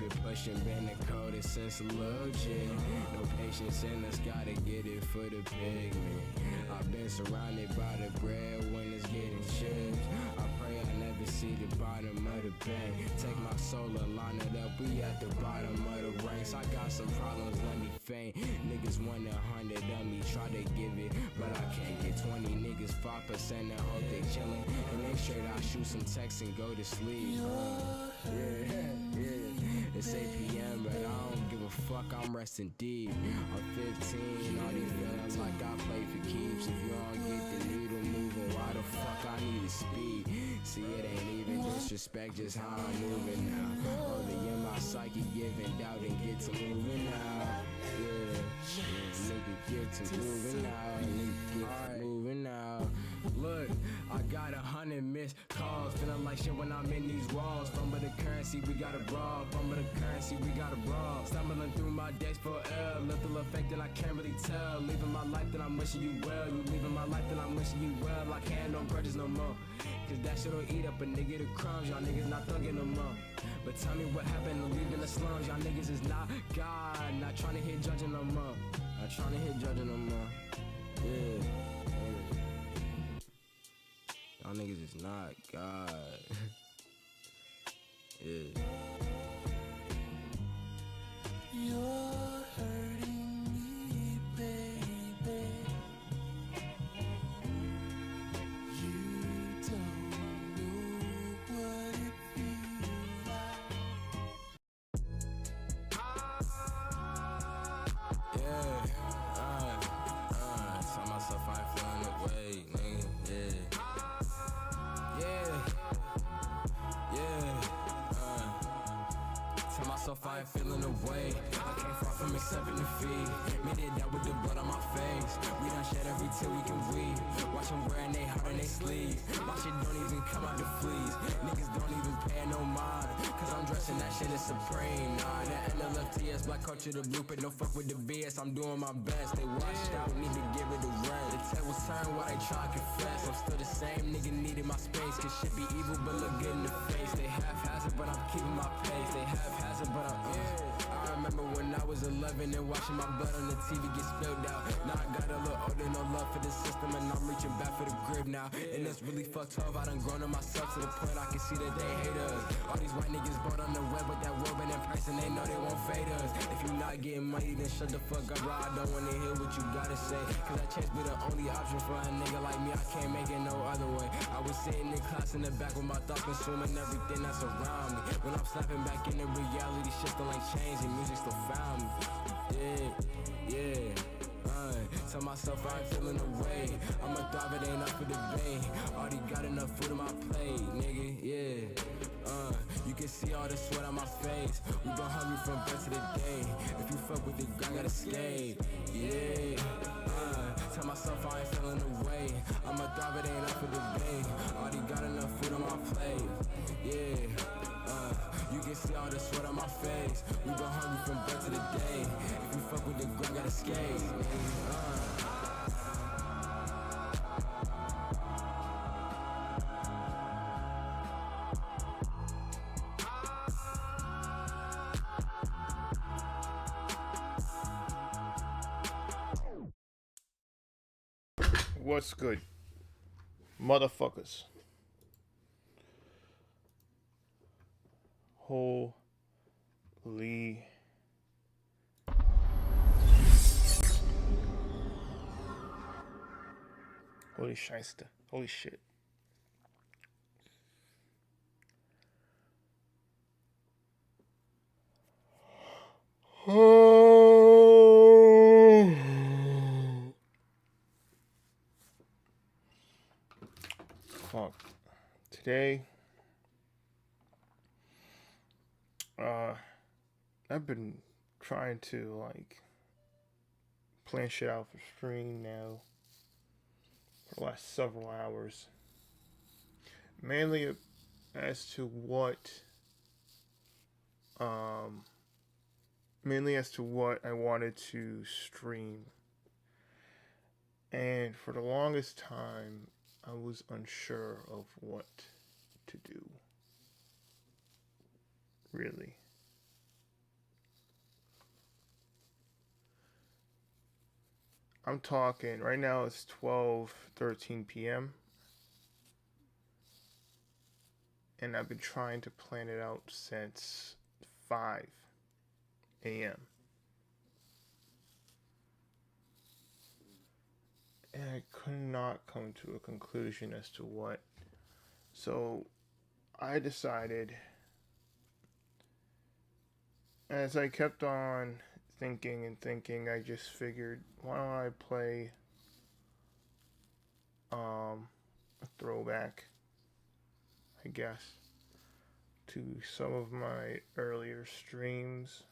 it pushing, been the coldest since a little jit. No patience in us, gotta get it for the pigment. I've been surrounded by the bread when it's getting chips. I pray I never see the bottom of the bank. Take my soul and line it up, we at the bottom of the ranks. I got some problems, let me faint. Niggas want 100 of me, try to give it, but I can't get 20 niggas 5% and hope they chillin'. And make sure that I shoot some texts and go to sleep. It's 8 p.m. but I don't give a fuck, I'm resting deep. I'm 15, all these feelings like I play for keeps. If you don't get the needle moving, why the fuck I need to speed? See, it ain't even disrespect, just how I'm moving now. Only in my psyche giving doubt and get to moving now. Nigga get to moving now. Nigga get to moving now. Look, I got 100 missed calls, feeling like shit when I'm in these walls. Fumble the currency, we got a brawl. Fumble the currency, we got a brawl. Stumbling through my days for L. Little effect that I can't really tell. Living my life that I'm wishing you well. You living my life that I'm wishing you well. I can't no grudges no more. Cause that shit'll eat up a nigga the crumbs. Y'all niggas not thugging no more. But tell me what happened to leaving the slums. Y'all niggas is not God. Not trying to hit judging no more. Not trying to hit judging no more. Yeah. Y'all niggas is not God. Yeah. You're hurting me, baby. You don't know what it feels like. Yeah. Tell myself I ain't feeling the way, nigga. Yeah. Tell myself I ain't feeling the way. I came far from accepting defeat. Made it out with the blood on my face. We done shed every tear we can weep. Watch them wearing they heart in they sleeves. My shit don't even come out the fleas. Niggas don't even pay no mind. Cause I'm dressing that shit is supreme. Nah, the NLFTS, black culture, the blueprint. No fuck with the BS, I'm doing my best. They washed out, need to give it a rest. The tables turn while they try to confess. I'm still the same nigga, needing my space. Cause shit be evil but look good in the face. They half-hazard but I'm keeping my pace. They half-hazard but I'm I remember when I was 11 and watching my blood on the TV get spilled out. Now I got a little older, no love for the system, and I'm reaching back for the grip now. And it's really fucked up, I done grown on myself to the point I can see that they hate us. All these white niggas bought on the web with that robe and in person, they know they won't fade us. If you not getting money, then shut the fuck up, bro. I don't wanna hear what you gotta say. Cause that chance be the only option for a nigga like me, I can't make it no other way. I was sitting in class in the back with my thoughts consuming everything that's around me. When I'm snapping back into reality, shit still ain't changing, music still found me. Yeah. Tell myself I ain't feeling the way. I'ma thrive, it ain't up for debate. Already got enough food on my plate, nigga, yeah. You can see all the sweat on my face. We been hungry from birth to the day. If you fuck with it, I gotta escape, yeah. Tell myself I ain't feeling the way. I'ma thrive, it ain't up for debate. Already got enough food on my plate, yeah. You can see all the sweat on my face. We been hungry from birth to the day. If you fuck with the I gotta escape. What's good, motherfuckers? Holy shyster. Holy shit. Fuck. Today, I've been trying to, plan shit out for stream now for the last several hours. Mainly as to what I wanted to stream. And for the longest time, I was unsure of what to do. Really. I'm talking right now. It's 12:13 p.m. and I've been trying to plan it out since 5 a.m. And I could not come to a conclusion as to what. So I decided, as I kept on thinking and thinking, I just figured, why don't I play a throwback, I guess, to some of my earlier streams,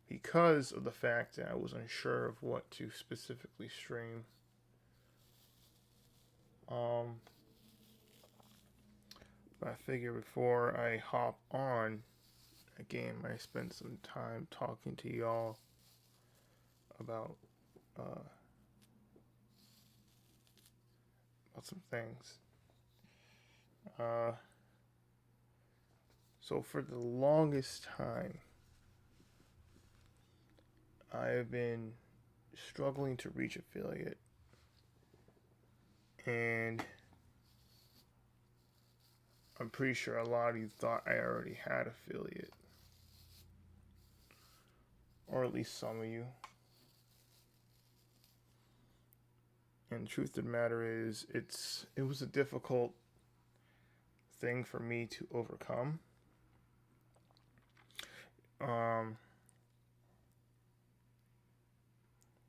because of the fact that I was unsure of what to specifically stream. I figure before I hop on a game, I spend some time talking to y'all about some things. So for the longest time, I have been struggling to reach affiliate, and I'm pretty sure a lot of you thought I already had affiliate, or at least some of you. And the truth of the matter is, it was a difficult thing for me to overcome.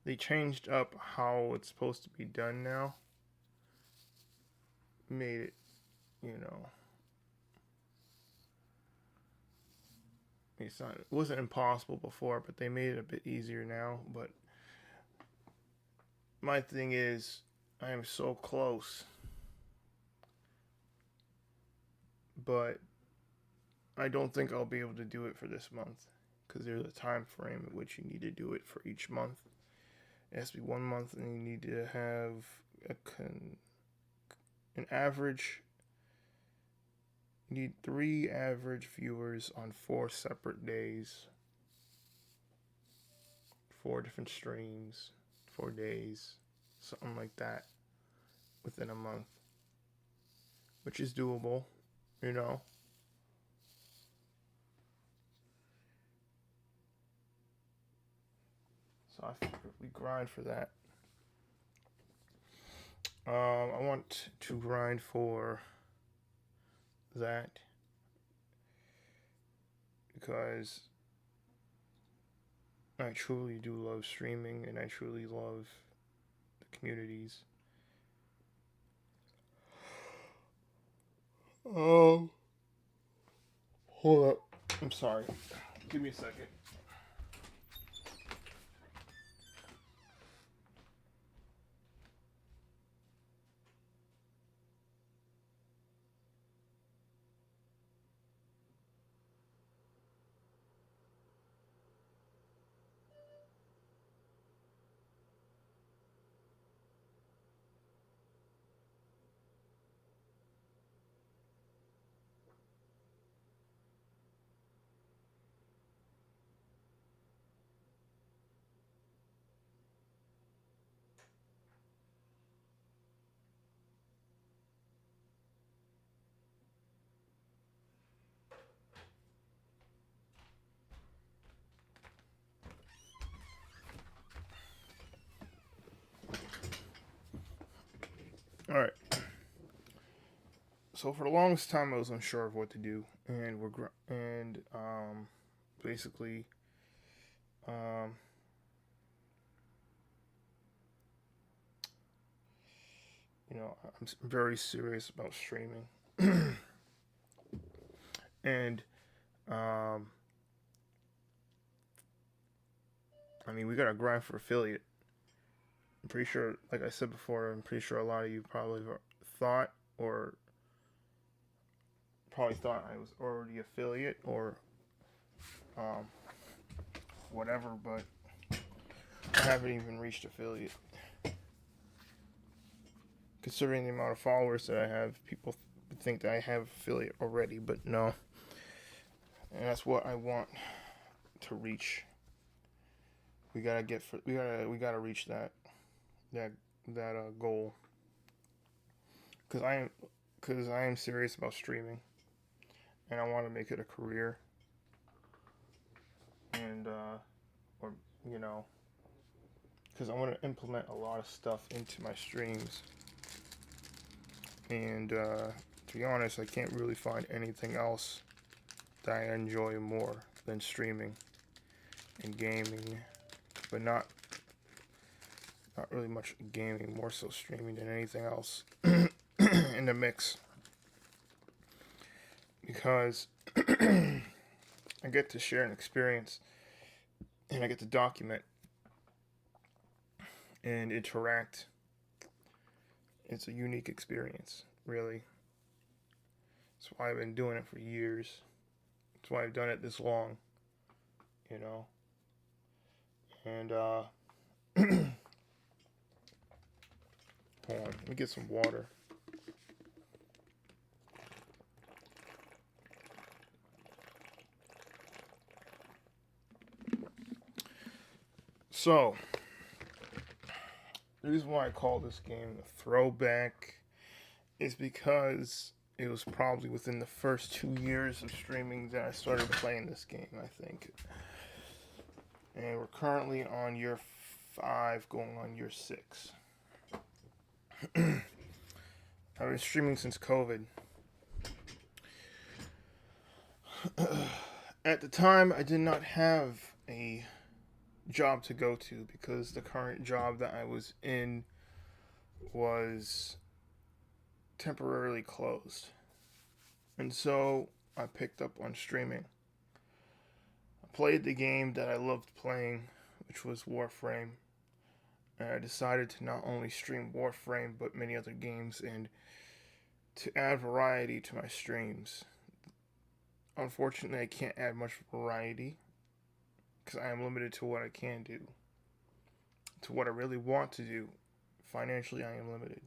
They changed up how it's supposed to be done now. Made it, it wasn't impossible before, but they made it a bit easier now. But my thing is, I am so close, but I don't think I'll be able to do it for this month, because there's a time frame at which you need to do it for each month. It has to be 1 month, and you need to have an average. You need 3 average viewers on 4 separate days, 4 different streams, 4 days, something like that, within a month, which is doable, So I figured we grind for that. I want to grind for that because I truly do love streaming, and I truly love the communities. Hold up. I'm sorry. Give me a second. All right. So for the longest time, I was unsure of what to do, and basically, I'm very serious about streaming, and we gotta grind for affiliate. I'm pretty sure, like I said before, I'm pretty sure a lot of you probably thought I was already affiliate or whatever, but I haven't even reached affiliate. Considering the amount of followers that I have, people think that I have affiliate already, but no. And that's what I want to reach. we gotta reach that goal. Cause I am serious about streaming, and I want to make it a career. And or you know, because I want to implement a lot of stuff into my streams. And to be honest, I can't really find anything else that I enjoy more than streaming and gaming, but not really much gaming, more so streaming than anything else in the mix. Because I get to share an experience and I get to document and interact. It's a unique experience, really. That's why I've been doing it for years. That's why I've done it this long, you know. And hold on, let me get some water. So, the reason why I call this game a throwback is because it was probably within the first 2 years of streaming that I started playing this game, I think. And we're currently on year 5, going on year 6. I've been streaming since COVID. At the time, I did not have a job to go to because the current job that I was in was temporarily closed. And so I picked up on streaming. I played the game that I loved playing, which was Warframe. And I decided to not only stream Warframe, but many other games, and to add variety to my streams. Unfortunately, I can't add much variety because I am limited to what I can do, to what I really want to do. Financially, I am limited.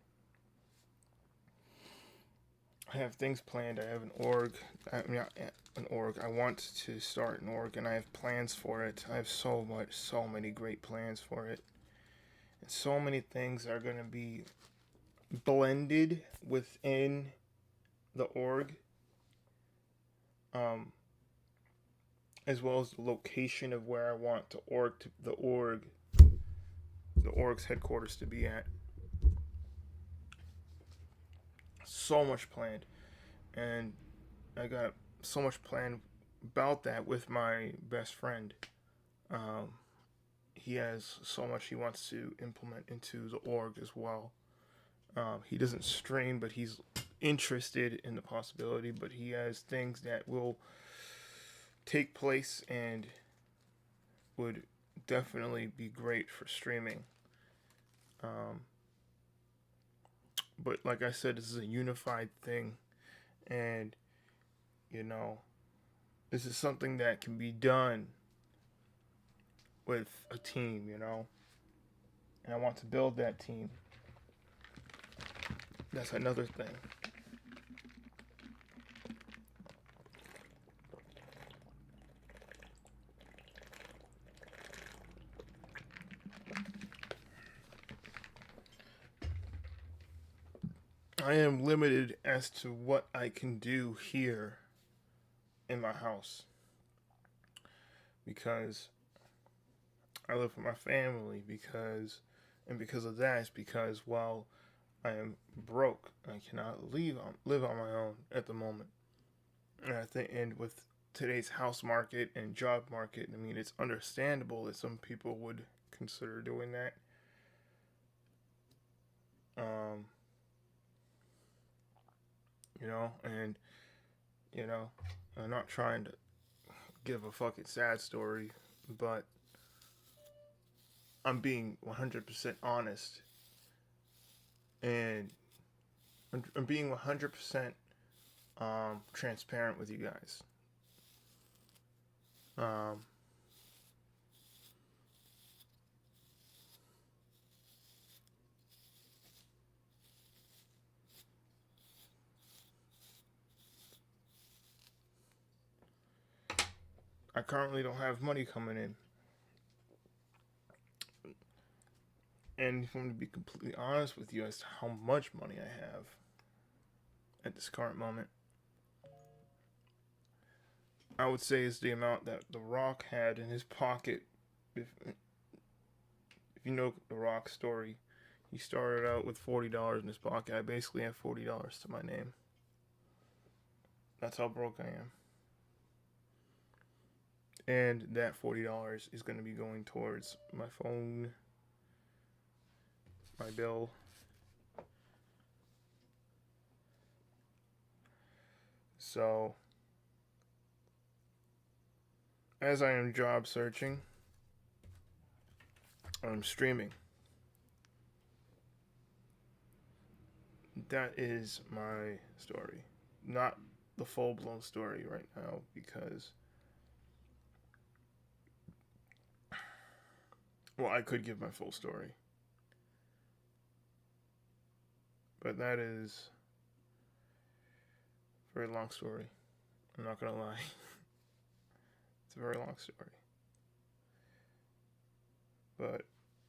I have things planned. I have an org. I want to start an org, and I have plans for it. I have so many great plans for it. And so many things are going to be blended within the org. As well as the location of where I want the org's headquarters to be at. So much planned, and I got so much planned about that with my best friend. He has so much he wants to implement into the org as well. He doesn't stream, but he's interested in the possibility. But he has things that will take place and would definitely be great for streaming. But like I said, this is a unified thing, and you know, this is something that can be done with a team, you know, and I want to build that team. That's another thing. I am limited as to what I can do here in my house because I live with my family because of that, it's because while I am broke, I cannot live on my own at the moment. And I think, and with today's house market and job market, I mean, it's understandable that some people would consider doing that. You know, and you know, I'm not trying to give a fucking sad story, but I'm being 100% honest, and I'm being 100% transparent with you guys. I currently don't have money coming in. And if I'm going to be completely honest with you as to how much money I have at this current moment, I would say is the amount that The Rock had in his pocket. If you know The Rock's story, he started out with $40 in his pocket. I basically have $40 to my name. That's how broke I am. And that $40 is going to be going towards my phone, my bill. So, as I am job searching, I'm streaming. That is my story. Not the full-blown story right now, because, well, I could give my full story. But that is a very long story. I'm not going to lie. It's a very long story. But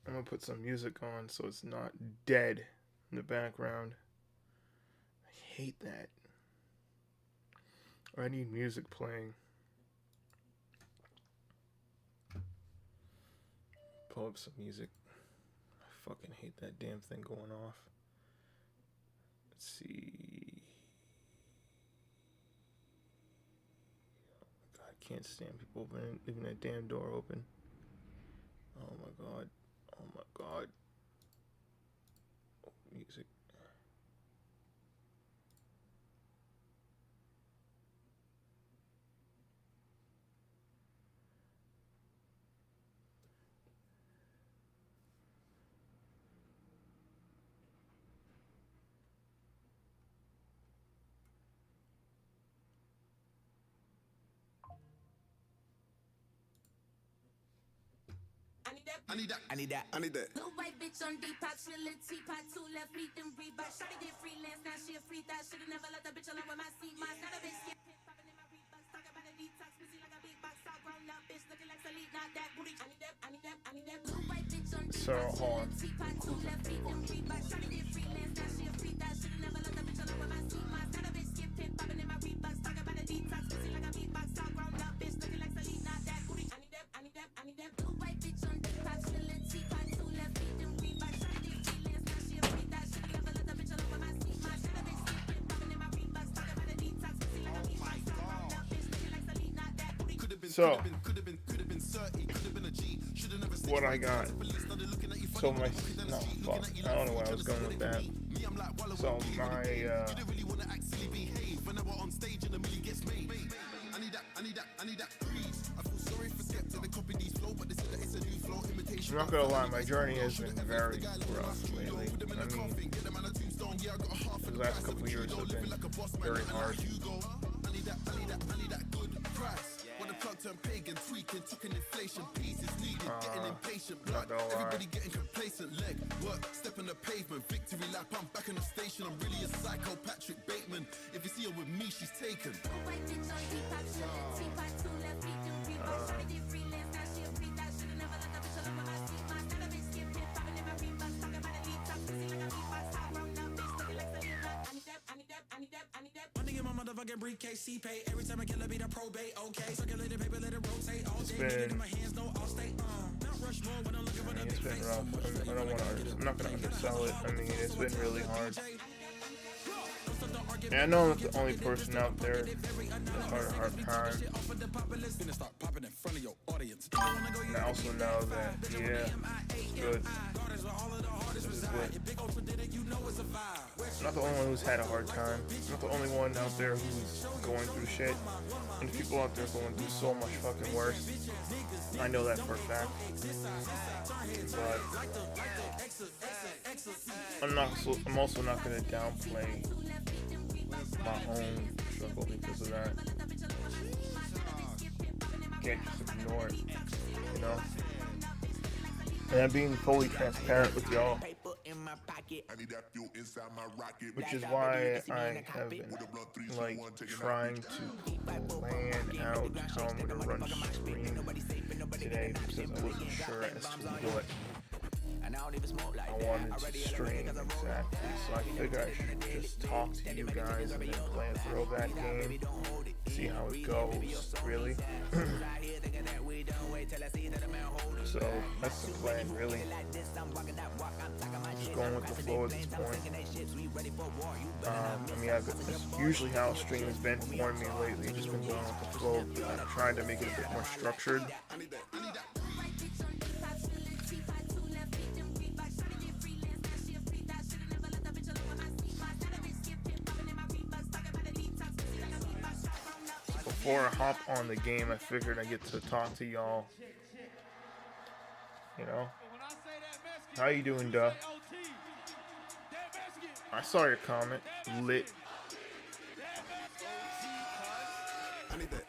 I'm going to put some music on so it's not dead in the background. I hate that. I need music playing. Pull up some music. I fucking hate that damn thing going off. Let's see. Oh my god, I can't stand people leaving that damn door open. Oh my god. Oh my god. Oh, music. I need that. Little white bitch on Depop, she a little teapot, 2 left feet, then Reebok. Shawty did freelance, now she a free thought. Shoulda never let the bitch alone with my seat. My not a bitch, get pit, popping in my Reeboks. Talking about a detox, busy like a big box. All grown up, bitch, looking like Salid, not that booty. I need that. Little white bitch on Depop, she a little teapot, 2 left feet, then Reebok. Shawty did freelance, now she a free thought. Shoulda never let the bitch alone with my seat. My not a bitch, get pit, popping in my Reeboks. Talking about a detox, busy like a big box. All grown up, bitch, looking like Salid, not that booty. I need that. Little white bitch on Depop, she a little teapot, 2 left feet, then Reebok. Shawty did freelance, now she a free thought. Shoulda never let the bitch alone with my seat. My not a bitch, get pit, popping in my Reeboks. Talking about a detox, busy like a big box. All grown up, bitch, looking like Salid, not that booty. So, what I got. So my, no, fuck. I don't know where I was going with that. So I'm not gonna lie, my journey has been very rough lately. I mean, the last couple of years have been very hard. Not gonna lie. Everybody getting complacent, leg work, step on the pavement, victory lap, I'm back on the station, I'm really a psycho, Patrick Bateman. If you see her with me, she's taken. Money in my motherfucking briefcase, C-pay. Every time I kill a beat, a probate, okay. Circulated paper, let it rotate all day. In my hands, no all state, not rush more when I'm looking for the It's been rough. I'm not gonna undersell it. I mean, it's been really hard. And I know I'm not the only person out there that's had a hard time. And I also know that, yeah, it's good. This is good. I'm not the only one who's had a hard time. I'm not the only one out there who's going through shit. And people out there going through so much fucking worse. I know that for a fact. But I'm also not gonna downplay my own struggle because of that. Can't just ignore it, you know? And I'm being fully transparent with y'all. Which is why I have been, like, trying to plan out how I'm gonna run the stream today because I wasn't sure as to what I wanted to stream exactly, so I figured I should just talk to you guys and then play a throwback game, see how it goes, really. So that's the plan, really. Just going with the flow at this point. I mean, that's usually how stream has been for me lately. Just been going with the flow. I've tried to make it a bit more structured. Before I hop on the game, I figured I'd get to talk to y'all. You know? How you doing, duh? I saw your comment. Lit. I need that.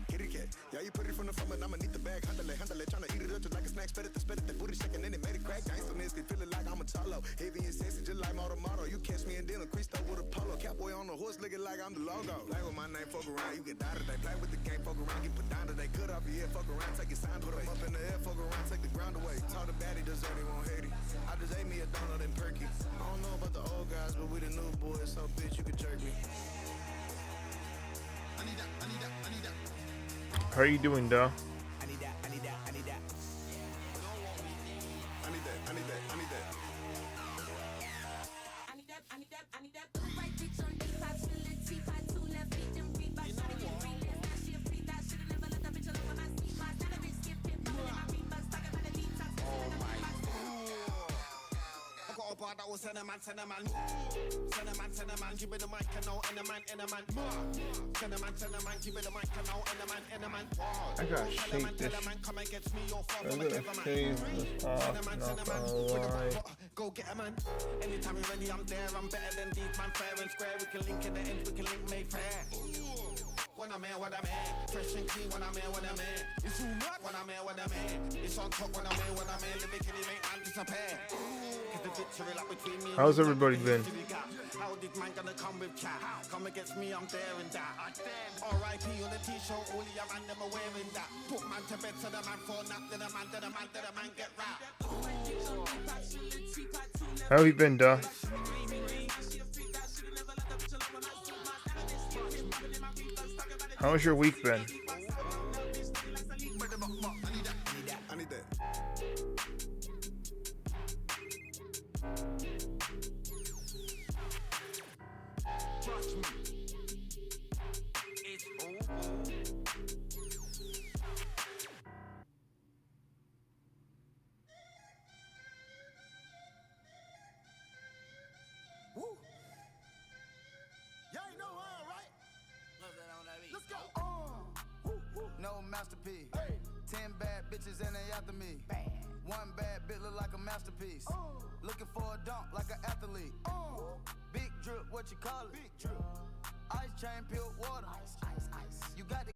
Kitty cat. Yeah, you put it from the front, and I'ma need the bag. Handle it, tryna eat it up just like a snack. Spit it, that booty shaking, and it made it crack. Gangsta they feeling like I'm a cholo. Heavy and sexy, just like Motto. You catch me in dinner, creased up with a polo. Cowboy on the horse, looking like I'm the logo. Play with my name, fuck around, you get down today. Play with the game, fuck around, get put down today. Cut off your head, fuck around, take your sign, put them up in the air, fuck around, take the ground away. Talk the baddie, dessert, he won't hate it. I just ate me a donut and perky. I don't know about the old guys, but we the new boys, so bitch, you can jerk me. I need that. How are you doing, duh? I need that. Right bitch on D5, chillin', T5, 2 left feet, them Reeboks. Shawty get freelance, now she a free that. Shoulda never let that bitch alone when I see my Now that bitch skip hip, poppin' in my Reeboks. Talking about the detox, I got a bar that was send a man. Send a man, give me the mic and no, and a man. Send a man, give me the mic and no, and a man. I gotta shake this. I gotta shave this off, not gonna lie. Go get a man. Anytime you're ready, I'm there. I'm better than deep, man. Fair and square. We can link in the end, we can link make fair. When I'm here, fresh and clean when I'm here, it's too much when I'm here, it's on top when I'm here, lyrically make man disappear. Cause the victory like between me. How's everybody been? How did man gonna come with chat? Come against me, I'm there and that. R.I.P. on the t-shirt, all your man them are wearing that. Put man to bed, so the man for nap, then the man get rap. How you been, duh? How has your week been? I need that. Trust me. It's over. Woo. Y'all ain't know how, right? Let's go. No masterpiece. Hey. 10 bad bitches and they after me. Bad. One bad bitch look like a masterpiece. Looking for a dunk like an athlete. Big drip, what you call it? Big drip. Ice chain, pure water. Ice. You got the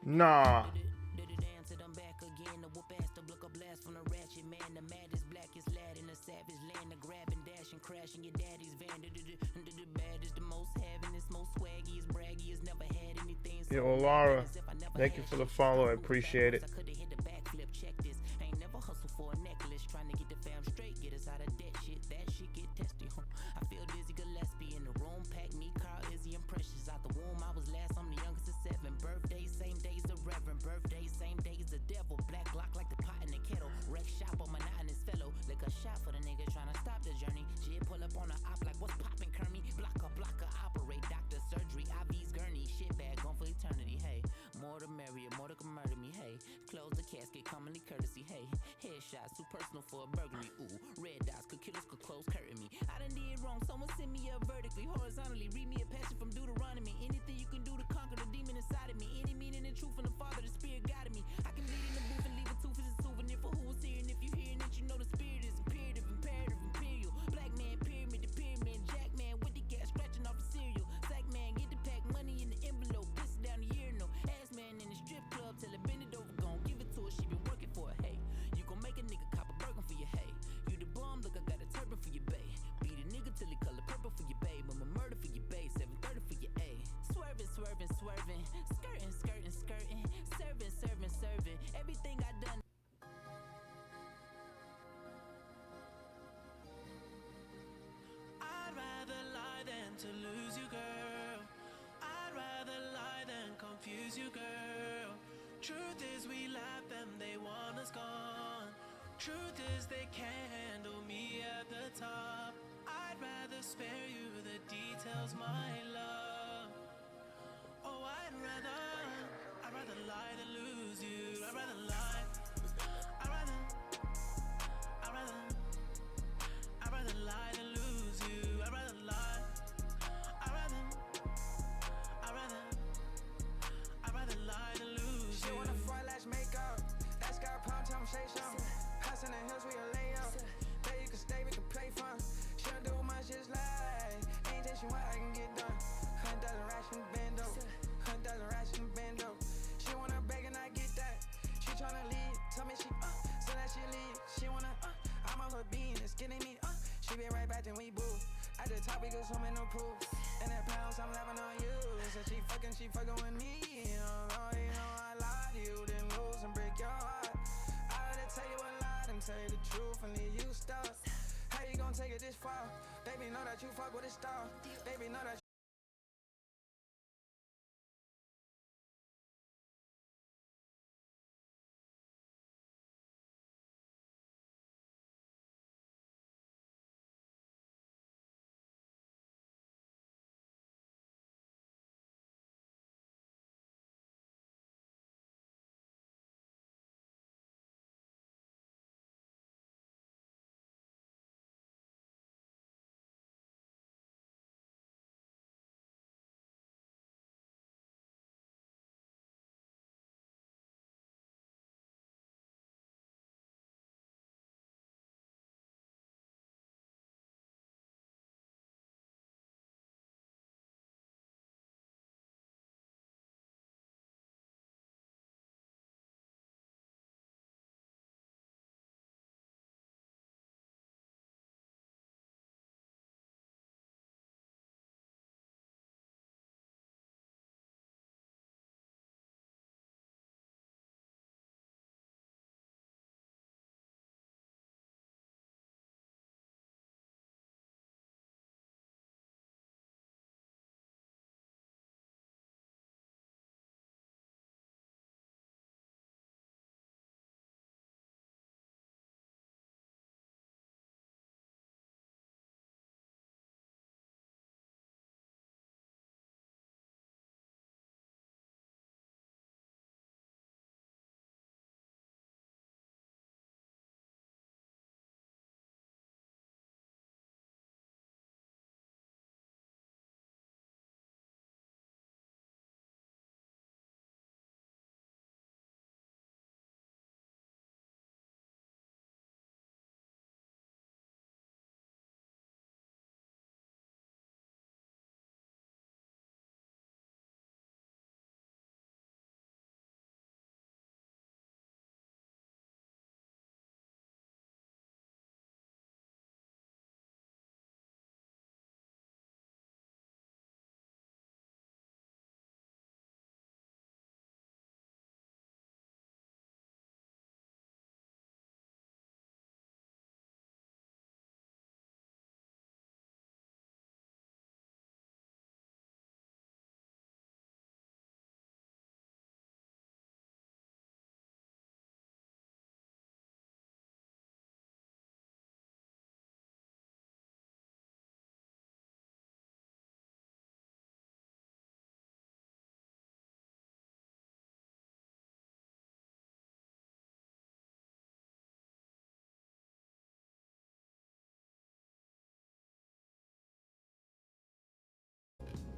Nah. Dance it, I'm back again. The whoop ass, the block a blast from the ratchet man. The maddest, blackest lad in the savage land. The grabbing, dashing, crashing your daddy's van. The baddest, the most havingest, most swaggiest, braggiest. Never had anything. Yo, Laura, thank you for the follow. I appreciate it. I could have hit the backflip. Check this. Ain't never hustle for a necklace. Trying to get the fam straight. Get us out of debt shit. That shit get testy. I feel dizzy, Gillespie in the room. Pack me, Carl, Izzy, and Precious. Out the womb, I was last. I'm the youngest of 7. Birthday, same day as the Reverend. Birthday, same day as the devil. Black lock like the pot in the kettle. Wreck shop on monotonous fellow. Lick a shot for the nigga trying to stop the journey. Shit pull up on the op like what's poppin', Kermie? Blocker, operate. Doctor, surgery, IV's gurney. Shit bag gone for eternity. Hey, more the merrier, more to can murder me. Hey, close the casket, commonly courtesy. Hey, headshots too personal for a burglary. Ooh, red dots could killers could close curtain me. I done did wrong, someone send me up vertically, horizontally. Read me a passage from Deuteronomy. Anything you can do to conquer the demon inside of me. Any meaning and truth from the Father, the Spirit guided me. I can bleed in the booth and leave a tooth as a souvenir for who was here. And if you hearing it, you know the spirit is imperative, imperative, imperial. Black man, pyramid, the pyramid. Jack man with the gas scratching off the cereal. Sack man, get the pack money in the envelope. Piss it down the year, no. Ass man in the strip club, tell her bend it over, gon' give it to her. She been working for it, hey. You gon' make a nigga cop a burger for your hey. You the bomb, look, I got a turban for your bay. Beat a nigga till he color purple for your bay. Mama murder for your bay, 730 for your A. Swerving, swerving, swerving. Skirting, skirting, skirting. Serving, serving, serving. Everything I done. I'd rather lie than to lose you, girl. I'd rather lie than confuse you, girl. Truth is we left them, they want us gone. Truth is they can't handle me at the top. I'd rather spare you the details, my love. Oh, I'd rather lie than lose you. I'd rather lie. I'd rather lie than lose you. I'd rather lie. I'd rather lie than lose She you. wanna front lash makeup. That's got pound time, say something. House in the hills, we a layup. There you can stay, we can play fun. She don't do much, just like anything she want, I can get done. 100,000 ration bando. 100,000 ration bando. She wanna beg and I get that. She tryna lead, tell me she so that she lead. She wanna I'm on her being, it's getting me She be right back, then we boo. At the top, we go swimming no proof. And that pounds, I'm laughing on you. So she fucking with me. You know I lie to you, then lose and break your heart. I rather tell you a lie than tell you the truth and leave you stuck. How you gon' take it this far? Baby, know that you fuck with a star. Baby, know that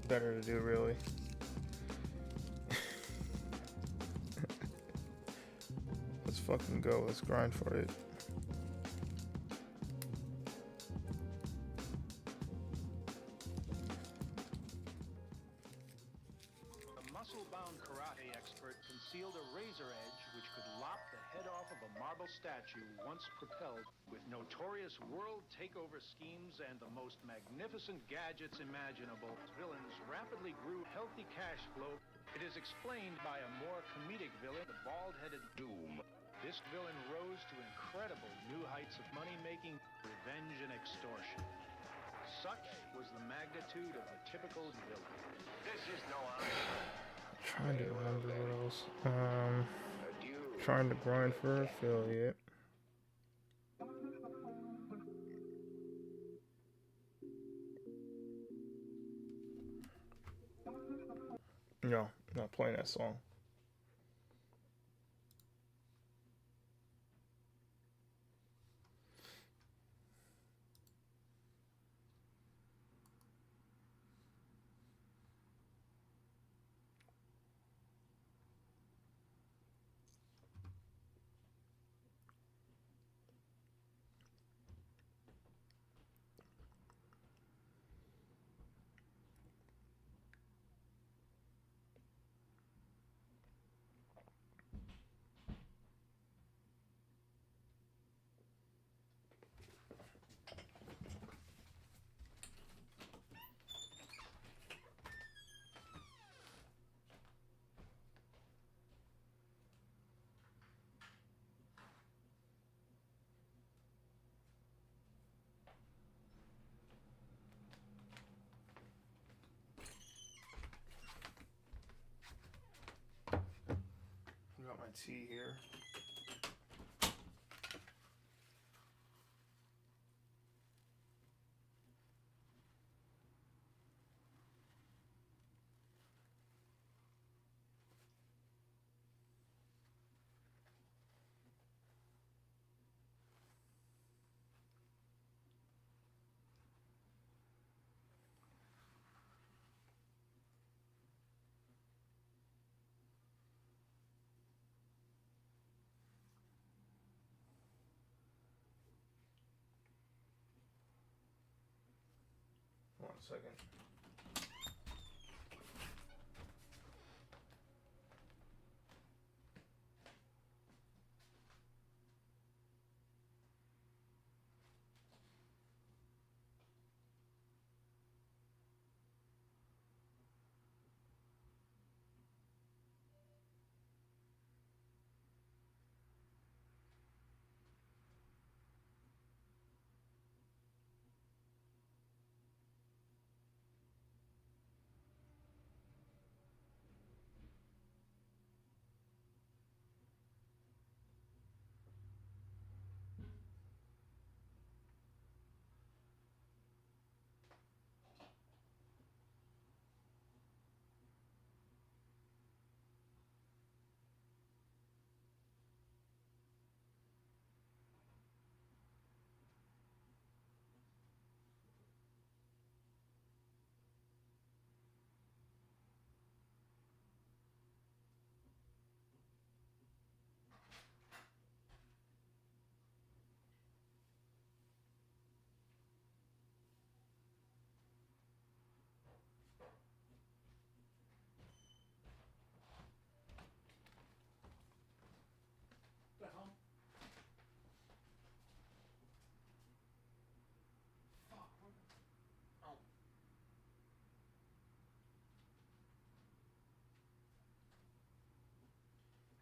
better to do, really. Let's fucking go. Let's grind for it. A muscle-bound karate expert concealed a razor edge which could lop the head off of a marble statue once propelled with notorious world takeover schemes and the most magnificent gadgets imaginable. Villains rapidly grew healthy cash flow. It is explained by a more comedic villain, the bald-headed Doom. This villain rose to incredible new heights of money-making, revenge, and extortion. Such was the magnitude of the typical villain. This is no Trying to remember what else. Trying to grind for affiliate. No, not playing that song. Got my tea here. One second.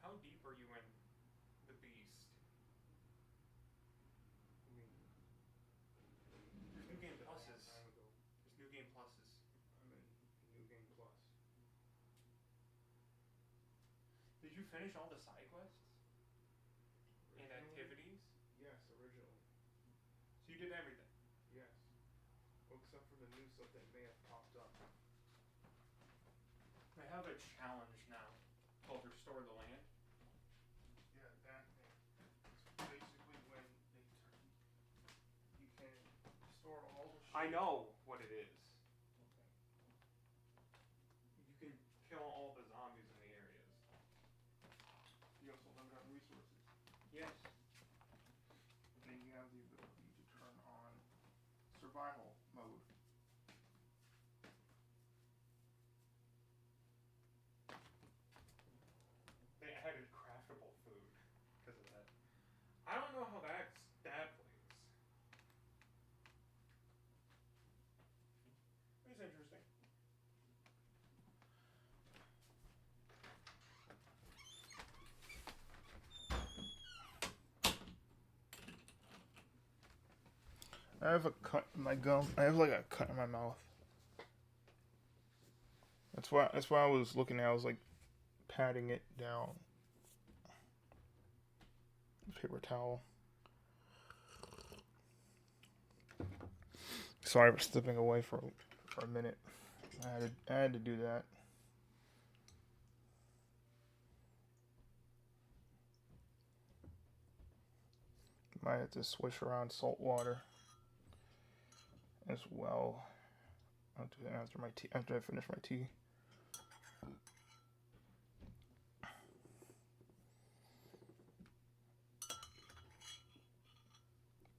How deep are you in the Beast? There's new game pluses. There's new game pluses. I'm in New Game Plus. Did you finish all the side quests and activities? Yes, originally. So you did everything. Yes. Well, except for the new stuff that may have popped up. I have a challenge now called Restore the Land. Yeah, that thing. It's basically when they turn. You can store all the shit. I know what it is. Okay. resources. Yes. Then you have the ability to turn on survival mode. They added craftable food because of that. I don't know how that plays. It's interesting. I have a cut in my gum. I have like a cut in my mouth. That's why I was looking at. I was like patting it down. Paper towel. Sorry for stepping away for a minute. I had to do that. Might have to swish around salt water as well. I'll do that after my tea. After I finish my tea.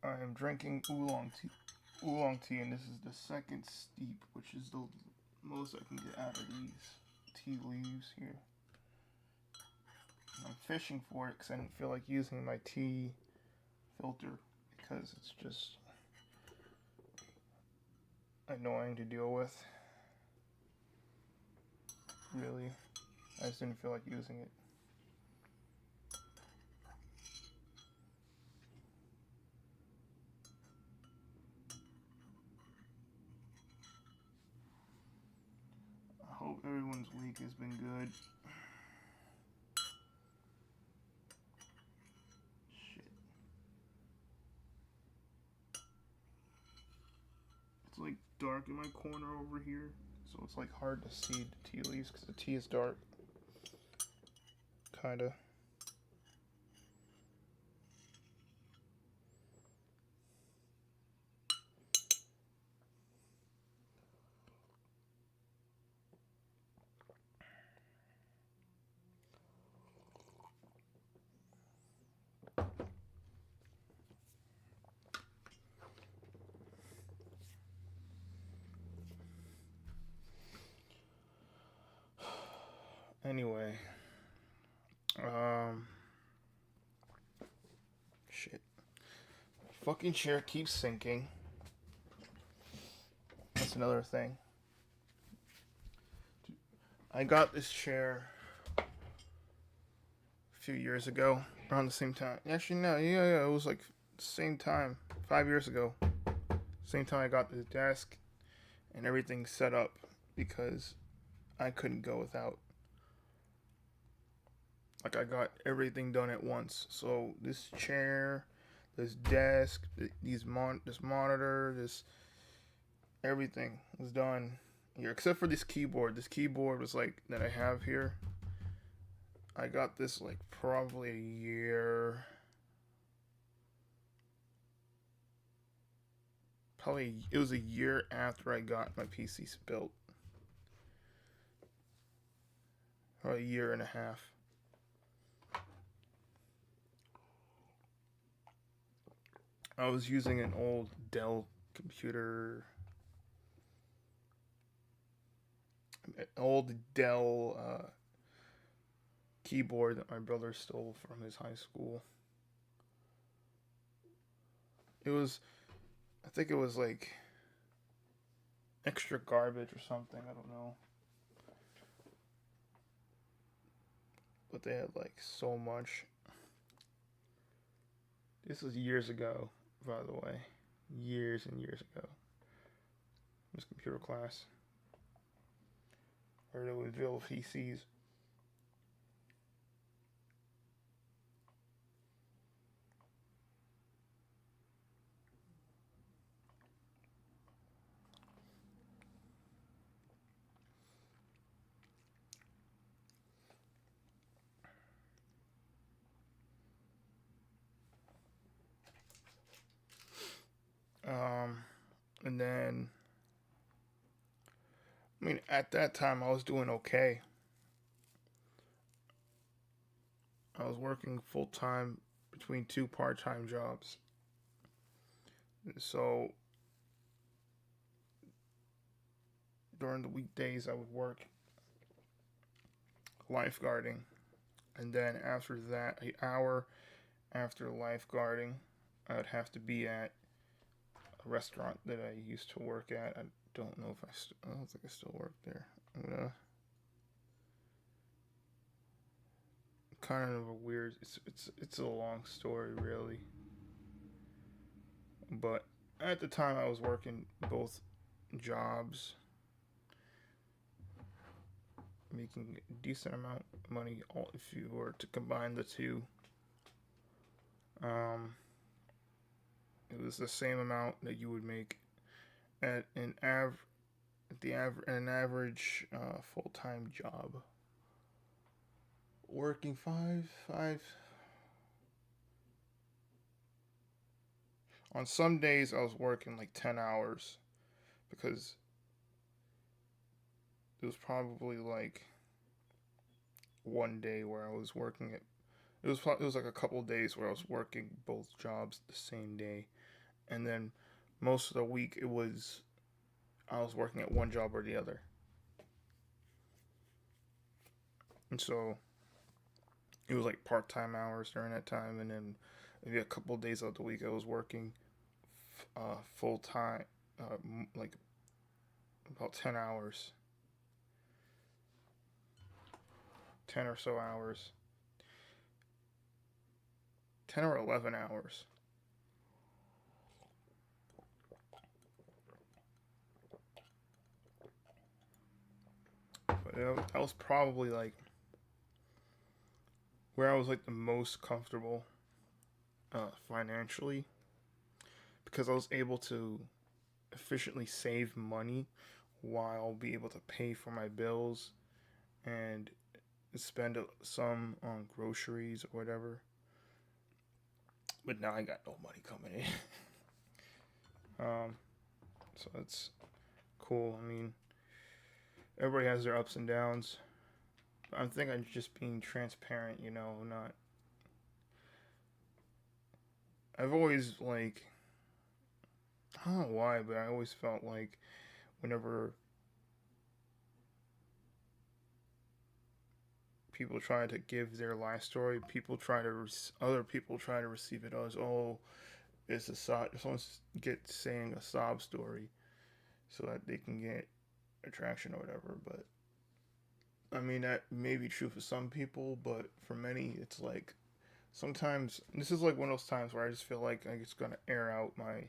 I am drinking oolong tea, and this is the second steep, which is the most I can get out of these tea leaves here. And I'm fishing for it because I didn't feel like using my tea filter because it's just annoying to deal with. Really, I just didn't feel like using it. I hope everyone's week has been good. Shit. It's like dark in my corner over here, so it's like hard to see the tea leaves because the tea is dark. Kinda. Anyway, shit. Fucking chair keeps sinking. That's another thing. I got this chair a few years ago, around the same time. Actually, no, yeah, it was like the same time, 5 years ago. Same time I got the desk and everything set up because I couldn't go without. Like, I got everything done at once. So this chair, this desk, this monitor, this everything was done here except for this keyboard. This keyboard was like that I have here. I got this like probably a year. It was a year after I got my PC built. Or a year and a half. I was using an old Dell computer. An old Dell keyboard that my brother stole from his high school. I think it was like extra garbage or something. I don't know. But they had like so much. This was years ago, by the way. Years and years ago. It was computer class. Or it was real PCs. And then, I mean, at that time I was doing okay. I was working full time between two part time jobs. So during the weekdays, I would work lifeguarding, and then after that, an hour after lifeguarding, I would have to be at a restaurant that I used to work at. I don't know if I don't think I still work there. I'm gonna kind of a weird. It's a long story, really. But at the time, I was working both jobs, making a decent amount of money. All if you were to combine the two, um, it was the same amount that you would make at an average full time job. Working five. On some days, I was working like 10 hours because it was probably like one day where I was working at. It was like a couple days where I was working both jobs the same day, and then most of the week I was working at one job or the other, and so it was like part time hours during that time, and then maybe a couple of days out the week I was working full time, like about 10 hours, 10 or so hours, 10 or 11 hours. But that was probably like where I was like the most comfortable financially because I was able to efficiently save money while be able to pay for my bills and spend some on groceries or whatever. But now I got no money coming in. So it's cool. I mean, everybody has their ups and downs. I think I'm just being transparent, not. I've always, like, I don't know why, but I always felt like whenever people try to give their life story, other people try to receive it as, oh, it's a sob, someone's saying a sob story so that they can get attraction or whatever. But I mean, that may be true for some people, but for many, it's like sometimes this is like one of those times where I just feel like I'm just gonna air out my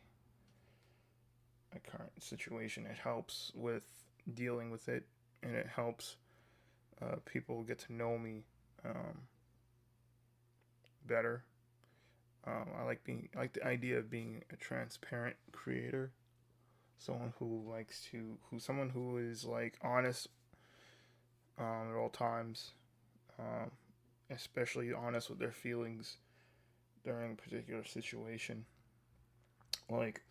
current situation. It helps with dealing with it, and it helps people get to know me better. I like the idea of being a transparent creator, someone who is like honest at all times, um, especially honest with their feelings during a particular situation. Like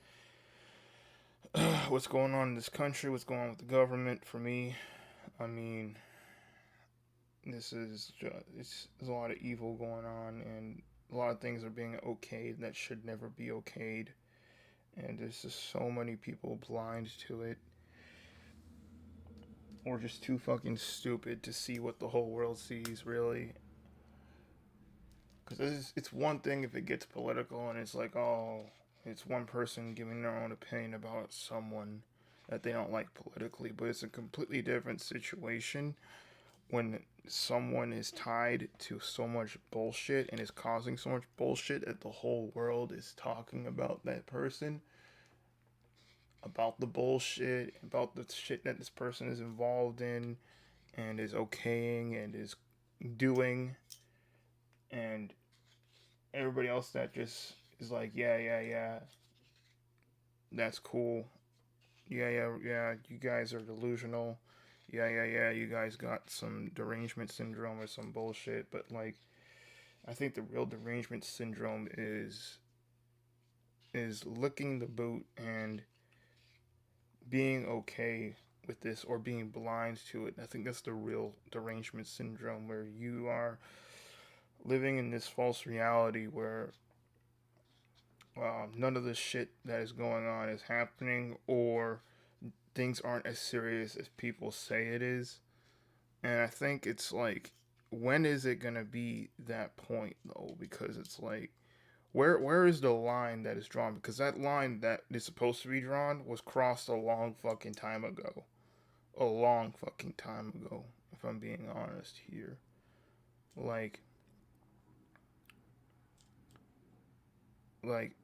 what's going on in this country, what's going on with the government. For me, I mean, there's a lot of evil going on, and a lot of things are being okayed that should never be okayed, and there's just so many people blind to it, or just too fucking stupid to see what the whole world sees, really. Because it's one thing if it gets political and it's like, oh, it's one person giving their own opinion about someone that they don't like politically, but it's a completely different situation when someone is tied to so much bullshit and is causing so much bullshit that the whole world is talking about that person, about the bullshit, about the shit that this person is involved in and is okaying and is doing, and everybody else that just is like, yeah, that's cool. Yeah, you guys are delusional. Yeah, you guys got some derangement syndrome or some bullshit. But, like, I think the real derangement syndrome is licking the boot and being okay with this or being blind to it. I think that's the real derangement syndrome, where you are living in this false reality where none of the shit that is going on is happening, or things aren't as serious as people say it is. And I think it's like, when is it gonna be that point though? Because it's like, where is the line that is drawn? Because that line that is supposed to be drawn was crossed a long fucking time ago. A long fucking time ago, if I'm being honest here. Like, like,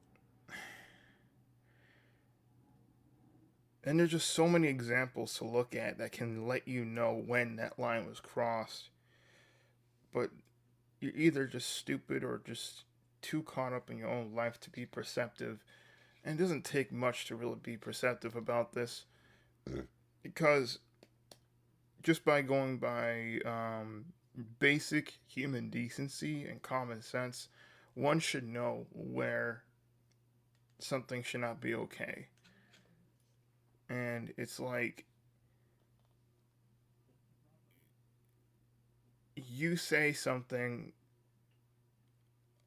and there's just so many examples to look at that can let you know when that line was crossed. But you're either just stupid or just too caught up in your own life to be perceptive. And it doesn't take much to really be perceptive about this. Because just by going by basic human decency and common sense, one should know where something should not be okay. And it's like, you say something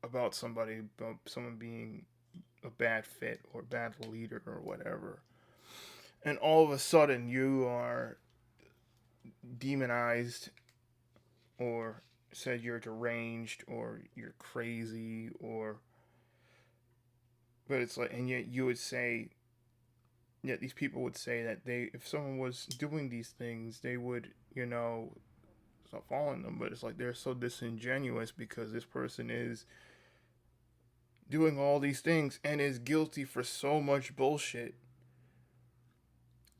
about somebody, about someone being a bad fit or bad leader or whatever, and all of a sudden you are demonized or said you're deranged or you're crazy, or, but it's like, and yet you would say, yet these people would say that they, if someone was doing these things, they would, stop following them. But it's like, they're so disingenuous because this person is doing all these things and is guilty for so much bullshit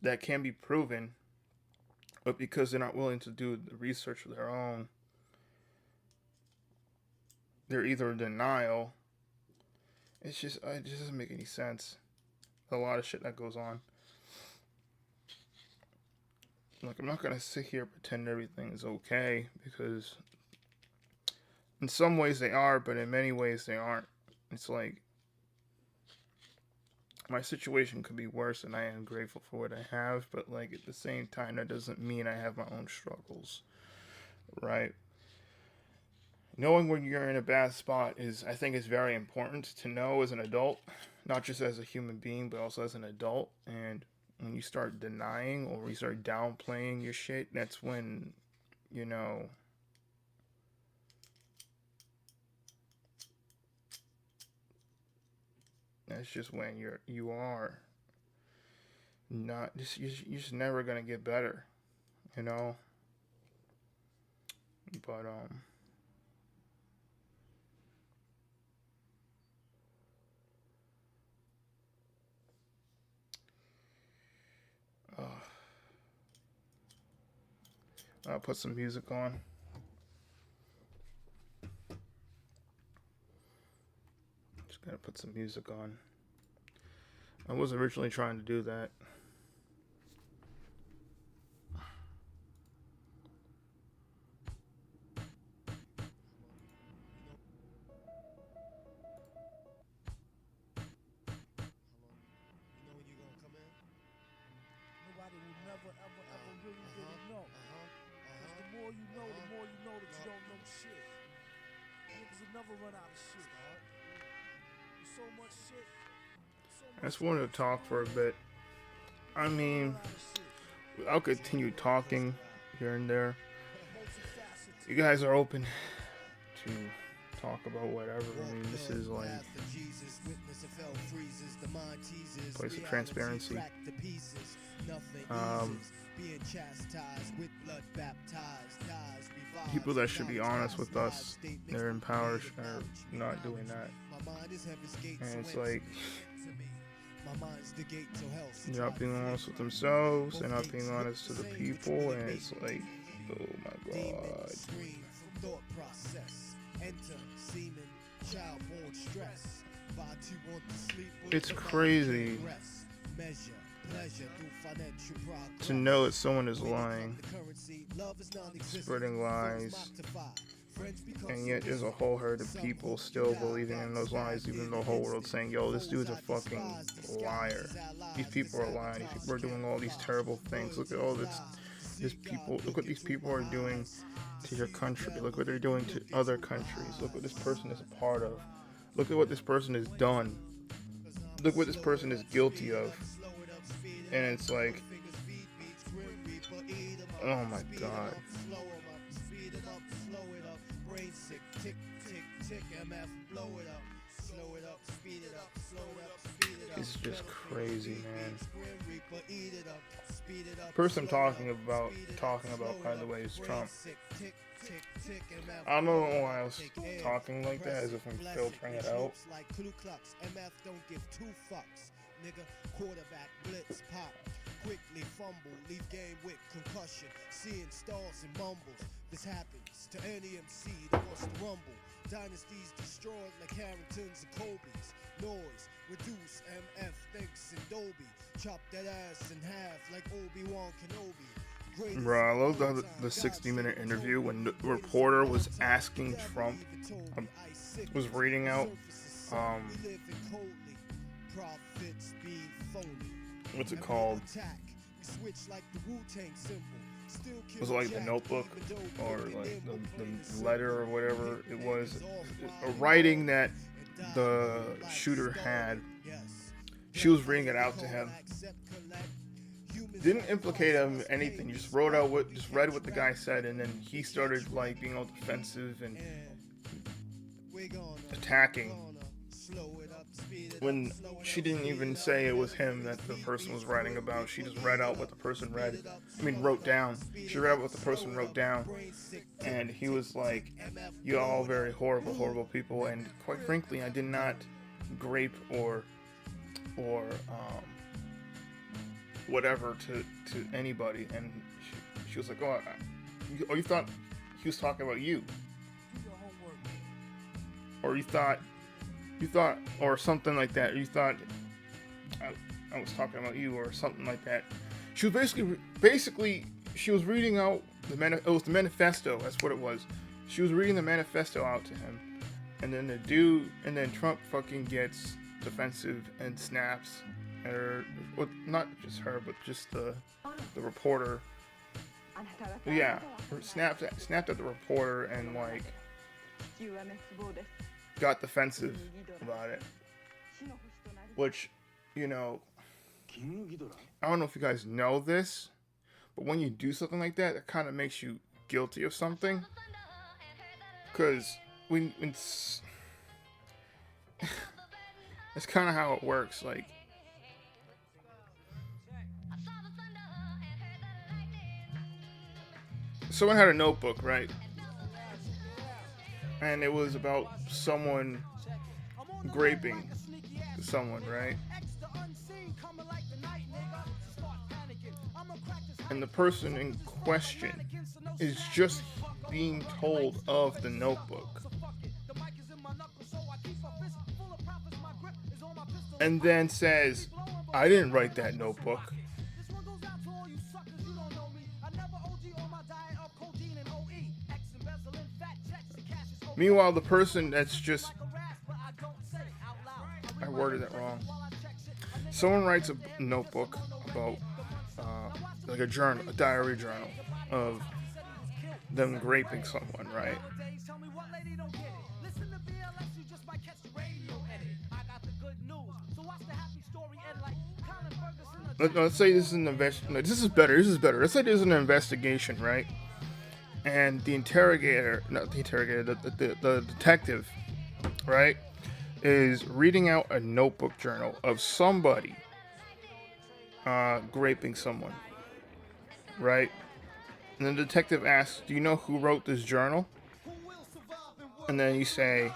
that can be proven, but because they're not willing to do the research of their own, they're either in denial. It just doesn't make any sense. A lot of shit that goes on. Like, I'm not gonna sit here and pretend everything is okay, because in some ways they are, but in many ways they aren't. It's like, my situation could be worse, and I am grateful for what I have, but like, at the same time, that doesn't mean I have my own struggles, right? Knowing when you're in a bad spot I think is very important to know as an adult, not just as a human being, but also as an adult. And when you start denying or you start downplaying your shit, that's when, that's just when you are not just, you're just never gonna get better, but I'll put some music on. Just gotta put some music on. I was originally trying to do that. Nobody will never, ever, ever really know. Cause the more you know that you don't know shit. Niggas will never run out of shit. There's so much shit. I just wanted to talk for a bit. I mean, I'll continue talking here and there. You guys are open to talk about whatever. I mean, this is like a place of transparency. People that should be honest with us, they're in power, are not doing that. And it's like, they're not being honest with themselves, they're not being honest to the people, and it's like, oh my god. It's crazy to know that someone is lying, spreading lies, and yet there's a whole herd of people still believing in those lies, even the whole world saying, yo, this dude's a fucking liar. These people are lying. These people are doing all these terrible things. Look at all this people. Look what these people are doing to your country. Look what they're doing to other countries. Look what this person is a part of. Look at what this person has done. Look what this person is guilty of. And it's like, oh my God. It's just crazy, man. The person I'm talking about, by the way, is Trump. I don't know why I was talking like that, as if I'm filtering it out. Nigga, quarterback, blitz, pop, quickly fumble, leave game with concussion, seeing stars and mumbles. This happens to any MC that wants to rumble. Dynasties destroyed like Harringtons and Kobe's. Noise, reduce, MF, thinks, and Dolby. Chop that ass in half like Obi-Wan Kenobi. Bro, I love the 60-minute interview when the reporter was asking Trump, was reading out, what's it called? Was it like the Notebook or like the letter or whatever it was? A writing that the shooter had. She was reading it out to him. Didn't implicate him in anything. Just read what the guy said, and then he started like being all defensive and attacking. When she didn't even say it was him that the person was writing about. She just read out what the person wrote down. She read out what the person wrote down. And he was like, "You all very horrible, horrible people." And quite frankly, I did not grape or whatever to anybody. And she was like, "Oh, you thought he was talking about you? Or you thought, or something like that. You thought I was talking about you, or something like that." She was basically she was reading out it was the manifesto. That's what it was. She was reading the manifesto out to him, and then Trump fucking gets defensive and snaps, or well, not just her, but just the reporter. Yeah, snapped at the reporter and like got defensive about it, which, you know, I don't know if you guys know this, but when you do something like that, it kind of makes you guilty of something, because when it's kind of how it works. Like, someone had a notebook, right? And it was about someone graping someone, right? And the person in question is just being told of the notebook. And then says, "I didn't write that notebook." Meanwhile, the person that's just... I worded that wrong. Someone writes a notebook about, like a journal, a diary journal of them raping someone, right? Let's say this is an investigation. This is better. Let's say there's an investigation, right? And the detective, right, is reading out a notebook journal of somebody raping someone, right? And the detective asks, "Do you know who wrote this journal?" And then you say,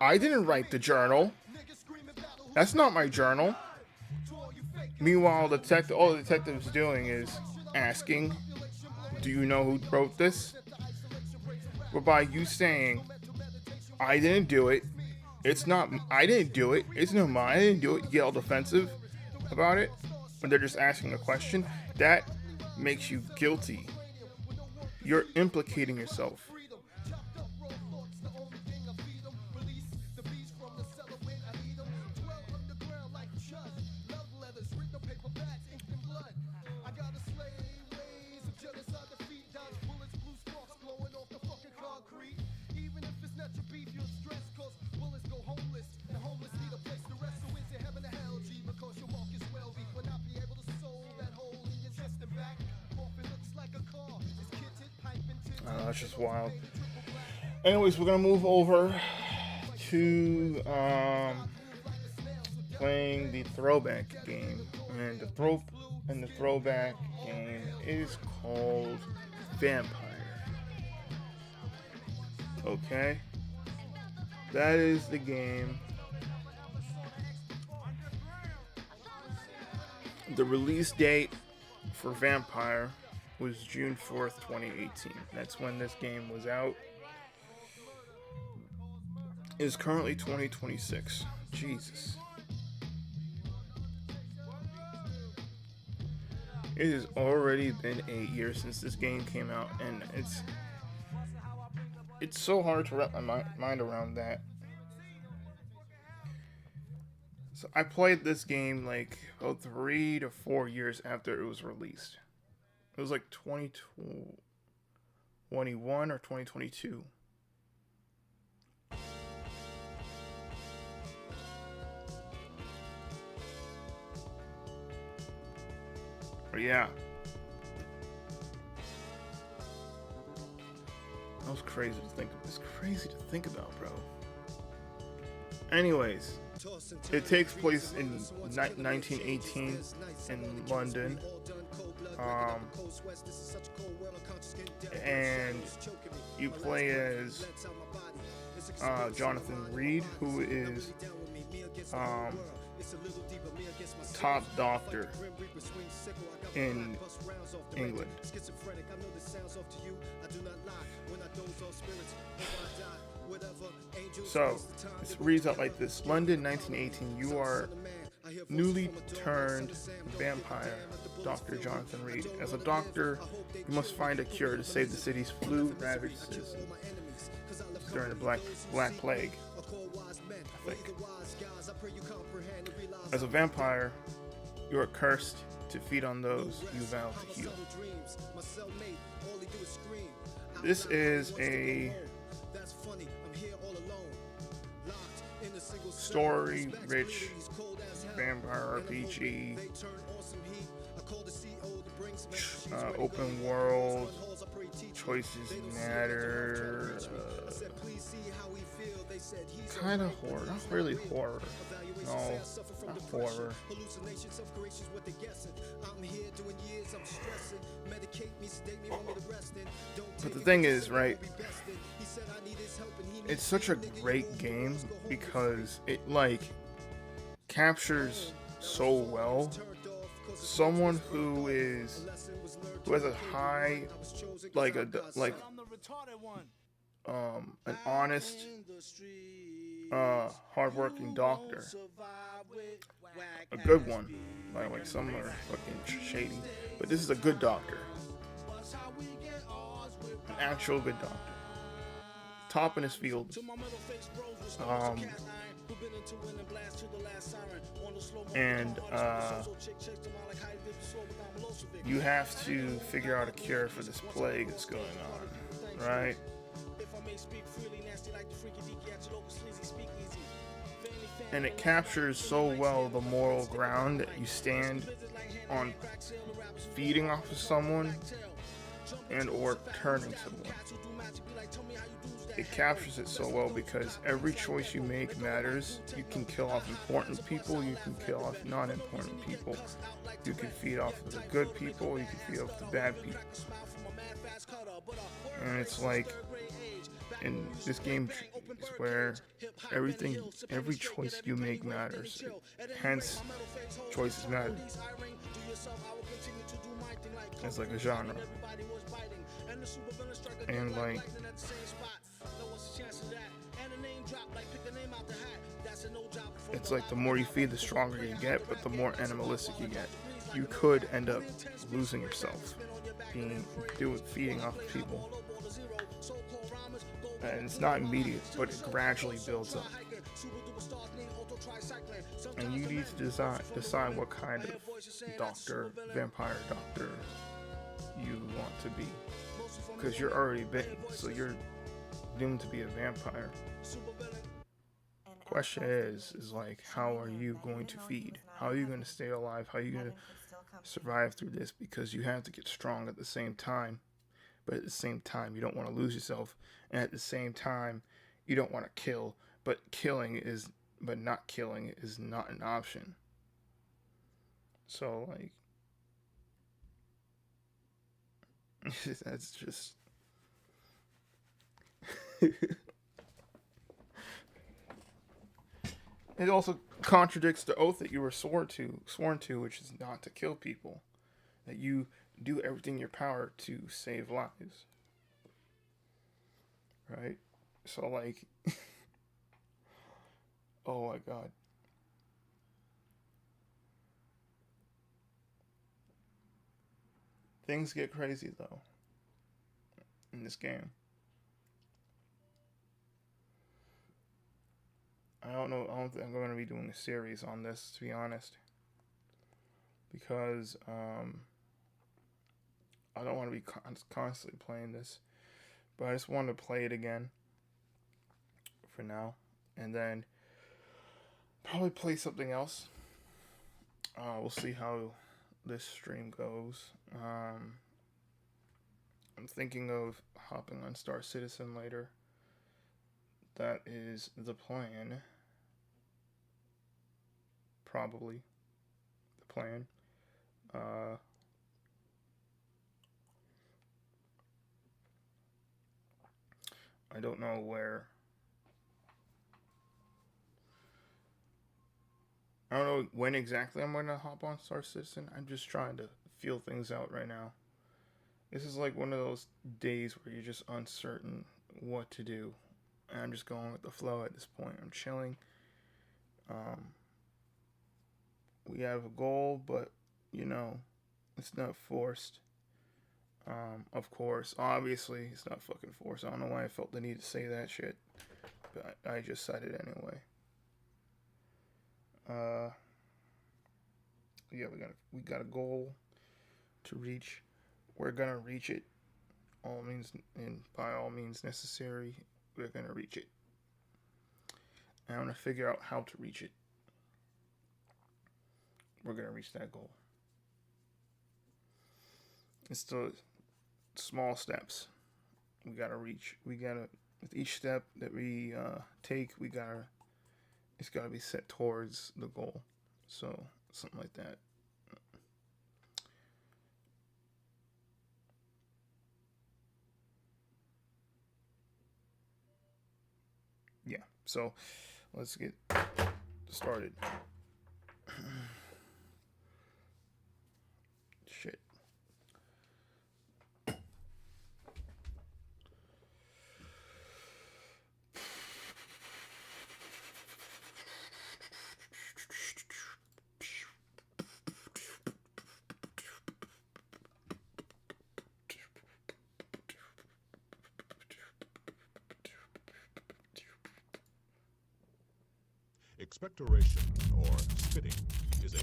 "I didn't write the journal. That's not my journal." Meanwhile, all the detective's doing is asking, "Do you know who wrote this?" But by you saying, "I didn't do it, I didn't do it, it's not mine, I didn't do it," you get all defensive about it when they're just asking a question. That makes you guilty. You're implicating yourself. That's just wild. Anyways, we're gonna move over to playing the Throwback game, and the Throwback game is called Vampire. Okay, that is the game. The release date for Vampire was June 4th, 2018. That's when this game was out. It is currently 2026. Jesus. It has already been 8 years since this game came out, and it's so hard to wrap my mind around that. So I played this game like about 3 to 4 years after it was released. It was like 2021 or 2022. But yeah. That was crazy to think of. It's crazy to think about, bro. Anyways, it takes place in 1918 in London. And you play as Jonathan Reed, who is top doctor in England. So, it reads out like this. London, 1918. You are newly turned vampire, Dr. Jonathan Reed. As a doctor, you must find a cure to save the city's flu-ravaged citizens during the Black Plague, I think. As a vampire, you are cursed to feed on those you vow to heal. This is a story-rich vampire RPG, open world, choices matter, kind of horror, not really horror, no, not horror. But the thing is, right, it's such a great game because it like captures so well someone who has a high an honest hardworking doctor, a good one. Like some are fucking shady, but this is a good doctor, an actual good doctor, top in his field. And you have to figure out a cure for this plague that's going on, right? And it captures so well the moral ground that you stand on feeding off of someone and or turning someone. It captures it so well because every choice you make matters. You can kill off important people, you can kill off non-important people. You can feed off of the good people, you can feed off the bad people. And it's like, in this game is where every choice you make matters. Hence, choices matter. It's like a genre. And like, it's like the more you feed, the stronger you get, but the more animalistic you get. You could end up losing yourself, feeding off people. And it's not immediate, but it gradually builds up. And you need to decide what kind of vampire doctor you want to be. Because you're already bitten, so you're doomed to be a vampire. Question is like, how are you going to feed? How are you going to stay alive? How are you going to survive through this? Because you have to get strong at the same time. but at the same time, you don't want to lose yourself. And at the same time, you don't want to kill, but not killing is not an option. So, like, that's just... It also contradicts the oath that you were sworn to, which is not to kill people. That you do everything in your power to save lives. Right? So, like... oh my god. Things get crazy, though, in this game. I don't think I'm going to be doing a series on this, to be honest. Because, I don't want to be constantly playing this. But I just wanted to play it again. For now. And then, probably play something else. We'll see how this stream goes. I'm thinking of hopping on Star Citizen later. That is the plan. Probably the plan. I don't know where. I don't know when exactly I'm going to hop on Star Citizen. I'm just trying to feel things out right now. This is like one of those days where you're just uncertain what to do. And I'm just going with the flow at this point. I'm chilling. We have a goal, but, you know, it's not forced. Of course, obviously, it's not fucking forced. I don't know why I felt the need to say that shit. But I just said it anyway. Yeah, we got a goal to reach. We're gonna reach it. All means, and by all means necessary, we're gonna reach it. And I'm gonna figure out how to reach it. We're gonna reach that goal. It's the small steps we gotta reach. We gotta, with each step that we take, it's gotta be set towards the goal. So something like that. Yeah. So let's get started. Shit. Expectoration, or spitting, is a...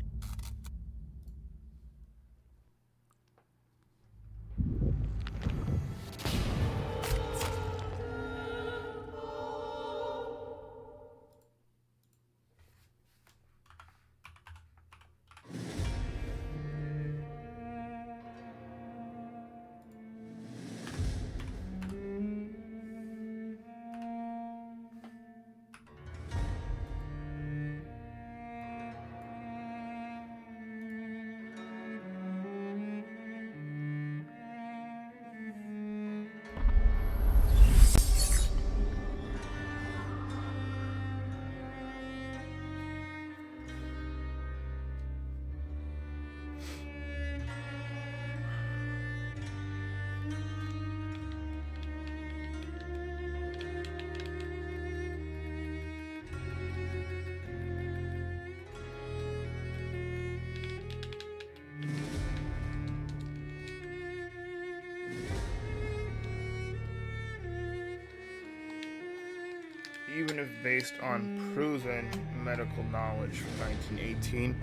Even if based on proven medical knowledge from 1918,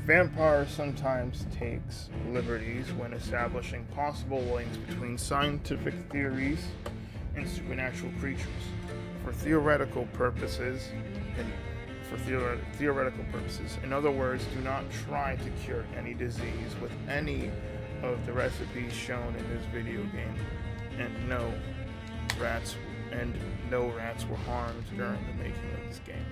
vampire sometimes takes liberties when establishing possible links between scientific theories and supernatural creatures. For theoretical purposes, in other words, do not try to cure any disease with any of the recipes shown in this video game. and no rats were harmed during the making of this game.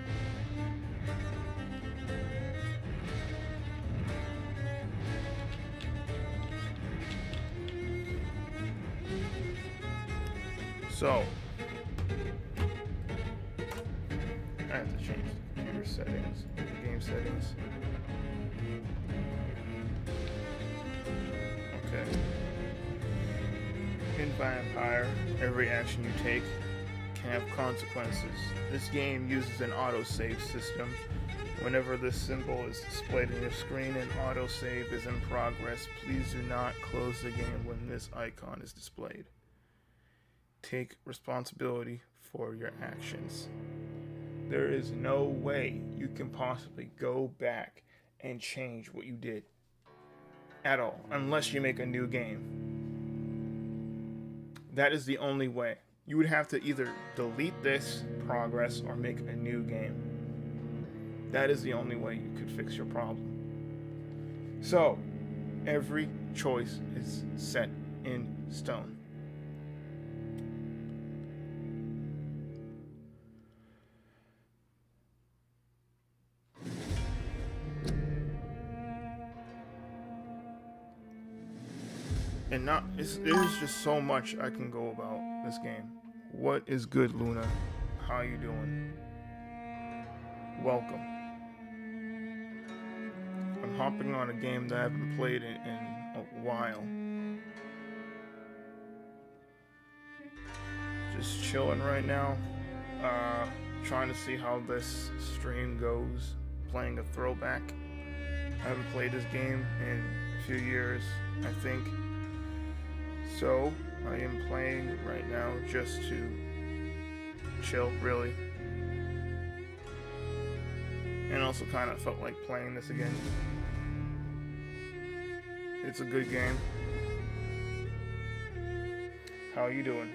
So, I have to change the computer settings, the game settings. Okay. In Vampire, every action you take can have consequences. This game uses an autosave system. Whenever this symbol is displayed on your screen and autosave is in progress, please do not close the game when this icon is displayed. Take responsibility for your actions. There is no way you can possibly go back and change what you did at all, unless you make a new game. That is the only way. You would have to either delete this progress or make a new game. That is the only way you could fix your problem. So, every choice is set in stone. And there's just so much I can go about this game. What is good, Luna? How you doing? Welcome. I'm hopping on a game that I haven't played in a while. Just chilling right now. Trying to see how this stream goes. Playing a Throwback. I haven't played this game in a few years, I think. So, I am playing right now just to chill, really. And also kind of felt like playing this again. It's a good game. How are you doing?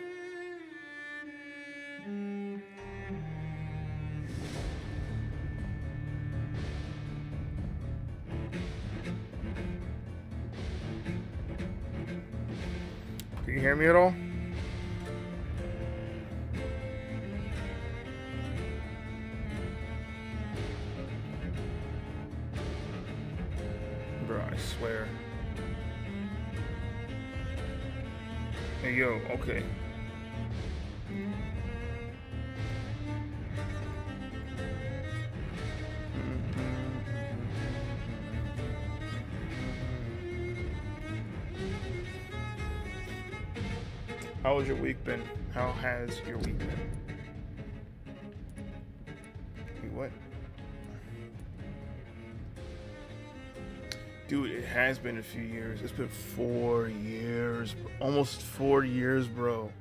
Can you hear me at all? Bro, I swear. Hey, yo, okay. How has your week been? How has your week been? Wait, what? Dude, it has been a few years. It's been 4 years. Almost 4 years, bro.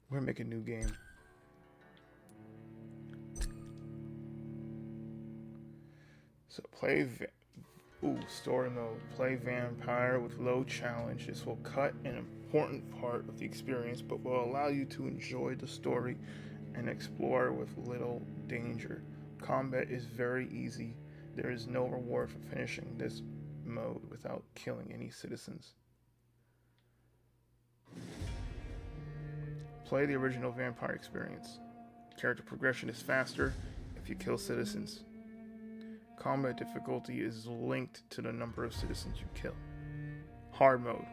We're gonna make a new game. So story mode. Play Vampire with low challenge. This will cut an important part of the experience, but will allow you to enjoy the story and explore with little danger. Combat is very easy. There is no reward for finishing this mode without killing any citizens. Play the original Vampire experience. Character progression is faster if you kill citizens. Combat difficulty is linked to the number of citizens you kill. Hard mode.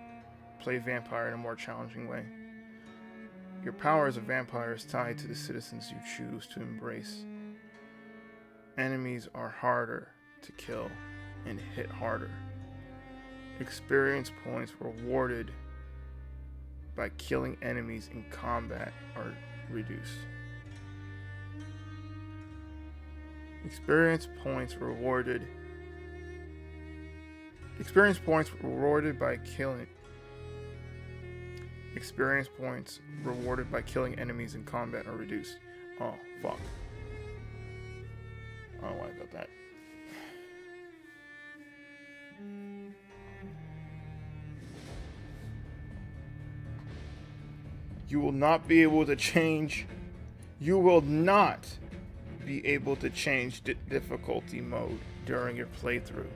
Play Vampire in a more challenging way. Your power as a vampire is tied to the citizens you choose to embrace. Enemies are harder to kill and hit harder. Experience points rewarded by killing enemies in combat are reduced. Experience points rewarded by killing. Experience points rewarded by killing enemies in combat are reduced. Oh, fuck. I don't know why I got that. You will not be able to change. You will not be able to change difficulty mode during your playthrough.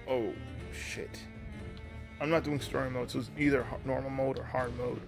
Oh, shit. I'm not doing story mode, so it's either normal mode or hard mode.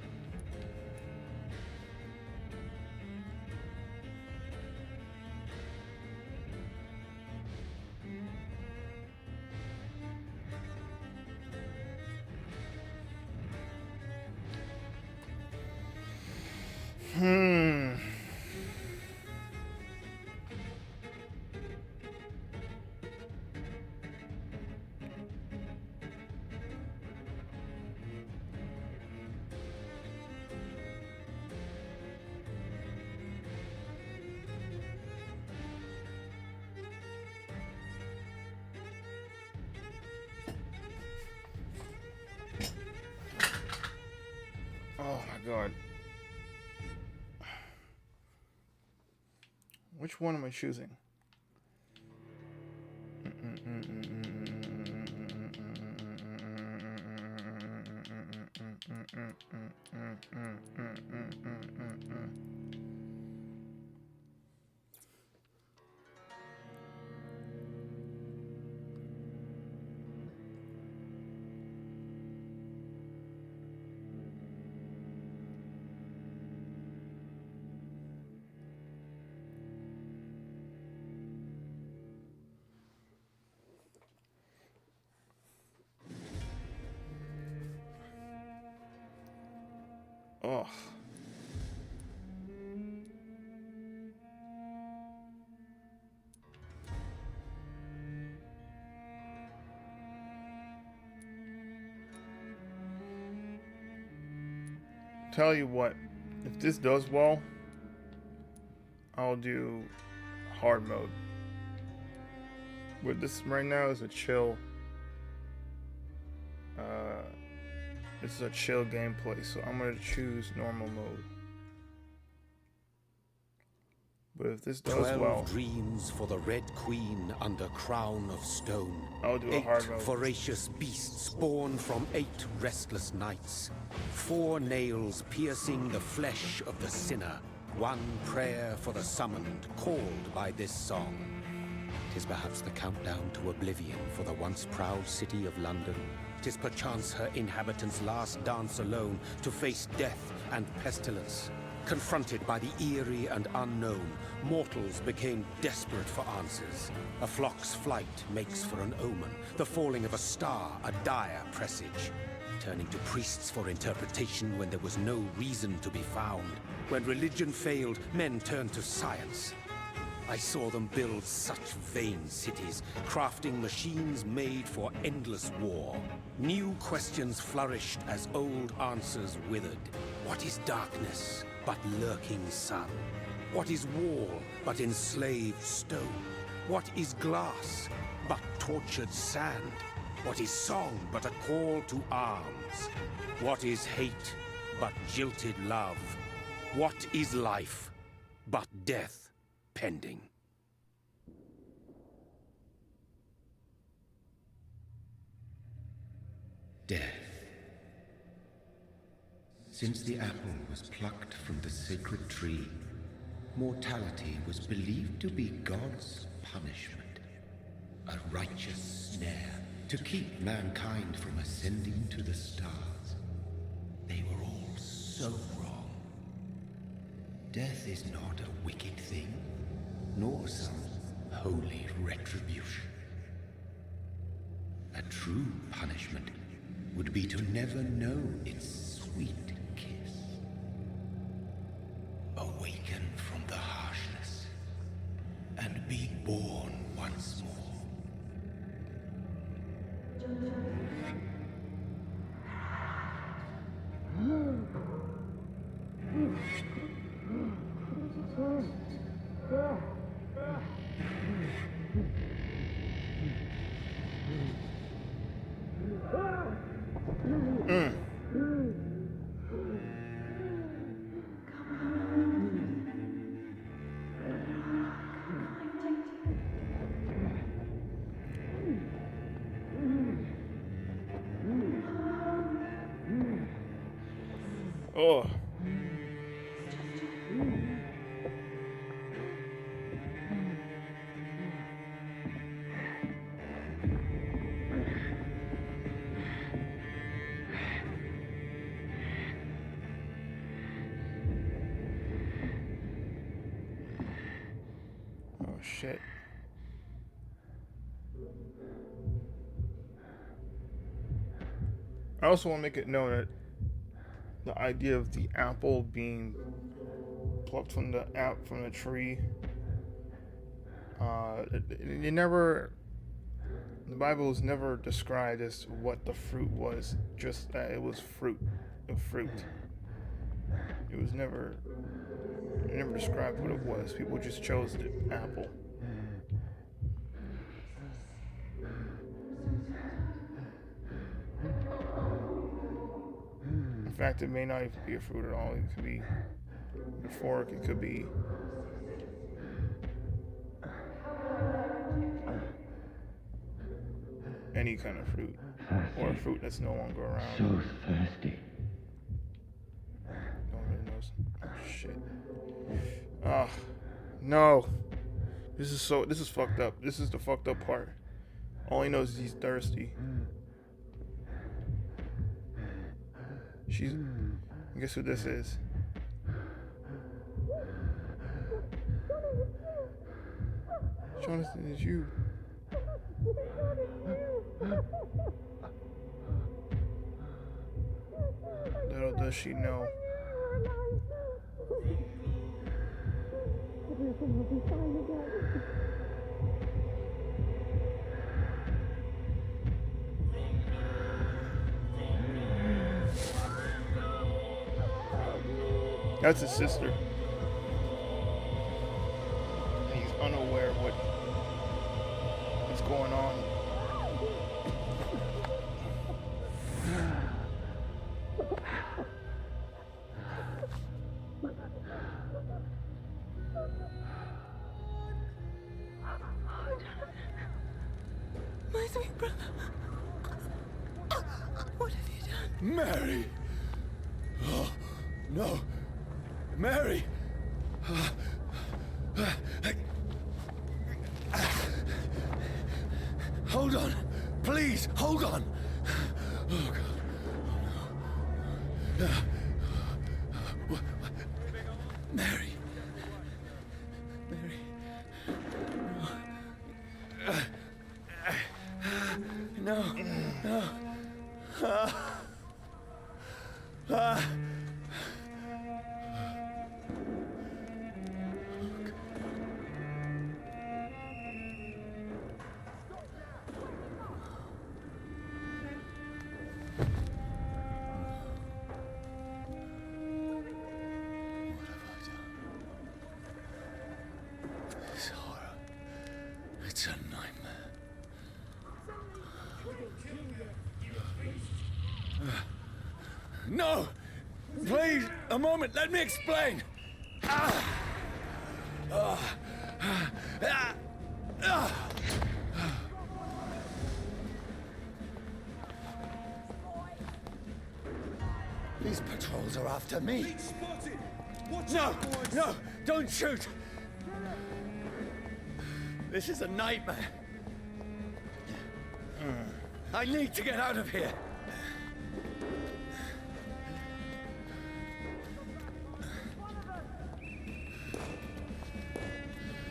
Oh my god. Which one am I choosing? Oh. Tell you what, if this does well, I'll do hard mode. But this right now is a chill. This is a chill gameplay, so I'm gonna choose normal mode. But if this does 12 well, dreams for the Red Queen under crown of stone. I'll do a hard mode. 8 voracious beasts born from 8 restless nights. 4 nails piercing the flesh of the sinner. 1 prayer for the summoned, called by this song. 'Tis perhaps the countdown to oblivion for the once proud city of London. 'Tis perchance her inhabitants' last dance alone to face death and pestilence. Confronted by the eerie and unknown, mortals became desperate for answers. A flock's flight makes for an omen, the falling of a star a dire presage. Turning to priests for interpretation when there was no reason to be found. When religion failed, men turned to science. I saw them build such vain cities, crafting machines made for endless war. New questions flourished as old answers withered. What is darkness but lurking sun? What is wall but enslaved stone? What is glass but tortured sand? What is song but a call to arms? What is hate but jilted love? What is life but death pending? Death. Since the apple was plucked from the sacred tree, mortality was believed to be God's punishment, a righteous snare to keep mankind from ascending to the stars. They were all so wrong. Death is not a wicked thing, nor some holy retribution. A true punishment would be to never know its sweet kiss. Awaken from the harshness and be born once more. Oh. Oh shit. I also want to make it known that the idea of the apple being plucked from the tree, it never, the Bible is never described as what the fruit was, just that it was fruit. It was never, it never described what it was. People just chose the apple. In fact, it may not even be a fruit at all. It could be a fork. It could be any kind of fruit, or a fruit that's no longer around. So thirsty. No one really knows. Oh shit. Ah, no. This is fucked up. This is the fucked up part. All he knows is he's thirsty. Guess who this is? Jonathan, it's you. Little does she know. Everything will be fine again. That's his sister. He's unaware of what's going on. My sweet brother. What have you done? Mary! Oh, no. Mary! Hold on. Please, hold on. Oh, God. Oh, no. Mary. Mary. No. No. It's a nightmare. No! Please, a moment, let me explain! These patrols are after me. No! No! Don't shoot! This is a nightmare. I need to get out of here.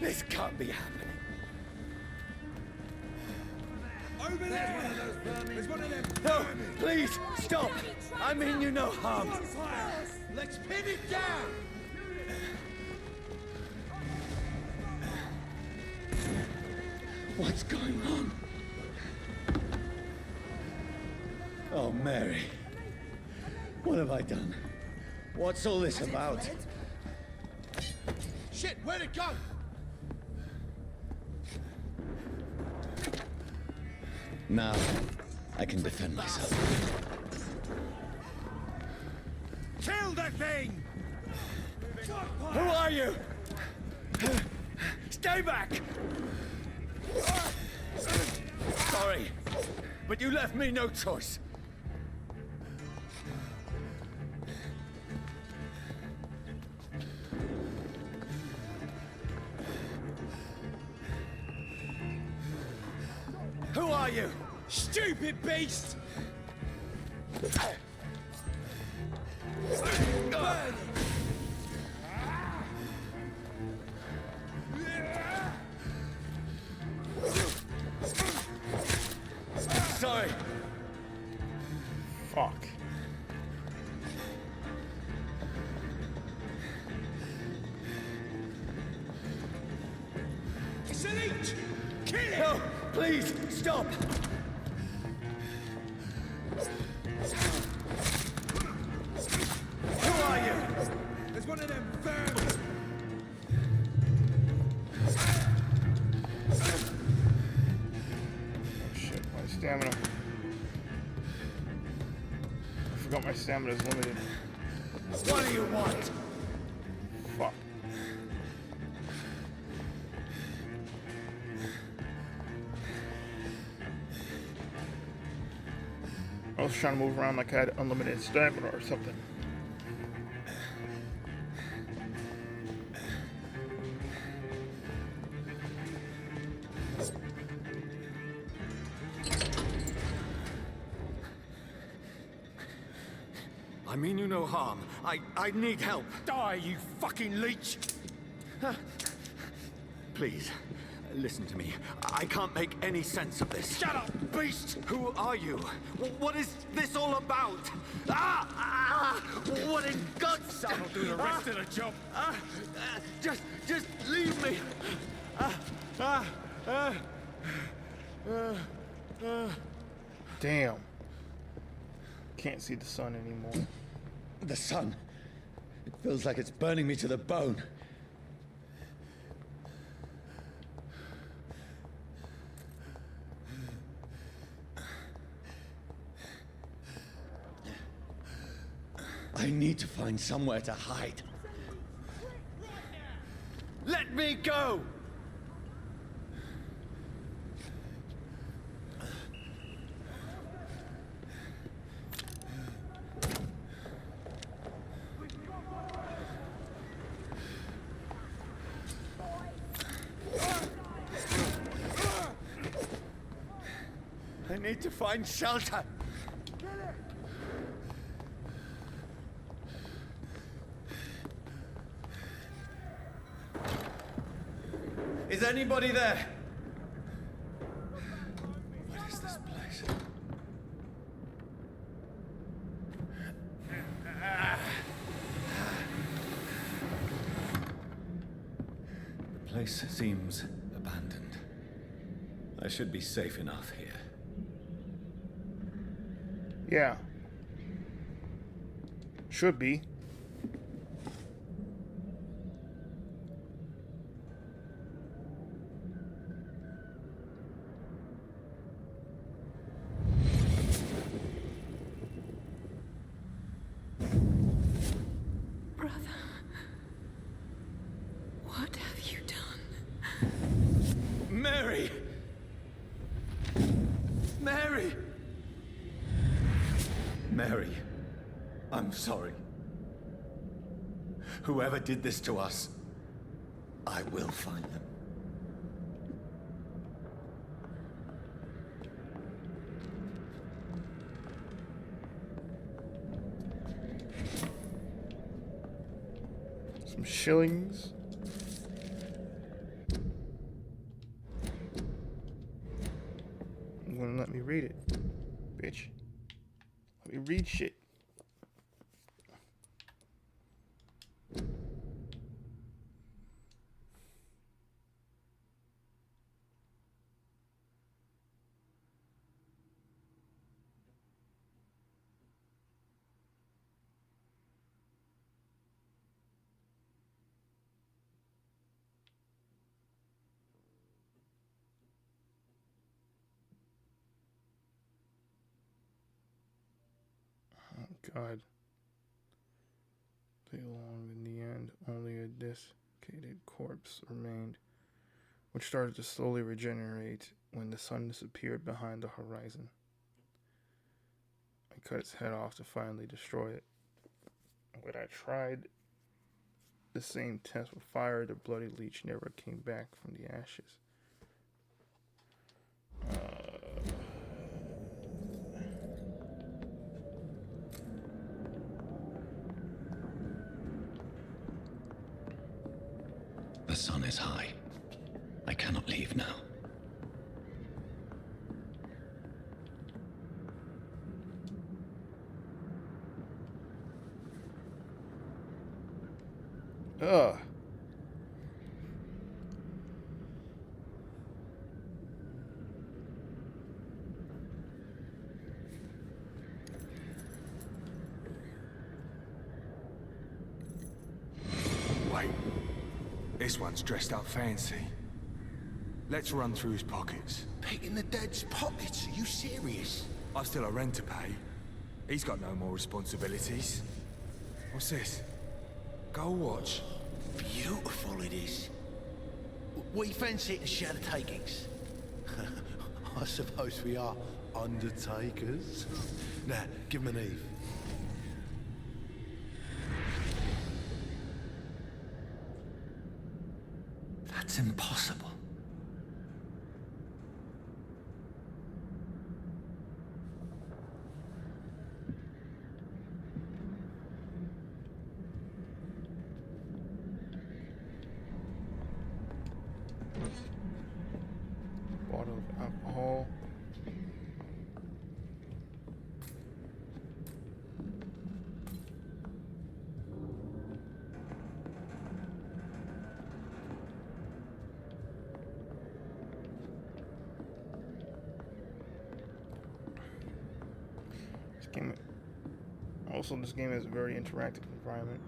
This can't be happening. Over there! There's one of them. No, please, stop! I mean you no harm. Let's pin it down! What's going on? Oh, Mary. What have I done? What's all this about? Shit, where'd it go? Now, I can defend myself. Kill that thing! Who are you? Stay back! Sorry, but you left me no choice. Who are you? Stupid beast! Sorry. Fuck. It's an leech! Kill it! No, please, stop! Who are you? There's one of them vermin! Oh shit, my stamina. I forgot my stamina is limited. What do you want? Fuck. I was trying to move around like I had unlimited stamina or something. I mean you no harm. I need help. Die, you fucking leech! Please, listen to me. I can't make any sense of this. Shut up, beast! Who are you? What is this all about? What in God's sake? I'll do the rest of the job. Just leave me. Damn. Can't see the sun anymore. The sun. It feels like it's burning me to the bone. I need to find somewhere to hide. Let me go! I need to find shelter. Is anybody there? What is this place? The place seems abandoned. I should be safe enough here. Yeah. Should be. Brother, what have you done? Mary! Mary! Mary, I'm sorry. Whoever did this to us, I will find them. Some shillings. You wouldn't let me read it, bitch. Let me read shit. God. They long in the end, only a desiccated corpse remained, which started to slowly regenerate when the sun disappeared behind the horizon. I cut its head off to finally destroy it. When I tried the same test with fire, the bloody leech never came back from the ashes. is high. I cannot leave now. Ugh. Wait. This one's dressed up fancy. Let's run through his pockets. Picking the dead's pockets? Are you serious? I've still a rent to pay. He's got no more responsibilities. What's this? Gold watch. Beautiful it is. We fancy it and share the takings. I suppose we are undertakers. Now, give him an Eve. That's impossible. Bottle of alcohol. This game has a very interactive environment.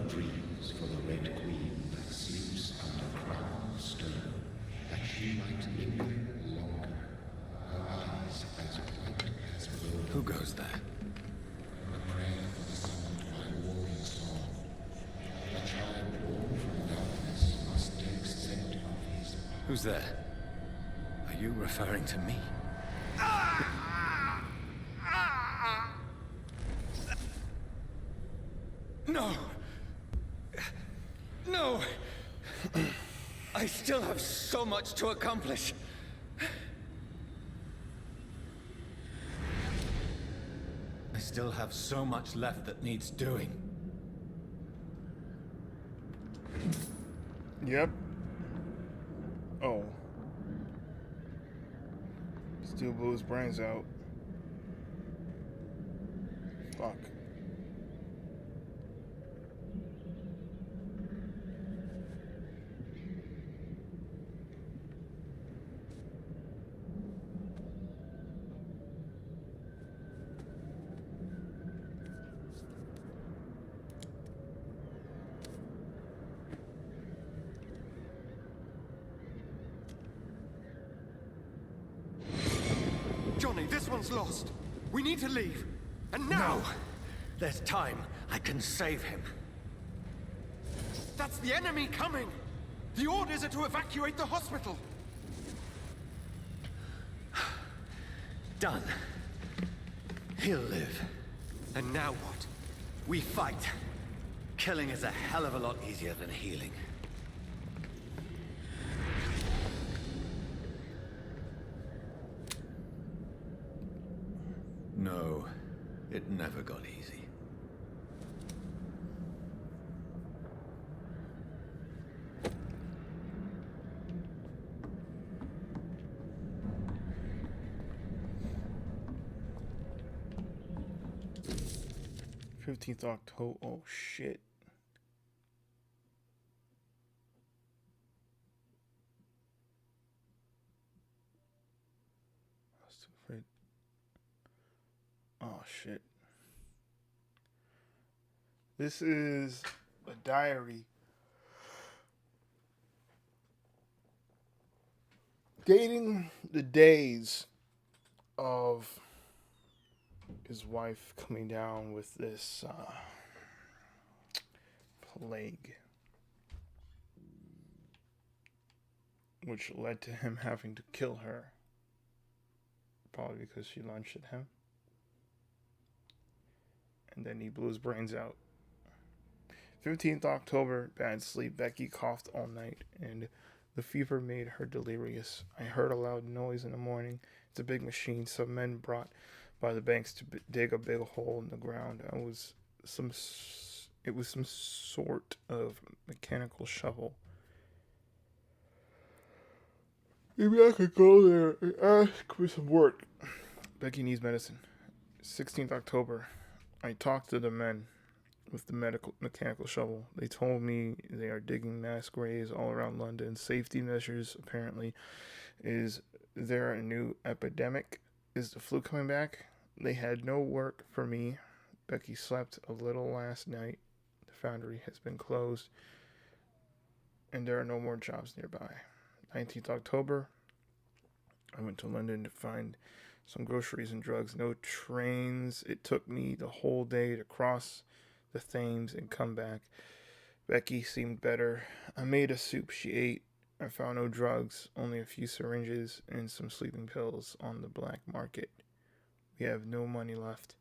Dreams for the Red Queen that sleeps under crown of stone, that she might linger longer. Her eyes as bright as gold. Who goes there? A prayer for the sound by warring song. A child born from darkness must take scent of his. Who's there? Are you referring to me? No! No! I still have so much to accomplish. I still have so much left that needs doing. Yep. Oh. Still blew his brains out. Fuck. Johnny, this one's lost. We need to leave. And now! No. There's time. I can save him. That's the enemy coming! The orders are to evacuate the hospital! Done. He'll live. And now what? We fight. Killing is a hell of a lot easier than healing. No, it never got easy. October. Oh shit. I was too afraid. Oh shit. This is a diary dating the days of his wife coming down with this plague, which led to him having to kill her, probably because she lunged at him, and then he blew his brains out 15th October, bad sleep. Becky coughed all night, and the fever made her delirious. I heard a loud noise in the morning. It's a big machine. Some men brought by the banks to dig a big hole in the ground. It was some sort of mechanical shovel. Maybe I could go there and ask for some work. Becky needs medicine. 16th October. I talked to the men with the mechanical shovel. They told me they are digging mass graves all around London. Safety measures, apparently. Is there a new epidemic? Is the flu coming back? They had no work for me. Becky slept a little last night. The foundry has been closed, and there are no more jobs nearby. 19th October. I went to London to find some groceries and drugs. No trains. It took me the whole day to cross the Thames and come back. Becky seemed better. I made a soup she ate. I found no drugs, only a few syringes and some sleeping pills on the black market. We have no money left.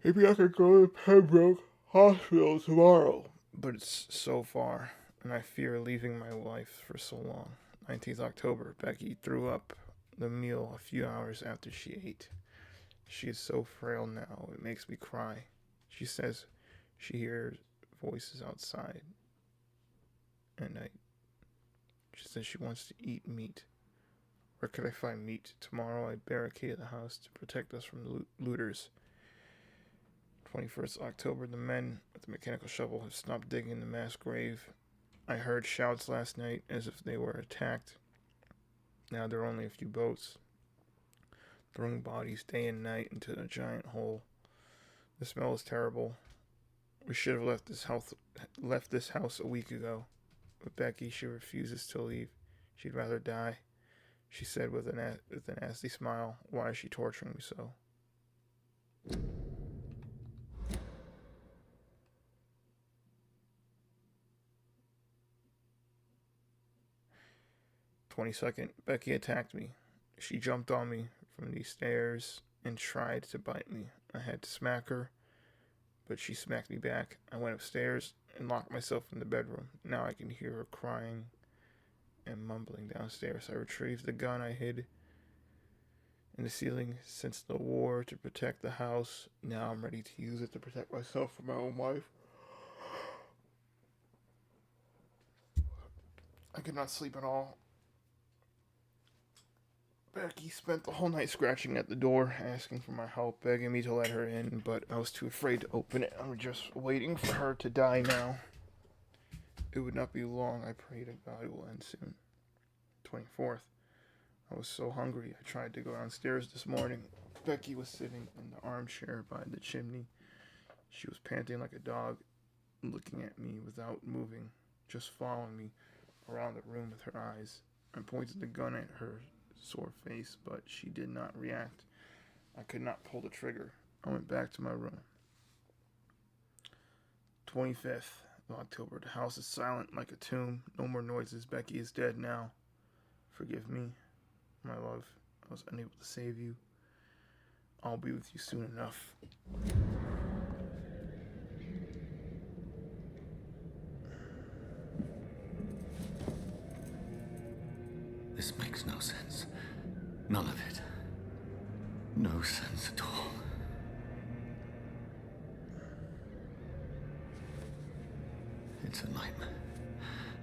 Maybe I could go to Pembroke Hospital tomorrow, but it's so far, and I fear leaving my wife for so long. 19th October, Becky threw up the meal a few hours after she ate. She is so frail now, it makes me cry. She says she hears voices outside at night. She says she wants to eat meat. Where could I find meat? Tomorrow I barricaded the house to protect us from looters. 21st October, the men with the mechanical shovel have stopped digging the mass grave. I heard shouts last night as if they were attacked. Now there are only a few boats throwing bodies day and night into the giant hole. The smell is terrible. We should have left this house a week ago. But Becky, she refuses to leave. She'd rather die. She said with a nasty smile, "Why is she torturing me so?" "22nd, Becky attacked me. She jumped on me from the stairs and tried to bite me. I had to smack her, but she smacked me back. I went upstairs and locked myself in the bedroom. Now I can hear her crying and mumbling downstairs. I retrieved the gun I hid in the ceiling since the war to protect the house. Now I'm ready to use it to protect myself from my own wife. I could not sleep at all. Becky spent the whole night scratching at the door, asking for my help, begging me to let her in, but I was too afraid to open it. I'm just waiting for her to die now. It would not be long. I pray to God it will end soon. 24th. I was so hungry, I tried to go downstairs this morning. Becky was sitting in the armchair by the chimney. She was panting like a dog, looking at me without moving, just following me around the room with her eyes. I pointed the gun at her sore face, but she did not react. I could not pull the trigger. I went back to my room. 25th of October. The house is silent like a tomb. No more noises. Becky is dead now. Forgive me, my love. I was unable to save you. I'll be with you soon enough. This makes no sense. None of it. No sense at all. It's a nightmare.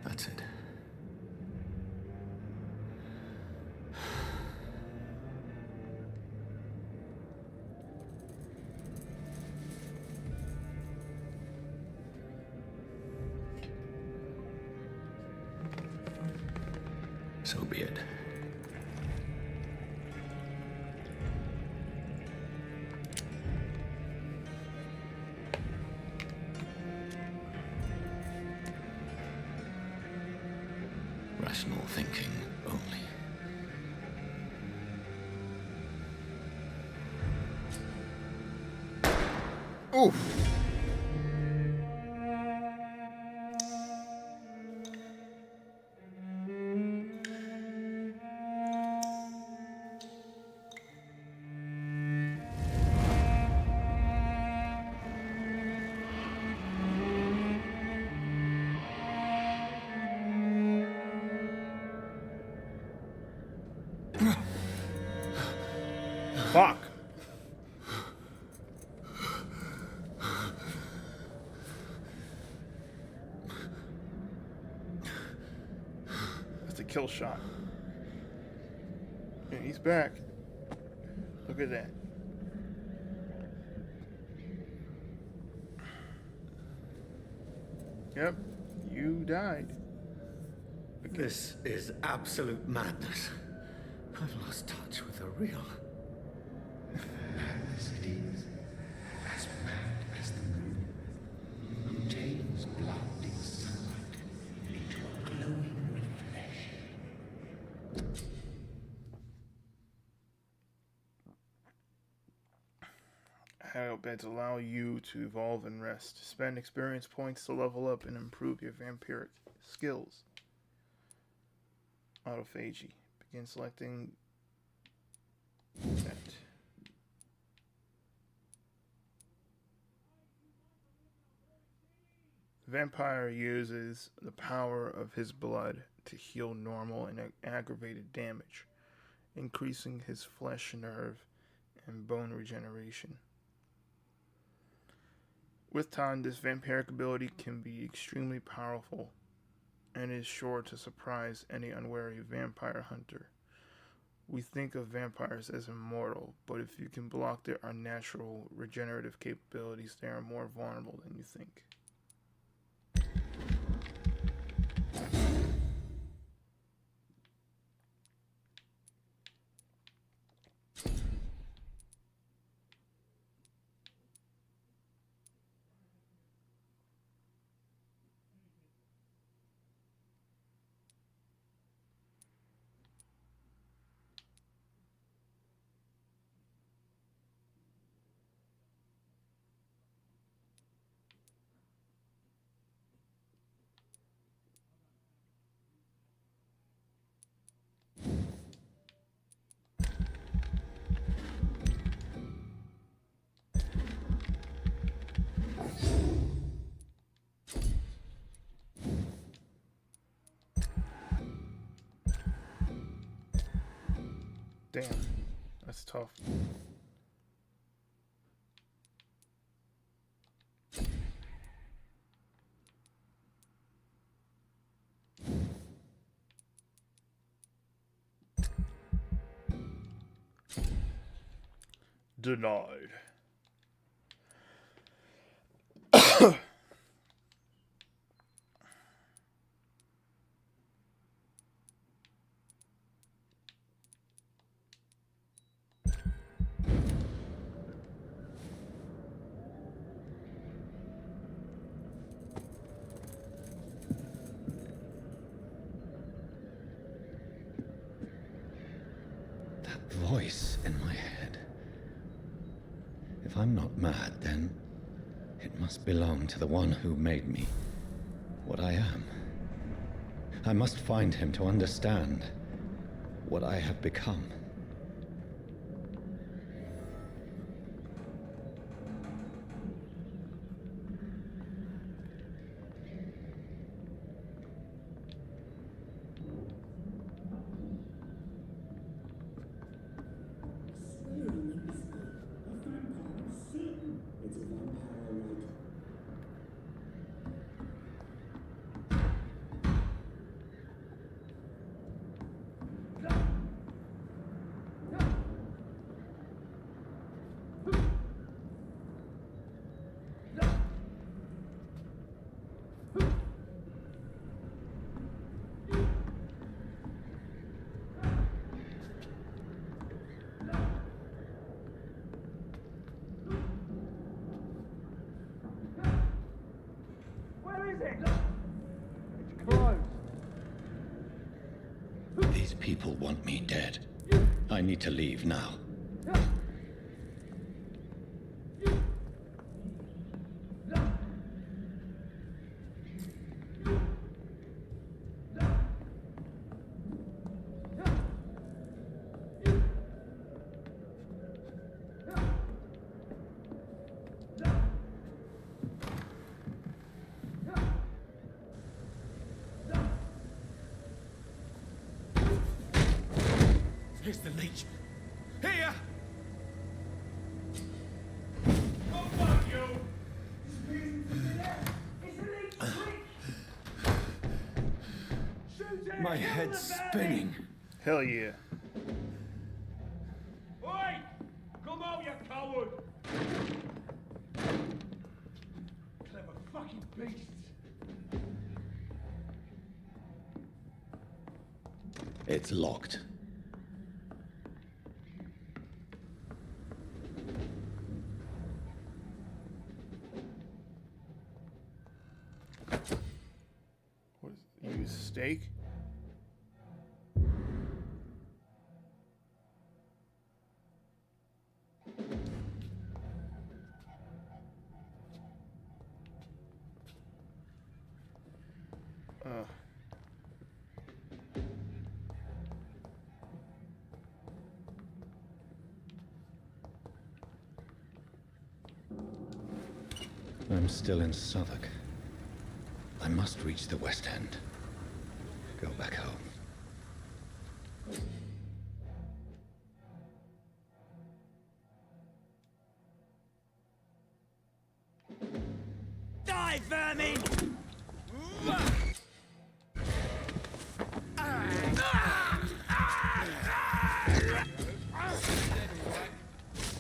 That's it. So be it. Rational thinking only. Oof. Fuck. That's a kill shot. Yeah, he's back. Look at that. Yep, you died. This is absolute madness. I've lost touch with the real. Madness it is, as mad as the moon, who changes blinding sunlight into a glowing reflection. Hell beds allow you to evolve and rest. Spend experience points to level up and improve your vampiric skills. Autophagy. Begin selecting that. Vampire uses the power of his blood to heal normal and aggravated damage, increasing his flesh, nerve, and bone regeneration. With time, this vampiric ability can be extremely powerful and is sure to surprise any unwary vampire hunter. We think of vampires as immortal, but if you can block their unnatural regenerative capabilities, they are more vulnerable than you think. Damn, that's tough. Denied. Voice in my head. If I'm not mad, then it must belong to the one who made me what I am. I must find him to understand what I have become. These people want me dead. I need to leave now. Here's the leech. Here! Oh, fuck you! My head's spinning. Hell yeah. Oi! Come out, you coward! Clever fucking beasts. It's locked. What is it? Use steak? I'm still in Southwark. I must reach the West End. Go back home. Die, vermin!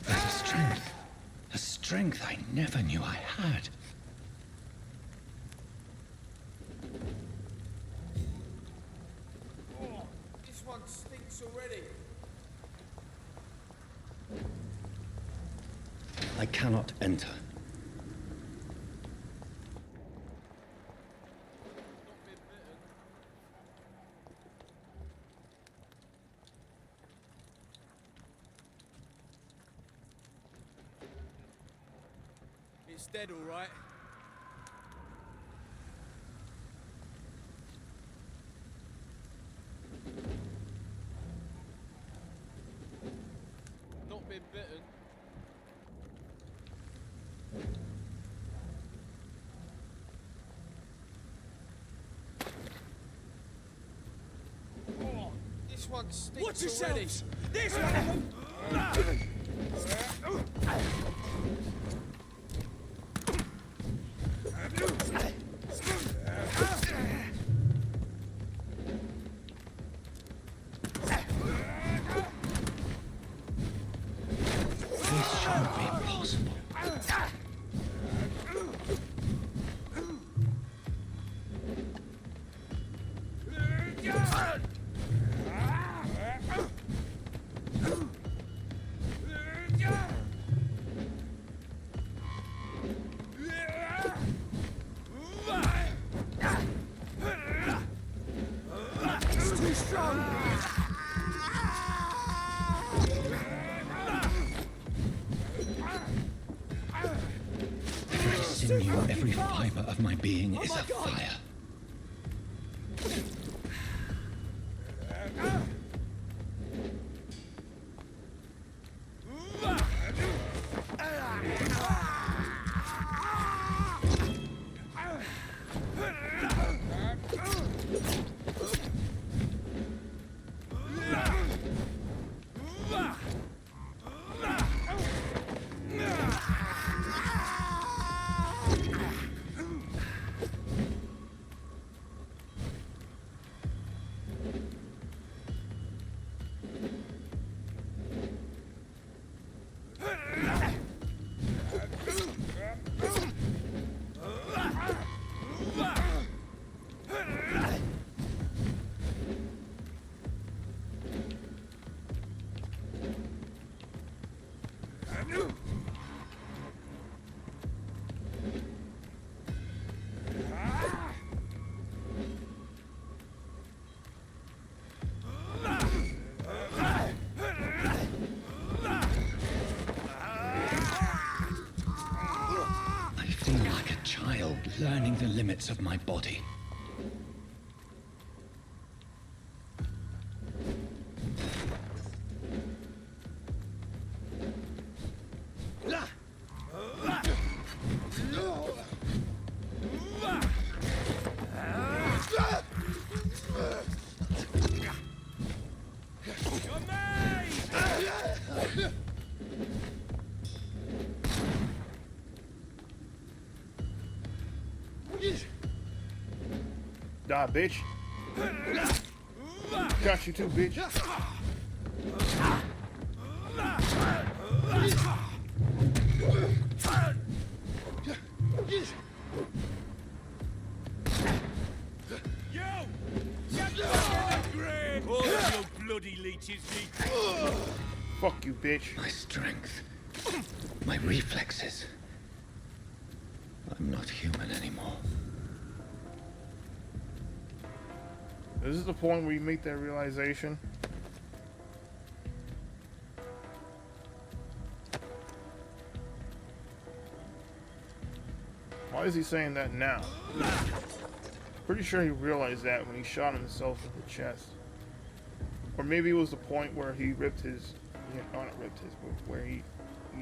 There's a strength. A strength I never knew I had. Oh, this one stinks already. I cannot enter. It's dead, all right. Not been bitten. Oh, this one stinks Watch already. yourselves! This one! This shouldn't be possible. It's too strong! Every sinew, every fiber of my being is afire. I feel like a child learning the limits of my body. Your man! Die, bitch. Got you too, bitch. All your bloody leeches need. Fuck you, bitch. My strength. My reflexes. I'm not human anymore. This is the point where you make that realization. Why is he saying that now? Pretty sure he realized that when he shot himself in the chest. Or maybe it was the point where he ripped his, not ripped his, but where he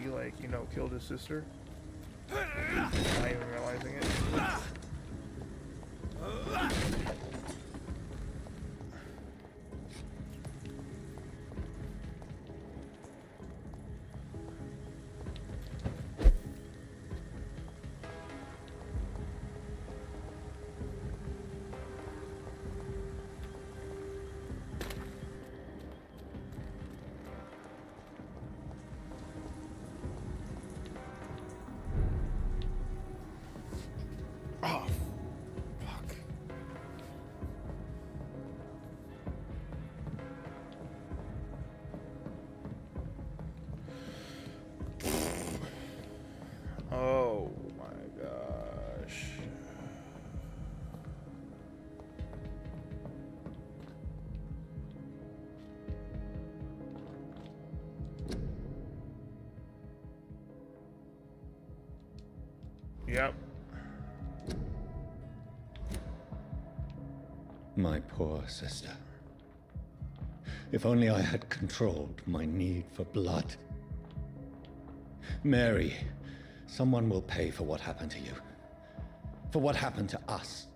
like, you know, killed his sister. Not even realizing it. Oh, fuck. Oh my gosh. Yep. My poor sister. If only I had controlled my need for blood. Mary, someone will pay for what happened to you. For what happened to us.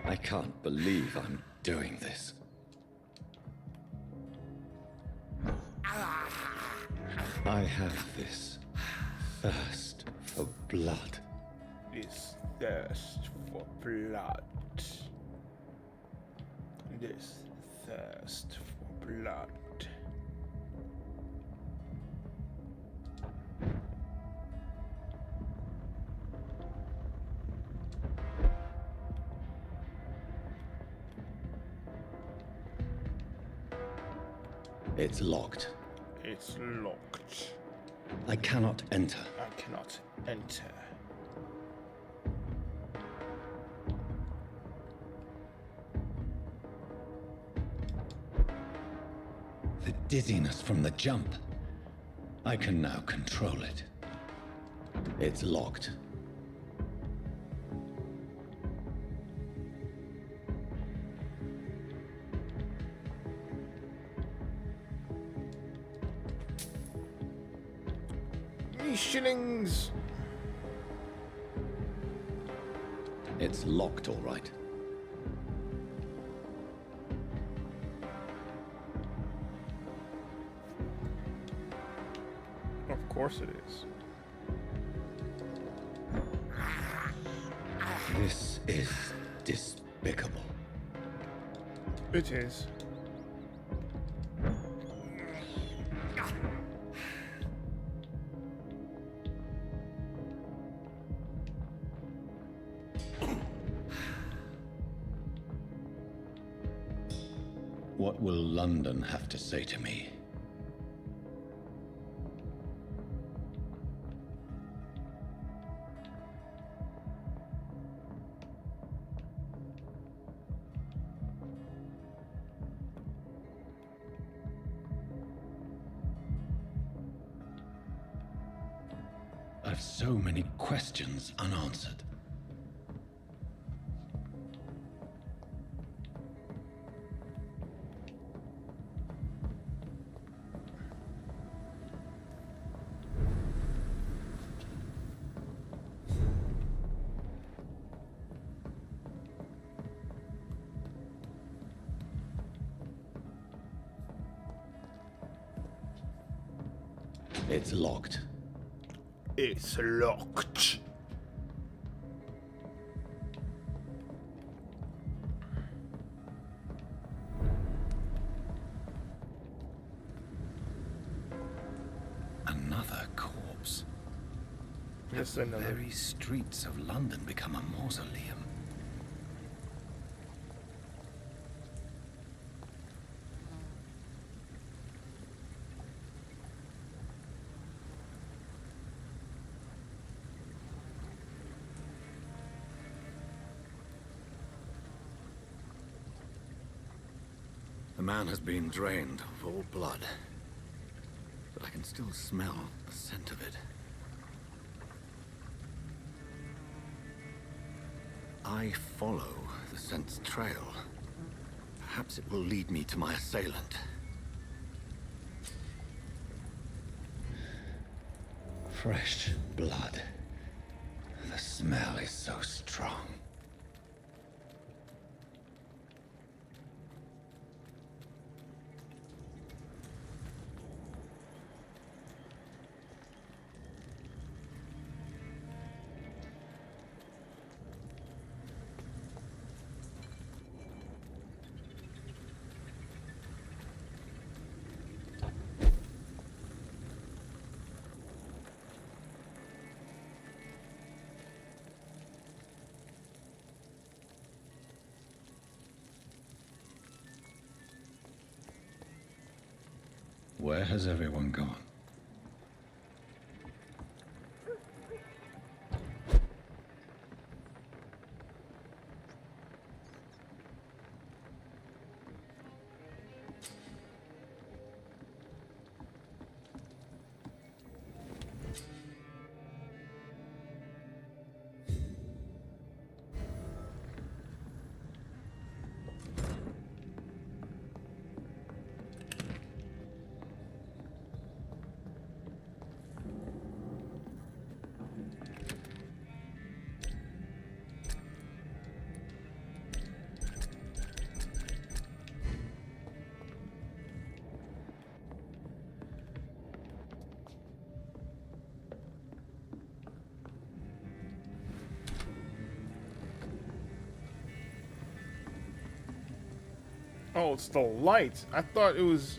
I can't believe I'm doing this. I have this thirst for blood. This thirst for blood. This thirst for blood. It's locked. It's locked. I cannot enter. I cannot enter. The dizziness from the jump. I can now control it. It's locked. Shillings. It's locked, all right. Of course it is. This is despicable. It is. What will London have to say to me? I've so many questions unanswered. It's locked. It's locked. Another corpse. Yes, The another. very streets of London become a mausoleum. The man has been drained of all blood, but I can still smell the scent of it. I follow the scent's trail. Perhaps it will lead me to my assailant. Fresh blood. The smell is so strong. Where has everyone gone? Oh, it's the light. I thought it was...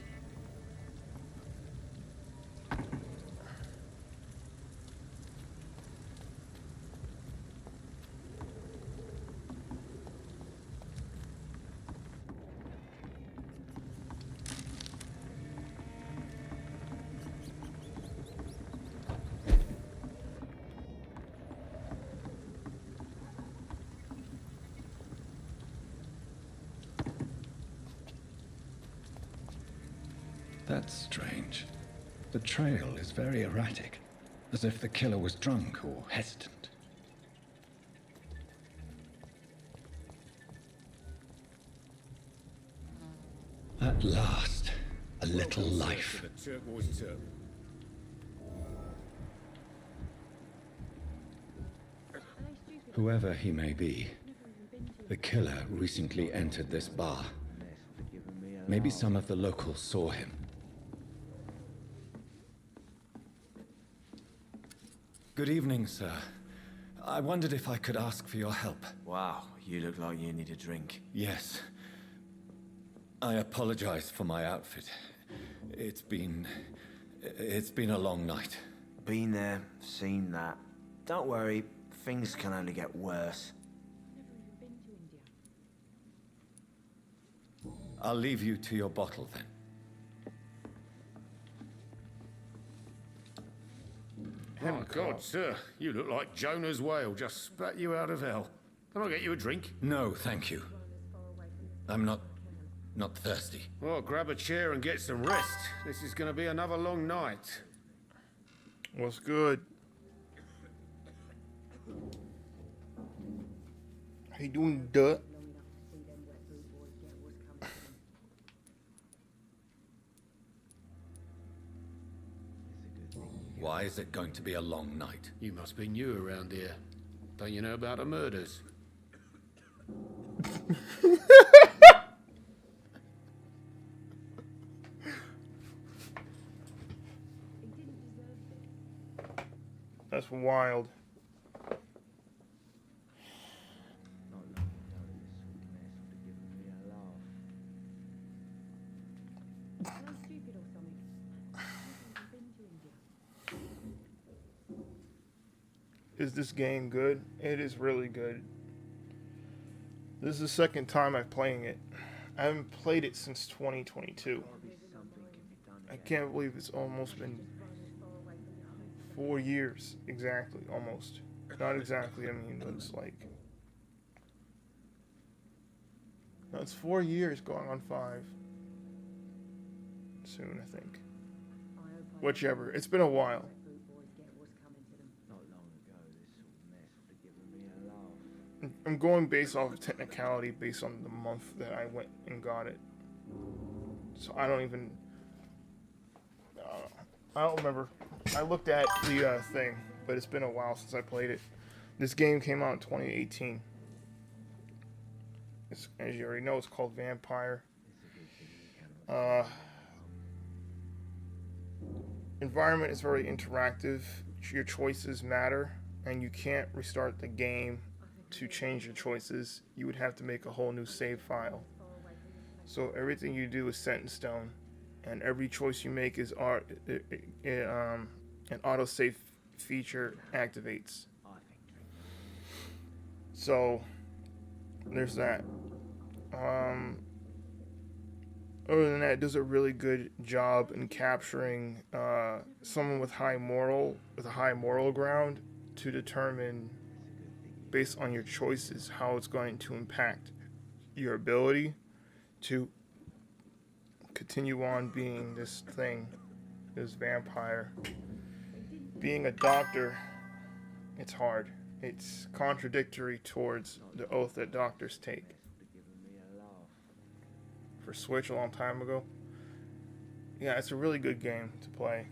That's strange. The trail is very erratic, as if the killer was drunk or hesitant. At last, a little life. Whoever he may be, the killer recently entered this bar. Maybe some of the locals saw him. Good evening, sir. I wondered if I could ask for your help. Wow, you look like you need a drink. Yes. I apologize for my outfit. It's been a long night. Been there, seen that. Don't worry, things can only get worse. I'll leave you to your bottle then. Oh my God, sir. You look like Jonah's whale just spat you out of hell. Can I get you a drink? No, thank you. I'm not thirsty. Well, grab a chair and get some rest. This is going to be another long night. What's good? How you doing, duh? Why is it going to be a long night? You must be new around here. Don't you know about the murders? That's wild. Is this game good? It is really good. This is the second time I'm playing it. I haven't played it since 2022. I can't believe it's almost been 4 years. Exactly, almost. Not exactly, I mean, it's like... No, it's 4 years going on 5. Soon, I think. Whichever. It's been a while. I'm going based off of technicality, based on the month that I went and got it. So I don't even... I don't remember. I looked at the thing, but it's been a while since I played it. This game came out in 2018. As you already know, it's called Vampire. Environment is very interactive. Your choices matter, and you can't restart the game to change your choices. You would have to make a whole new save file. So everything you do is set in stone, and every choice you make is an autosave feature activates. So there's that. Other than that, it does a really good job in capturing someone with a high moral ground to determine, based on your choices, how it's going to impact your ability to continue on being this thing, this vampire. Being a doctor, it's hard. It's contradictory towards the oath that doctors take. For Switch a long time ago. Yeah, it's a really good game to play.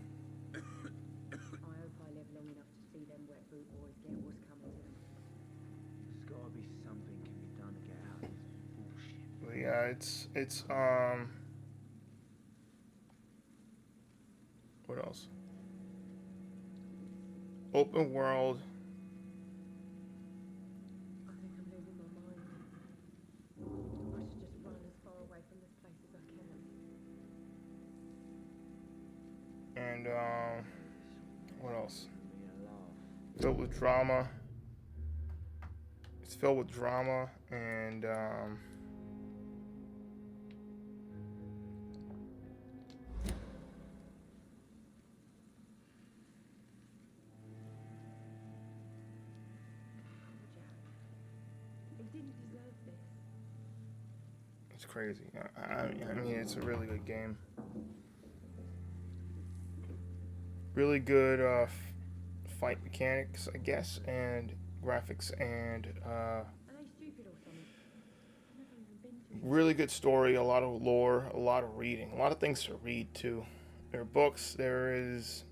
But yeah, it's what else? Open world. And what else? Filled with drama. It's filled with drama and it's crazy. I mean, it's a really good game. Really good fight mechanics, I guess, and graphics, and really good story, a lot of lore, a lot of reading, a lot of things to read too. There are books, there is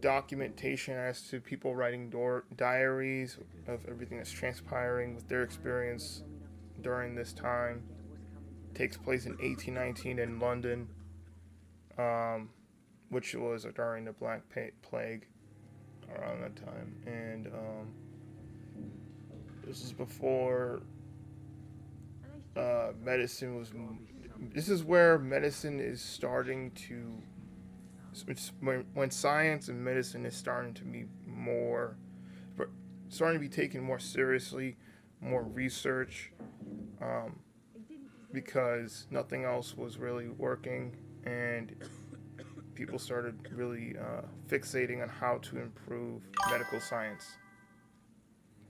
documentation as to people writing diaries of everything that's transpiring with their experience during this time. It takes place in 1819 in London, which was during the Black Plague around that time. And this is before medicine was... This is where medicine is starting to... It's when science and medicine is starting to be starting to be taken more seriously, more research, because nothing else was really working, and people started really fixating on how to improve medical science.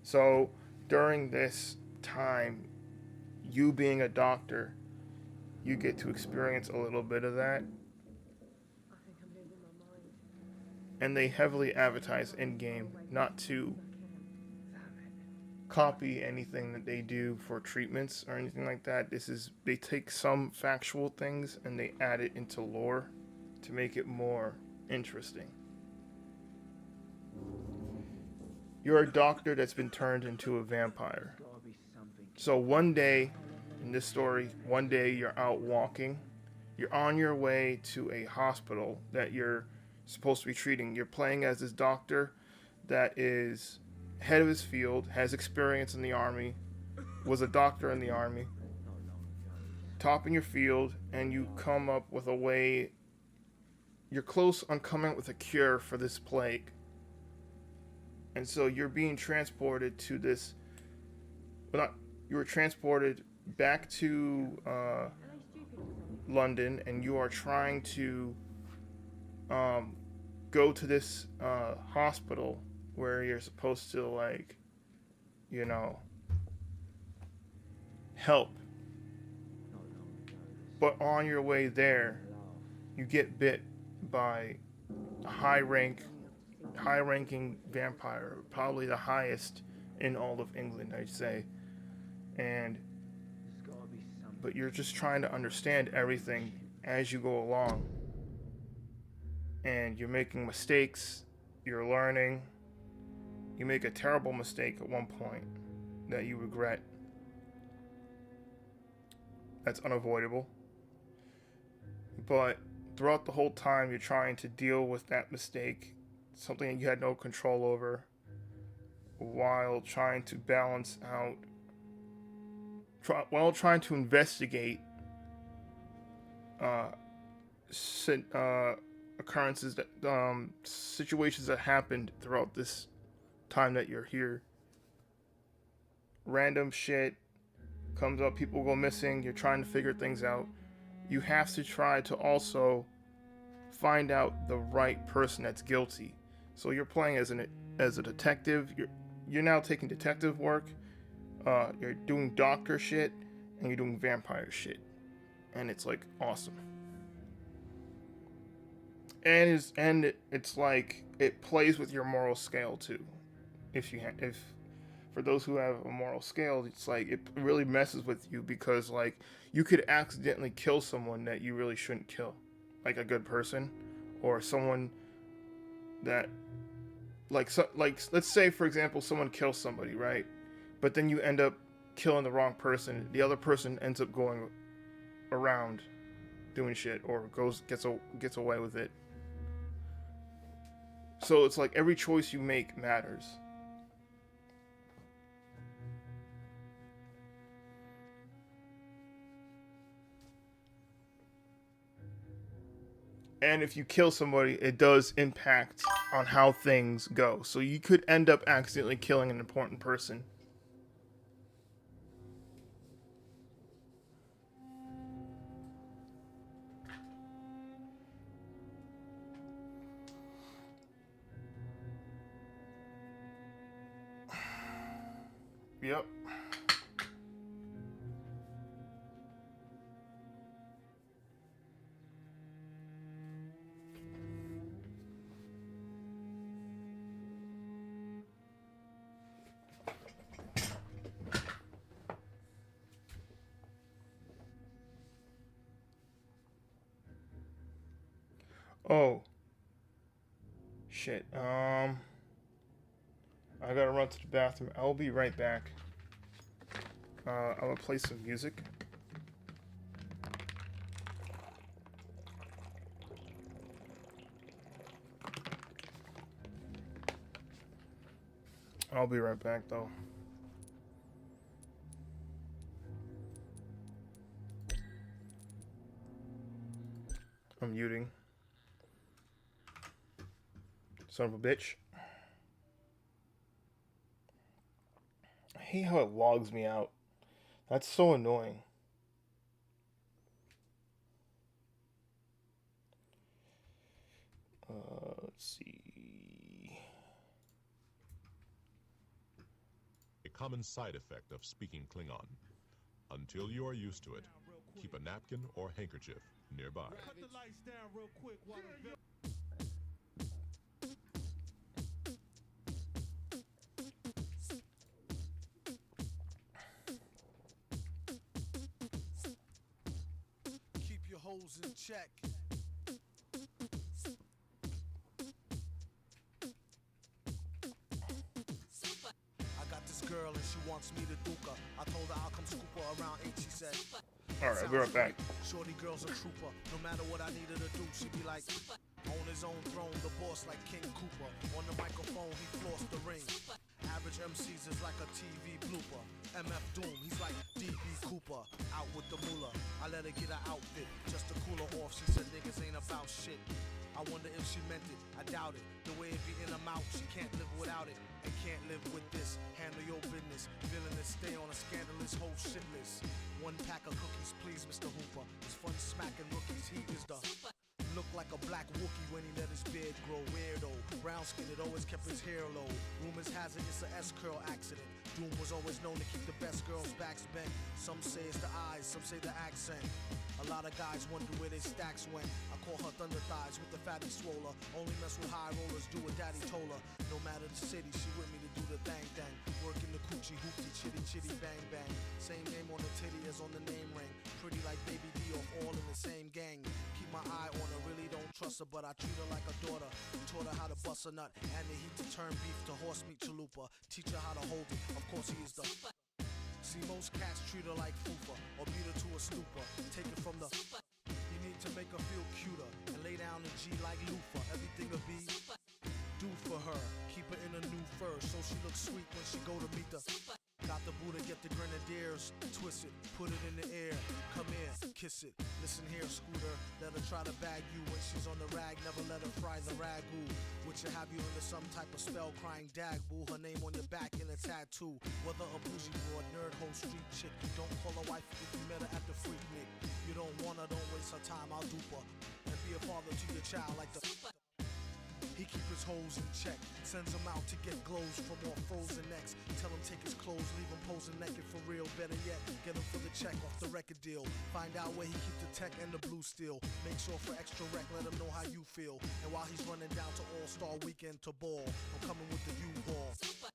So during this time, you being a doctor, you get to experience a little bit of that. And they heavily advertise in-game, not to copy anything that they do for treatments or anything like that. They take some factual things and they add it into lore to make it more interesting. You're a doctor that's been turned into a vampire. So one day, in this story, one day you're out walking. You're on your way to a hospital that you're supposed to be treating. You're playing as this doctor that is head of his field, has experience in the army, was a doctor in the army, top in your field, and you come up with a way. You're close on coming up with a cure for this plague. And so you're being transported to this. Well, not, you were transported back to London, and you are trying to go to this hospital where you're supposed to, like, you know, help. But on your way there, you get bit by a high-ranking vampire, probably the highest in all of England, I'd say. But you're just trying to understand everything as you go along. And you're making mistakes, you're learning. You make a terrible mistake at one point that you regret. That's unavoidable. But throughout the whole time, you're trying to deal with that mistake, something that you had no control over, while trying to balance out, while trying to investigate occurrences that situations that happened throughout this time that you're here. Random shit comes up, people go missing, you're trying to figure things out. You have to try to also find out the right person that's guilty. So you're playing as a detective. You're now taking detective work. You're doing doctor shit, and you're doing vampire shit, and it's like awesome. And it's like it plays with your moral scale too. If for those who have a moral scale, it's like it really messes with you because like you could accidentally kill someone that you really shouldn't kill, like a good person, or someone that like let's say for example someone kills somebody, right? But then you end up killing the wrong person. The other person ends up going around doing shit or gets away with it. So it's like every choice you make matters. And if you kill somebody, it does impact on how things go. So you could end up accidentally killing an important person. Yep. Oh. Shit. I gotta run to the bathroom. I'll be right back. I'm gonna play some music. I'll be right back though. I'm muting. Son of a bitch. I hate how it logs me out. That's so annoying. Let's see. A common side effect of speaking Klingon. Until you are used to it, keep a napkin or handkerchief nearby. Cut the lights down real quick while keep your holes in check. I got this girl and she wants me to duke her. I told her I'll come scoop her around 8, she said. Alright, we're right back. Shorty girl's a trooper. No matter what I need her to do, she be like, own his own throne, the boss like King Cooper. On the microphone, he flossed the ring. Average MCs is like a TV blooper. MF Doom, he's like DB Cooper. Out with the moolah, I let her get her outfit just to cool her off. She said niggas ain't about shit. I wonder if she meant it, I doubt it. The way it be in her mouth, she can't live without it. And can't live with this, handle your business. Villainous, stay on a scandalous whole shit list. One pack of cookies, please, Mr. Hooper. It's fun smacking rookies, he is the look like a black Wookie when he let his beard grow. Weirdo, brown skinned, it always kept his hair low. Rumors has it it's a S-curl accident. Doom was always known to keep the best girls' backs bent. Some say it's the eyes, some say the accent. A lot of guys wonder where their stacks went. I call her thunder thighs with the fatty swoller. Only mess with high rollers, do what daddy told her. No matter the city, she with me to do the thang thang. Working the coochie hoopty chitty chitty bang bang. Same name on the titty as on the name ring. Pretty like Baby D off all in the same gang. Keep my eye on her, really don't trust her, but I treat her like a daughter. Taught her how to bust a nut and the heat to turn beef to horse meat chalupa. Teach her how to hold it, of course he is the see, most cats treat her like fupa or beat her to a stupor. Take it from the you need to make her feel cuter and lay down the G like loofah. Everything will be do for her. Keep her in a new fur so she looks sweet when she go to meet the got the Buddha, get the grenadiers, twist it, put it in the air, come here, kiss it. Listen here, Scooter, let her try to bag you when she's on the rag, never let her fry the ragu. Which will have you under some type of spell, crying dag boo. Her name on your back in a tattoo. Whether a bougie broad, nerd, hoe, street chick, don't call her wife if you met her at the freak nick. You don't want her, don't waste her time, I'll dupe her. And be a father to your child like the he keep his hoes in check, sends them out to get glows from all frozen necks. Tell him take his clothes, leave him posing naked for real. Better yet, get him for the check off the record deal. Find out where he keep the tech and the blue steel. Make sure for extra rec, let him know how you feel. And while he's running down to All-Star Weekend to ball, I'm coming with the U-Haul.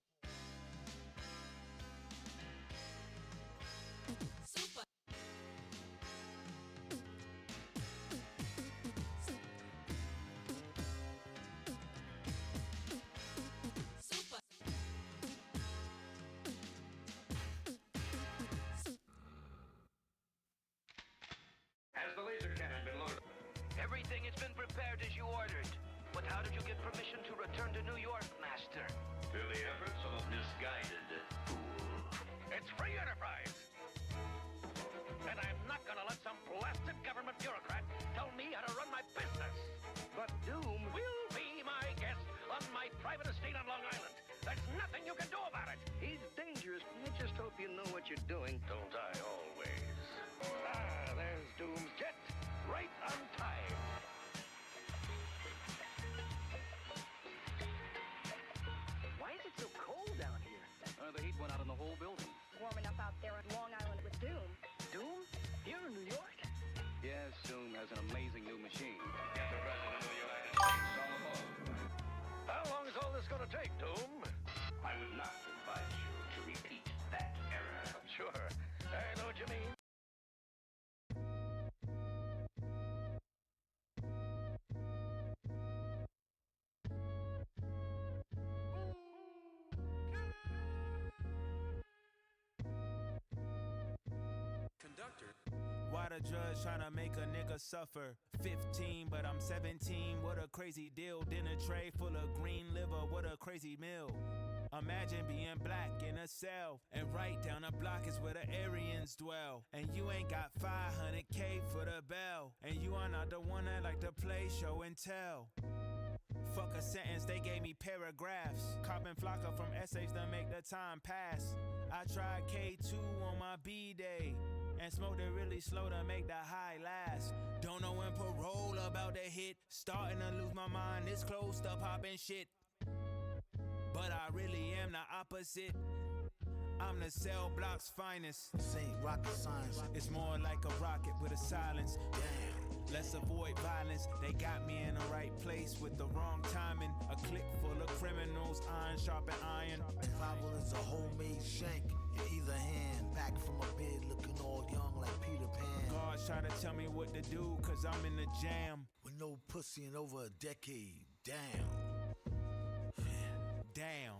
Has the laser cannon been loaded? Everything has been prepared as you ordered. But how did you get permission to return to New York, Master? Through the efforts of a misguided fool. It's free enterprise! And I'm not gonna let some blasted government bureaucrat tell me how to run my business! But Doom will be my guest on my private estate on Long Island. There's nothing you can do about it! He's dangerous. I just hope you know what you're doing. Don't I always? Ah, there's Doom's jet, right on time. Why is it so cold down here? The heat went out in the whole building. Warm enough out there on Long Island with Doom. Doom? Here in New York? Yes, Doom has an amazing new machine. Get the president of the United States on the phone. How long is all this going to take, Doom? I would not advise you to repeat that error. Sure. I know what you mean. Conductor. Why the judge tryna make a nigga suffer? 15, but I'm 17. What a crazy deal. Dinner tray full of green liver. What a crazy meal. Imagine being black in a cell, and right down the block is where the Aryans dwell. And you ain't got 500K for the bell, and you are not the one that like to play show and tell. Fuck a sentence, they gave me paragraphs. Copping flocker from essays to make the time pass. I tried K2 on my B-day and smoked it really slow to make the high last. Don't know when parole about to hit. Starting to lose my mind, this close to popping shit. But I really am the opposite. I'm the cell block's finest. This ain't rocket science. It's more like a rocket with a silence. Damn. Let's avoid violence. They got me in the right place with the wrong timing. A clique full of criminals, iron sharpen iron. Survival is a homemade shank in either hand. Back from a bed looking all young like Peter Pan. Guards try to tell me what to do cause I'm in the jam. With no pussy in over a decade. Damn. Damn.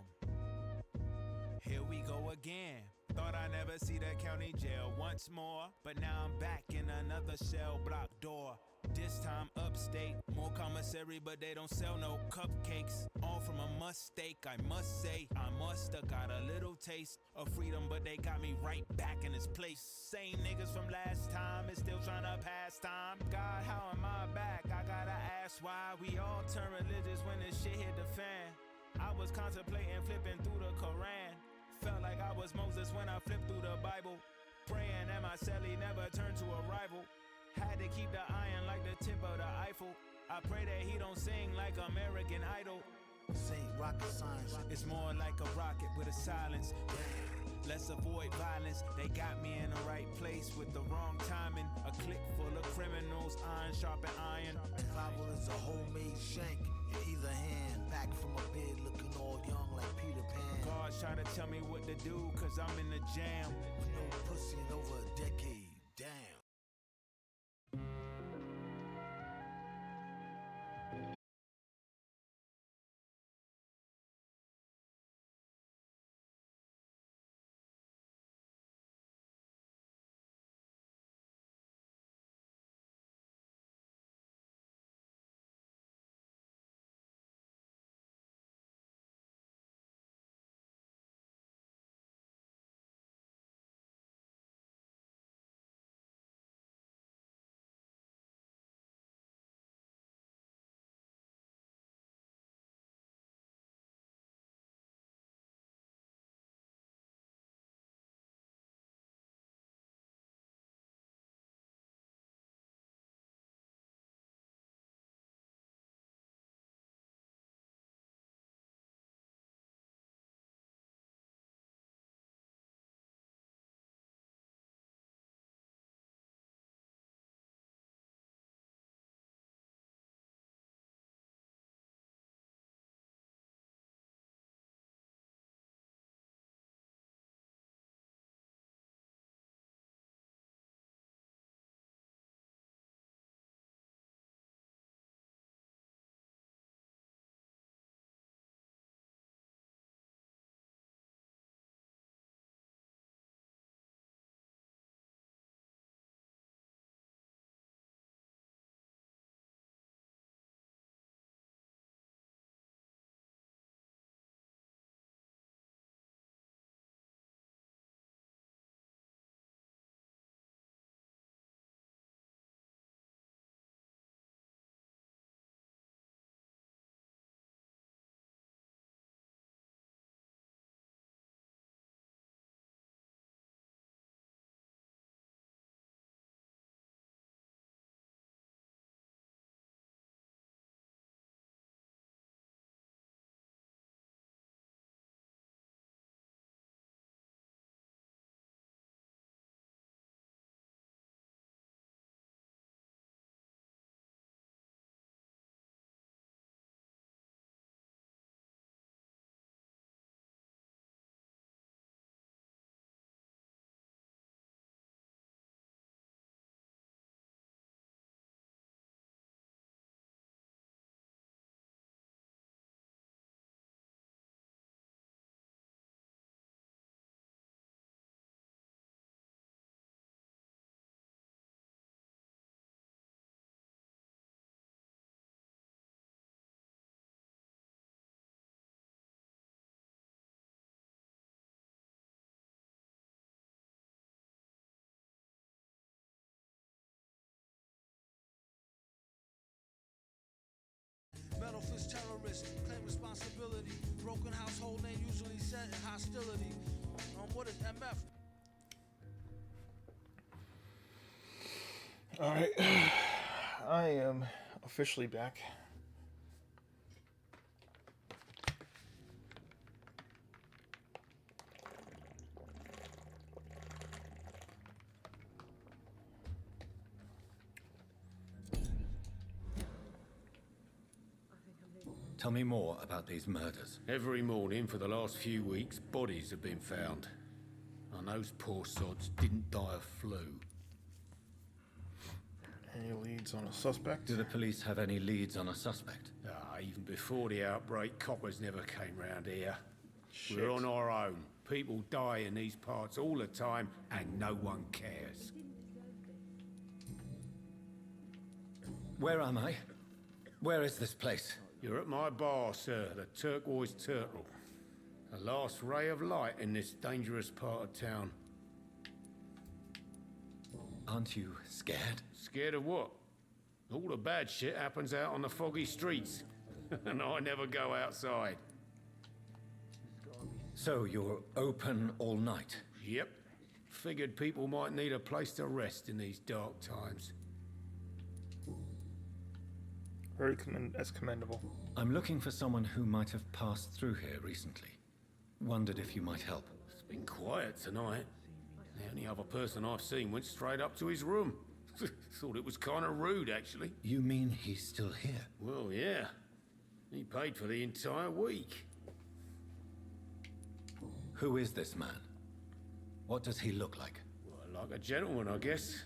Here we go again. Thought I'd never see the county jail once more, but now I'm back in another cell block door. this time upstate. More commissary, but they don't sell no cupcakes. All from a mistake, I must say. I must have got a little taste of freedom, but they got me right back in this place. Same niggas from last time is still trying to pass time. God, how am I back? I gotta ask why we all turn religious when this shit hit the fan. I was contemplating flipping through the Quran. Felt like I was Moses when I flipped through the Bible. Praying that my celly never turned to a rival. Had to keep the iron like the tip of the Eiffel. I pray that he don't sing like American Idol. Saint rocket science. It's more like a rocket with a silence. Let's avoid violence. They got me in the right place with the wrong timing. A clique full of criminals, iron sharpen iron. Bible is a homemade shank in either hand. Back from a bed looking all young like Peter Pan. God's trying to tell me what to do, cause I'm in the jam. With no pussy in over a decade. Damn. Metal fist terrorist, claim responsibility. Broken household name usually set in hostility. What is MF? Alright. I am officially back. Tell me more about these murders. Every morning for the last few weeks, bodies have been found. And those poor sods didn't die of flu. Any leads on a suspect? Do the police have any leads on a suspect? Even before the outbreak, coppers never came round here. Shit. We're on our own. People die in these parts all the time, and no one cares. Where am I? Where is this place? You're at my bar, sir, the Turquoise Turtle. The last ray of light in this dangerous part of town. Aren't you scared? Scared of what? All the bad shit happens out on the foggy streets. And I never go outside. So you're open all night? Yep. Figured people might need a place to rest in these dark times. That's commendable. I'm looking for someone who might have passed through here recently. Wondered if you might help. It's been quiet tonight. The only other person I've seen went straight up to his room. Thought it was kind of rude, actually. You mean he's still here? Well, yeah. He paid for the entire week. Who is this man? What does he look like? Well, like a gentleman, I guess.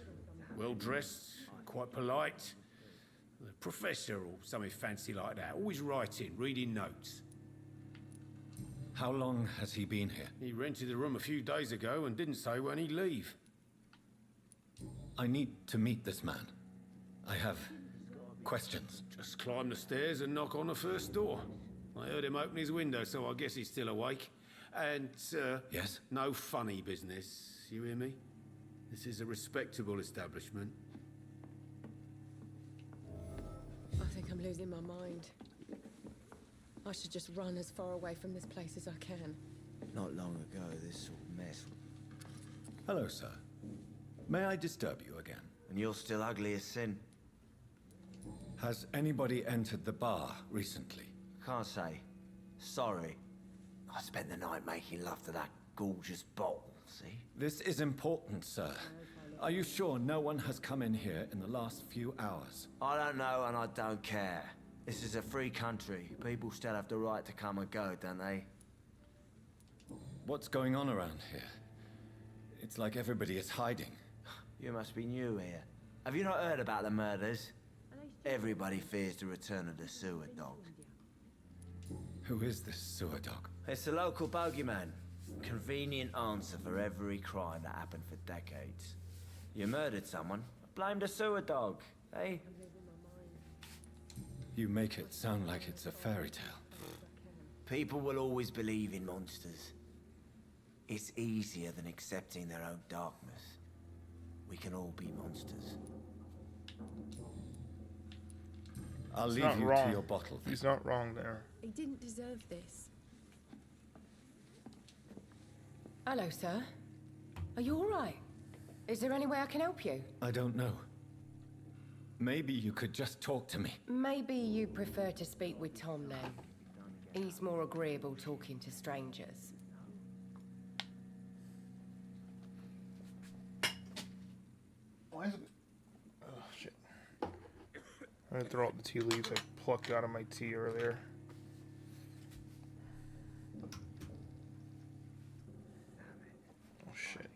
Well-dressed, quite polite. A professor or something fancy like that. Always writing, reading notes. How long has he been here? He rented the room a few days ago and didn't say when he'd leave. I need to meet this man. I have questions. Just climb the stairs and knock on the first door. I heard him open his window, so I guess he's still awake. And, Yes? no funny business, you hear me? This is a respectable establishment. I think I'm losing my mind. I should just run as far away from this place as I can. Not long ago, this sort of mess. Hello, sir. May I disturb you again? And you're still ugly as sin. Has anybody entered the bar recently? Can't say. Sorry. I spent the night making love to that gorgeous bottle, see? This is important, sir. Are you sure no one has come in here in the last few hours? I don't know and I don't care. This is a free country. People still have the right to come and go, don't they? What's going on around here? It's like everybody is hiding. You must be new here. Have you not heard about the murders? Everybody fears the return of the sewer dog. Who is this sewer dog? It's the local bogeyman. Convenient answer for every crime that happened for decades. You murdered someone, blame the sewer dog, eh? You make it sound like it's a fairy tale. People will always believe in monsters. It's easier than accepting their own darkness. We can all be monsters. I'll He's leave not you wrong. to your bottle. He's not wrong there. He didn't deserve this. Hello, sir. Are you all right? Is there any way I can help you? I don't know. Maybe you could just talk to me. Maybe you prefer to speak with Tom then. He's more agreeable talking to strangers. Why is it? Oh, shit. I'm gonna throw out the tea leaves I plucked out of my tea earlier. Oh, shit.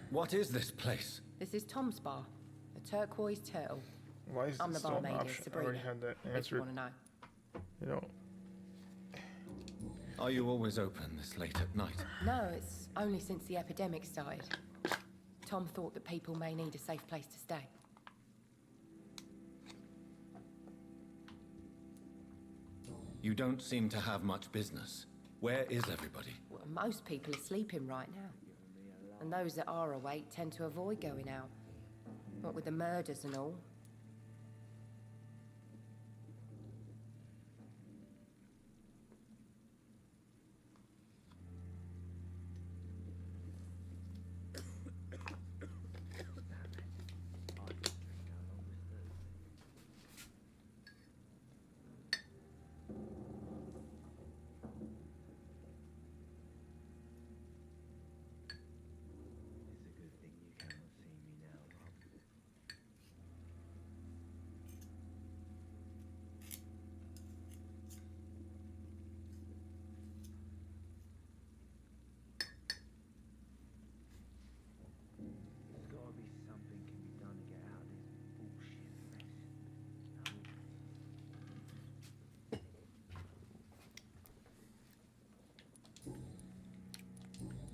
What is this place? This is Tom's bar, the Turquoise Turtle. Why is I'm the this still an barmaid, option? I Sabrina. already had that If you answered. want to know. You know, Are you always open this late at night? No, it's only since the epidemic started. Tom thought that people may need a safe place to stay. You don't seem to have much business. Where is everybody? Well, most people are sleeping right now. And those that are awake tend to avoid going out. What with the murders and all.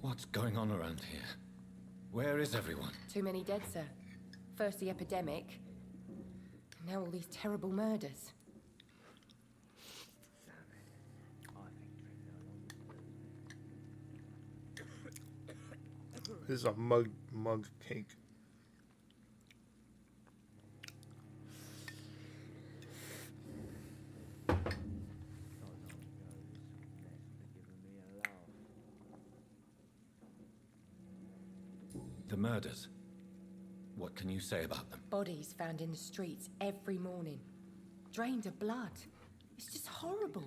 What's going on around here? Where is everyone? Too many dead, sir. First the epidemic, and now all these terrible murders. This is a mug cake. The murders. What can you say about them? Bodies found in the streets every morning. Drained of blood. It's just horrible.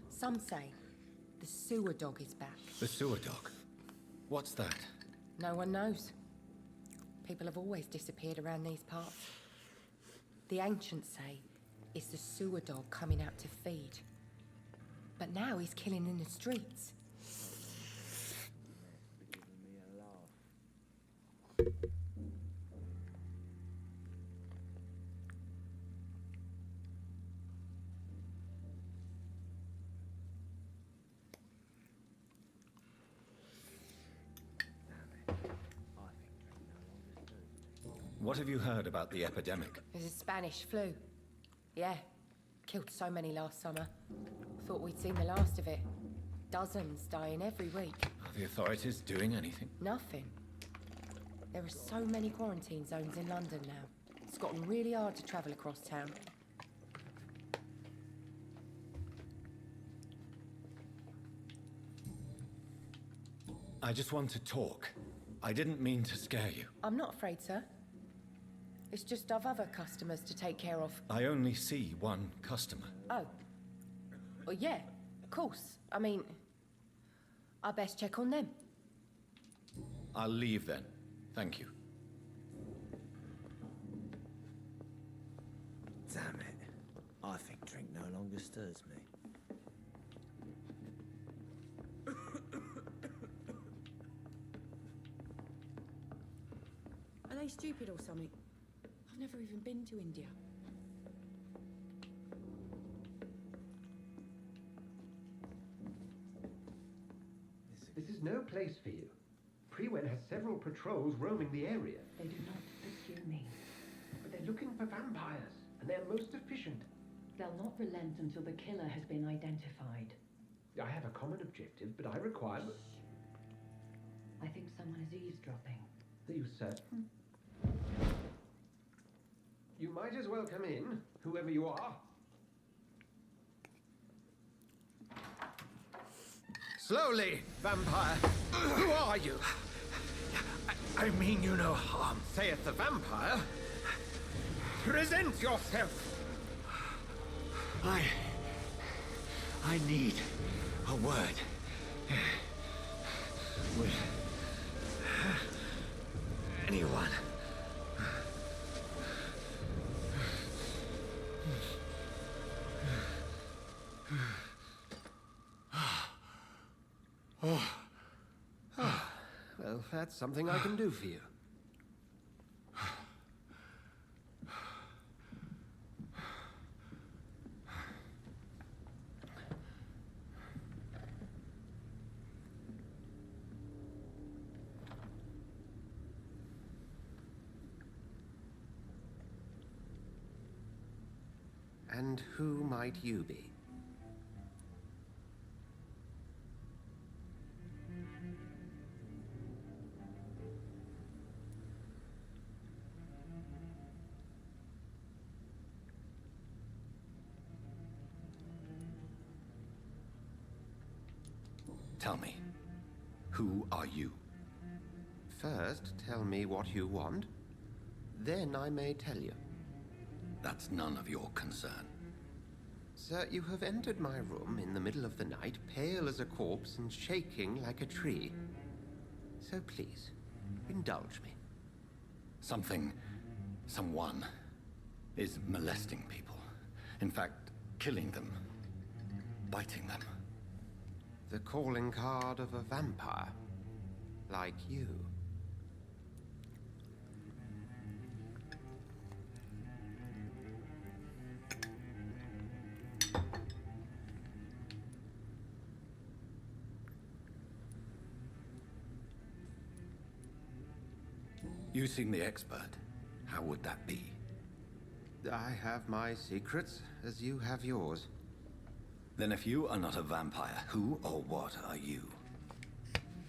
Some say the sewer dog is back. The sewer dog? What's that? No one knows. People have always disappeared around these parts. The ancients say it's the sewer dog coming out to feed. But now he's killing in the streets. What have you heard about the epidemic? There's a Spanish flu. Yeah. Killed so many last summer. Thought we'd seen the last of it. Dozens dying every week. Are the authorities doing anything? Nothing. There are so many quarantine zones in London now. It's gotten really hard to travel across town. I just want to talk. I didn't mean to scare you. I'm not afraid, sir. It's just I've other customers to take care of. I only see one customer. Oh. Well, yeah, of course. I mean, I best check on them. I'll leave then. Thank you. Damn it. I think drink no longer stirs me. Are they stupid or something? I've never even been to India. This is no place for you. Prewen has several patrols roaming the area. They do not pursue me. But they're looking for vampires, and they're most efficient. They'll not relent until the killer has been identified. I have a common objective, but I require... I think someone is eavesdropping. Are you certain? You might as well come in, whoever you are. Slowly, vampire. Who are you? I mean you no harm, saith the vampire. Present yourself. I need a word with anyone. Well, that's something I can do for you. And who might you be? Tell me, who are you? First, tell me what you want. Then I may tell you. That's none of your concern. Sir, you have entered my room in the middle of the night, pale as a corpse and shaking like a tree. So please, indulge me. Someone is molesting people. In fact, killing them. Biting them. The calling card of a vampire. Like you. You seem the expert. How would that be? I have my secrets, as you have yours. Then if you are not a vampire, who or what are you?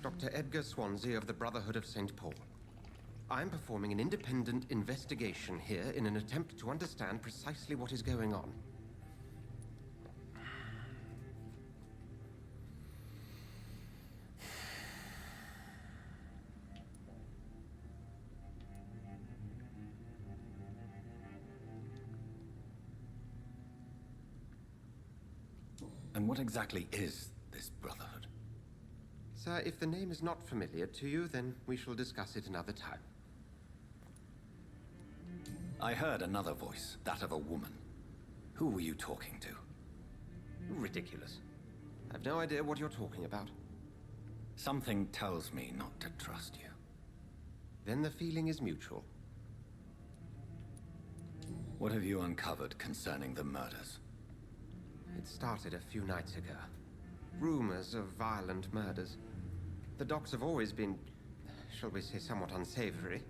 Dr. Edgar Swansea of the Brotherhood of St. Paul. I'm performing an independent investigation here in an attempt to understand precisely what is going on. And what exactly is this Brotherhood? Sir, if the name is not familiar to you, then we shall discuss it another time. I heard another voice, that of a woman. Who were you talking to? Ridiculous. I've no idea what you're talking about. Something tells me not to trust you. Then the feeling is mutual. What have you uncovered concerning the murders? It started a few nights ago. Rumors of violent murders. The docks have always been, shall we say, somewhat unsavory.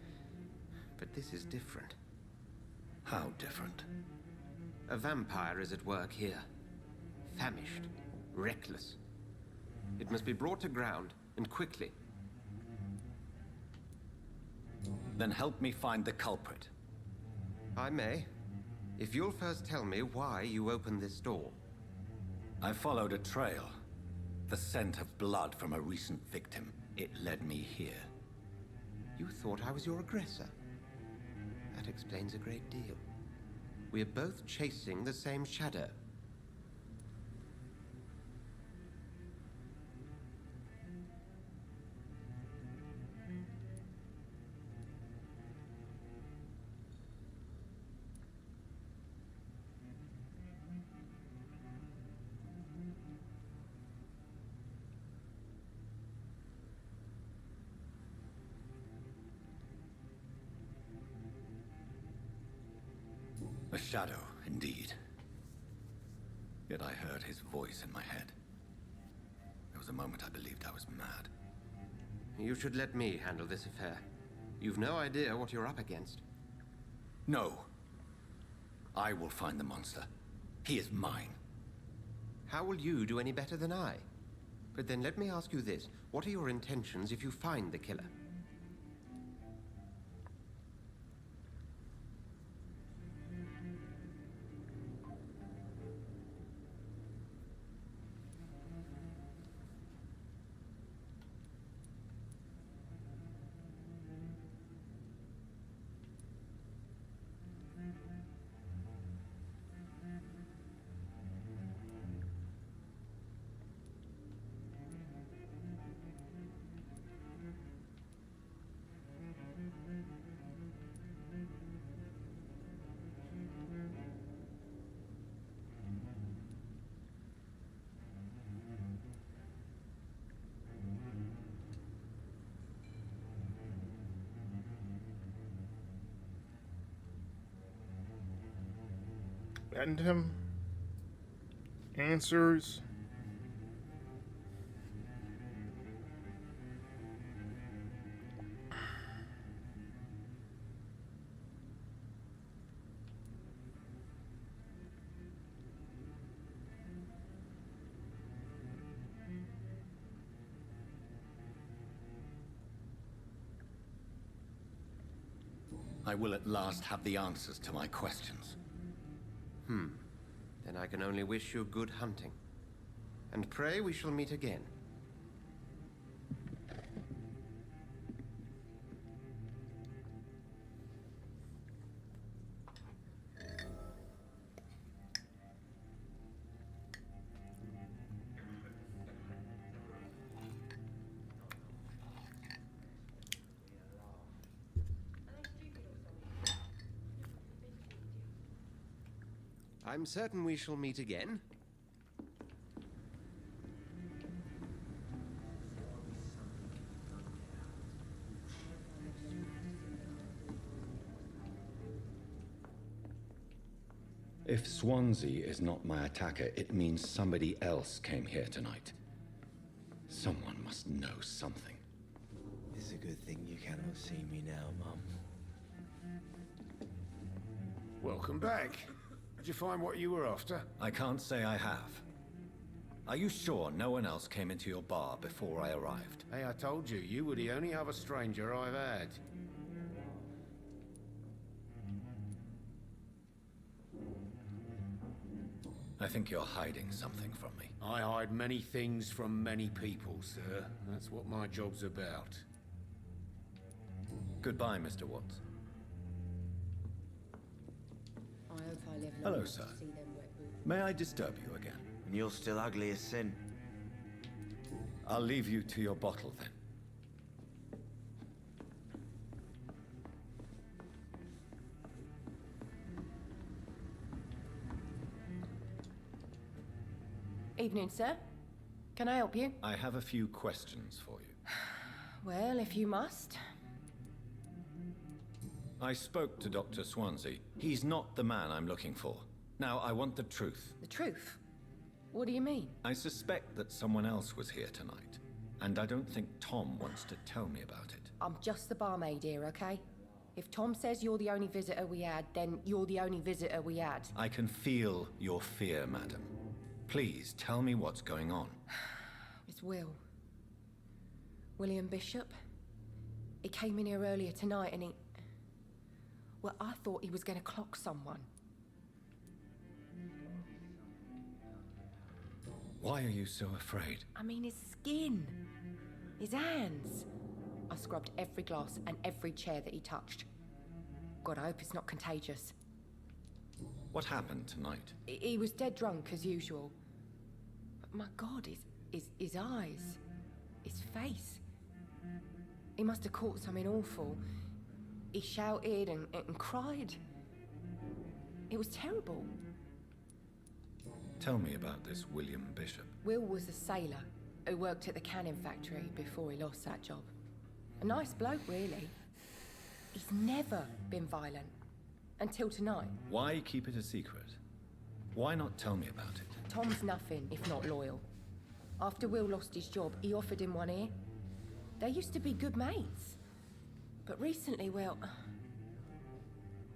But this is different. How different? A vampire is at work here. Famished. Reckless. It must be brought to ground, and quickly. Then help me find the culprit. I may. If you'll first tell me why you opened this door. I followed a trail. The scent of blood from a recent victim. It led me here. You thought I was your aggressor. That explains a great deal. We're both chasing the same shadow. A shadow, indeed. Yet I heard his voice in my head. There was a moment I believed I was mad. You should let me handle this affair. You've no idea what you're up against. No. I will find the monster. He is mine. How will you do any better than I? But then let me ask you this. What are your intentions if you find the killer? And him answers. I will at last have the answers to my questions. Then I can only wish you good hunting. And pray we shall meet again. I'm certain we shall meet again. If Swansea is not my attacker, it means somebody else came here tonight. Someone must know something. This It's a good thing you cannot see me now, Mum. Welcome back. Did you find what you were after? I can't say I have. Are you sure no one else came into your bar before I arrived? Hey, I told you, you were the only other stranger I've had. I think you're hiding something from me. I hide many things from many people, sir. That's what my job's about. Goodbye, Mr. Watts. I hope I live long Hello, enough sir. to see them wet boots. May I disturb you again? And you're still ugly as sin. I'll leave you to your bottle then. Evening, sir. Can I help you? I have a few questions for you. Well, if you must. I spoke to Dr. Swansea. He's not the man I'm looking for. Now, I want the truth. The truth? What do you mean? I suspect that someone else was here tonight, and I don't think Tom wants to tell me about it. I'm just the barmaid here, okay? If Tom says you're the only visitor we had, then you're the only visitor we had. I can feel your fear, madam. Please, tell me what's going on. It's Will. William Bishop. He came in here earlier tonight and he... Well, I thought he was going to clock someone. Why are you so afraid? I mean, his skin. His hands. I scrubbed every glass and every chair that he touched. God, I hope it's not contagious. What happened tonight? He was dead drunk, as usual. But my God, his eyes. His face. He must have caught something awful. He shouted and cried. It was terrible. Tell me about this William Bishop. Will was a sailor who worked at the canning factory before he lost that job. A nice bloke, really. He's never been violent. Until tonight. Why keep it a secret? Why not tell me about it? Tom's nothing if not loyal. After Will lost his job, he offered him one ear. They used to be good mates. But recently, well...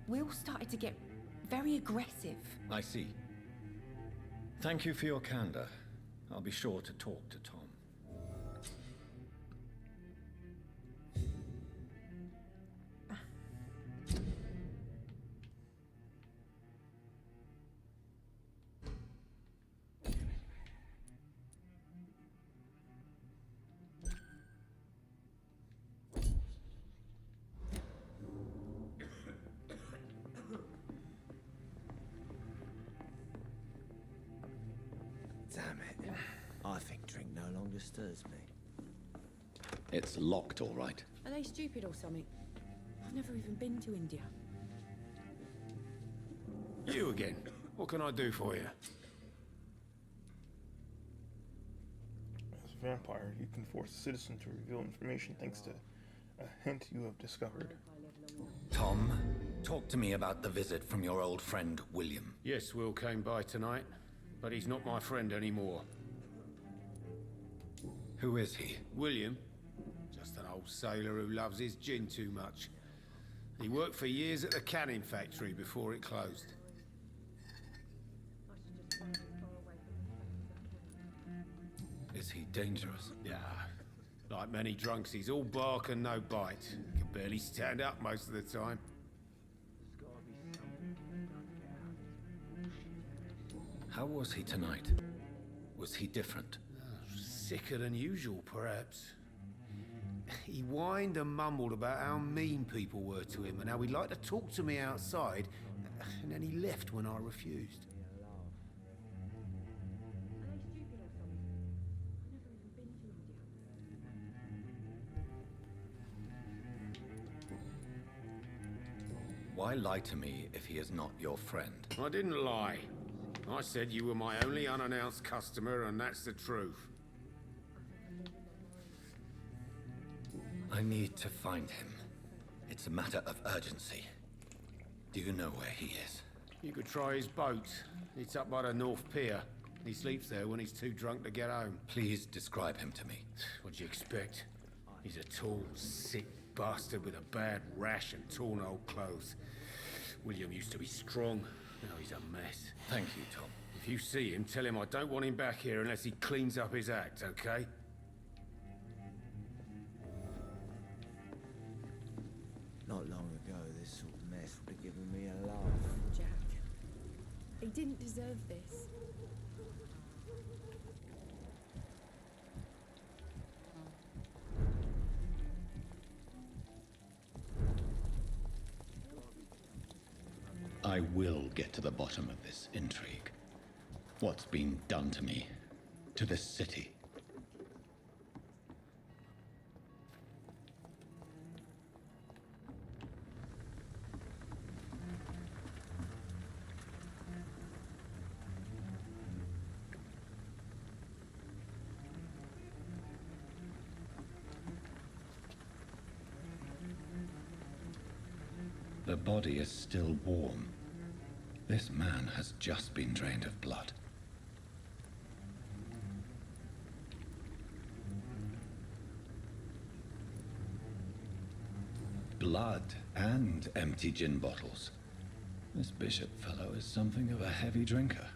Will started to get very aggressive. I see. Thank you for your candor. I'll be sure to talk to Tom. Damn it. I think drink no longer stirs me. It's locked, all right. Are they stupid or something? I've never even been to India. You again. What can I do for you? As a vampire, you can force a citizen to reveal information thanks to a hint you have discovered. Tom, talk to me about the visit from your old friend, William. Yes, Will came by tonight, but he's not my friend anymore. Who is he? William? Just an old sailor who loves his gin too much. He worked for years at the canning factory before it closed. Is he dangerous? Yeah. Like many drunks, he's all bark and no bite. Can barely stand up most of the time. How was he tonight? Was he different? Sicker than usual, perhaps. He whined and mumbled about how mean people were to him and how he'd like to talk to me outside, and then he left when I refused. Why lie to me if he is not your friend? I didn't lie. I said you were my only unannounced customer, and that's the truth. I need to find him. It's a matter of urgency. Do you know where he is? You could try his boat. It's up by the North Pier. He sleeps there when he's too drunk to get home. Please describe him to me. What'd you expect? He's a tall, sick bastard with a bad rash and torn old clothes. William used to be strong. Now he's a mess. Thank you, Tom. If you see him, tell him I don't want him back here unless he cleans up his act, okay? Not long ago, this sort of mess would have given me a laugh. Jack. He didn't deserve this. I will get to the bottom of this intrigue. What's been done to me, to this city. The body is still warm. This man has just been drained of blood. Blood and empty gin bottles. This bishop fellow is something of a heavy drinker.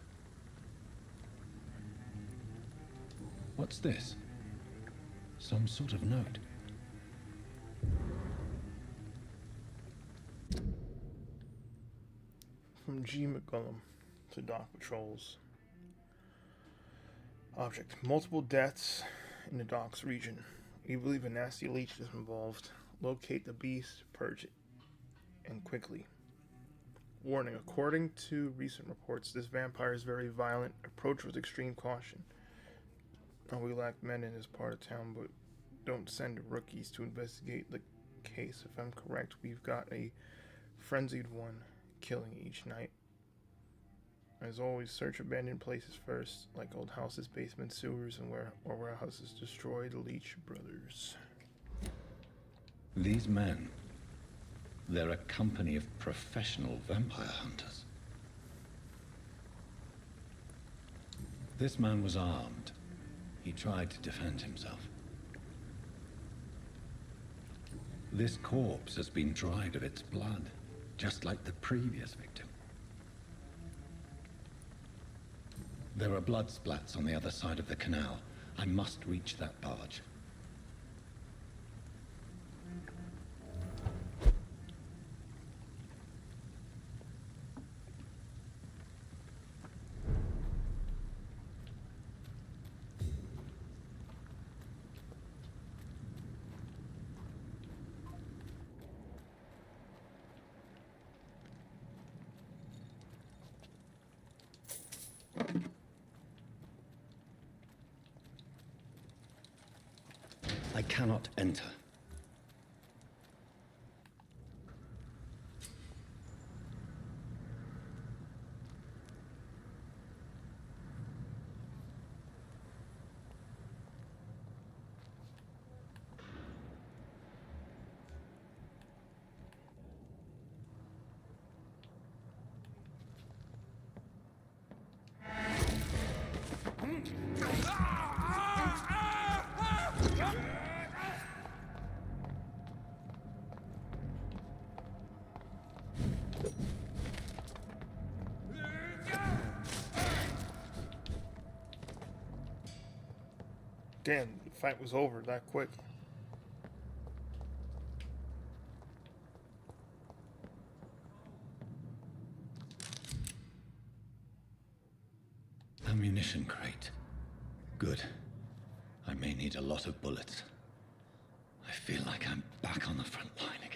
What's this? Some sort of note. From G. McGullum to Dock Patrols. Object. Multiple deaths in the docks region. You believe a nasty leech is involved. Locate the beast, purge it, and quickly. Warning. According to recent reports, this vampire is very violent. Approach with extreme caution. Now, we lack men in this part of town, but don't send rookies to investigate the case. If I'm correct, we've got a frenzied one killing each night. As always, search abandoned places first, like old houses, basements, sewers, and warehouses. Destroy the Leech Brothers. These men, they're a company of professional vampire hunters. This man was armed. He tried to defend himself. This corpse has been dried of its blood, just like the previous victim. There are blood splats on the other side of the canal. I must reach that barge. I cannot enter. Damn, the fight was over that quick. Ammunition crate. Good. I may need a lot of bullets. I feel like I'm back on the front line again.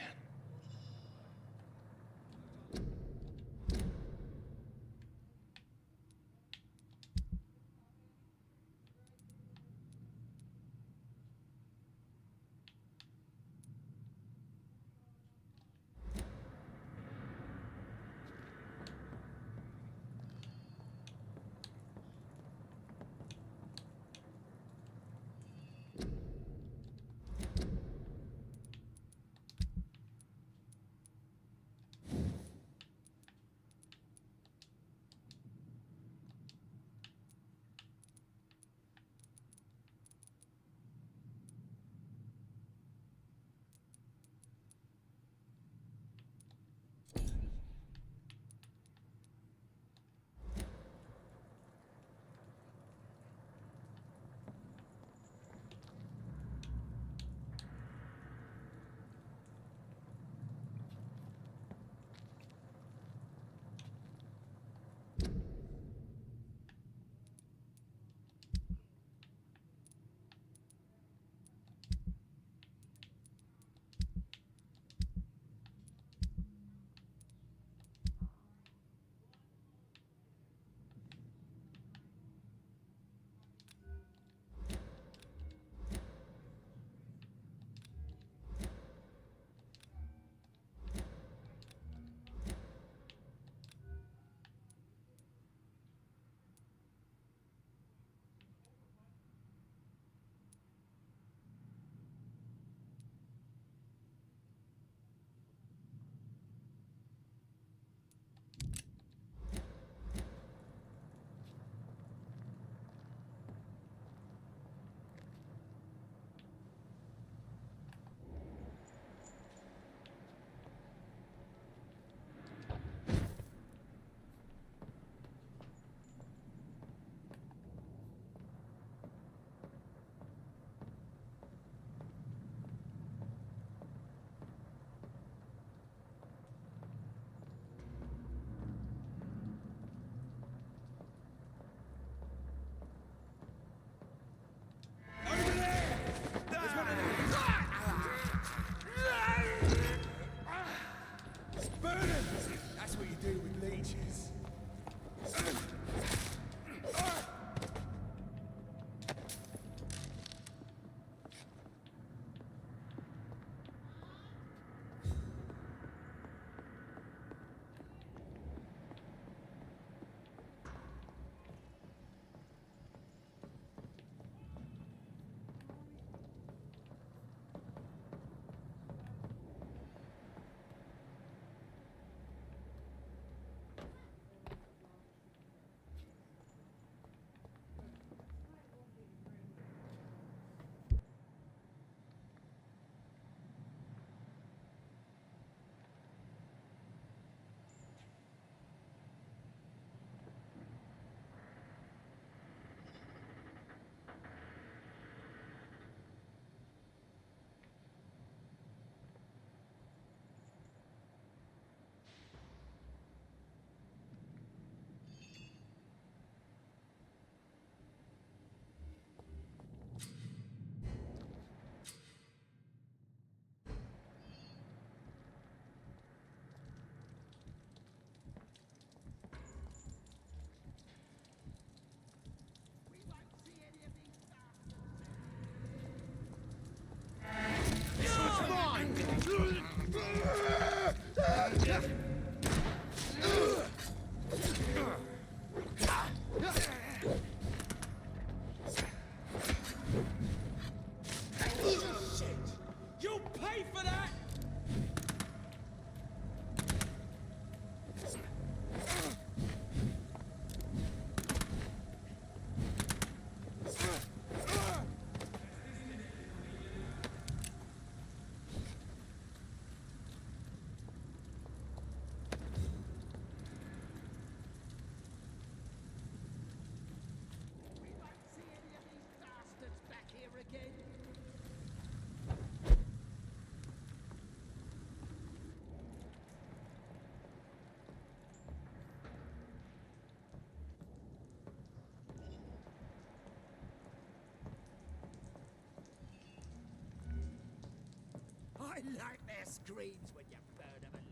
Nightmare screams when you burn them alive.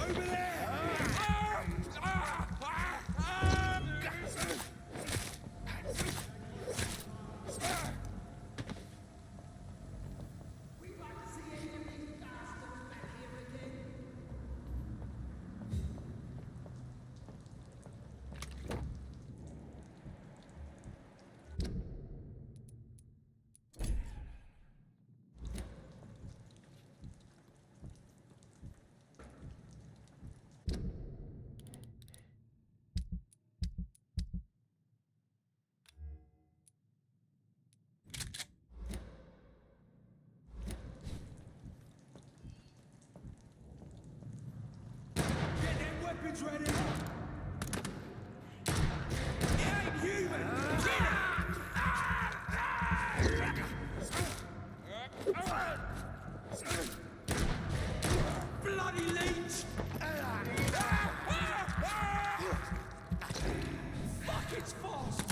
Over there! Weapons ready! It ain't human! Bloody leech! Fuck, it's fast!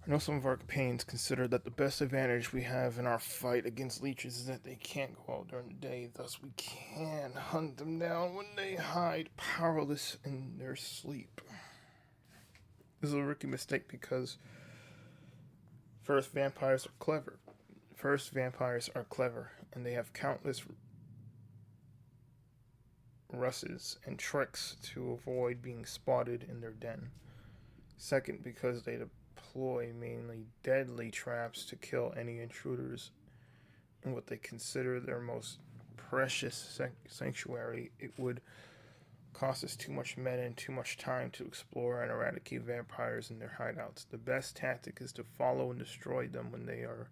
I know some of our companions consider that the best advantage we have in our fight against leeches is that they can't go out during the day, thus we can hunt them down when they hide powerless in their sleep. This is a rookie mistake because vampires are clever, and they have countless ruses and tricks to avoid being spotted in their den. Second, because they deploy mainly deadly traps to kill any intruders in what they consider their most precious sanctuary. It would cost us too much men and too much time to explore and eradicate vampires in their hideouts. The best tactic is to follow and destroy them when they are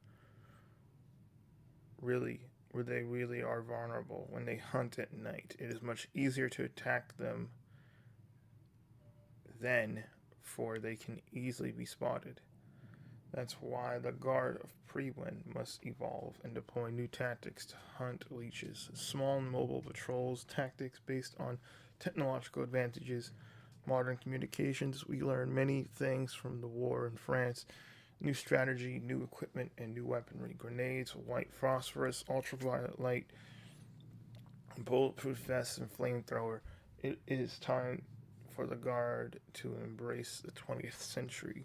really are vulnerable, when they hunt at night. It is much easier to attack them then, for they can easily be spotted. That's why the Guard of Prewen must evolve and deploy new tactics to hunt leeches. Small and mobile patrols, tactics based on technological advantages, modern communications. We learn many things from the war in France. New strategy, new equipment, and new weaponry. Grenades, white phosphorus, ultraviolet light, bulletproof vests, and flamethrower. It is time for the Guard to embrace the 20th century.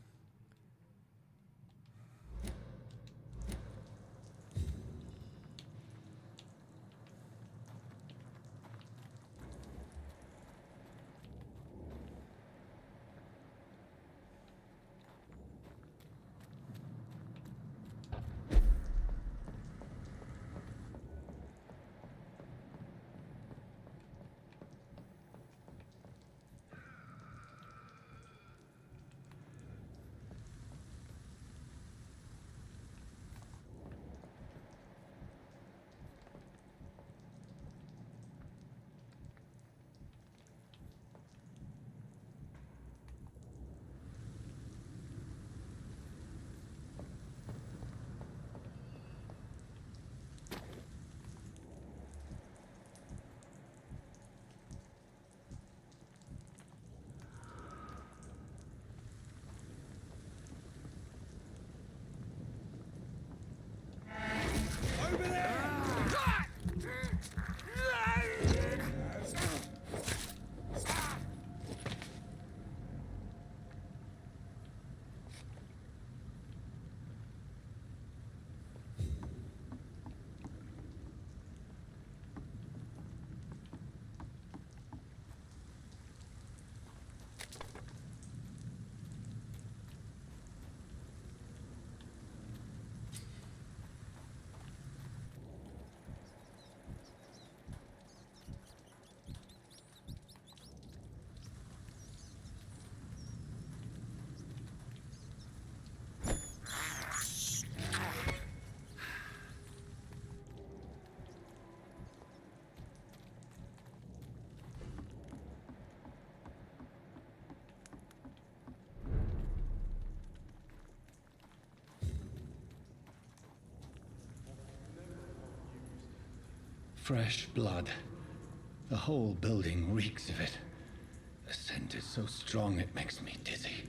Fresh blood. The whole building reeks of it. The scent is so strong it makes me dizzy.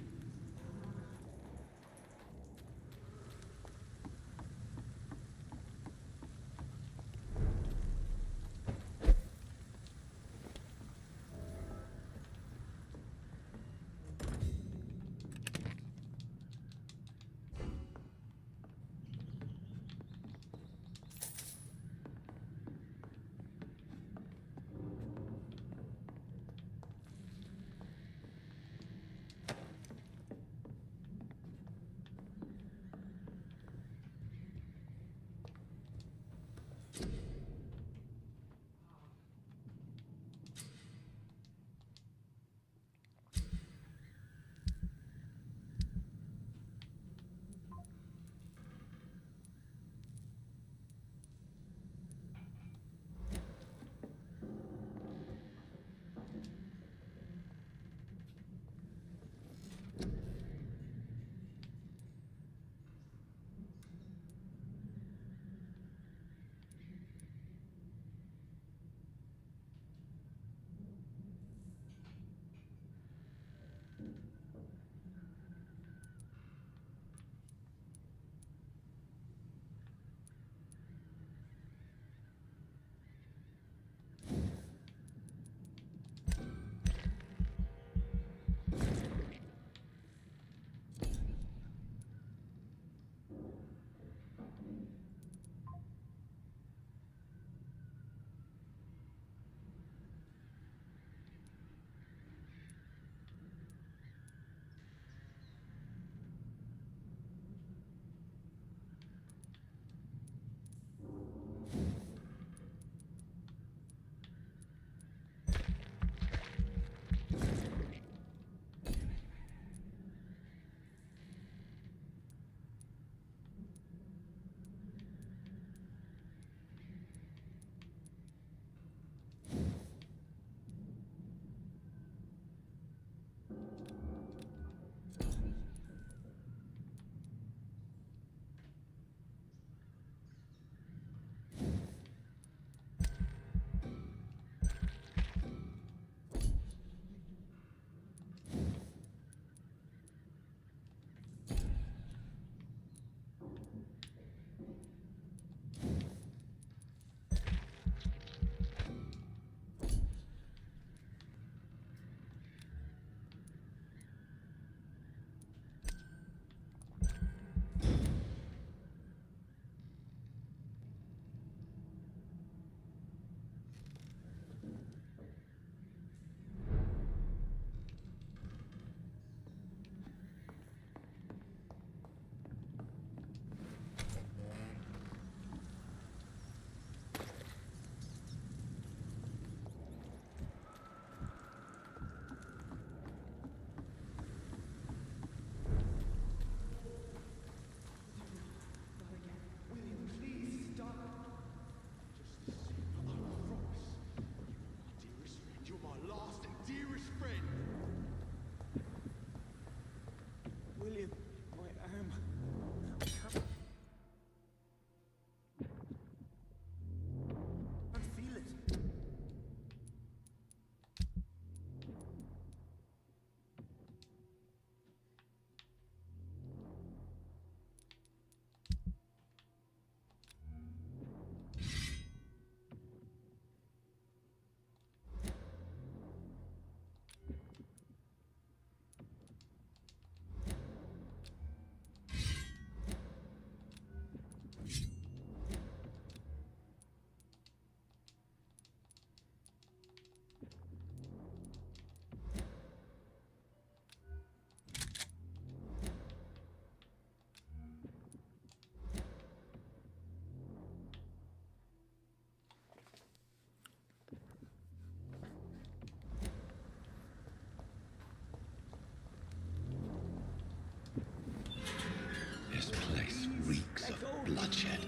This place reeks of bloodshed.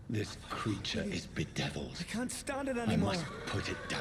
This creature is bedeviled. I can't stand it anymore. I must put it down.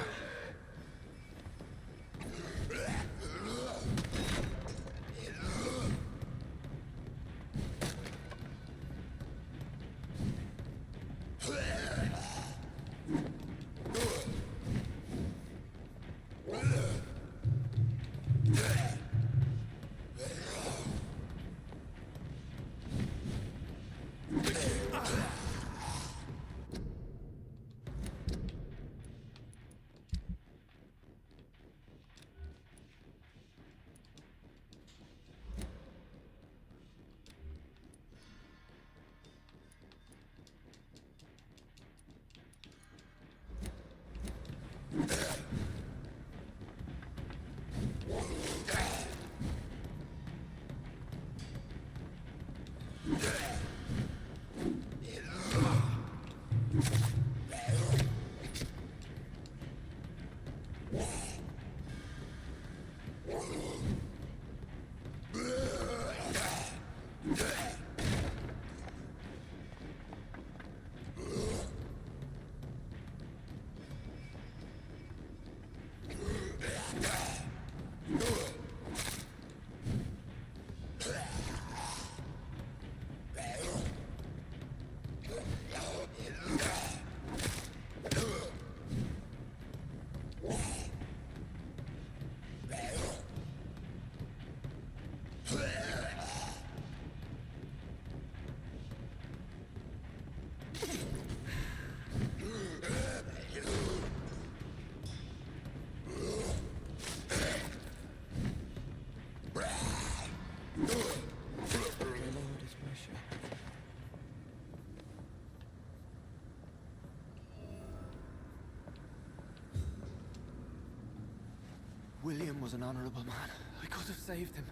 William was an honorable man. I could have saved him.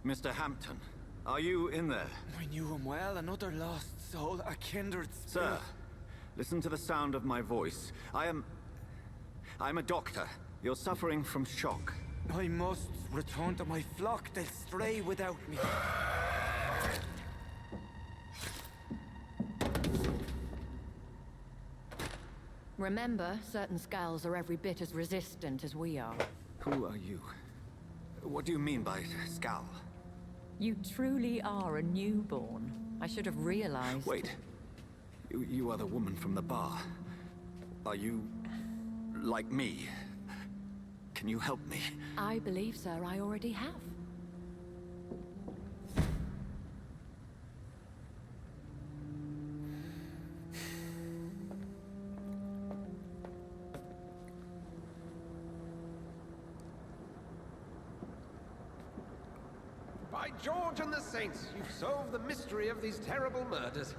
Mr. Hampton, are you in there? I knew him well, another lost soul, a kindred spirit. Sir, listen to the sound of my voice. I'm a doctor. You're suffering from shock. I must return to my flock. They'll stray without me. Remember, certain skulls are every bit as resistant as we are. Who are you? What do you mean by scowl? You truly are a newborn. I should have realized. Wait. You are the woman from the bar. Are you... like me? Can you help me? I believe, sir, I already have. By George and the Saints, you've solved the mystery of these terrible murders.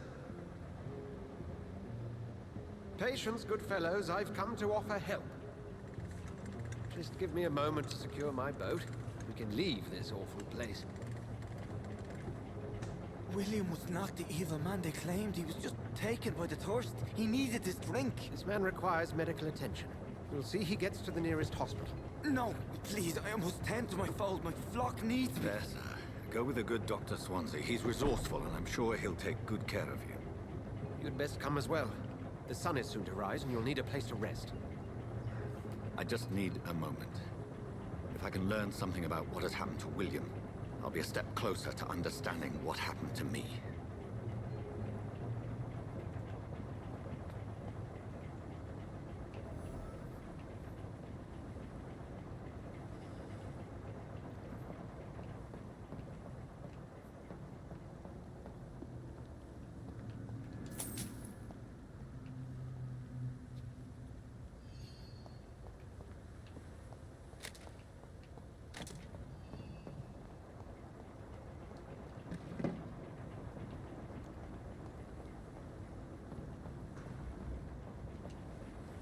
Patience, good fellows, I've come to offer help. Just give me a moment to secure my boat. We can leave this awful place. William was not the evil man they claimed. He was just taken by the thirst. He needed his drink. This man requires medical attention. We'll see he gets to the nearest hospital. No, please, I must tend to my fold. My flock needs me. There, sir. Go with the good Dr. Swansea. He's resourceful, and I'm sure he'll take good care of you. You'd best come as well. The sun is soon to rise, and you'll need a place to rest. I just need a moment. If I can learn something about what has happened to William, I'll be a step closer to understanding what happened to me.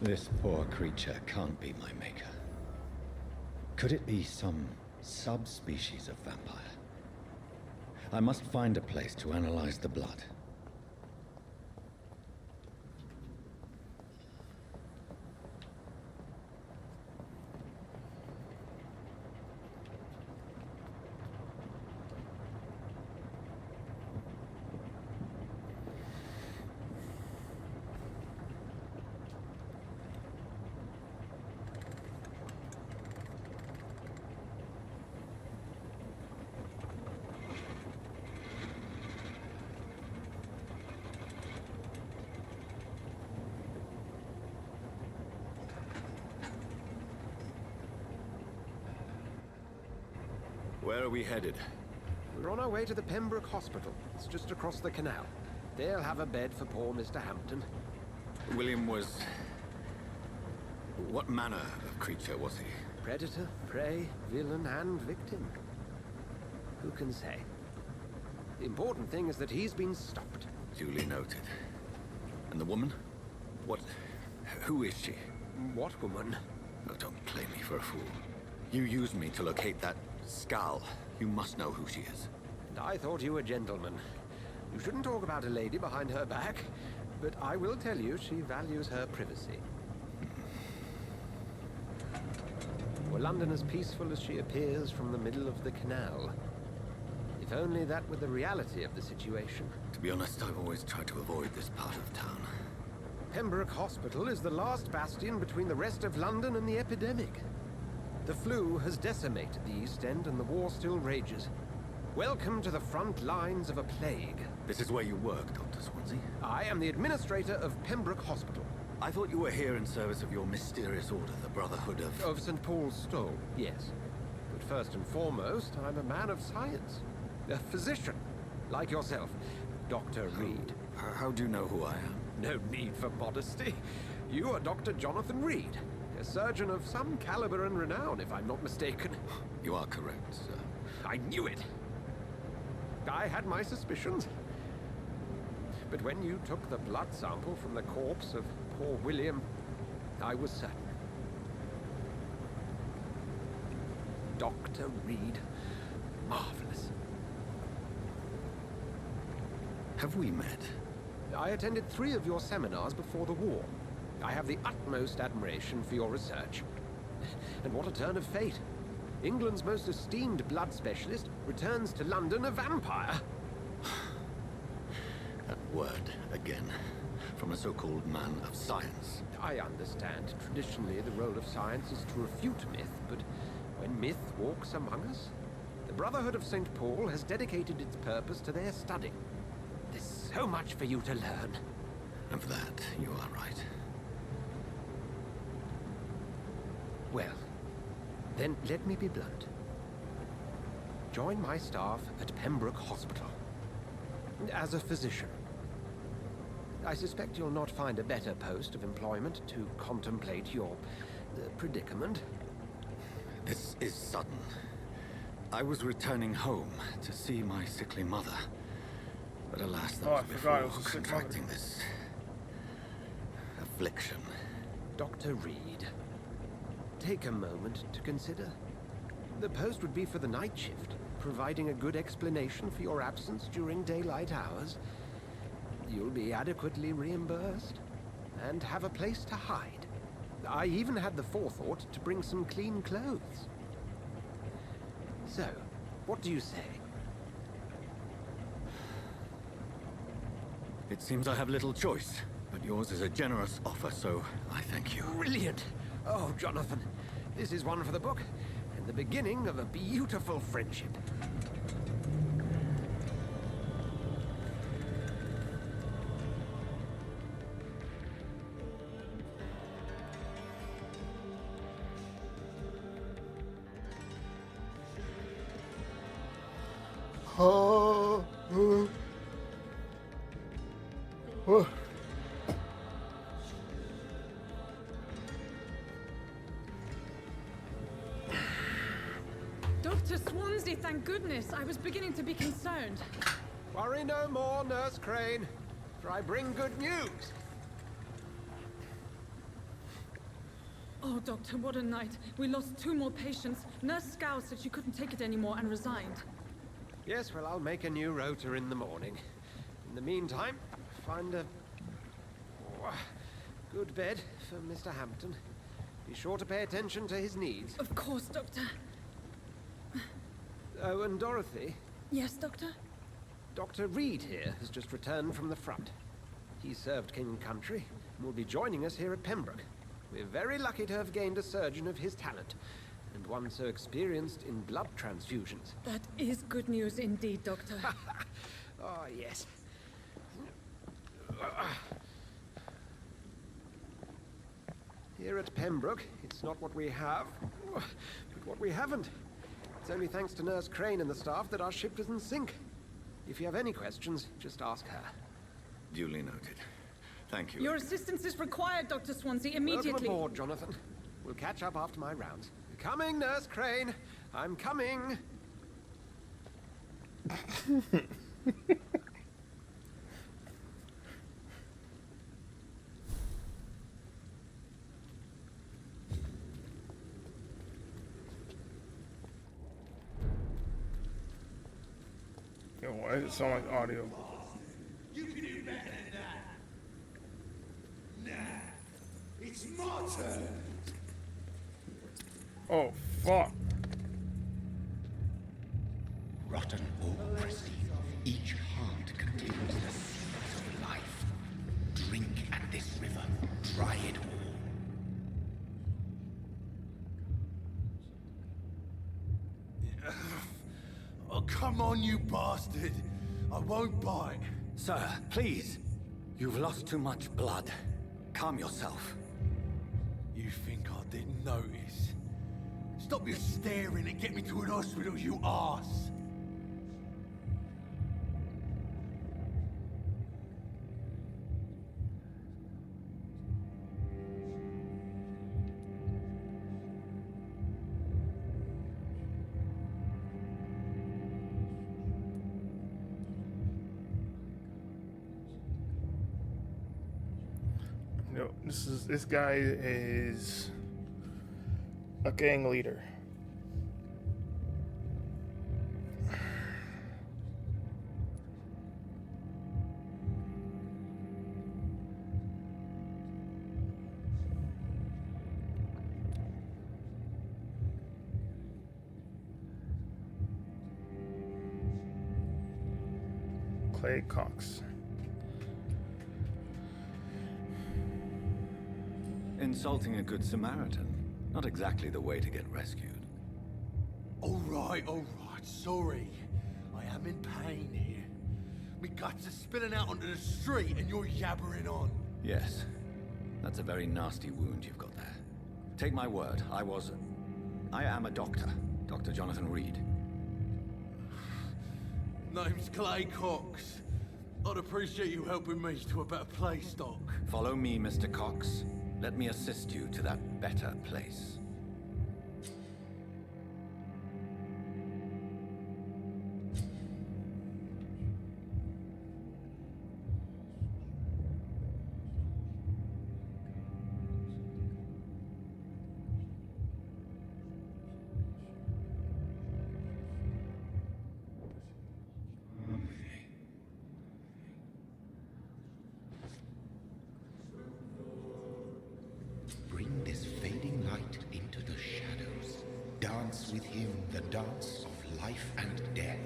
This poor creature can't be my maker. Could it be some subspecies of vampire? I must find a place to analyze the blood. Where are we headed? We're on our way to the Pembroke Hospital. It's just across the canal. They'll have a bed for poor Mr. Hampton. William was... what manner of creature was he? Predator, prey, villain, and victim. Who can say? The important thing is that he's been stopped. Duly noted. And the woman? What... who is she? What woman? Oh, don't play me for a fool. You used me to locate that skull. You must know who she is. And I thought you a gentleman. You shouldn't talk about a lady behind her back, but I will tell you she values her privacy. Were London as peaceful as she appears from the middle of the canal? If only that were the reality of the situation. To be honest, I've always tried to avoid this part of town. Pembroke Hospital is the last bastion between the rest of London and the epidemic. The flu has decimated the East End and the war still rages. Welcome to the front lines of a plague. This is where you work, Dr. Swansea? I am the administrator of Pembroke Hospital. I thought you were here in service of your mysterious order, the Brotherhood of... Of St. Paul's Stole, yes. But first and foremost, I'm a man of science. A physician, like yourself, Dr. Reed. How do you know who I am? No need for modesty. You are Dr. Jonathan Reed, a surgeon of some caliber and renown, if I'm not mistaken. You are correct, sir. I knew it. I had my suspicions. But when you took the blood sample from the corpse of poor William, I was certain. Dr. Reed. Marvelous. Have we met? I attended 3 of your seminars before the war. I have the utmost admiration for your research. And what a turn of fate. England's most esteemed blood specialist returns to London a vampire. That word, again, from a so-called man of science. I understand. Traditionally, the role of science is to refute myth, but when myth walks among us, the Brotherhood of St. Paul has dedicated its purpose to their study. There's so much for you to learn. Of that, you are right. Well, then let me be blunt. Join my staff at Pembroke Hospital. As a physician. I suspect you'll not find a better post of employment to contemplate your predicament. This is sudden. I was returning home to see my sickly mother. But alas, that was before contracting this affliction. Dr. Reed, take a moment to consider. The post would be for the night shift, providing a good explanation for your absence during daylight hours. You'll be adequately reimbursed, and have a place to hide. I even had the forethought to bring some clean clothes. So, what do you say? It seems I have little choice, but yours is a generous offer, so I thank you. Brilliant! Oh, Jonathan, this is one for the book, and the beginning of a beautiful friendship. Dr. Swansea, thank goodness. I was beginning to be concerned. Worry no more, Nurse Crane, for I bring good news. Oh, Doctor, what a night. We lost 2 more patients. Nurse Scow said she couldn't take it anymore and resigned. Yes, well, I'll make a new rota in the morning. In the meantime, find a good bed for Mr. Hampton. Be sure to pay attention to his needs. Of course, Doctor. Oh, and Dorothy? Yes, Doctor? Dr. Reed here has just returned from the front. He served King and Country and will be joining us here at Pembroke. We're very lucky to have gained a surgeon of his talent, and one so experienced in blood transfusions. That is good news indeed, Doctor. Oh, yes. Here at Pembroke, it's not what we have, but what we haven't. It's only thanks to Nurse Crane and the staff that our ship doesn't sink. If you have any questions, just ask her. Duly noted. Thank you. Your assistance is required, Dr. Swansea, immediately. Welcome aboard, Jonathan. We'll catch up after my rounds. Coming, Nurse Crane. I'm coming. Yo, why does it sound like audio? You can do better than that. Nah, it's my turn. Oh, fuck. Rotten or pristine, each heart contains the seeds of life. Drink at this river, dry it all. Oh, come on, you bastard. I won't bite. Sir, please. You've lost too much blood. Calm yourself. You think I didn't notice? Stop your staring and get me to an hospital, you arse. No, this guy is a gang leader. Clay Cox. Insulting a good Samaritan. Not exactly the way to get rescued. All right, sorry. I am in pain here. Me guts are spilling out onto the street and you're yabbering on. Yes. That's a very nasty wound you've got there. Take my word, I am a doctor. Dr. Jonathan Reed. Name's Clay Cox. I'd appreciate you helping me to a better place, Doc. Follow me, Mr. Cox. Let me assist you to that better place. Bring this fading light into the shadows. Dance with him the dance of life and death.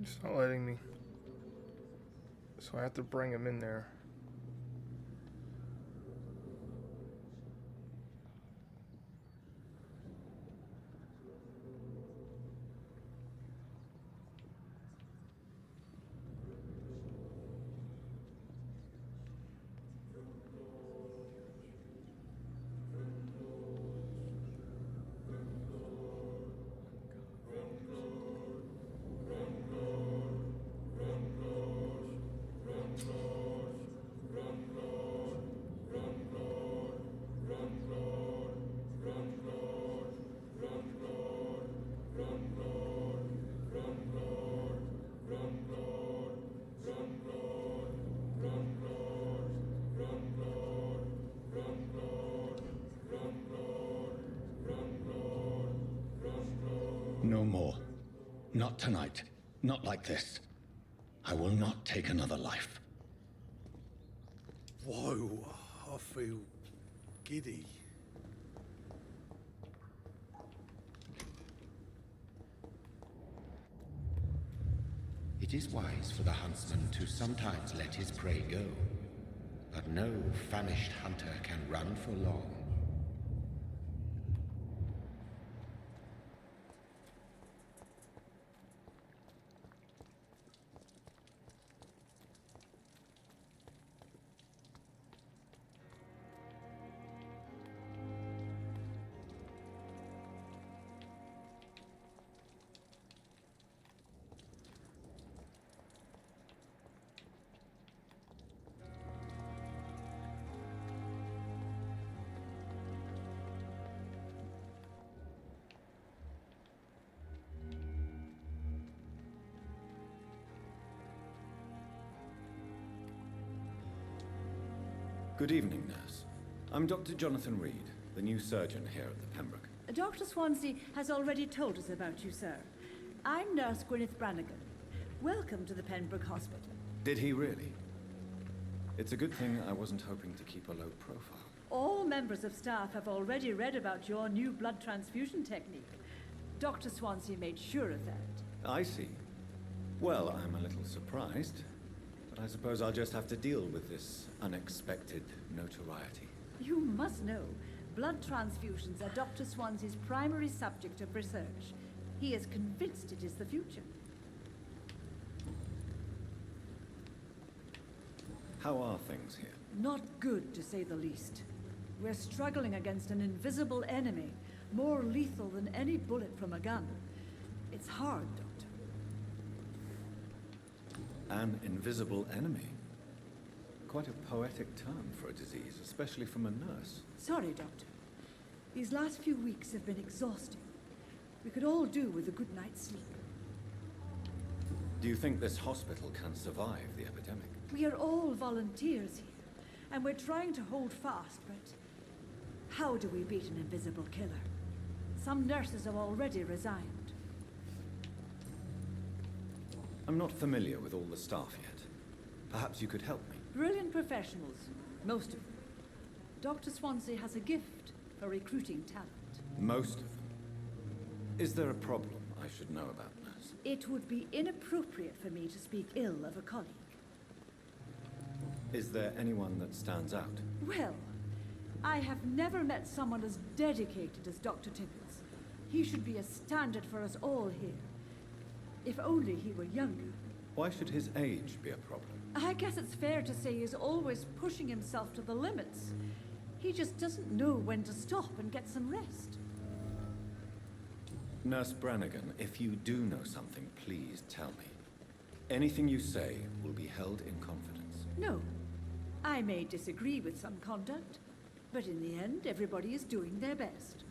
It's not letting me. So I have to bring him in there. No more. Not tonight. Not like this. I will not take another life. Whoa, I feel giddy. It is wise for the huntsman to sometimes let his prey go, but no famished hunter can run for long. Good evening, nurse. I'm Dr. Jonathan Reed, the new surgeon here at the Pembroke. Dr. Swansea has already told us about you, sir. I'm Nurse Gwyneth Brannigan. Welcome to the Pembroke Hospital. Did he really? It's a good thing I wasn't hoping to keep a low profile. All members of staff have already read about your new blood transfusion technique. Dr. Swansea made sure of that. I see. Well, I'm a little surprised, but I suppose I'll just have to deal with this unexpected notoriety. You must know, blood transfusions are Dr. Swansea's primary subject of research. He is convinced it is the future. How are things here? Not good, to say the least. We're struggling against an invisible enemy, more lethal than any bullet from a gun. It's hard, Doctor. An invisible enemy? Quite a poetic term for a disease, especially from a nurse. Sorry, Doctor. These last few weeks have been exhausting. We could all do with a good night's sleep. Do you think this hospital can survive the epidemic? We are all volunteers here, and we're trying to hold fast, but how do we beat an invisible killer? Some nurses have already resigned. I'm not familiar with all the staff yet. Perhaps you could help me. Brilliant professionals, most of them. Dr. Swansea has a gift for recruiting talent. Most of them. Is there a problem I should know about, nurse? It would be inappropriate for me to speak ill of a colleague. Is there anyone that stands out? Well, I have never met someone as dedicated as Dr. Tippett. He should be a standard for us all here. If only he were younger. Why should his age be a problem? I guess it's fair to say he's always pushing himself to the limits. He just doesn't know when to stop and get some rest. Nurse Brannigan, if you do know something, please tell me. Anything you say will be held in confidence. No. I may disagree with some conduct, but in the end, everybody is doing their best.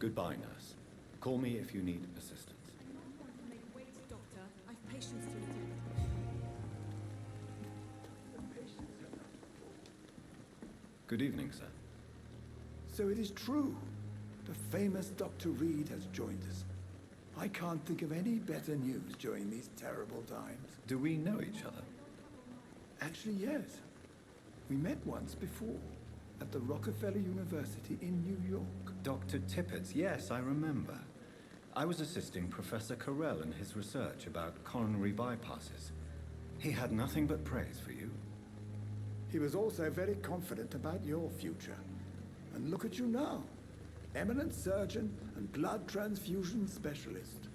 Goodbye, nurse. Call me if you need assistance. Wait, Doctor. I've patients to attend. Good evening, sir. So it is true. The famous Dr. Reed has joined us. I can't think of any better news during these terrible times. Do we know each other? Actually, yes. We met once before, at the Rockefeller University in New York. Dr. Tippett, yes, I remember. I was assisting Professor Carell in his research about coronary bypasses. He had nothing but praise for you. He was also very confident about your future. And look at you now. Eminent surgeon and blood transfusion specialist.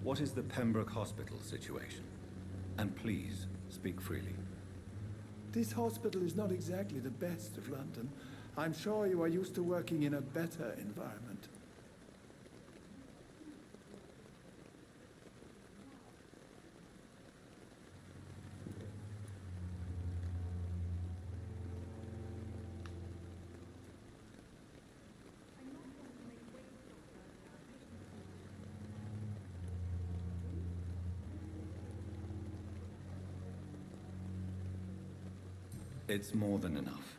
What is the Pembroke Hospital situation? And please, speak freely. This hospital is not exactly the best of London. I'm sure you are used to working in a better environment. It's more than enough.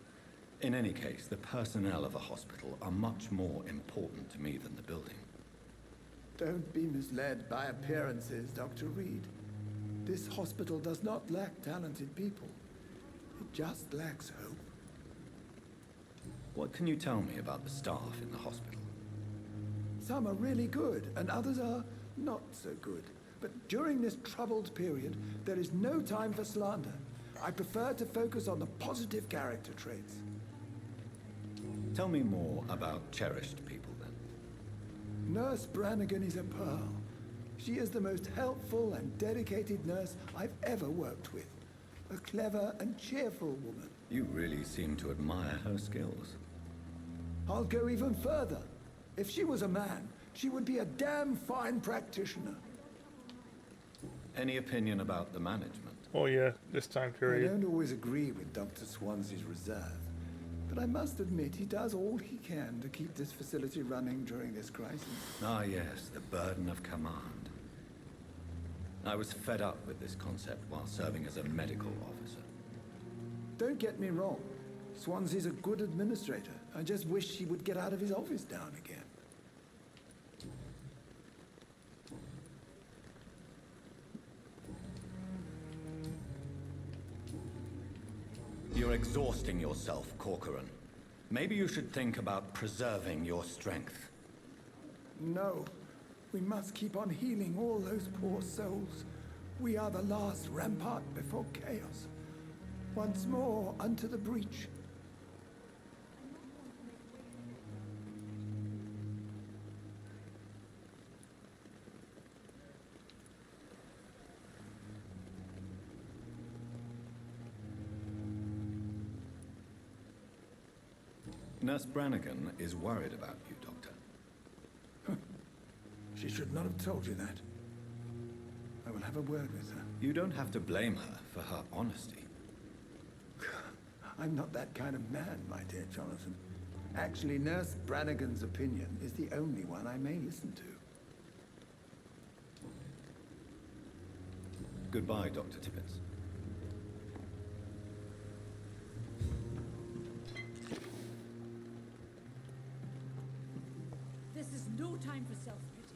In any case, the personnel of a hospital are much more important to me than the building. Don't be misled by appearances, Dr. Reed. This hospital does not lack talented people. It just lacks hope. What can you tell me about the staff in the hospital? Some are really good, and others are not so good. But during this troubled period, there is no time for slander. I prefer to focus on the positive character traits. Tell me more about cherished people, then. Nurse Brannigan is a pearl. She is the most helpful and dedicated nurse I've ever worked with. A clever and cheerful woman. You really seem to admire her skills. I'll go even further. If she was a man, she would be a damn fine practitioner. Any opinion about the management? Oh yeah, this time period. I don't always agree with Dr. Swansea's reserve, but I must admit he does all he can to keep this facility running during this crisis. Ah yes, the burden of command. I was fed up with this concept while serving as a medical officer. Don't get me wrong. Swansea's a good administrator. I just wish he would get out of his office down again. You're exhausting yourself, Corcoran. Maybe you should think about preserving your strength. No. We must keep on healing all those poor souls. We are the last rampart before chaos. Once more unto the breach. Nurse Brannigan is worried about you, Doctor. She should not have told you that. I will have a word with her. You don't have to blame her for her honesty. I'm not that kind of man, my dear Jonathan. Actually, Nurse Brannigan's opinion is the only one I may listen to. Goodbye, Dr. Tibbets. This is no time for self-pity.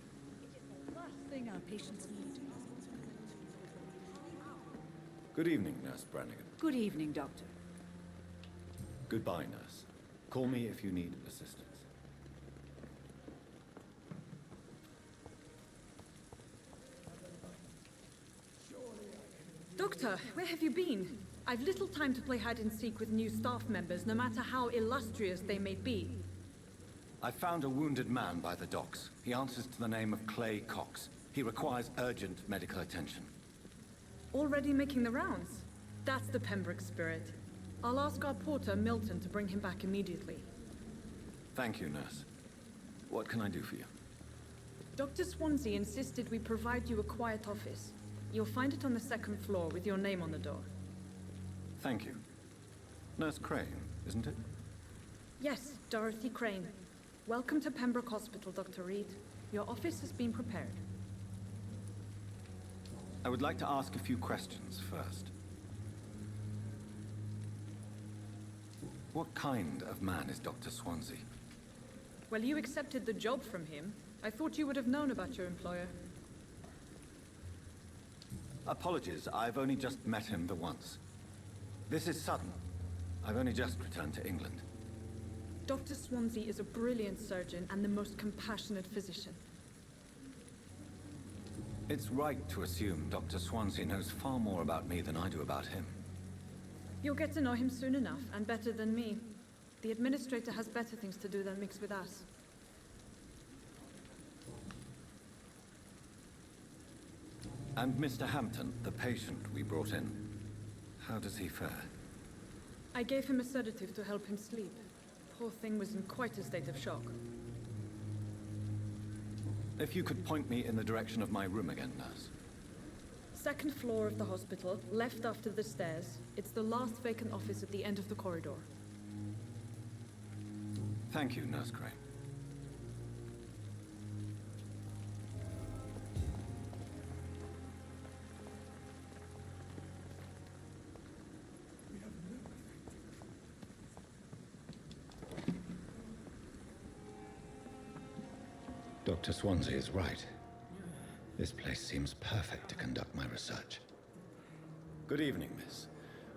It is the last thing our patients need. Good evening, Nurse Brannigan. Good evening, Doctor. Goodbye, nurse. Call me if you need assistance. Doctor, where have you been? I've little time to play hide and seek with new staff members, no matter how illustrious they may be. I found a wounded man by the docks. He answers to the name of Clay Cox. He requires urgent medical attention. Already making the rounds? That's the Pembroke spirit. I'll ask our porter, Milton, to bring him back immediately. Thank you, nurse. What can I do for you? Dr. Swansea insisted we provide you a quiet office. You'll find it on the second floor with your name on the door. Thank you. Nurse Crane, isn't it? Yes, Dorothy Crane. Welcome to Pembroke Hospital, Dr. Reed. Your office has been prepared. I would like to ask a few questions first. What kind of man is Dr. Swansea? Well, you accepted the job from him. I thought you would have known about your employer. Apologies, I've only just met him the once. This is sudden. I've only just returned to England. Dr. Swansea is a brilliant surgeon and the most compassionate physician. It's right to assume Dr. Swansea knows far more about me than I do about him. You'll get to know him soon enough, and better than me. The administrator has better things to do than mix with us. And Mr. Hampton, the patient we brought in, how does he fare? I gave him a sedative to help him sleep. Poor thing was in quite a state of shock. If you could point me in the direction of my room again, nurse. Second floor of the hospital, left after the stairs. It's the last vacant office at the end of the corridor. Thank you, Nurse Crane. Dr. Swansea is right. This place seems perfect to conduct my research. Good evening, miss.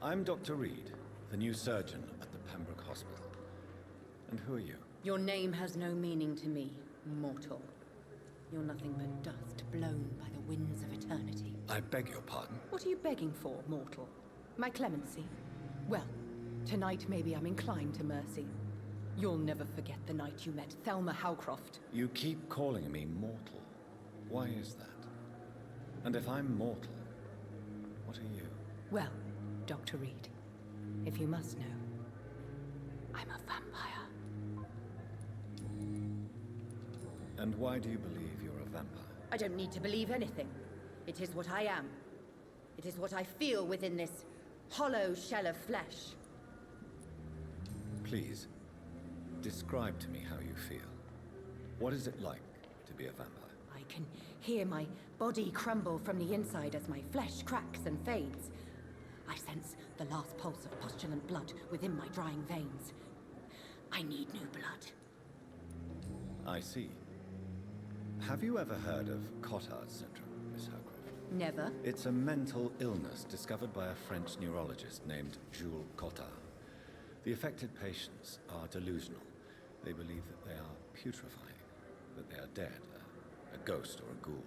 I'm Dr. Reed, the new surgeon at the Pembroke Hospital. And who are you? Your name has no meaning to me, mortal. You're nothing but dust blown by the winds of eternity. I beg your pardon? What are you begging for, mortal? My clemency? Well, tonight maybe I'm inclined to mercy. You'll never forget the night you met Thelma Howcroft. You keep calling me mortal. Why is that? And if I'm mortal, what are you? Well, Dr. Reed, if you must know, I'm a vampire. And why do you believe you're a vampire? I don't need to believe anything. It is what I am. It is what I feel within this hollow shell of flesh. Please, describe to me how you feel. What is it like to be a vampire? I can hear my body crumble from the inside as my flesh cracks and fades. I sense the last pulse of postulant blood within my drying veins. I need new blood. I see. Have you ever heard of Cotard's syndrome, Miss Howcroft? Never. It's a mental illness discovered by a French neurologist named Jules Cotard. The affected patients are delusional. They believe that they are putrefying, that they are dead, a ghost or a ghoul,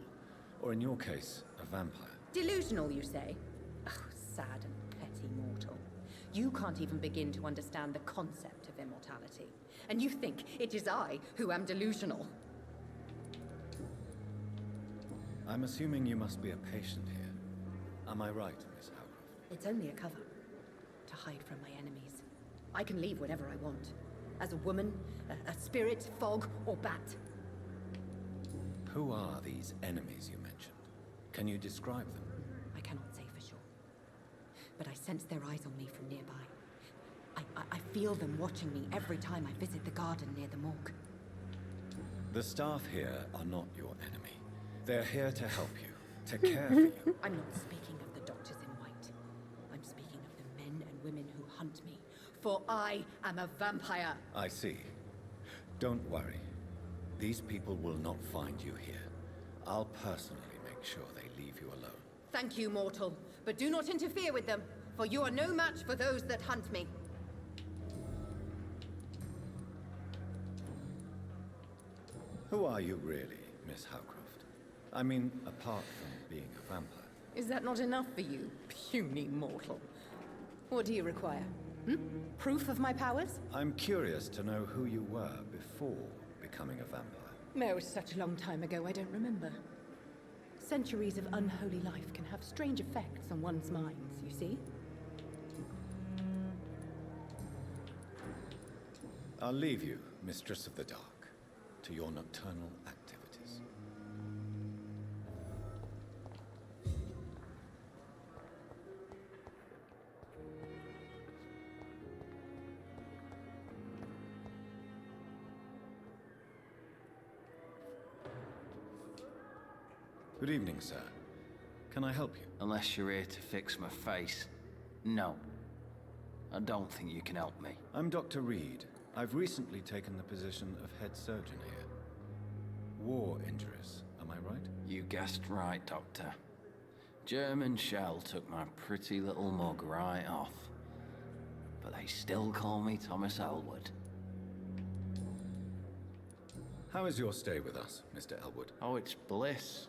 or in your case, a vampire. Delusional, you say? Oh, sad and petty mortal. You can't even begin to understand the concept of immortality. And you think it is I who am delusional. I'm assuming you must be a patient here. Am I right, Miss Howcroft? It's only a cover to hide from my enemies. I can leave whenever I want. As a woman, a spirit, fog, or bat. Who are these enemies you mentioned? Can you describe them? I cannot say for sure. But I sense their eyes on me from nearby. I feel them watching me every time I visit the garden near the morgue. The staff here are not your enemy. They're here to help you, to care for you. I'm not speaking of the doctors in white. I'm speaking of the men and women who hunt me. For I am a vampire. I see. Don't worry. These people will not find you here. I'll personally make sure they leave you alone. Thank you, mortal. But do not interfere with them, for you are no match for those that hunt me. Who are you really, Miss Howcroft? I mean, apart from being a vampire. Is that not enough for you, puny mortal? What do you require? Proof of my powers? I'm curious to know who you were before becoming a vampire. It was such a long time ago, I don't remember. Centuries of unholy life can have strange effects on one's minds, you see? I'll leave you, Mistress of the Dark, to your nocturnal activities. Good evening, sir. Can I help you? Unless you're here to fix my face. No. I don't think you can help me. I'm Dr. Reed. I've recently taken the position of head surgeon here. War injuries, am I right? You guessed right, Doctor. German shell took my pretty little mug right off. But they still call me Thomas Elwood. How is your stay with us, Mr. Elwood? Oh, it's bliss.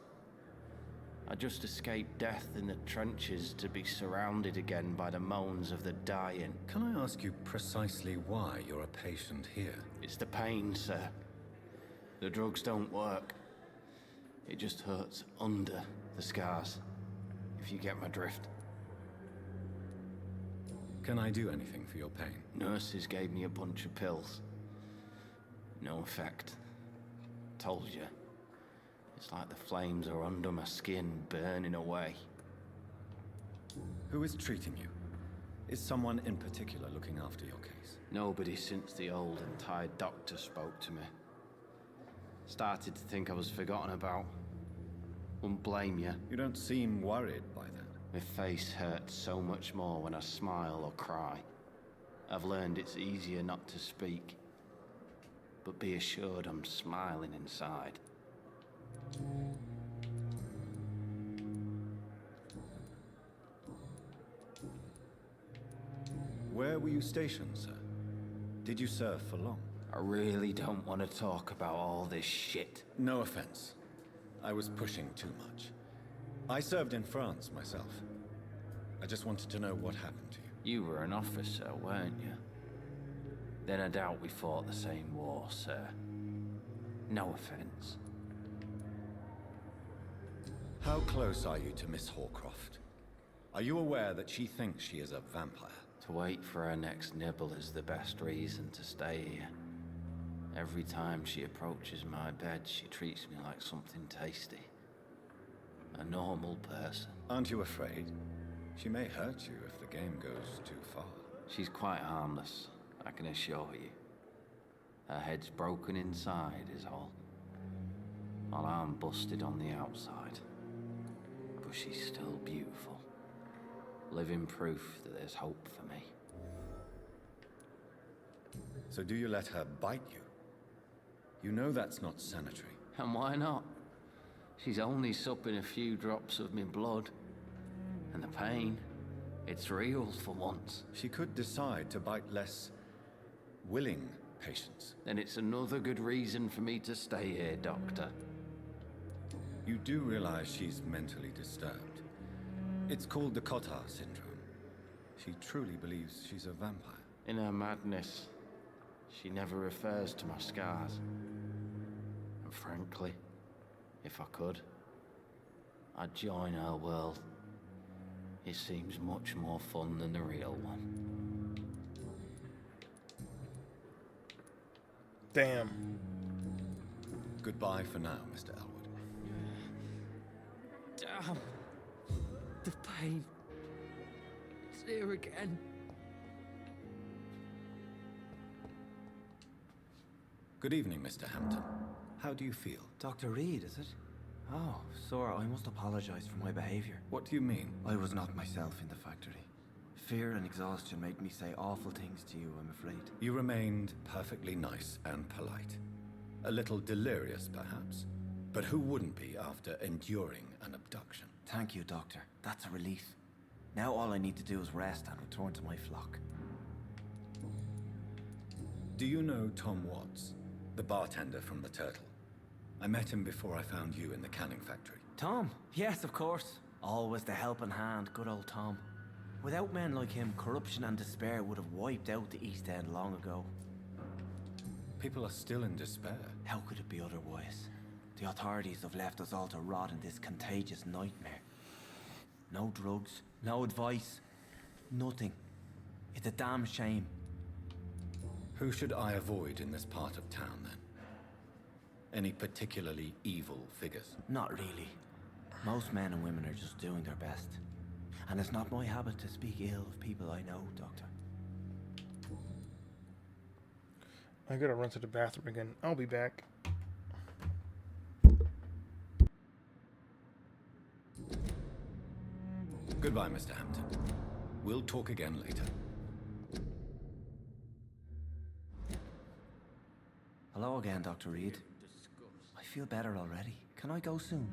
I just escaped death in the trenches to be surrounded again by the moans of the dying. Can I ask you precisely why you're a patient here? It's the pain, sir. The drugs don't work. It just hurts under the scars, if you get my drift. Can I do anything for your pain? Nurses gave me a bunch of pills. No effect. Told you. It's like the flames are under my skin, burning away. Who is treating you? Is someone in particular looking after your case? Nobody since the old and tired doctor spoke to me. Started to think I was forgotten about. Wouldn't blame you. You don't seem worried by that. My face hurts so much more when I smile or cry. I've learned it's easier not to speak. But be assured I'm smiling inside. Where were you stationed, sir? Did you serve for long? I really don't want to talk about all this shit. No offense. I was pushing too much. I served in France myself. I just wanted to know what happened to you. You were an officer, weren't you? Then I doubt we fought the same war, sir. No offense. How close are you to Miss Hawcroft? Are you aware that she thinks she is a vampire? To wait for her next nibble is the best reason to stay here. Every time she approaches my bed, she treats me like something tasty. A normal person. Aren't you afraid? She may hurt you if the game goes too far. She's quite harmless, I can assure you. Her head's broken inside is all. While I'm busted on the outside. But she's still beautiful. Living proof that there's hope for me. So do you let her bite you? You know that's not sanitary. And why not? She's only supping a few drops of me blood. And the pain, it's real for once. She could decide to bite less willing patients. Then it's another good reason for me to stay here, Doctor. You do realize she's mentally disturbed. It's called the Cotard syndrome. She truly believes she's a vampire. In her madness, she never refers to my scars. And frankly, if I could, I'd join her world. It seems much more fun than the real one. Damn. Goodbye for now, Mr. Elwood. Damn. The pain. It's here again. Good evening, Mr. Hampton. How do you feel? Dr. Reed, is it? Oh, sir, I must apologize for my behavior. What do you mean? I was not myself in the factory. Fear and exhaustion made me say awful things to you, I'm afraid. You remained perfectly nice and polite. A little delirious, perhaps. But who wouldn't be after enduring an abduction? Thank you, Doctor. That's a relief. Now all I need to do is rest and return to my flock. Do you know Tom Watts, the bartender from the Turtle? I met him before I found you in the canning factory. Tom? Yes, of course. Always the helping hand, good old Tom. Without men like him, corruption and despair would have wiped out the East End long ago. People are still in despair. How could it be otherwise? The authorities have left us all to rot in this contagious nightmare. No drugs, no advice, nothing. It's a damn shame. Who should I avoid in this part of town, then? Any particularly evil figures? Not really. Most men and women are just doing their best. And it's not my habit to speak ill of people I know, Doctor. I gotta run to the bathroom again. I'll be back. Goodbye, Mr. Hampton. We'll talk again later. Hello again, Dr. Reed. I feel better already. Can I go soon?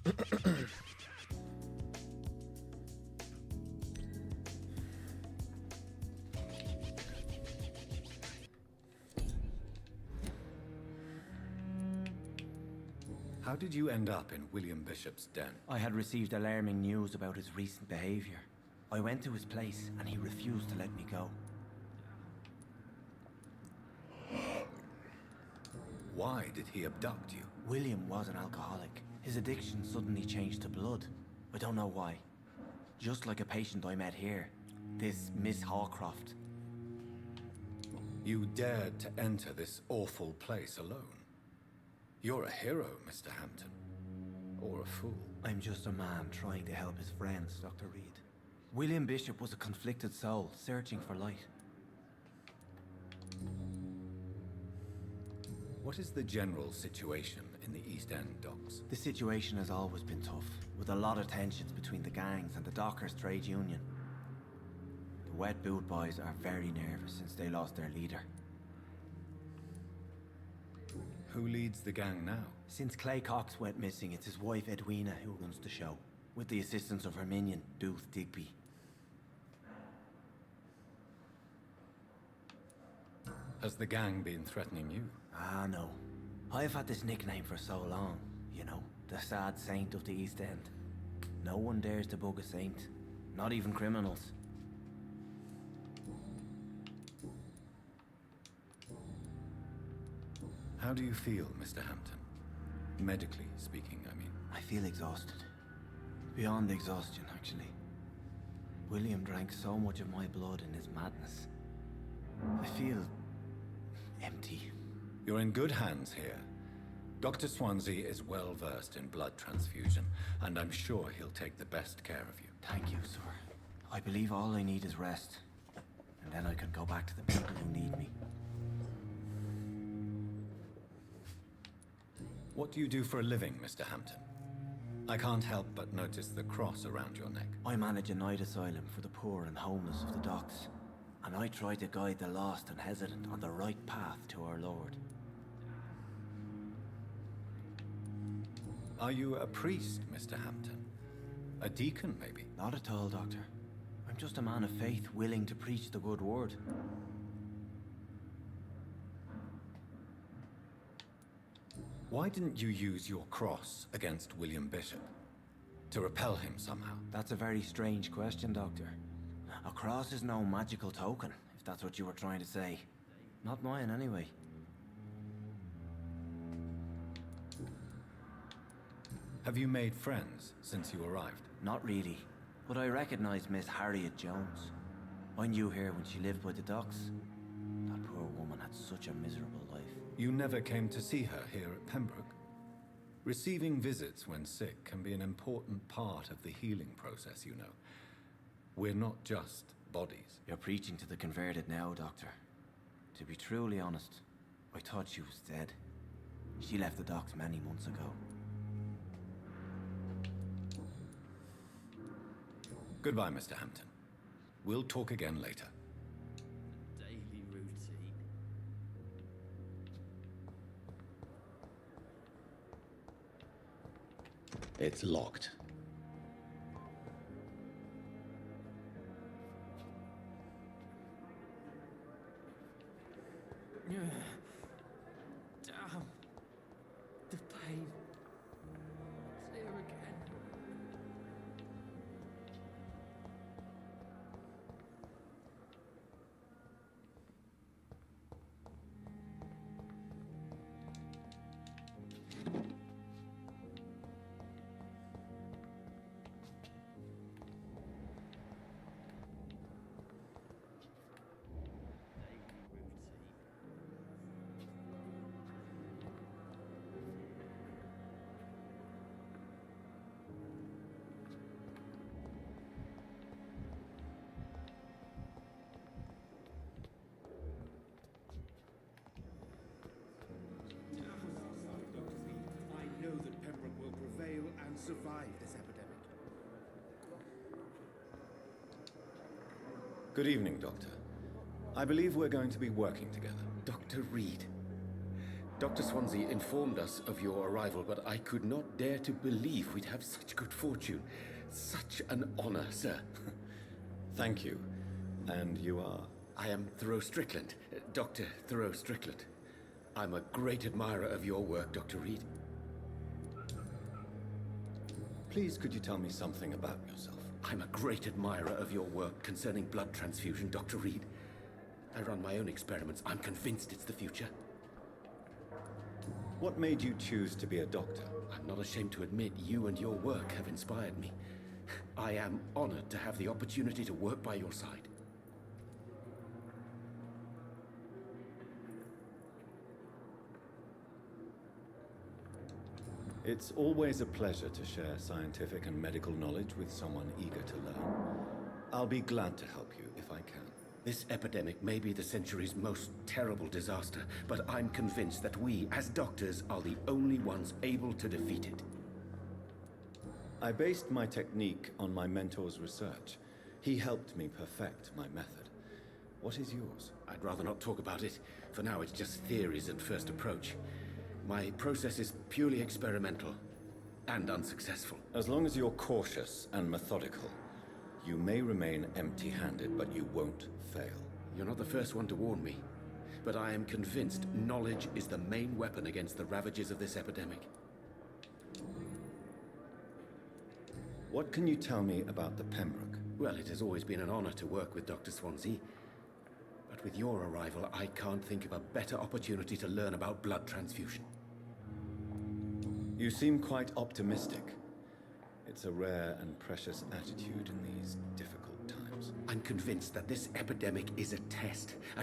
How did you end up in William Bishop's den? I had received alarming news about his recent behavior. I went to his place and he refused to let me go. Why did he abduct you? William was an alcoholic. His addiction suddenly changed to blood. I don't know why. Just like a patient I met here. This Miss Hawcroft. You dared to enter this awful place alone. You're a hero, Mr. Hampton. Or a fool. I'm just a man trying to help his friends, Dr. Reed. William Bishop was a conflicted soul, searching for light. What is the general situation in the East End docks? The situation has always been tough, with a lot of tensions between the gangs and the dockers' trade union. The Wet Boot Boys are very nervous since they lost their leader. Who leads the gang now? Since Clay Cox went missing, it's his wife Edwina who runs the show, with the assistance of her minion, Booth Digby. Has the gang been threatening you? Ah, no. I've had this nickname for so long, you know, the sad saint of the East End. No one dares to bug a saint, not even criminals. How do you feel, Mr. Hampton? Medically speaking, I mean. I feel exhausted. Beyond exhaustion, actually. William drank so much of my blood in his madness. I feel empty. You're in good hands here. Dr. Swansea is well versed in blood transfusion, and I'm sure he'll take the best care of you. Thank you, sir. I believe all I need is rest. And then I can go back to the people who need me. What do you do for a living, Mr. Hampton? I can't help but notice the cross around your neck. I manage a night asylum for the poor and homeless of the docks. And I try to guide the lost and hesitant on the right path to our Lord. Are you a priest, Mr. Hampton? A deacon, maybe? Not at all, Doctor. I'm just a man of faith willing to preach the good word. Why didn't you use your cross against William Bishop? To repel him somehow? That's a very strange question, Doctor. A cross is no magical token, if that's what you were trying to say. Not mine, anyway. Have you made friends since you arrived? Not really, but I recognize Miss Harriet Jones. I knew her when she lived by the docks. That poor woman had such a miserable life. You never came to see her here at Pembroke? Receiving visits when sick can be an important part of the healing process, you know. We're not just bodies. You're preaching to the converted now, Doctor. To be truly honest, I thought she was dead. She left the docks many months ago. Goodbye, Mr. Hampton. We'll talk again later. Daily routine. It's locked. Damn. The pain. It's here again. I know that Pembroke will prevail and survive this epidemic. Good evening, Doctor. I believe we're going to be working together. Dr. Reed. Dr. Swansea informed us of your arrival, but I could not dare to believe we'd have such good fortune. Such an honor, sir. Thank you. And you are? I am Thoreau Strickland, Dr. Thoreau Strickland. I'm a great admirer of your work, Dr. Reed. Please, could you tell me something about yourself? I'm a great admirer of your work concerning blood transfusion, Dr. Reed. I run my own experiments. I'm convinced it's the future. What made you choose to be a doctor? I'm not ashamed to admit you and your work have inspired me. I am honored to have the opportunity to work by your side. It's always a pleasure to share scientific and medical knowledge with someone eager to learn. I'll be glad to help you if I can. This epidemic may be the century's most terrible disaster, but I'm convinced that we, as doctors, are the only ones able to defeat it. I based my technique on my mentor's research. He helped me perfect my method. What is yours? I'd rather not talk about it. For now, it's just theories and first approach. My process is purely experimental and unsuccessful. As long as you're cautious and methodical, you may remain empty-handed, but you won't fail. You're not the first one to warn me, but I am convinced knowledge is the main weapon against the ravages of this epidemic. What can you tell me about the Pembroke? Well, it has always been an honor to work with Dr. Swansea. But with your arrival, I can't think of a better opportunity to learn about blood transfusion. You seem quite optimistic. It's a rare and precious attitude in these difficult times. I'm convinced that this epidemic is a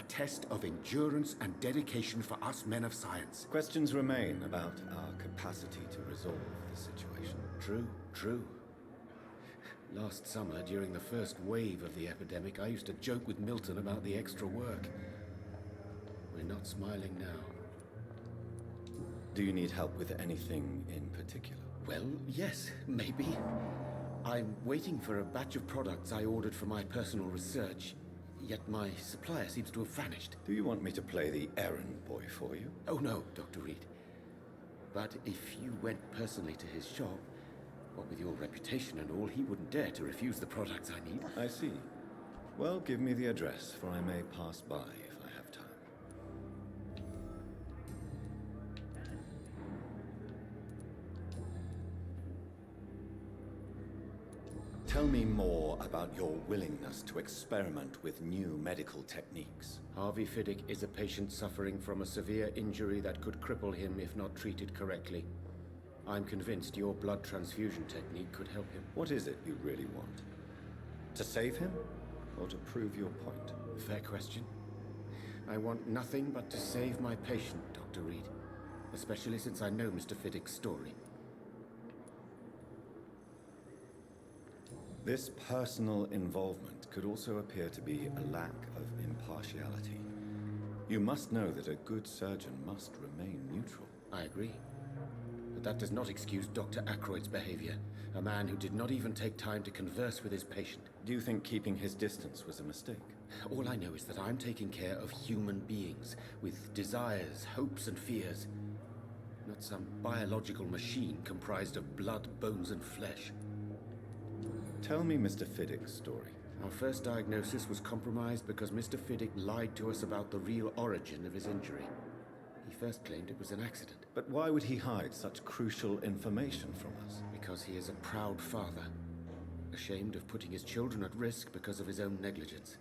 test of endurance and dedication for us men of science. Questions remain about our capacity to resolve the situation. True. Last summer, during the first wave of the epidemic, I used to joke with Milton about the extra work. We're not smiling now. Do you need help with anything in particular? Well, yes, maybe. I'm waiting for a batch of products I ordered for my personal research, yet my supplier seems to have vanished. Do you want me to play the errand boy for you? Oh no, Dr. Reed. But if you went personally to his shop, what with your reputation and all, he wouldn't dare to refuse the products I need. I see. Well, give me the address, for I may pass by if I have time. Tell me more about your willingness to experiment with new medical techniques. Harvey Fiddick is a patient suffering from a severe injury that could cripple him if not treated correctly. I'm convinced your blood transfusion technique could help him. What is it you really want? To save him, or to prove your point? Fair question. I want nothing but to save my patient, Dr. Reed. Especially since I know Mr. Fiddick's story. This personal involvement could also appear to be a lack of impartiality. You must know that a good surgeon must remain neutral. I agree. But that does not excuse Dr. Ackroyd's behavior. A man who did not even take time to converse with his patient. Do you think keeping his distance was a mistake? All I know is that I'm taking care of human beings with desires, hopes, and fears. Not some biological machine comprised of blood, bones, and flesh. Tell me Mr. Fiddick's story. Our first diagnosis was compromised because Mr. Fiddick lied to us about the real origin of his injury. He first claimed it was an accident. But why would he hide such crucial information from us? Because he is a proud father, ashamed of putting his children at risk because of his own negligence.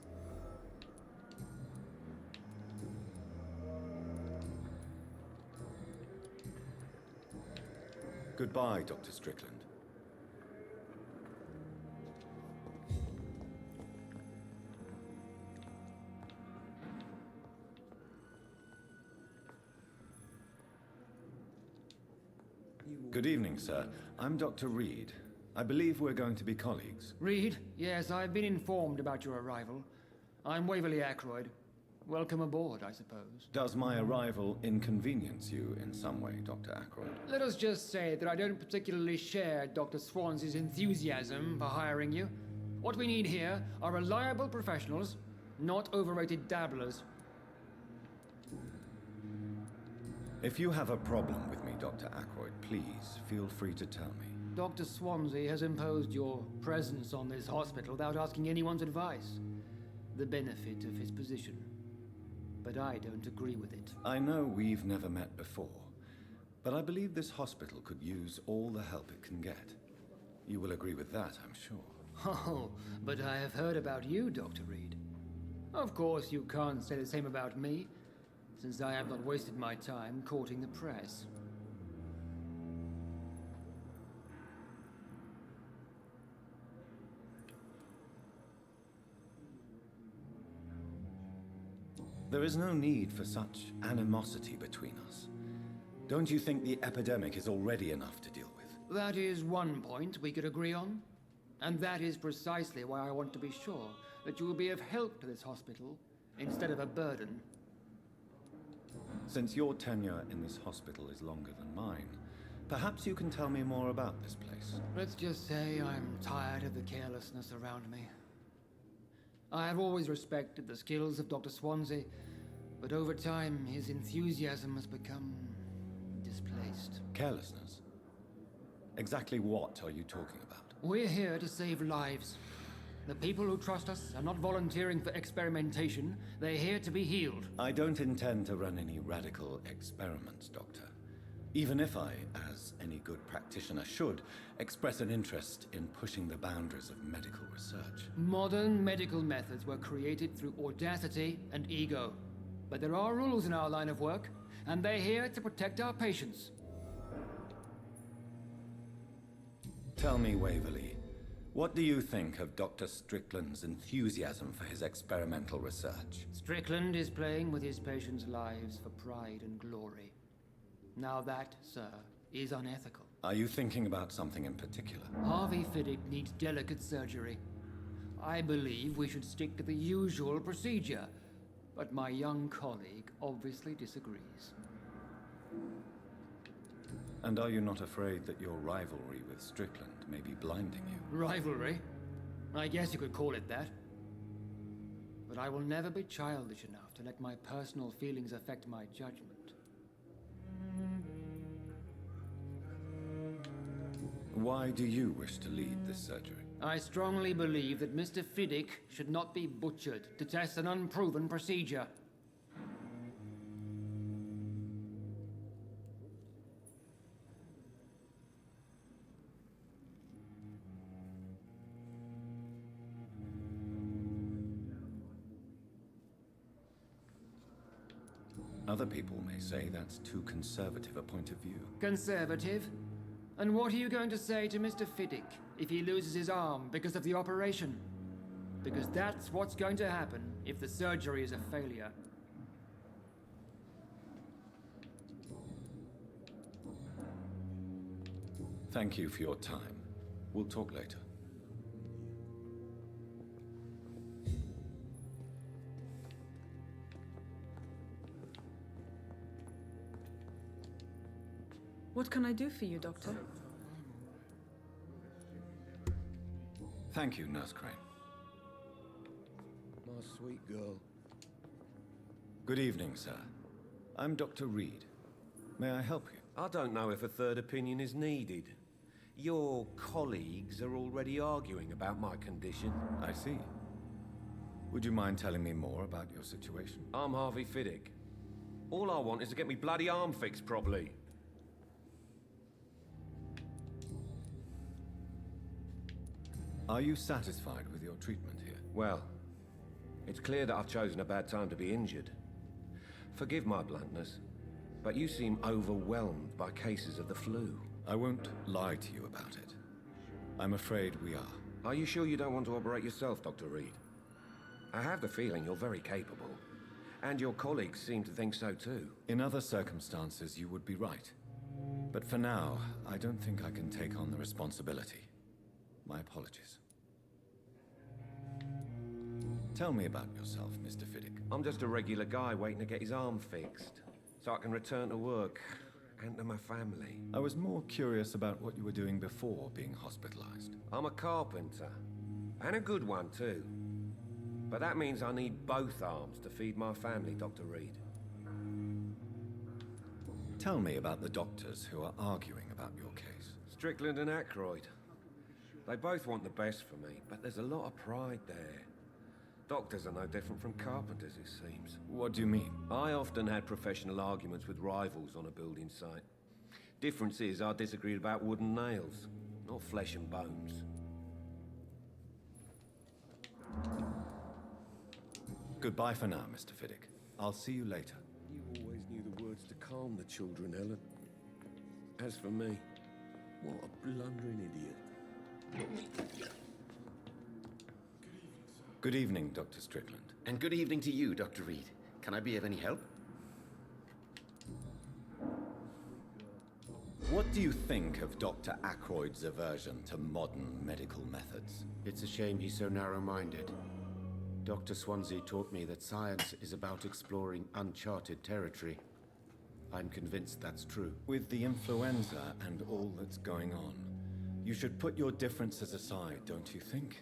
Goodbye, Dr. Strickland. Good evening, sir. I'm Dr. Reed. I believe we're going to be colleagues. Reed? Yes, I've been informed about your arrival. I'm Waverly Ackroyd. Welcome aboard, I suppose. Does my arrival inconvenience you in some way, Dr. Ackroyd? Let us just say that I don't particularly share Dr. Swansea's enthusiasm for hiring you. What we need here are reliable professionals, not overrated dabblers. If you have a problem with me, Dr. Ackroyd, please feel free to tell me. Dr. Swansea has imposed your presence on this hospital without asking anyone's advice. The benefit of his position. But I don't agree with it. I know we've never met before, but I believe this hospital could use all the help it can get. You will agree with that, I'm sure. Oh, but I have heard about you, Dr. Reed. Of course, you can't say the same about me, since I have not wasted my time courting the press. There is no need for such animosity between us. Don't you think the epidemic is already enough to deal with? That is one point we could agree on. And that is precisely why I want to be sure that you will be of help to this hospital instead of a burden. Since your tenure in this hospital is longer than mine, perhaps you can tell me more about this place. Let's just say I'm tired of the carelessness around me. I have always respected the skills of Dr. Swansea, but over time his enthusiasm has become displaced. Carelessness? Exactly what are you talking about? We're here to save lives. The people who trust us are not volunteering for experimentation. They're here to be healed. I don't intend to run any radical experiments, Doctor. Even if I, as any good practitioner should, express an interest in pushing the boundaries of medical research. Modern medical methods were created through audacity and ego. But there are rules in our line of work, and they're here to protect our patients. Tell me, Waverly, what do you think of Dr. Strickland's enthusiasm for his experimental research? Strickland is playing with his patients' lives for pride and glory. Now that, sir, is unethical. Are you thinking about something in particular? Harvey Fiddick needs delicate surgery. I believe we should stick to the usual procedure, but my young colleague obviously disagrees. And are you not afraid that your rivalry with Strickland may be blinding you? Rivalry? I guess you could call it that. But I will never be childish enough to let my personal feelings affect my judgment. Why do you wish to lead this surgery? I strongly believe that Mr. Fiddick should not be butchered to test an unproven procedure. Other people may say that's too conservative a point of view. Conservative? And what are you going to say to Mr. Fiddick if he loses his arm because of the operation? Because that's what's going to happen if the surgery is a failure. Thank you for your time. We'll talk later. What can I do for you, Doctor? Thank you, Nurse Crane. My sweet girl. Good evening, sir. I'm Dr. Reed. May I help you? I don't know if a third opinion is needed. Your colleagues are already arguing about my condition. I see. Would you mind telling me more about your situation? I'm Harvey Fiddick. All I want is to get me bloody arm fixed properly. Are you satisfied with your treatment here? Well, it's clear that I've chosen a bad time to be injured. Forgive my bluntness, but you seem overwhelmed by cases of the flu. I won't lie to you about it. I'm afraid we are. Are you sure you don't want to operate yourself, Dr. Reed? I have the feeling you're very capable, and your colleagues seem to think so too. In other circumstances, you would be right. But for now, I don't think I can take on the responsibility. My apologies. Tell me about yourself, Mr. Fiddick. I'm just a regular guy waiting to get his arm fixed, so I can return to work and to my family. I was more curious about what you were doing before being hospitalized. I'm a carpenter, and a good one too. But that means I need both arms to feed my family, Dr. Reed. Tell me about the doctors who are arguing about your case. Strickland and Ackroyd. They both want the best for me, but there's a lot of pride there. Doctors are no different from carpenters, it seems. What do you mean? I often had professional arguments with rivals on a building site. Difference is, I disagreed about wooden nails, not flesh and bones. Goodbye for now, Mr. Fiddick. I'll see you later. You always knew the words to calm the children, Ellen. As for me, what a blundering idiot. Good evening, Dr. Strickland. And good evening to you, Dr. Reed. Can I be of any help? What do you think of Dr. Ackroyd's aversion to modern medical methods? It's a shame he's so narrow-minded. Dr. Swansea taught me that science is about exploring uncharted territory. I'm convinced that's true. With the influenza and all that's going on, you should put your differences aside, don't you think?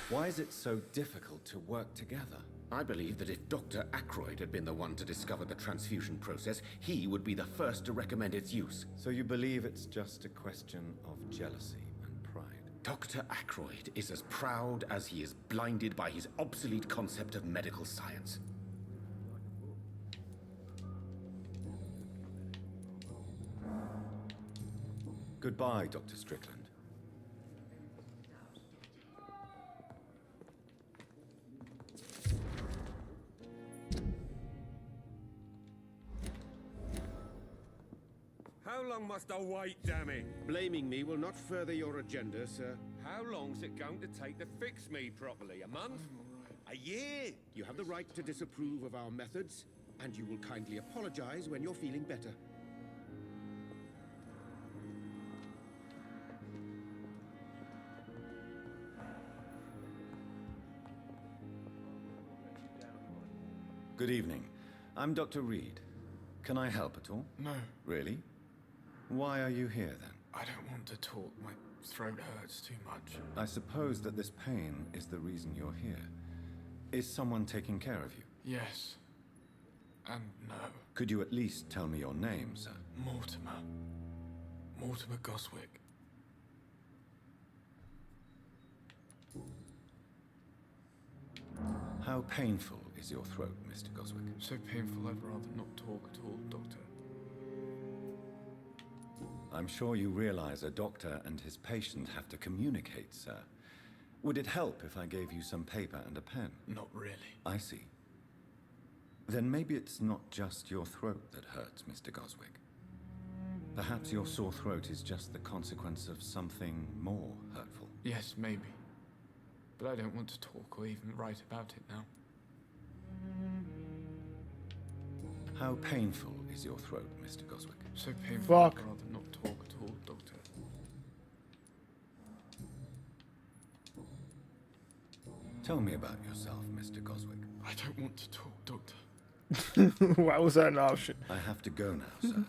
Why is it so difficult to work together? I believe that if Dr. Ackroyd had been the one to discover the transfusion process, he would be the first to recommend its use. So you believe it's just a question of jealousy and pride? Dr. Ackroyd is as proud as he is blinded by his obsolete concept of medical science. Goodbye, Dr. Strickland. How long must I wait, damn it? Blaming me will not further your agenda, sir. How long's it going to take to fix me properly? A month? A year? You have the right to disapprove of our methods, and you will kindly apologize when you're feeling better. Good evening. I'm Dr. Reed. Can I help at all? No. Really? Why are you here, then? I don't want to talk. My throat hurts too much. I suppose that this pain is the reason you're here. Is someone taking care of you? Yes. And no. Could you at least tell me your name, sir? Mortimer. Mortimer Goswick. How painful is your throat, Mr. Goswick? So painful I'd rather not talk at all, Doctor. I'm sure you realize a doctor and his patient have to communicate, sir. Would it help if I gave you some paper and a pen? Not really. I see. Then maybe it's not just your throat that hurts, Mr. Goswick. Perhaps your sore throat is just the consequence of something more hurtful. Yes, maybe. But I don't want to talk or even write about it now. How painful is your throat, Mr. Goswick? So painful I'd rather not talk at all, Doctor. Tell me about yourself, Mr. Goswick. I don't want to talk, Doctor. Why was that an option? I have to go now, sir.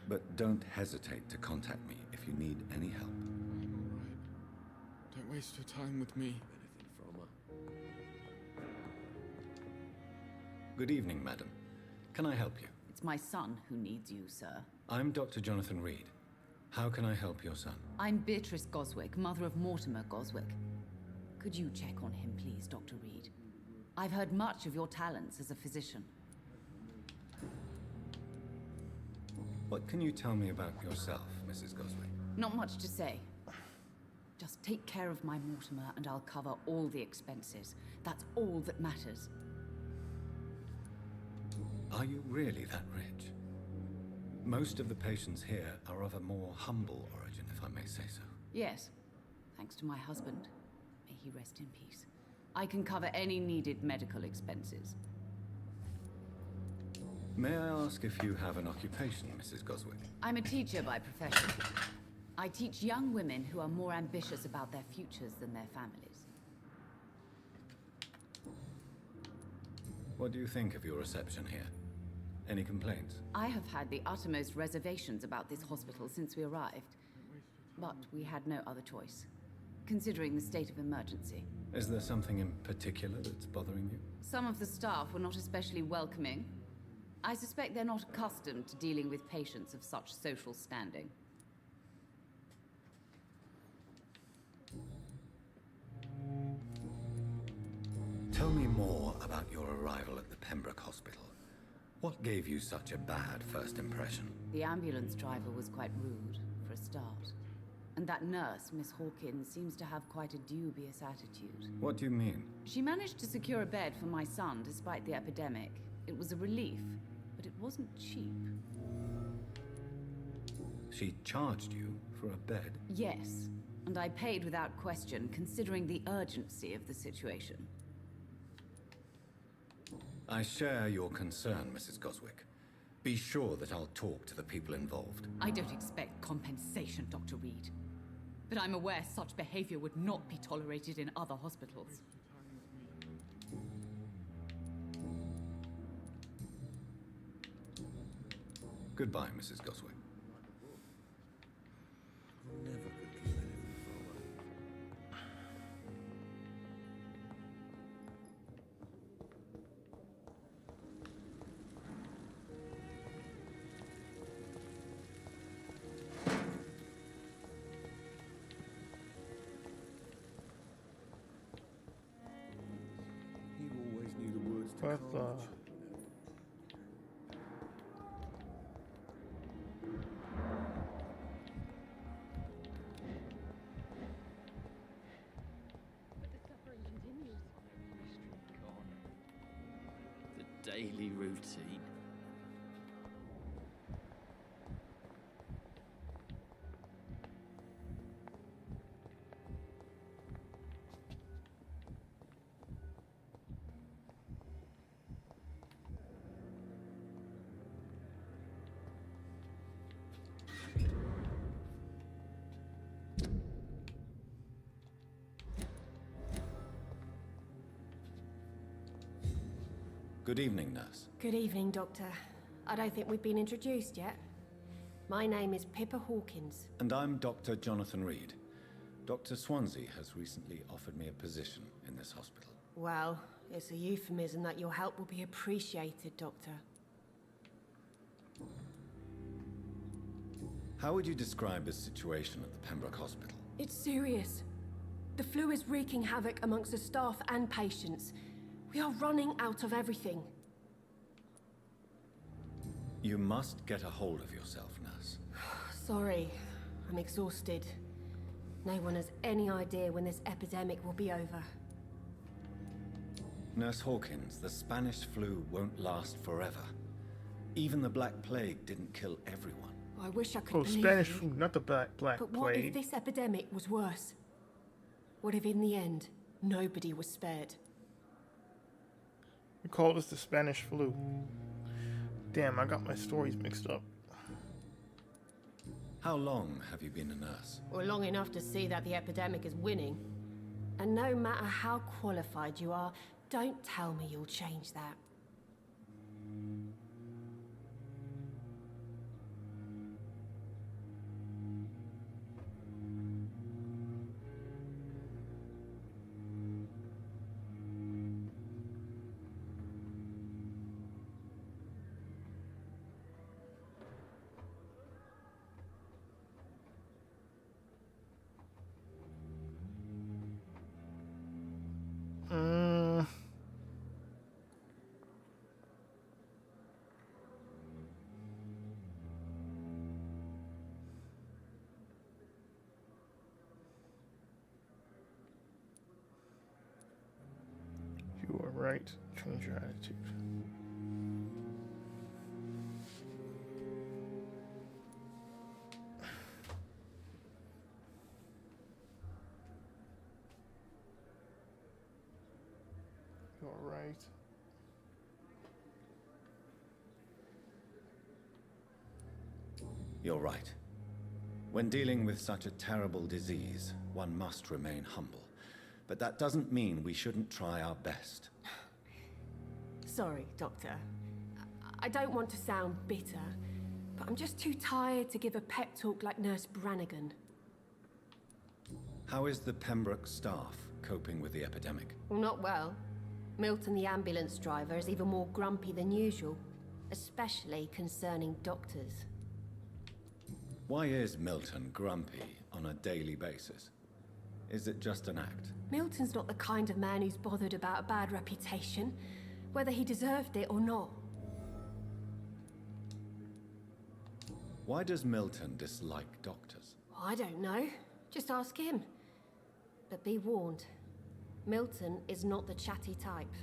But don't hesitate to contact me if you need any help. I'm all right. Don't waste your time with me. Good evening, madam. Can I help you? It's my son who needs you, sir. I'm Dr. Jonathan Reed. How can I help your son? I'm Beatrice Goswick, mother of Mortimer Goswick. Could you check on him, please, Dr. Reed? I've heard much of your talents as a physician. What can you tell me about yourself, Mrs. Goswick? Not much to say. Just take care of my Mortimer and I'll cover all the expenses. That's all that matters. Are you really that rich? Most of the patients here are of a more humble origin, if I may say so. Yes, thanks to my husband. May he rest in peace. I can cover any needed medical expenses. May I ask if you have an occupation, Mrs. Goswick? I'm a teacher by profession. I teach young women who are more ambitious about their futures than their families. What do you think of your reception here? Any complaints? I have had the uttermost reservations about this hospital since we arrived. But we had no other choice, considering the state of emergency. Is there something in particular that's bothering you? Some of the staff were not especially welcoming. I suspect they're not accustomed to dealing with patients of such social standing. Tell me more about your arrival at the Pembroke Hospital. What gave you such a bad first impression? The ambulance driver was quite rude, for a start. And that nurse, Miss Hawkins, seems to have quite a dubious attitude. What do you mean? She managed to secure a bed for my son despite the epidemic. It was a relief, but it wasn't cheap. She charged you for a bed? Yes, and I paid without question, considering the urgency of the situation. I share your concern, Mrs. Goswick. Be sure that I'll talk to the people involved. I don't expect compensation, Dr. Reed. But I'm aware such behavior would not be tolerated in other hospitals. Goodbye, Mrs. Goswick. Daily routine. Good evening, nurse. Good evening, Doctor. I don't think we've been introduced yet. My name is Pippa Hawkins. And I'm Dr. Jonathan Reed. Dr. Swansea has recently offered me a position in this hospital. Well, it's a euphemism that your help will be appreciated, Doctor. How would you describe the situation at the Pembroke Hospital? It's serious. The flu is wreaking havoc amongst the staff and patients. We are running out of everything. You must get a hold of yourself, nurse. Sorry, I'm exhausted. No one has any idea when this epidemic will be over. Nurse Hawkins, the Spanish flu won't last forever. Even the Black Plague didn't kill everyone. I wish I could Oh, believe Spanish you. flu, not the Black But what if Plague. this epidemic was worse? What if in the end, nobody was spared? You call this the Spanish flu. Damn, I got my stories mixed up. How long have you been a nurse? Or long enough to see that the epidemic is winning. And no matter how qualified you are, don't tell me you'll change that. You are right. Change your attitude. You are right. You're right. When dealing with such a terrible disease, one must remain humble. But that doesn't mean we shouldn't try our best. Sorry, Doctor. I don't want to sound bitter, but I'm just too tired to give a pep talk like Nurse Brannigan. How is the Pembroke staff coping with the epidemic? Well, not well. Milton, the ambulance driver, is even more grumpy than usual. especially concerning doctors. Why is Milton grumpy on a daily basis? Is it just an act? Milton's not the kind of man who's bothered about a bad reputation, whether he deserved it or not. Why does Milton dislike doctors? I don't know. Just ask him. But be warned, Milton is not the chatty type.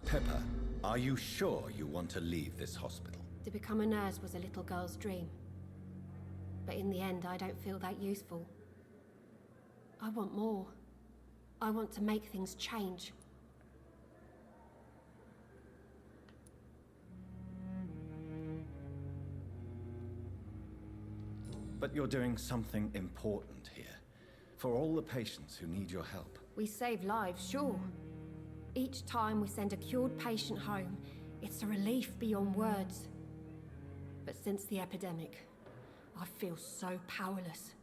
Pepper, are you sure you want to leave this hospital? To become a nurse was a little girl's dream. But in the end, I don't feel that useful. I want more. I want to make things change. But you're doing something important here. For all the patients who need your help. We save lives, sure. Each time we send a cured patient home, it's a relief beyond words. But since the epidemic, I feel so powerless.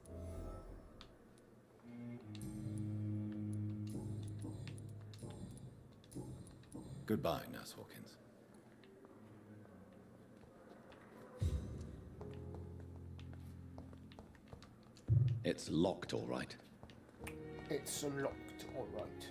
Goodbye, Nurse Hawkins. It's locked, all right. It's unlocked, all right.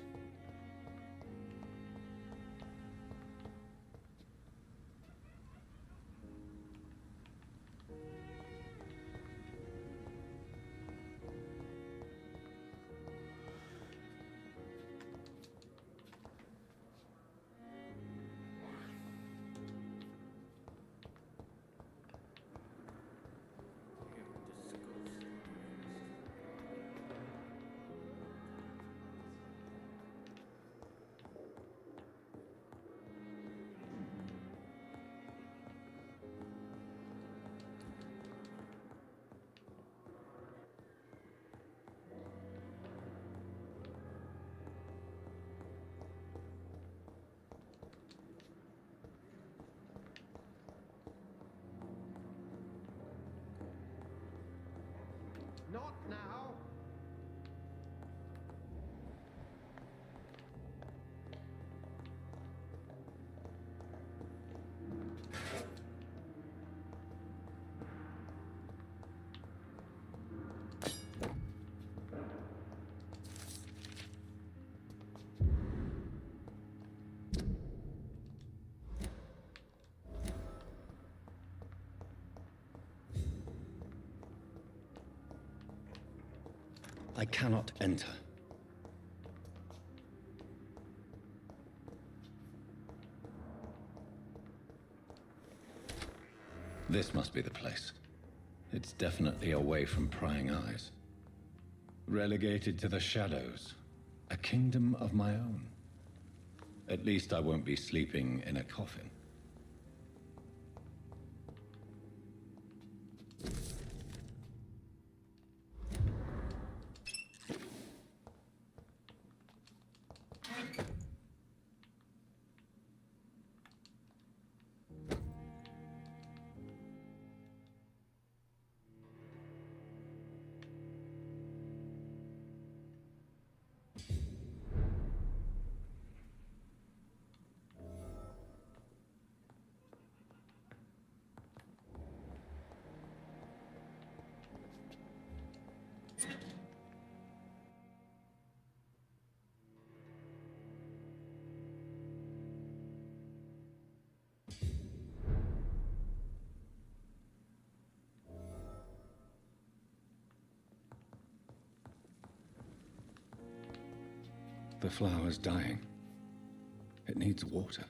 Not now. I cannot enter. This must be the place. It's definitely away from prying eyes. Relegated to the shadows. A kingdom of my own. At least I won't be sleeping in a coffin. The flower's dying. It needs water.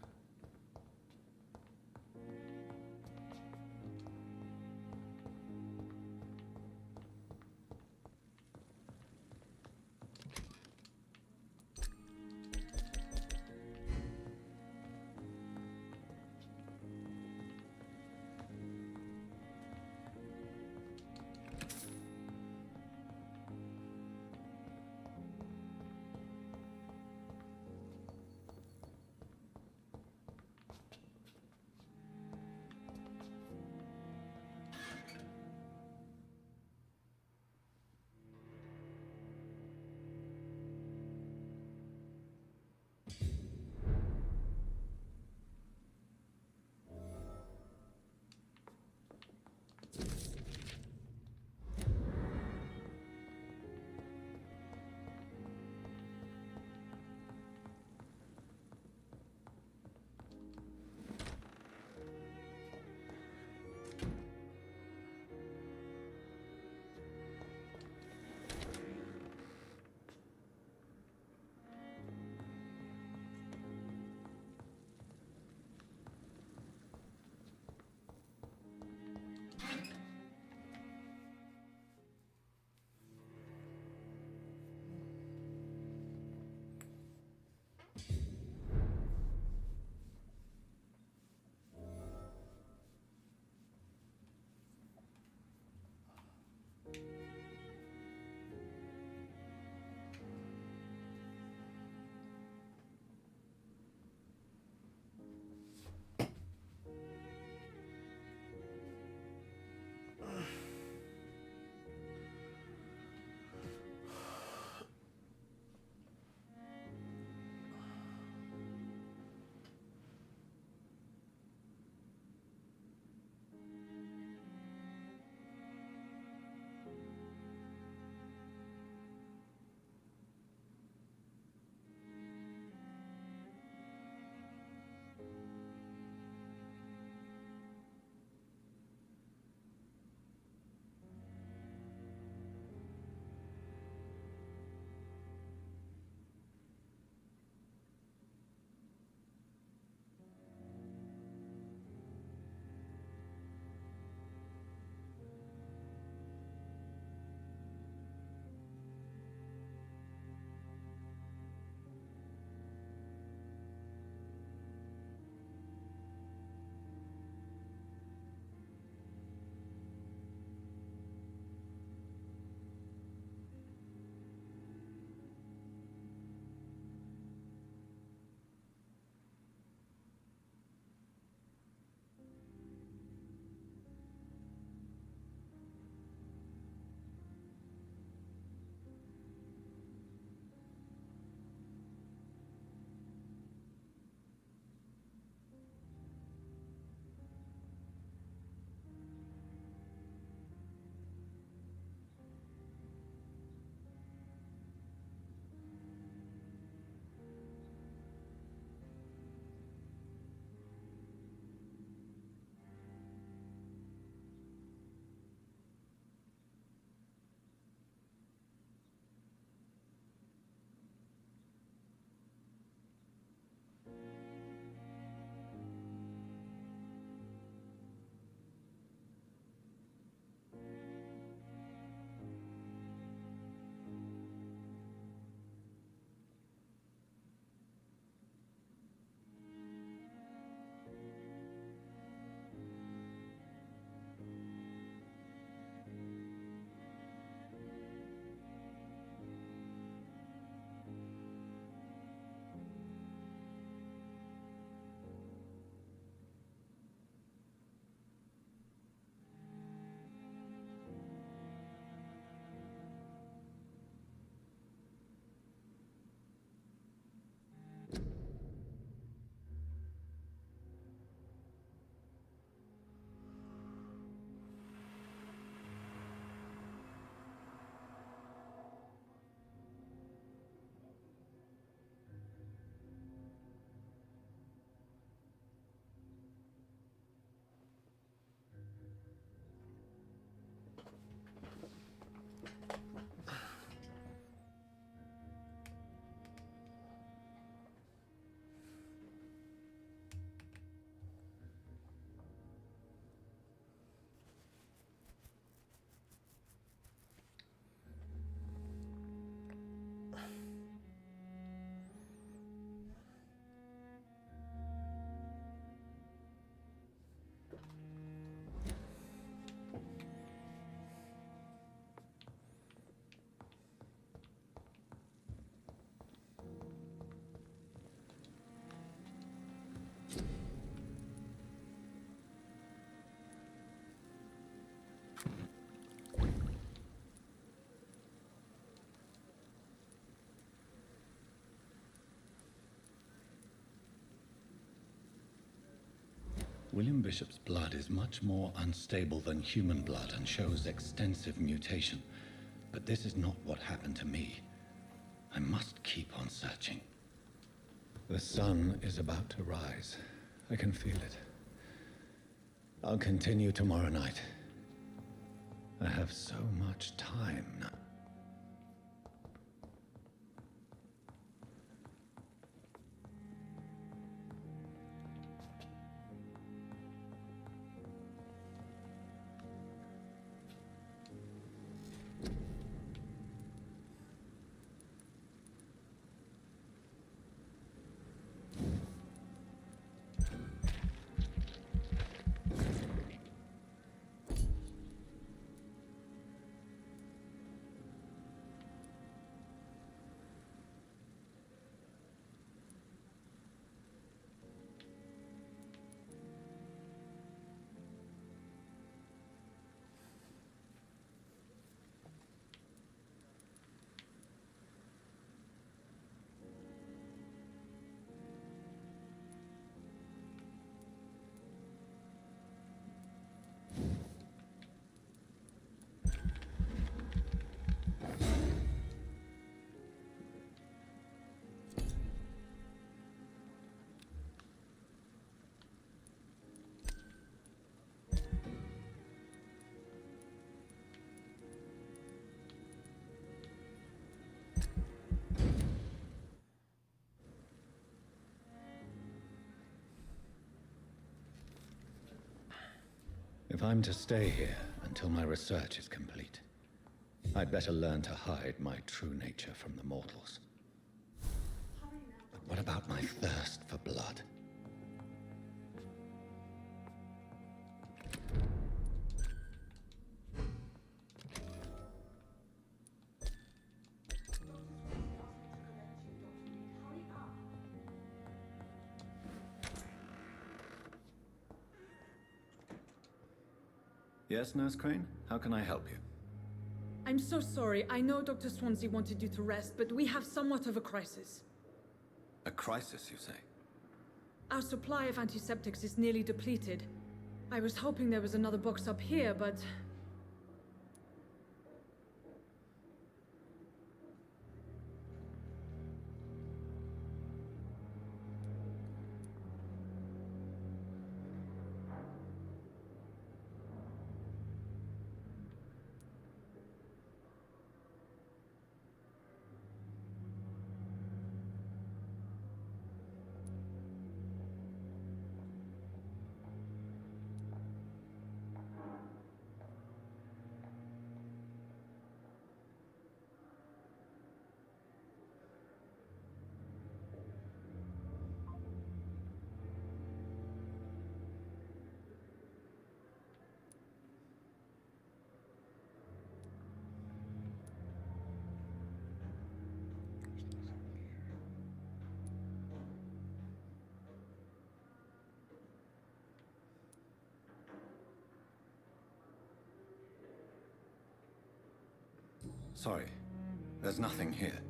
William Bishop's blood is much more unstable than human blood and shows extensive mutation. But this is not what happened to me. I must keep on searching. The sun is about to rise. I can feel it. I'll continue tomorrow night. I have so much time now. If I'm to stay here until my research is complete, I'd better learn to hide my true nature from the mortals. But what about my thirst for blood? Yes, Nurse Crane? How can I help you? I'm so sorry. I know Dr. Swansea wanted you to rest, but we have somewhat of a crisis. A crisis, you say? Our supply of antiseptics is nearly depleted. I was hoping there was another box up here, but... Sorry, there's nothing here.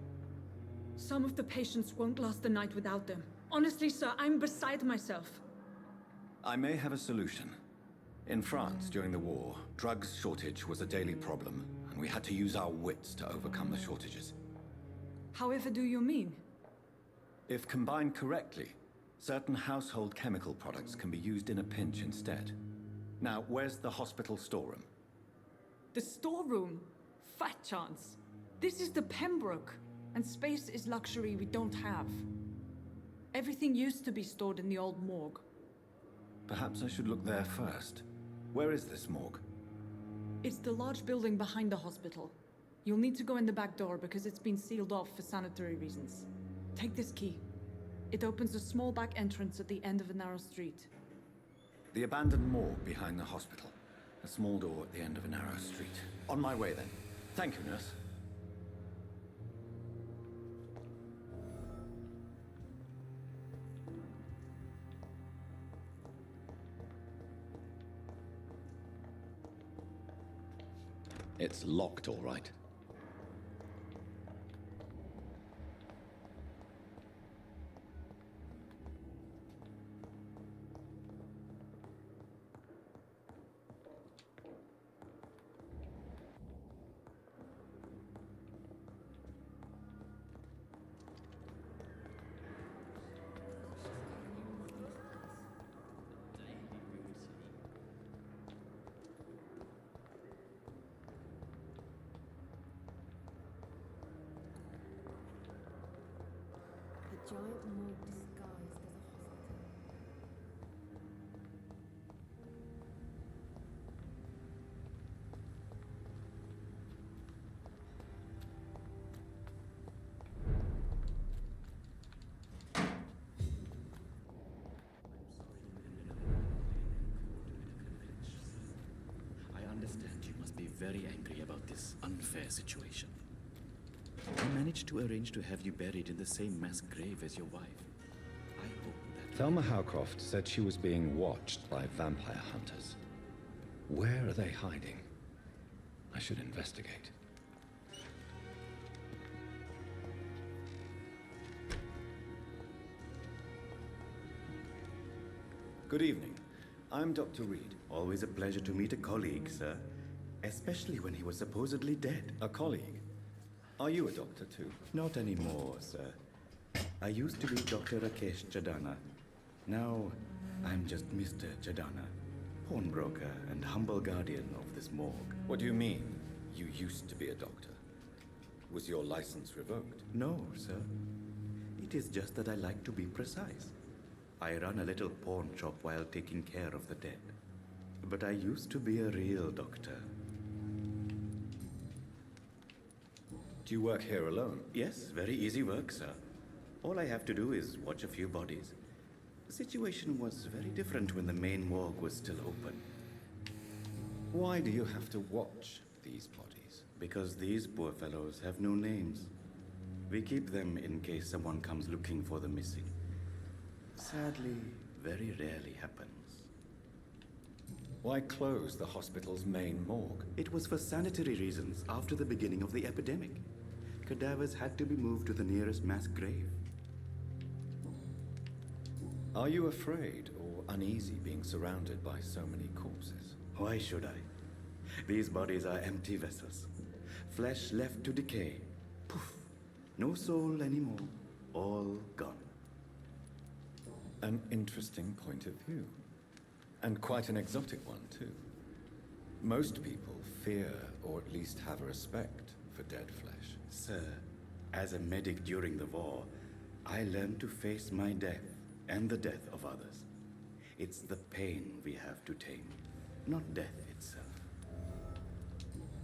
Some of the patients won't last the night without them. Honestly, sir, I'm beside myself. I may have a solution. In France, during the war, drugs shortage was a daily problem, and we had to use our wits to overcome the shortages. However do you mean? If combined correctly, certain household chemical products can be used in a pinch instead. Now, where's the hospital storeroom? The storeroom? Fat chance. This is the Pembroke, and space is luxury we don't have. Everything used to be stored in the old morgue. Perhaps I should look there first. Where is this morgue? It's the large building behind the hospital. You'll need to go in the back door because it's been sealed off for sanitary reasons. Take this key. It opens a small back entrance at the end of a narrow street. The abandoned morgue behind the hospital. A small door at the end of a narrow street. On my way then. Thank you, nurse. It's locked, all right. giant morgue disguised as a hospital. I understand you must be very angry about this unfair situation. I managed to arrange to have you buried in the same mass grave as your wife. I hope that... Thelma Howcroft said she was being watched by vampire hunters. Where are they hiding? I should investigate. Good evening. I'm Dr. Reed. Always a pleasure to meet a colleague, sir. Especially when he was supposedly dead. A colleague? Are you a doctor too? Not anymore, sir. I used to be Dr. Rakesh Chadana. Now, I'm just Mr. Chadana, pawnbroker and humble guardian of this morgue. What do you mean, you used to be a doctor? Was your license revoked? No, sir. It is just that I like to be precise. I run a little pawn shop while taking care of the dead. But I used to be a real doctor. Do you work here alone? Yes, very easy work, sir. All I have to do is watch a few bodies. The situation was very different when the main morgue was still open. Why do you have to watch these bodies? Because these poor fellows have no names. We keep them in case someone comes looking for the missing. Sadly, very rarely happens. Why close the hospital's main morgue? It was for sanitary reasons after the beginning of the epidemic. Cadavers had to be moved to the nearest mass grave. Are you afraid or uneasy being surrounded by so many corpses? Why should I? These bodies are empty vessels. Flesh left to decay. Poof. No soul anymore. All gone. An interesting point of view. And quite an exotic one, too. Most people fear, or at least have a respect, for dead flesh. Sir, as a medic during the war, I learned to face my death and the death of others. It's the pain we have to tame, not death itself.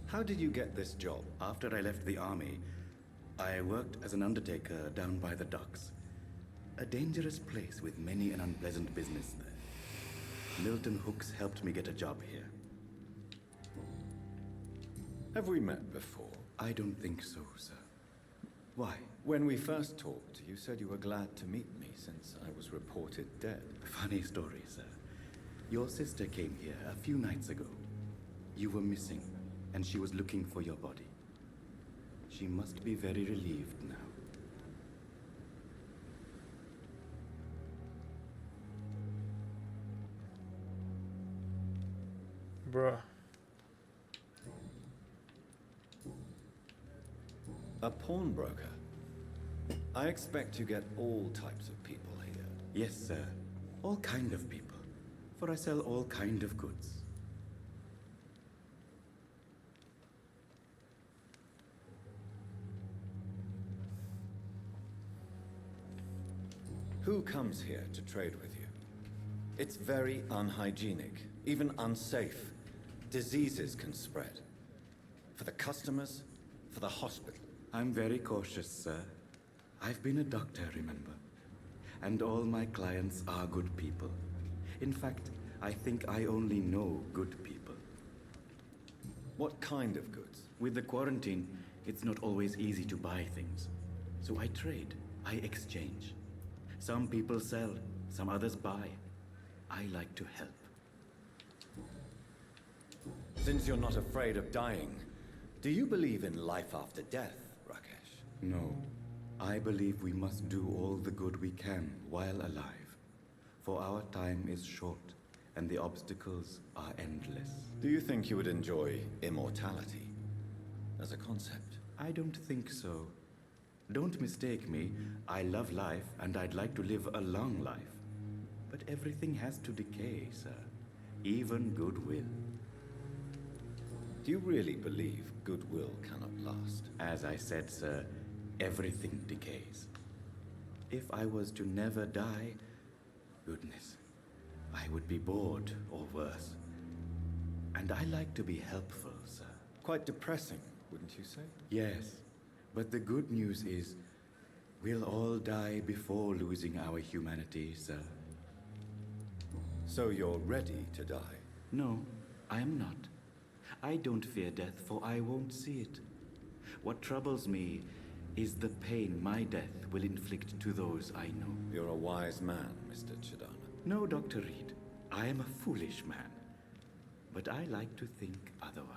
How did you get this job? After I left the army, I worked as an undertaker down by the docks. A dangerous place with many an unpleasant business there. Milton Hooks helped me get a job here. Have we met before? I don't think so, sir. Why? When we first talked, you said you were glad to meet me since I was reported dead. Funny story, sir. Your sister came here a few nights ago. You were missing, and she was looking for your body. She must be very relieved now. Bruh. A pawnbroker? I expect you get all types of people here. Yes, sir. All kind of people. For I sell all kind of goods. Who comes here to trade with you? It's very unhygienic, even unsafe. Diseases can spread. For the customers, for the hospital. I'm very cautious, sir. I've been a doctor, remember? And all my clients are good people. In fact, I think I only know good people. What kind of goods? With the quarantine, it's not always easy to buy things. So I trade, I exchange. Some people sell, some others buy. I like to help. Since you're not afraid of dying, do you believe in life after death, Rakesh? No. I believe we must do all the good we can while alive. For our time is short, and the obstacles are endless. Do you think you would enjoy immortality as a concept? I don't think so. Don't mistake me. I love life, and I'd like to live a long life. But everything has to decay, sir. Even goodwill. Do you really believe goodwill cannot last? As I said, sir, everything decays. if I was to never die, goodness, I would be bored or worse. And I like to be helpful, sir. Quite depressing, wouldn't you say? Yes, but the good news is we'll all die before losing our humanity, sir. So you're ready to die? No, I am not. I don't fear death, for I won't see it. What troubles me is the pain my death will inflict to those I know. You're a wise man, Mr. Chidana. No, Dr. Reed. I am a foolish man. But I like to think otherwise.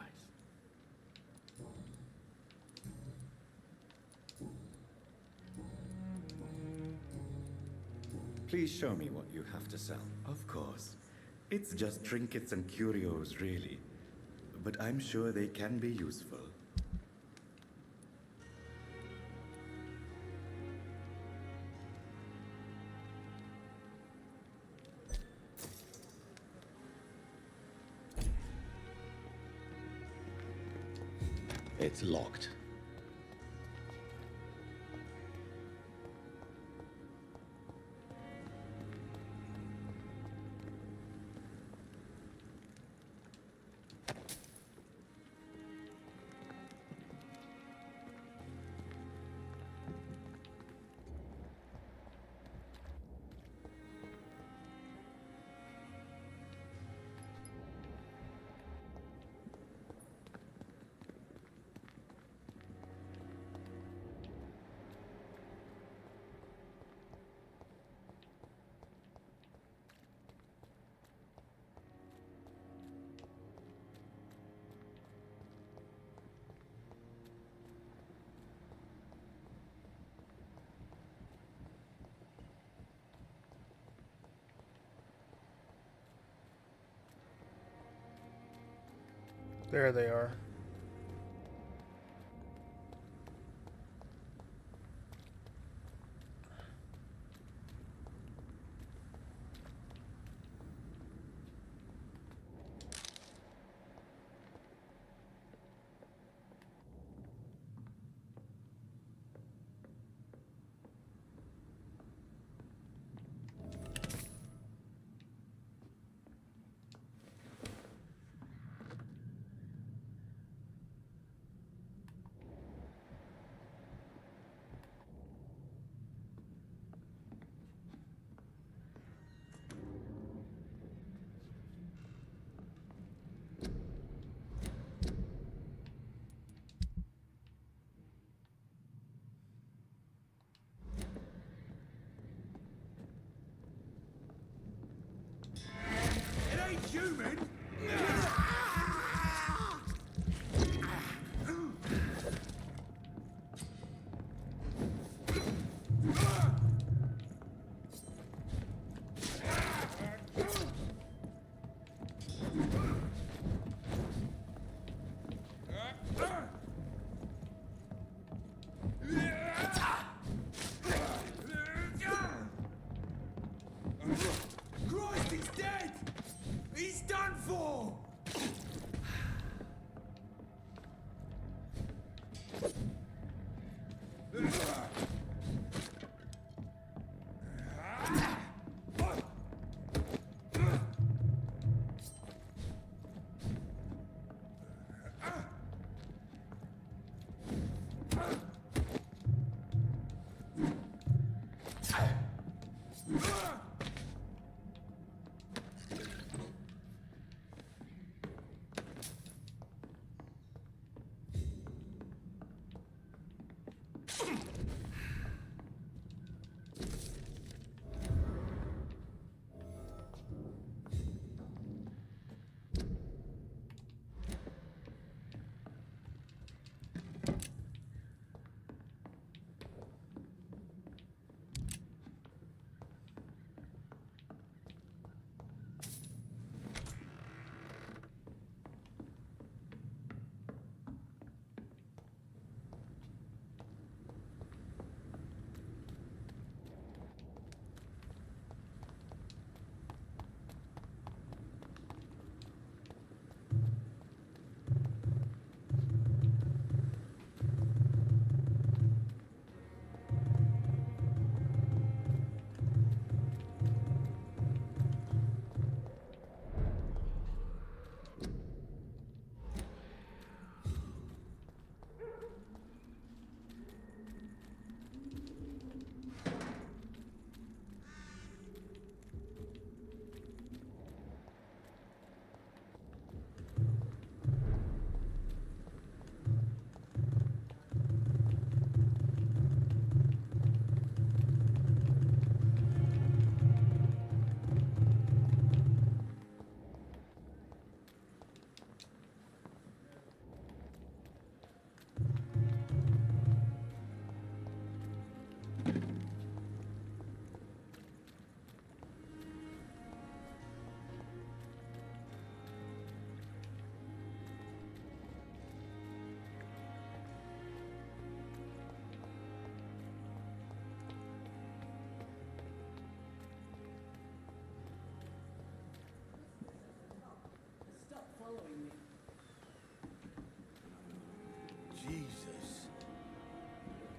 Please show me what you have to sell. Of course. It's just trinkets and curios, really. But I'm sure they can be useful. It's locked. There they are. Human? Christ, he's dead! He's done for!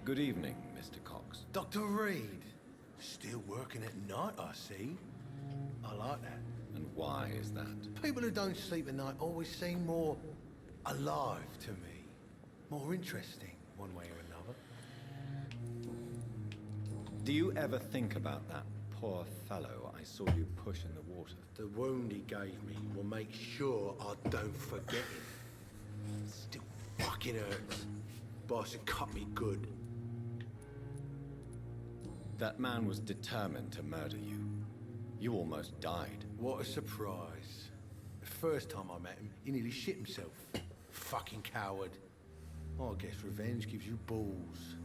Good evening, Mr. Cox. Dr. Reed. Still working at night, I see. I like that. And why is that? People who don't sleep at night always seem more alive to me. More interesting, one way or another. Do you ever think about that poor fellow I saw you push in the water? The wound he gave me will make sure I don't forget it. Still fucking hurts. Boss had cut me good. That man was determined to murder you. You almost died. What a surprise. The first time I met him, he nearly shit himself. Fucking coward. I guess revenge gives you balls.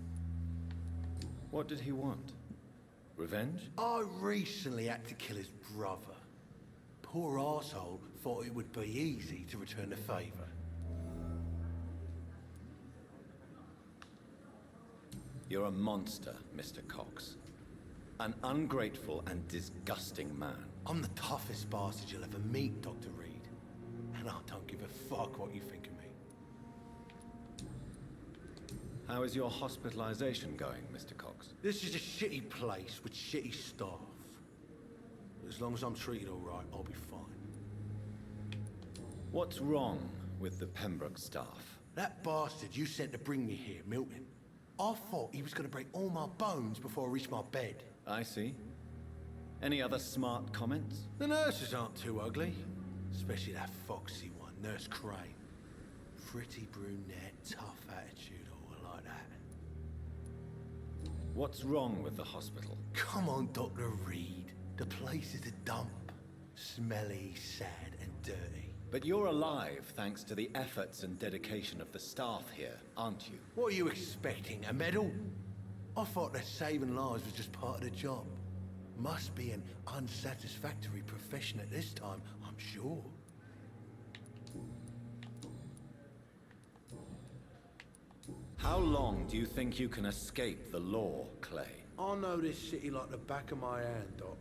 What did he want? Revenge? I recently had to kill his brother. Poor arsehole thought it would be easy to return the favour. You're a monster, Mr. Cox. An ungrateful and disgusting man. I'm the toughest bastard you'll ever meet, Dr. Reed. And I don't give a fuck what you think of me. How is your hospitalization going, Mr. Cox? This is a shitty place with shitty staff. As long as I'm treated all right, I'll be fine. What's wrong with the Pembroke staff? That bastard you sent to bring me here, Milton. I thought he was going to break all my bones before I reached my bed. I see. Any other smart comments? The nurses aren't too ugly. Especially that foxy one, Nurse Crane. Pretty brunette, tough attitude, all like that. What's wrong with the hospital? Come on, Dr. Reed. The place is a dump. Smelly, sad, and dirty. But you're alive thanks to the efforts and dedication of the staff here, aren't you? What are you expecting, a medal? I thought that saving lives was just part of the job. Must be an unsatisfactory profession at this time, I'm sure. How long do you think you can escape the law, Clay? I know this city like the back of my hand, Doc.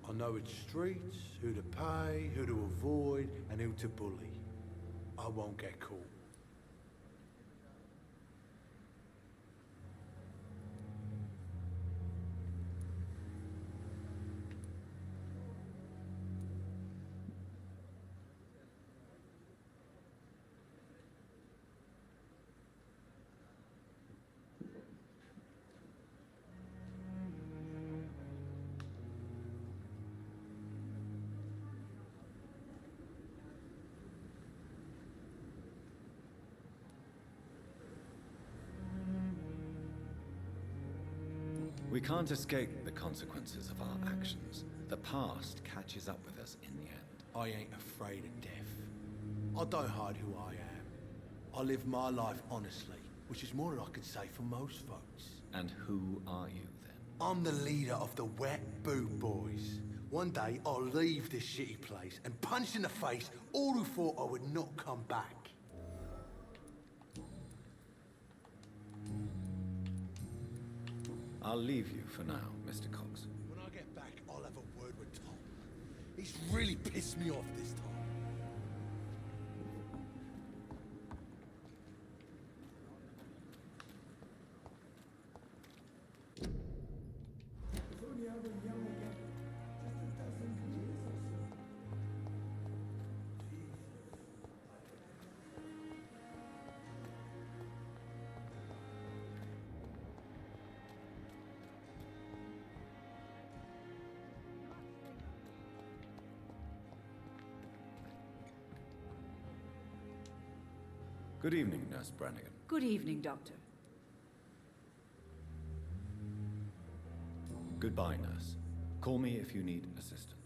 I know its streets, who to pay, who to avoid, and who to bully. I won't get caught. We can't escape the consequences of our actions. The past catches up with us in the end. I ain't afraid of death. I don't hide who I am. I live my life honestly, which is more than I can say for most folks. And who are you, then? I'm the leader of the Wet Boot Boys. One day, I'll leave this shitty place and punch in the face all who thought I would not come back. I'll leave you for now, Mr. Cox. When I get back, I'll have a word with Tom. He's really pissed me off this time. Good evening, Nurse Brannigan. Good evening, Doctor. Goodbye, Nurse. Call me if you need assistance.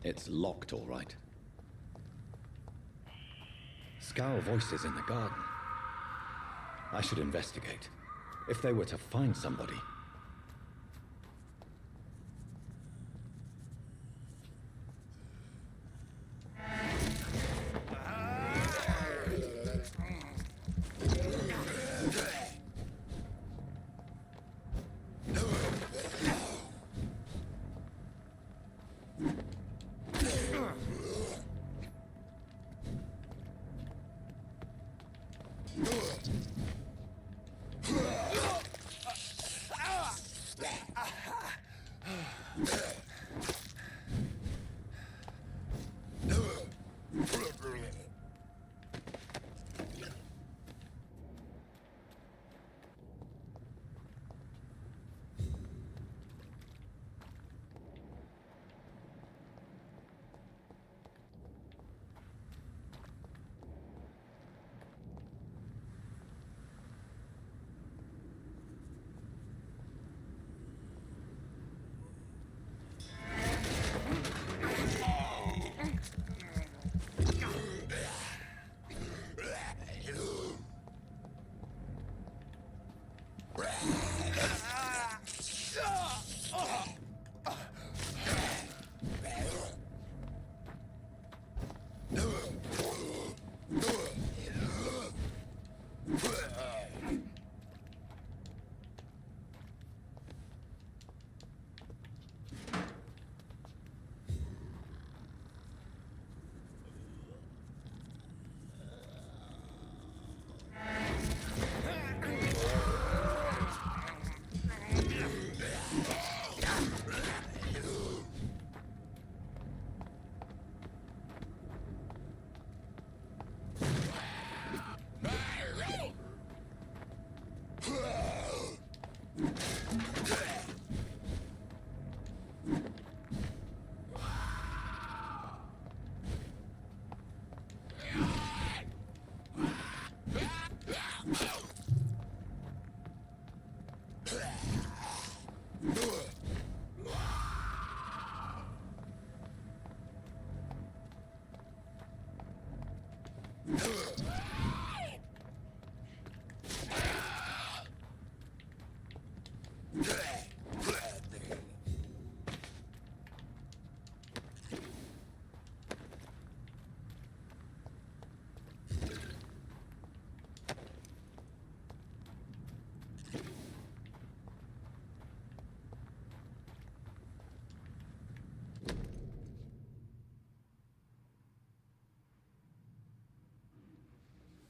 It's locked, all right. Scowl voices in the garden. I should investigate. If they were to find somebody.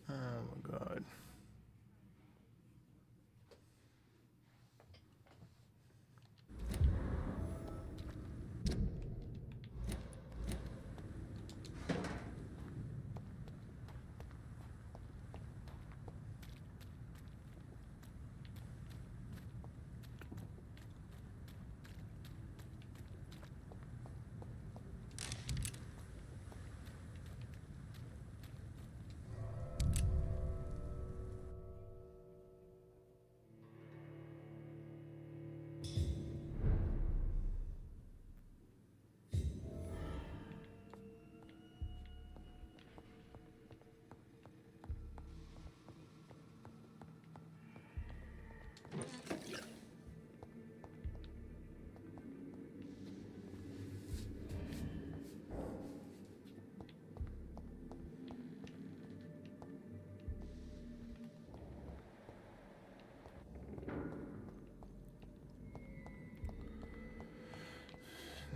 Oh my god.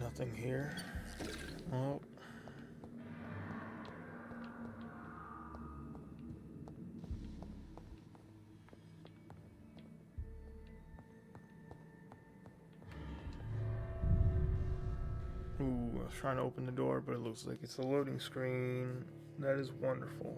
Nothing here. Oh. Ooh, I was trying to open the door, but it looks like it's a loading screen. That is wonderful.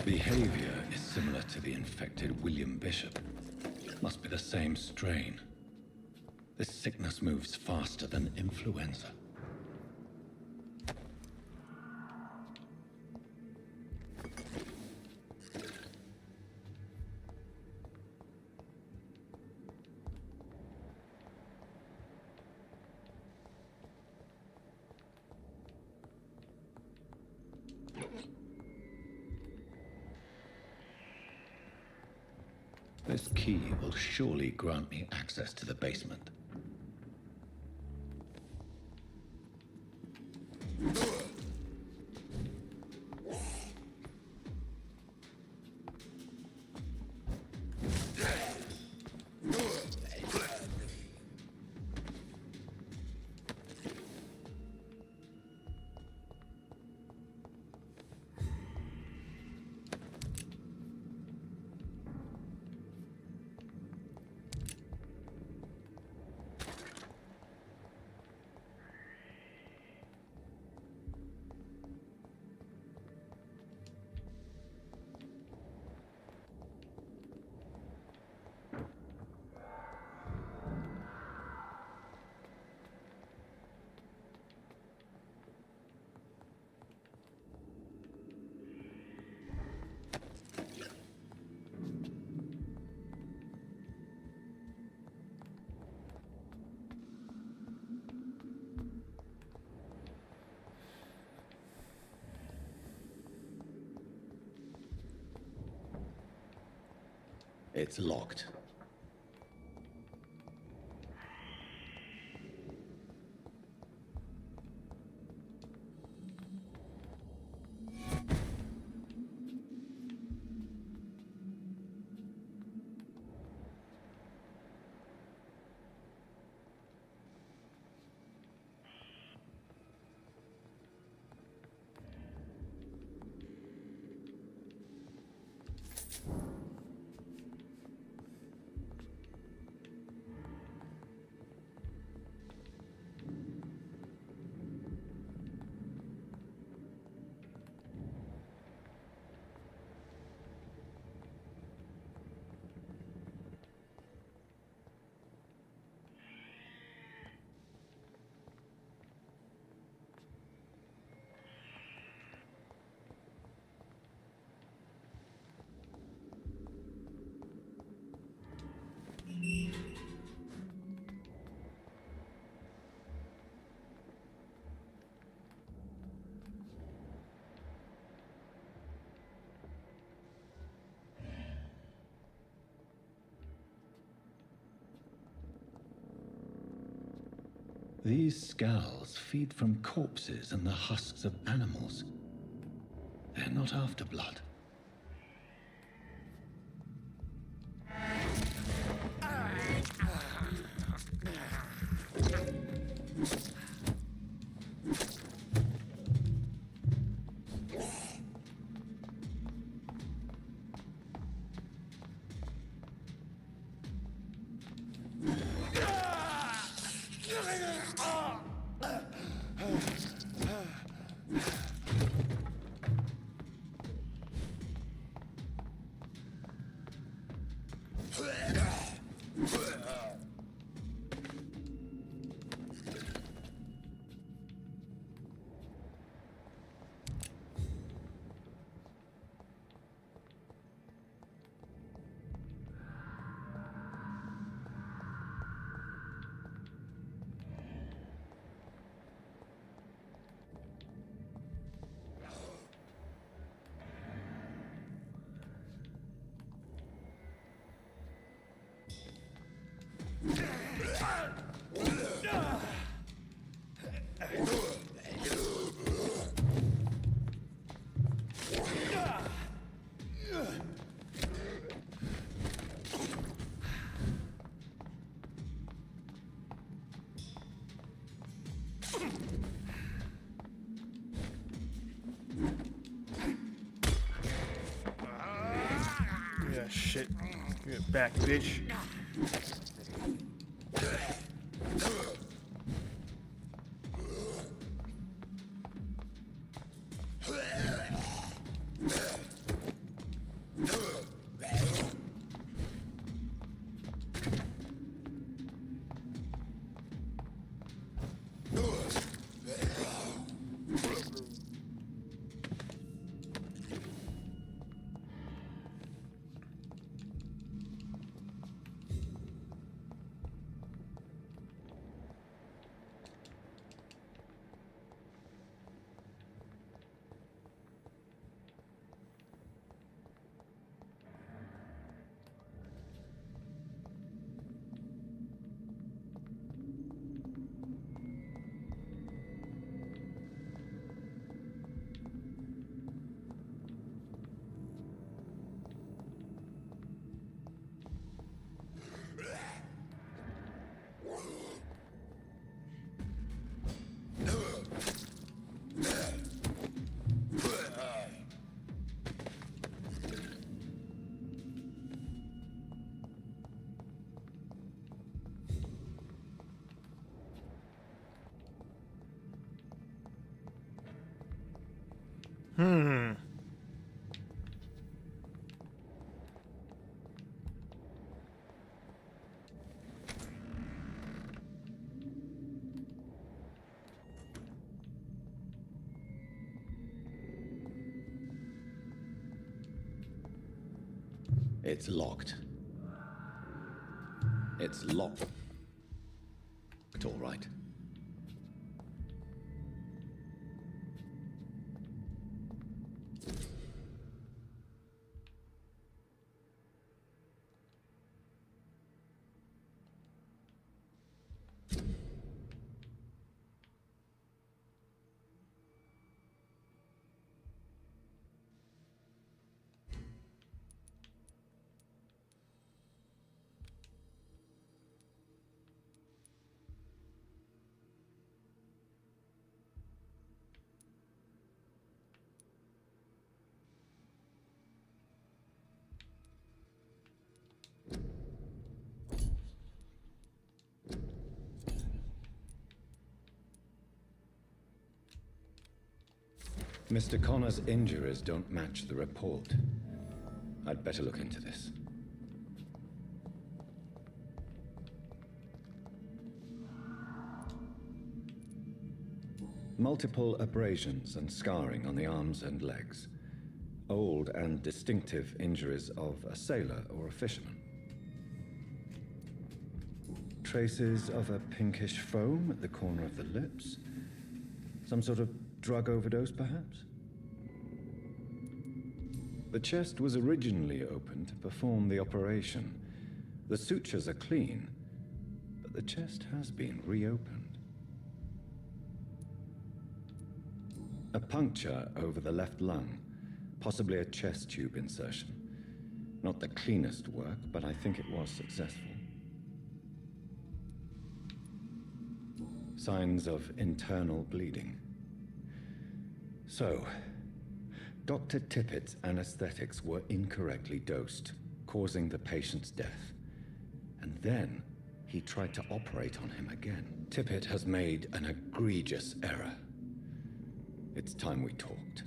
Behavior is similar to the infected William Bishop. Must be the same strain. This sickness moves faster than influenza. This key will surely grant me access to the basement. It's locked. These skulls feed from corpses and the husks of animals. They're not after blood. Yeah, shit. Get back, bitch. It's locked. It's locked. All right. Mr. Connor's injuries don't match the report. I'd better look into this. Multiple abrasions and scarring on the arms and legs. Old and distinctive injuries of a sailor or a fisherman. Traces of a pinkish foam at the corner of the lips. Some sort of drug overdose, perhaps? The chest was originally opened to perform the operation. The sutures are clean, but the chest has been reopened. A puncture over the left lung, possibly a chest tube insertion. Not the cleanest work, but I think it was successful. Signs of internal bleeding. So, Dr. Tippett's anesthetics were incorrectly dosed, causing the patient's death. And then he tried to operate on him again. Tippett has made an egregious error. It's time we talked.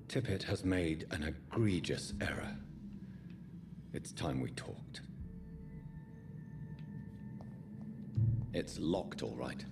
Tippett has made an egregious error. It's time we talked. It's locked, all right.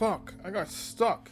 Fuck, I got stuck.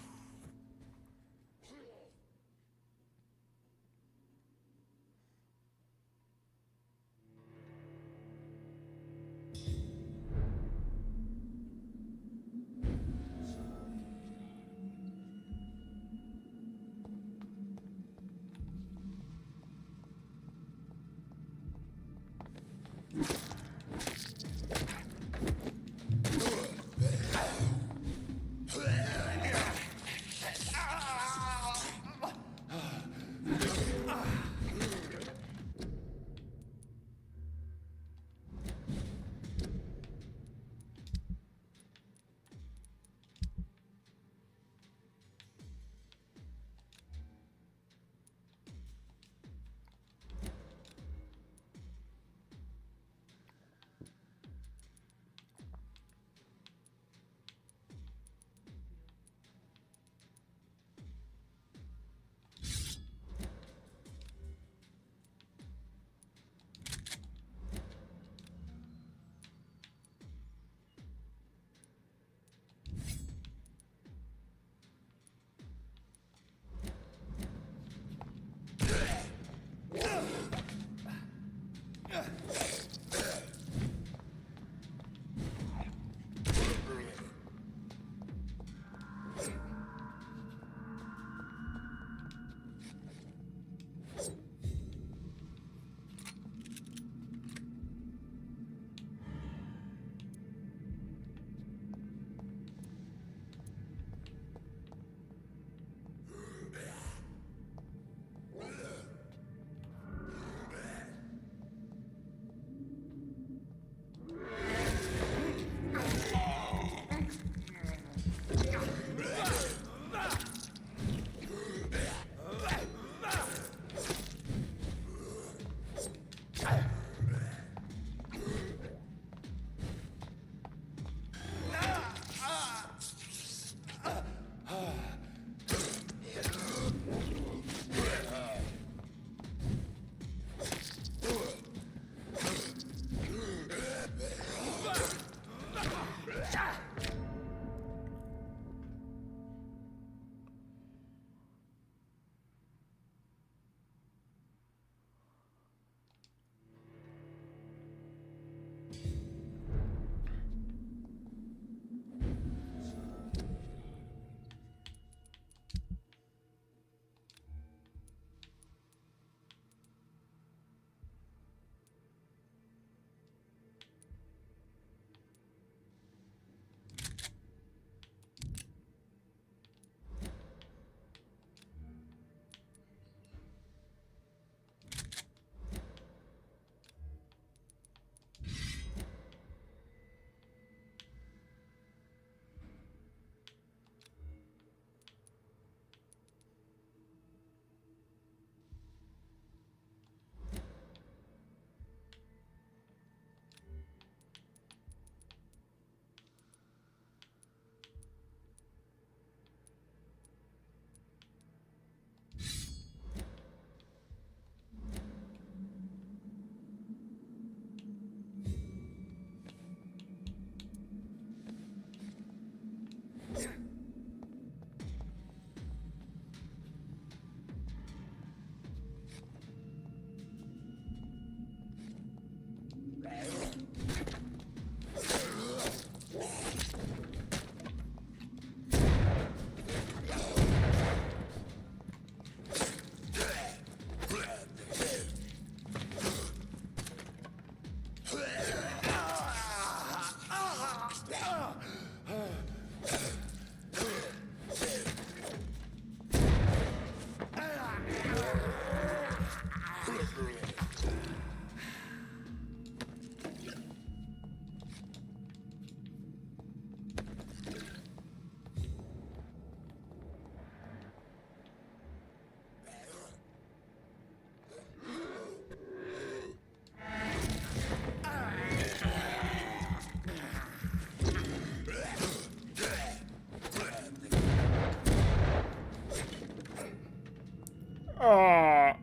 Ah,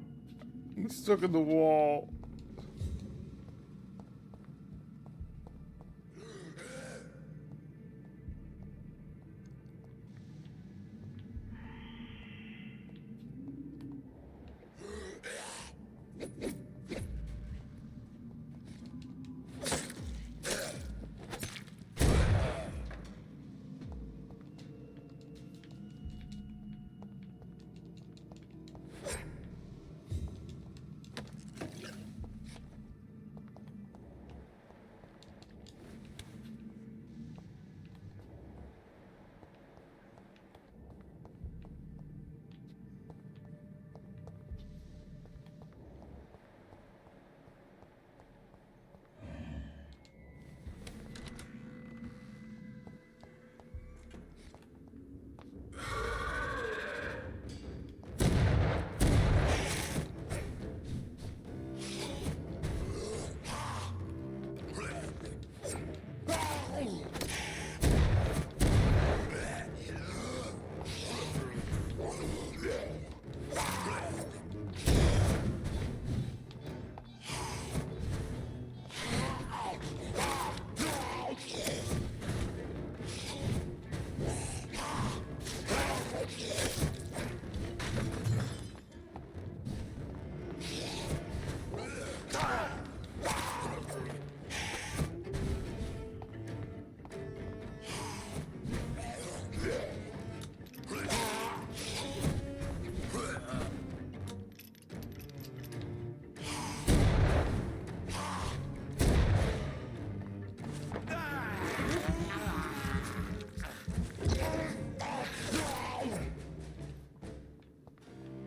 he's stuck in the wall.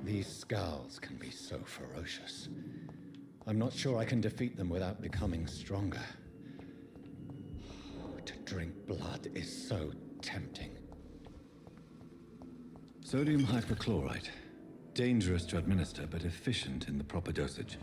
These scowls can be so ferocious. I'm not sure I can defeat them without becoming stronger. To drink blood is so tempting. Sodium hypochlorite. Dangerous to administer, but efficient in the proper dosage.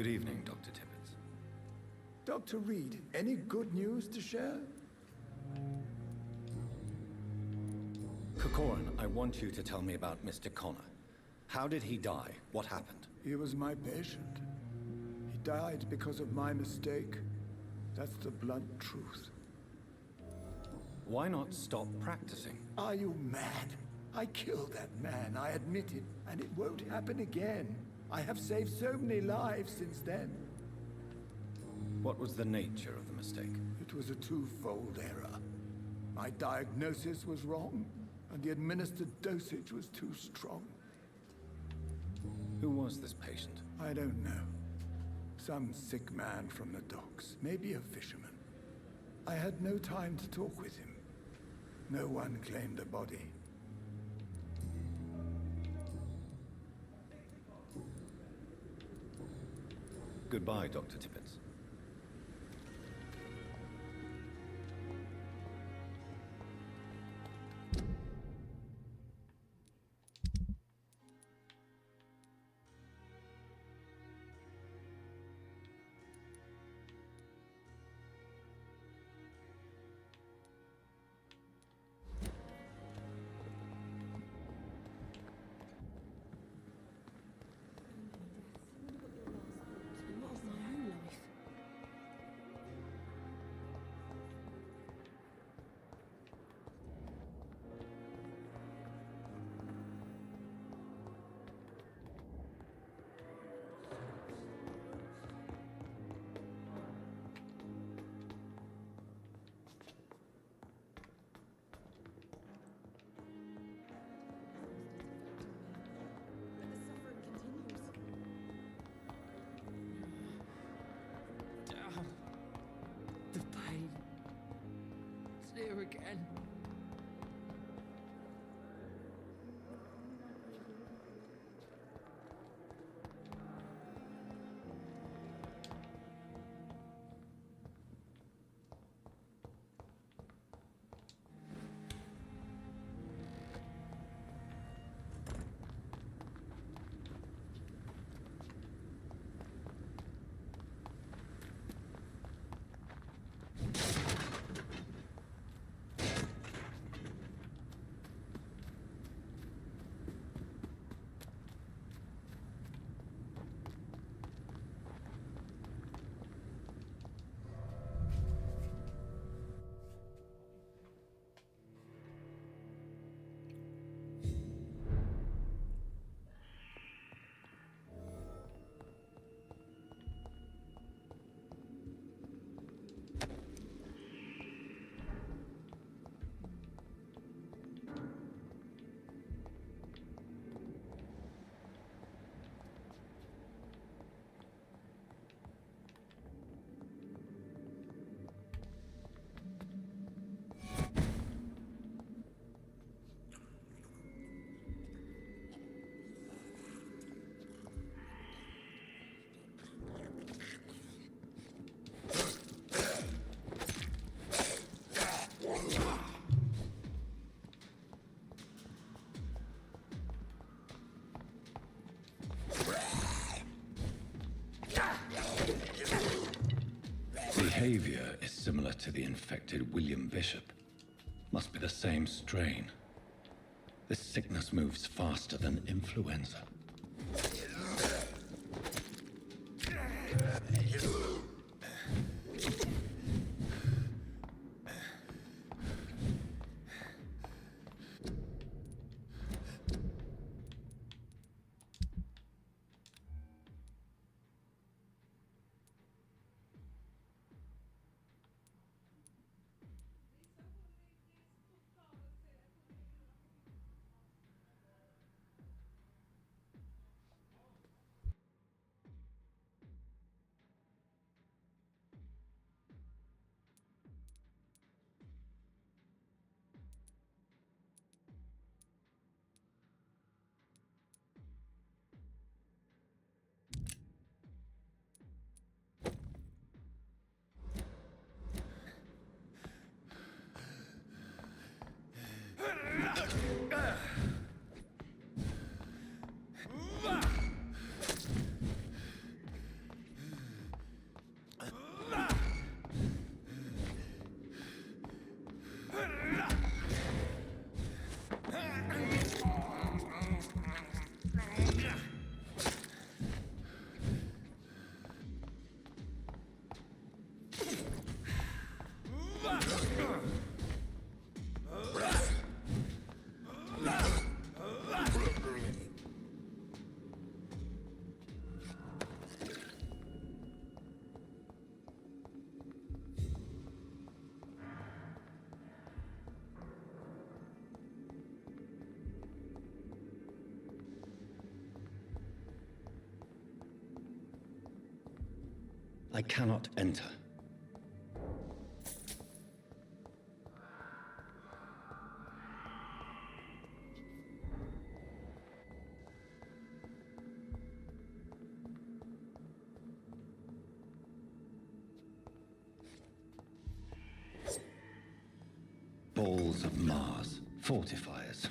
Good evening, Dr. Tippett. Dr. Reed, any good news to share? Corcoran, I want you to tell me about Mr. Connor. How did he die? What happened? He was my patient. He died because of my mistake. That's the blunt truth. Why not stop practicing? Are you mad? I killed that man, I admit it, and it won't happen again. I have saved so many lives since then. What was the nature of the mistake? It was a twofold error. My diagnosis was wrong, and the administered dosage was too strong. Who was this patient? I don't know. Some sick man from the docks, maybe a fisherman. I had no time to talk with him. No one claimed the body. Goodbye, Dr. Tippett. The pain. It's here again. Behavior is similar to the infected William Bishop. Must be the same strain. This sickness moves faster than influenza. I cannot enter. Balls of Mars, fortifiers.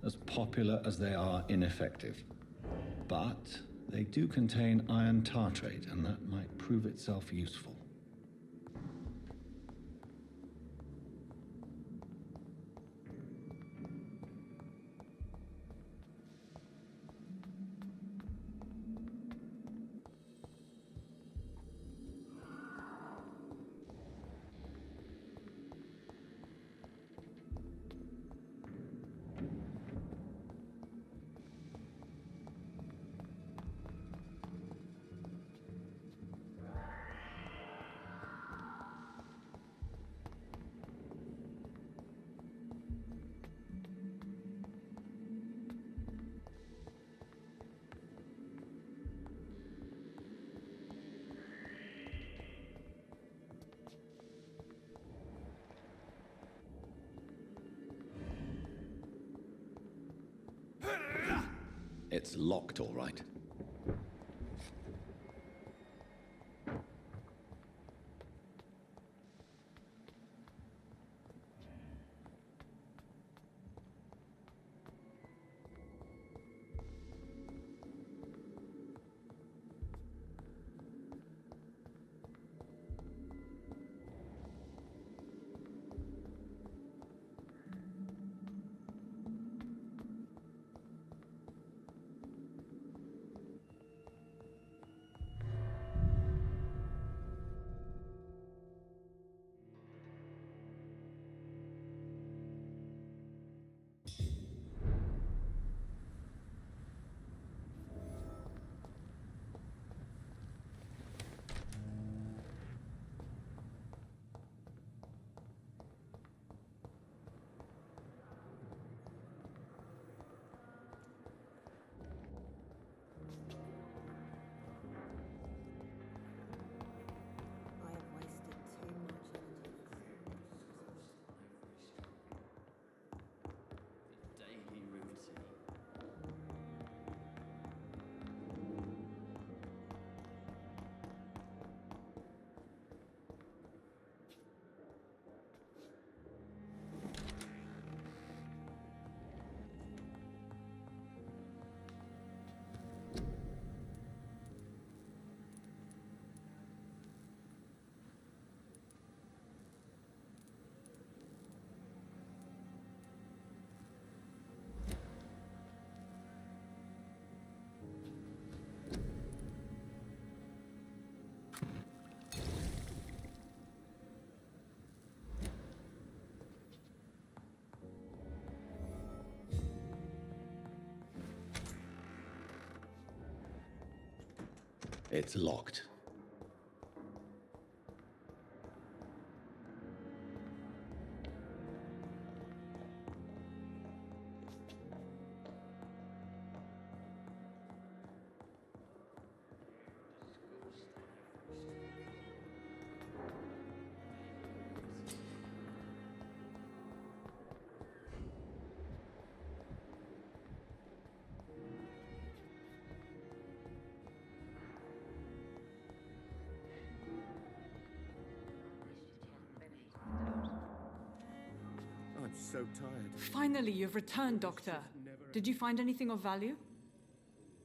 As popular as they are ineffective. But they do contain iron tartrate, and that might prove itself useful. It's locked, all right. It's locked. I'm so tired. Finally, you've returned, Doctor. Did you find anything of value?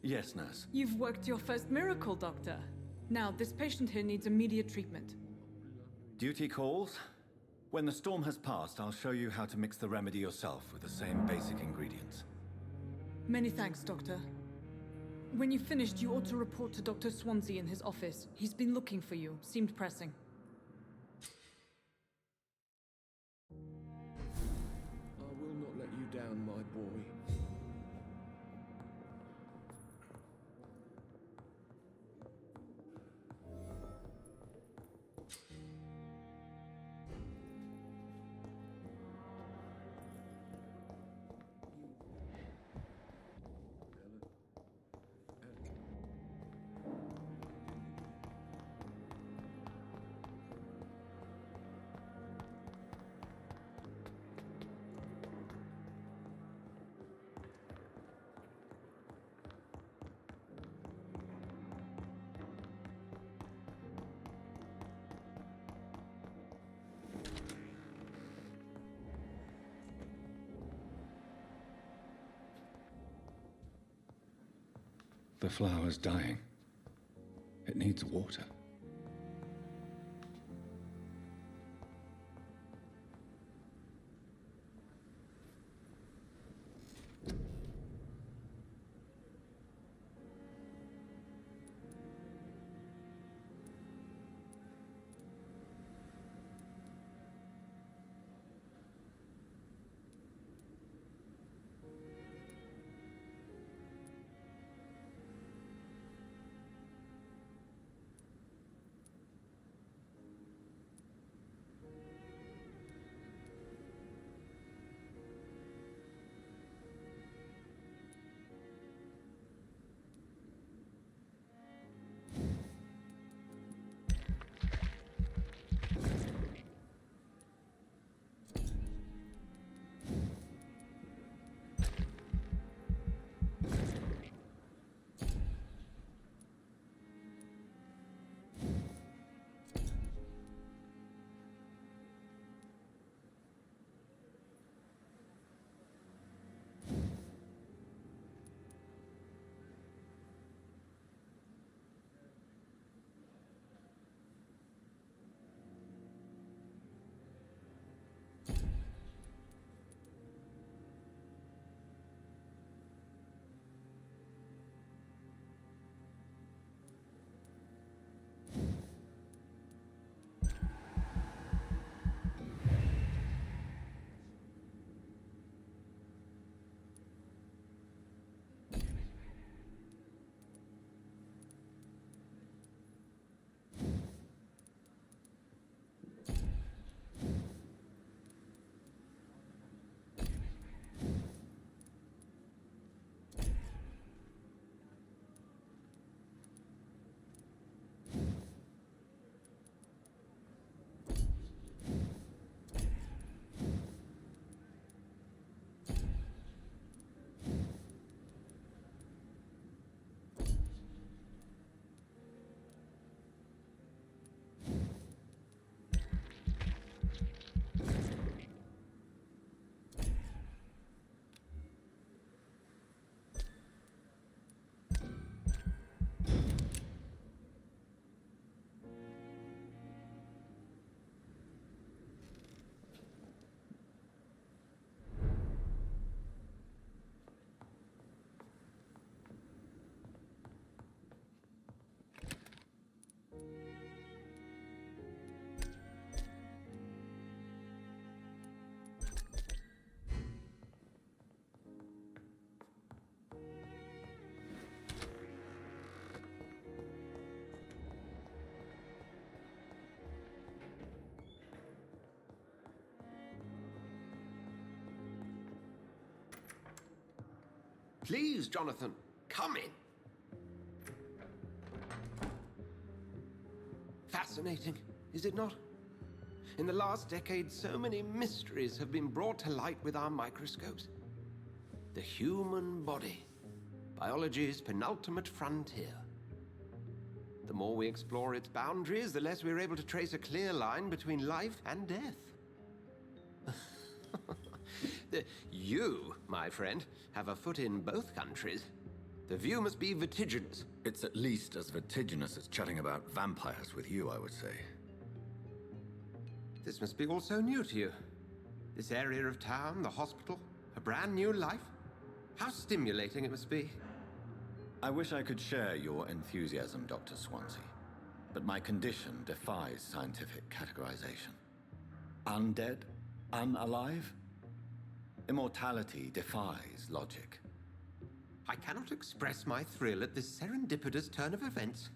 Yes, nurse. You've worked your first miracle, Doctor. Now, this patient here needs immediate treatment. Duty calls. When the storm has passed, I'll show you how to mix the remedy yourself with the same basic ingredients. Many thanks, Doctor. When you've finished, you ought to report to Dr. Swansea in his office. He's been looking for you. Seemed pressing. I will not let you down, my boy. The flower's dying. It needs water. Please, Jonathan, come in. Fascinating, is it not? In the last decade, so many mysteries have been brought to light with our microscopes. The human body, biology's penultimate frontier. The more we explore its boundaries, the less we're able to trace a clear line between life and death. You, my friend, have a foot in both countries. The view must be vertiginous. It's at least as vertiginous as chatting about vampires with you, I would say. This must be all so new to you. This area of town, the hospital, a brand new life. How stimulating it must be. I wish I could share your enthusiasm, Dr. Swansea, but my condition defies scientific categorization. Undead? Unalive? Immortality defies logic. I cannot express my thrill at this serendipitous turn of events.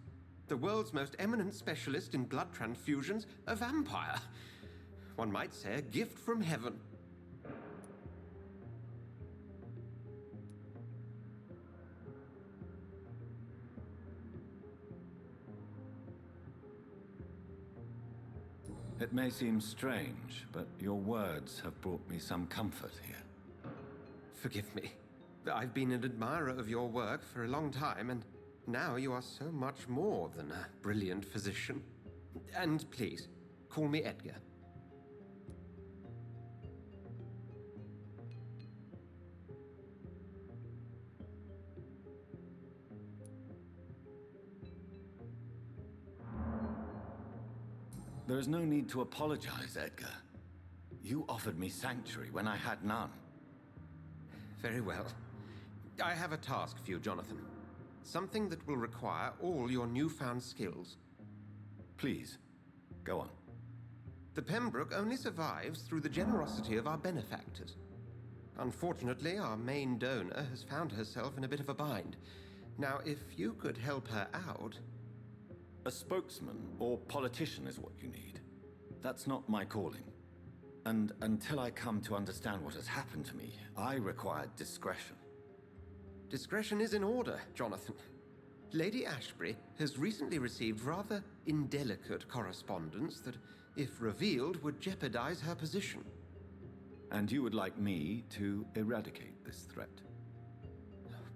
The world's most eminent specialist in blood transfusions, a vampire. One might say a gift from heaven. It may seem strange, but your words have brought me some comfort here. Forgive me. I've been an admirer of your work for a long time, and now you are so much more than a brilliant physician. And please, call me Edgar. There is no need to apologize, Edgar. You offered me sanctuary when I had none. Very well. I have a task for you, Jonathan. Something that will require all your newfound skills. Please, go on. The Pembroke only survives through the generosity of our benefactors. Unfortunately, our main donor has found herself in a bit of a bind. Now, if you could help her out... A spokesman or politician is what you need. That's not my calling. And until I come to understand what has happened to me, I require discretion. Discretion is in order, Jonathan. Lady Ashbury has recently received rather indelicate correspondence that, if revealed, would jeopardize her position. And you would like me to eradicate this threat?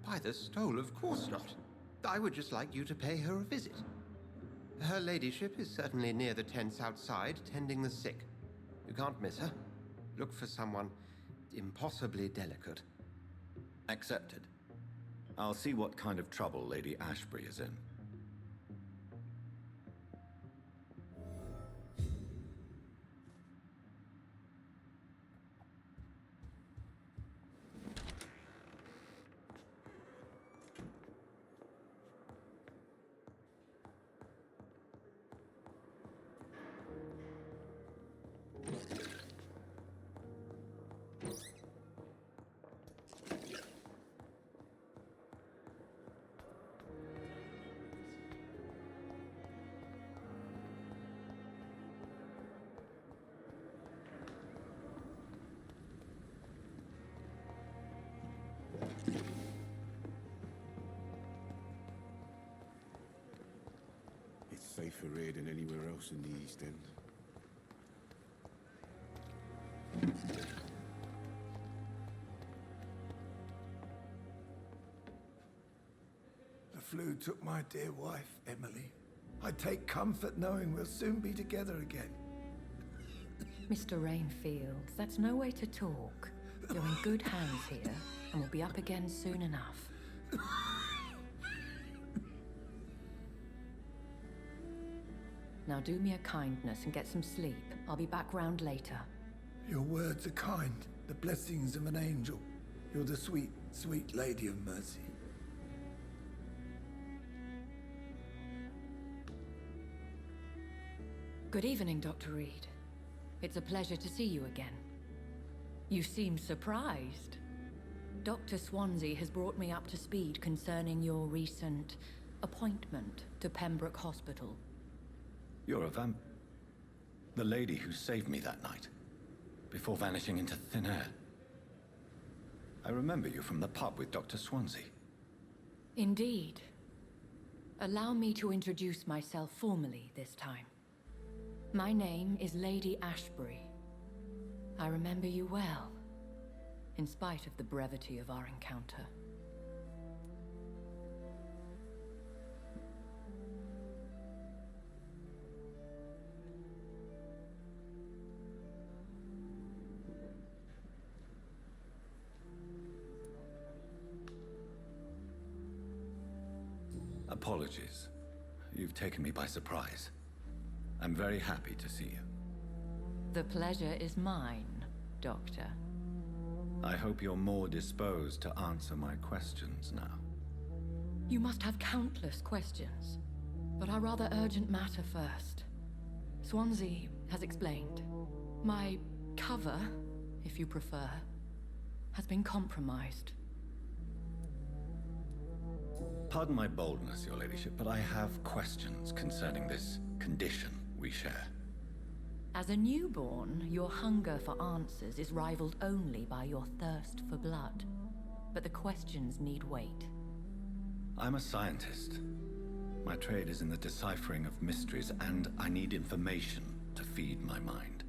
By the stole, of course not. I would just like you to pay her a visit. Her ladyship is certainly near the tents outside, tending the sick. You can't miss her. Look for someone impossibly delicate. Accepted. I'll see what kind of trouble Lady Ashbury is in. It's safer here than anywhere else in the East End. The flu took my dear wife, Emily. I take comfort knowing we'll soon be together again. Mr. Rainfield, that's no way to talk. You're in good hands here, and we'll be up again soon enough. Now do me a kindness and get some sleep. I'll be back round later. Your words are kind, the blessings of an angel. You're the sweet, sweet Lady of Mercy. Good evening, Dr. Reed. It's a pleasure to see you again. You seem surprised. Dr. Swansea has brought me up to speed concerning your recent appointment to Pembroke Hospital. You're a the lady who saved me that night, before vanishing into thin air. I remember you from the pub with Dr. Swansea. Indeed. Allow me to introduce myself formally this time. My name is Lady Ashbury. I remember you well, in spite of the brevity of our encounter. Apologies. You've taken me by surprise. I'm very happy to see you. The pleasure is mine, Doctor. I hope you're more disposed to answer my questions now. You must have countless questions, but our rather urgent matter first. Swansea has explained. My cover, if you prefer, has been compromised. Pardon my boldness, Your Ladyship, but I have questions concerning this condition we share. As a newborn, your hunger for answers is rivaled only by your thirst for blood. But the questions need wait. I'm a scientist. My trade is in the deciphering of mysteries, and I need information to feed my mind.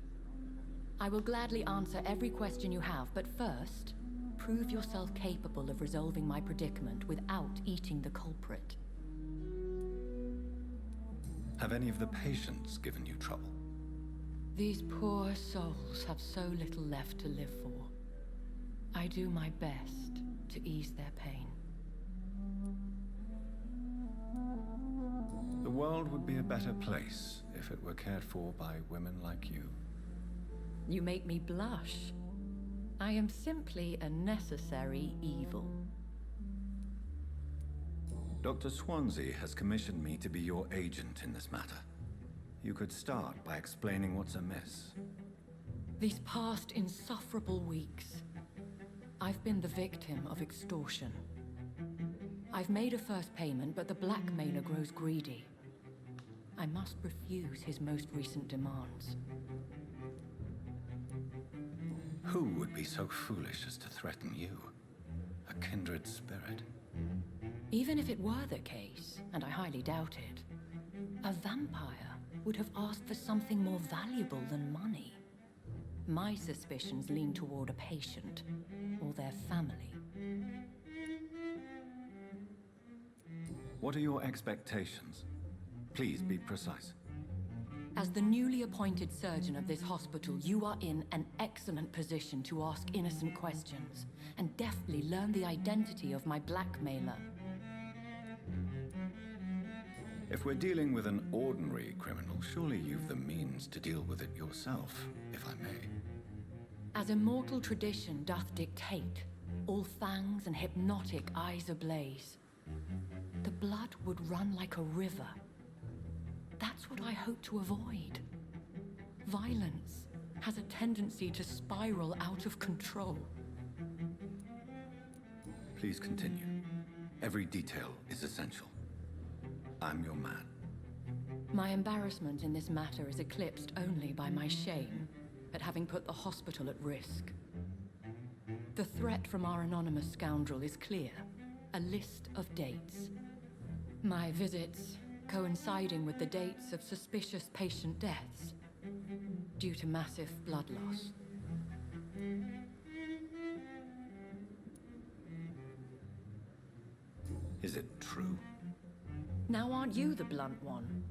I will gladly answer every question you have, but first, prove yourself capable of resolving my predicament without eating the culprit. Have any of the patients given you trouble? These poor souls have so little left to live for. I do my best to ease their pain. The world would be a better place if if it were cared for by women like you. You make me blush. I am simply a necessary evil. Dr. Swansea has commissioned me to be your agent in this matter. You could start by explaining what's amiss. These past insufferable weeks, I've been the victim of extortion. I've made a first payment, but the blackmailer grows greedy. I must refuse his most recent demands. Who would be so foolish as to threaten you? A kindred spirit. Even if it were the case, and I highly doubt it, a vampire would have asked for something more valuable than money. My suspicions lean toward a patient or their family. What are your expectations? Please be precise. As the newly appointed surgeon of this hospital, you are in an excellent position to ask innocent questions and deftly learn the identity of my blackmailer. If we're dealing with an ordinary criminal, surely you've the means to deal with it yourself, if I may. As immortal tradition doth dictate, all fangs and hypnotic eyes ablaze, the blood would run like a river. That's what I hope to avoid. Violence has a tendency to spiral out of control. Please continue. Every detail is essential. I'm your man. My embarrassment in this matter is eclipsed only by my shame at having put the hospital at risk. The threat from our anonymous scoundrel is clear. A list of dates. My visits coinciding with the dates of suspicious patient deaths due to massive blood loss. Is it true? Now aren't you the blunt one?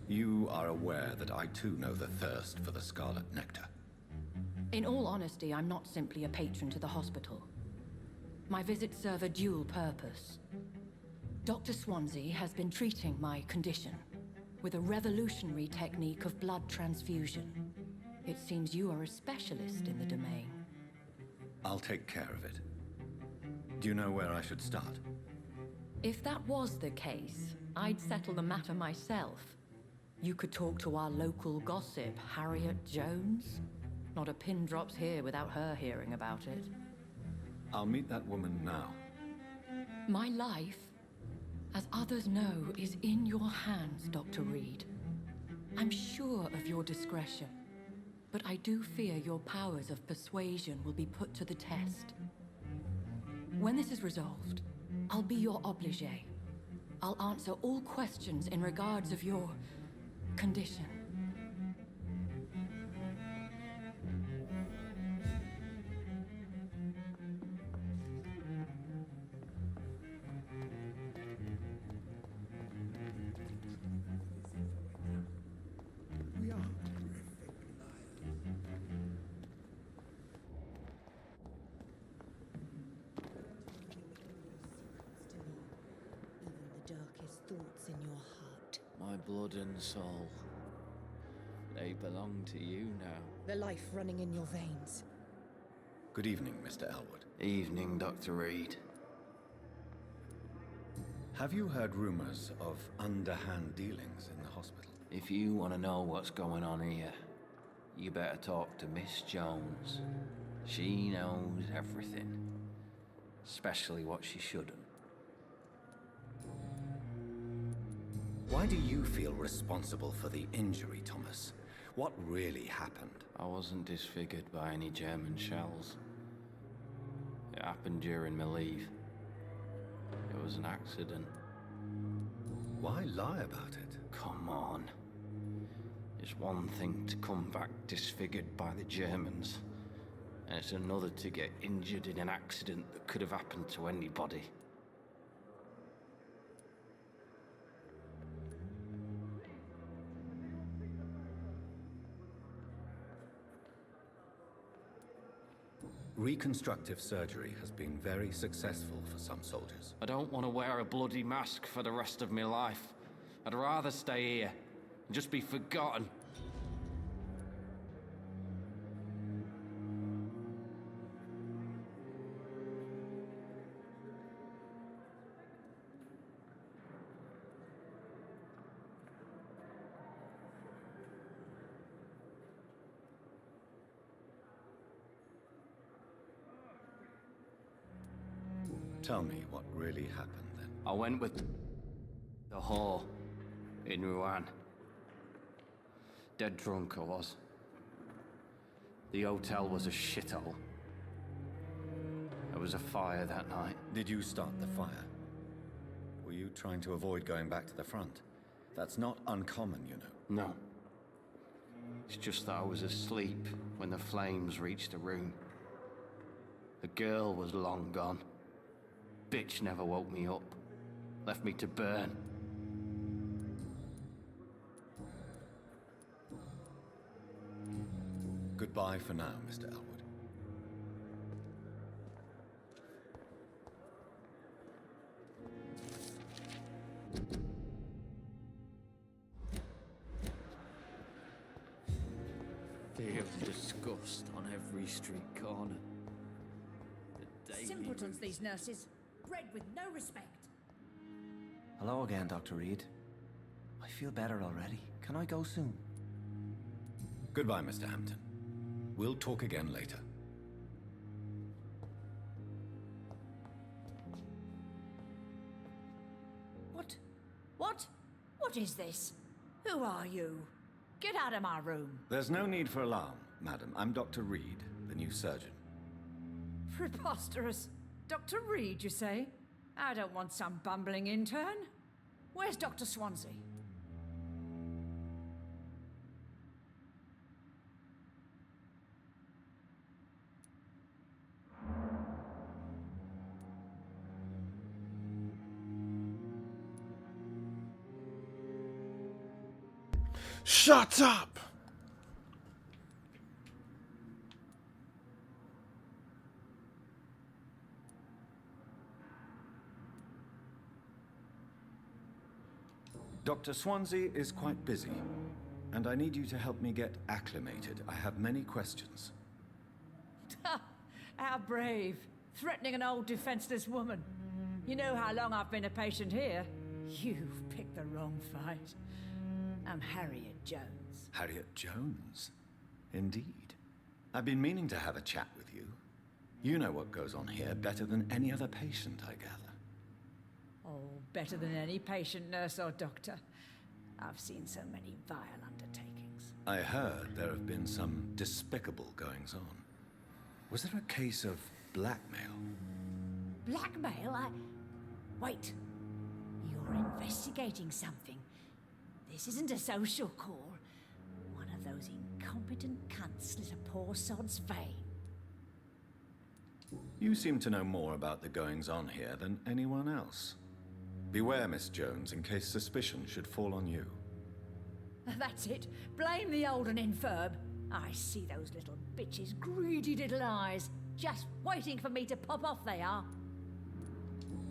You are aware that I too know the thirst for the scarlet nectar. In all honesty, I'm not simply a patron to the hospital. My visits serve a dual purpose. Dr. Swansea has been treating my condition with a revolutionary technique of blood transfusion. It seems you are a specialist in the domain. I'll take care of it. Do you know where I should start? If that was the case, I'd settle the matter myself. You could talk to our local gossip, Harriet Jones. Not a pin drops here without her hearing about it. I'll meet that woman now. My life, as others know, is in your hands, Dr. Reed. I'm sure of your discretion, but I do fear your powers of persuasion will be put to the test. When this is resolved, I'll be your obligé. I'll answer all questions in regards of your condition. We are even the darkest thoughts in your heart. My blood and soul. They belong to you now. The life running in your veins. Good evening, Mr. Elwood. Evening, Dr. Reed. Have you heard rumors of underhand dealings in the hospital? If you want to know what's going on here, you better talk to Miss Jones. She knows everything. Especially what she shouldn't. Why do you feel responsible for the injury, Thomas? What really happened? I wasn't disfigured by any German shells. It happened during my leave. It was an accident. Why lie about it? Come on. It's one thing to come back disfigured by the Germans, and it's another to get injured in an accident that could have happened to anybody. Reconstructive surgery has been very successful for some soldiers. I don't want to wear a bloody mask for the rest of my life. I'd rather stay here and just be forgotten. Tell me what really happened then. I went with the whore in Rouen. Dead drunk I was. The hotel was a shithole. There was a fire that night. Did you start the fire? Were you trying to avoid going back to the front? That's not uncommon, you know. No. It's just that I was asleep when the flames reached the room. The girl was long gone. Bitch never woke me up. Left me to burn. Goodbye for now, Mr. Elwood. Feel disgust on every street corner. Simpletons, these nurses. Bred with no respect. Hello again, Dr. Reed. I feel better already. Can I go soon? Goodbye, Mr. Hampton. We'll talk again later. What? What? What is this? Who are you? Get out of my room. There's no need for alarm, madam. I'm Dr. Reed, the new surgeon. Preposterous. Dr. Reed, you say? I don't want some bumbling intern. Where's Dr. Swansea? Shut up! Dr. Swansea is quite busy, and I need you to help me get acclimated. I have many questions. How brave. Threatening an old defenseless woman. You know how long I've been a patient here? You've picked the wrong fight. I'm Harriet Jones. Harriet Jones? Indeed. I've been meaning to have a chat with you. You know what goes on here better than any other patient, I gather. Oh, better than any patient, nurse, or doctor. I've seen so many vile undertakings. I heard there have been some despicable goings-on. Was there a case of blackmail? Blackmail? Wait. You're investigating something. This isn't a social call. One of those incompetent cunts slit a poor sod's vein. You seem to know more about the goings-on here than anyone else. Beware, Miss Jones, in case suspicion should fall on you. That's it. Blame the old and infirm. I see those little bitches' greedy little eyes. Just waiting for me to pop off, they are.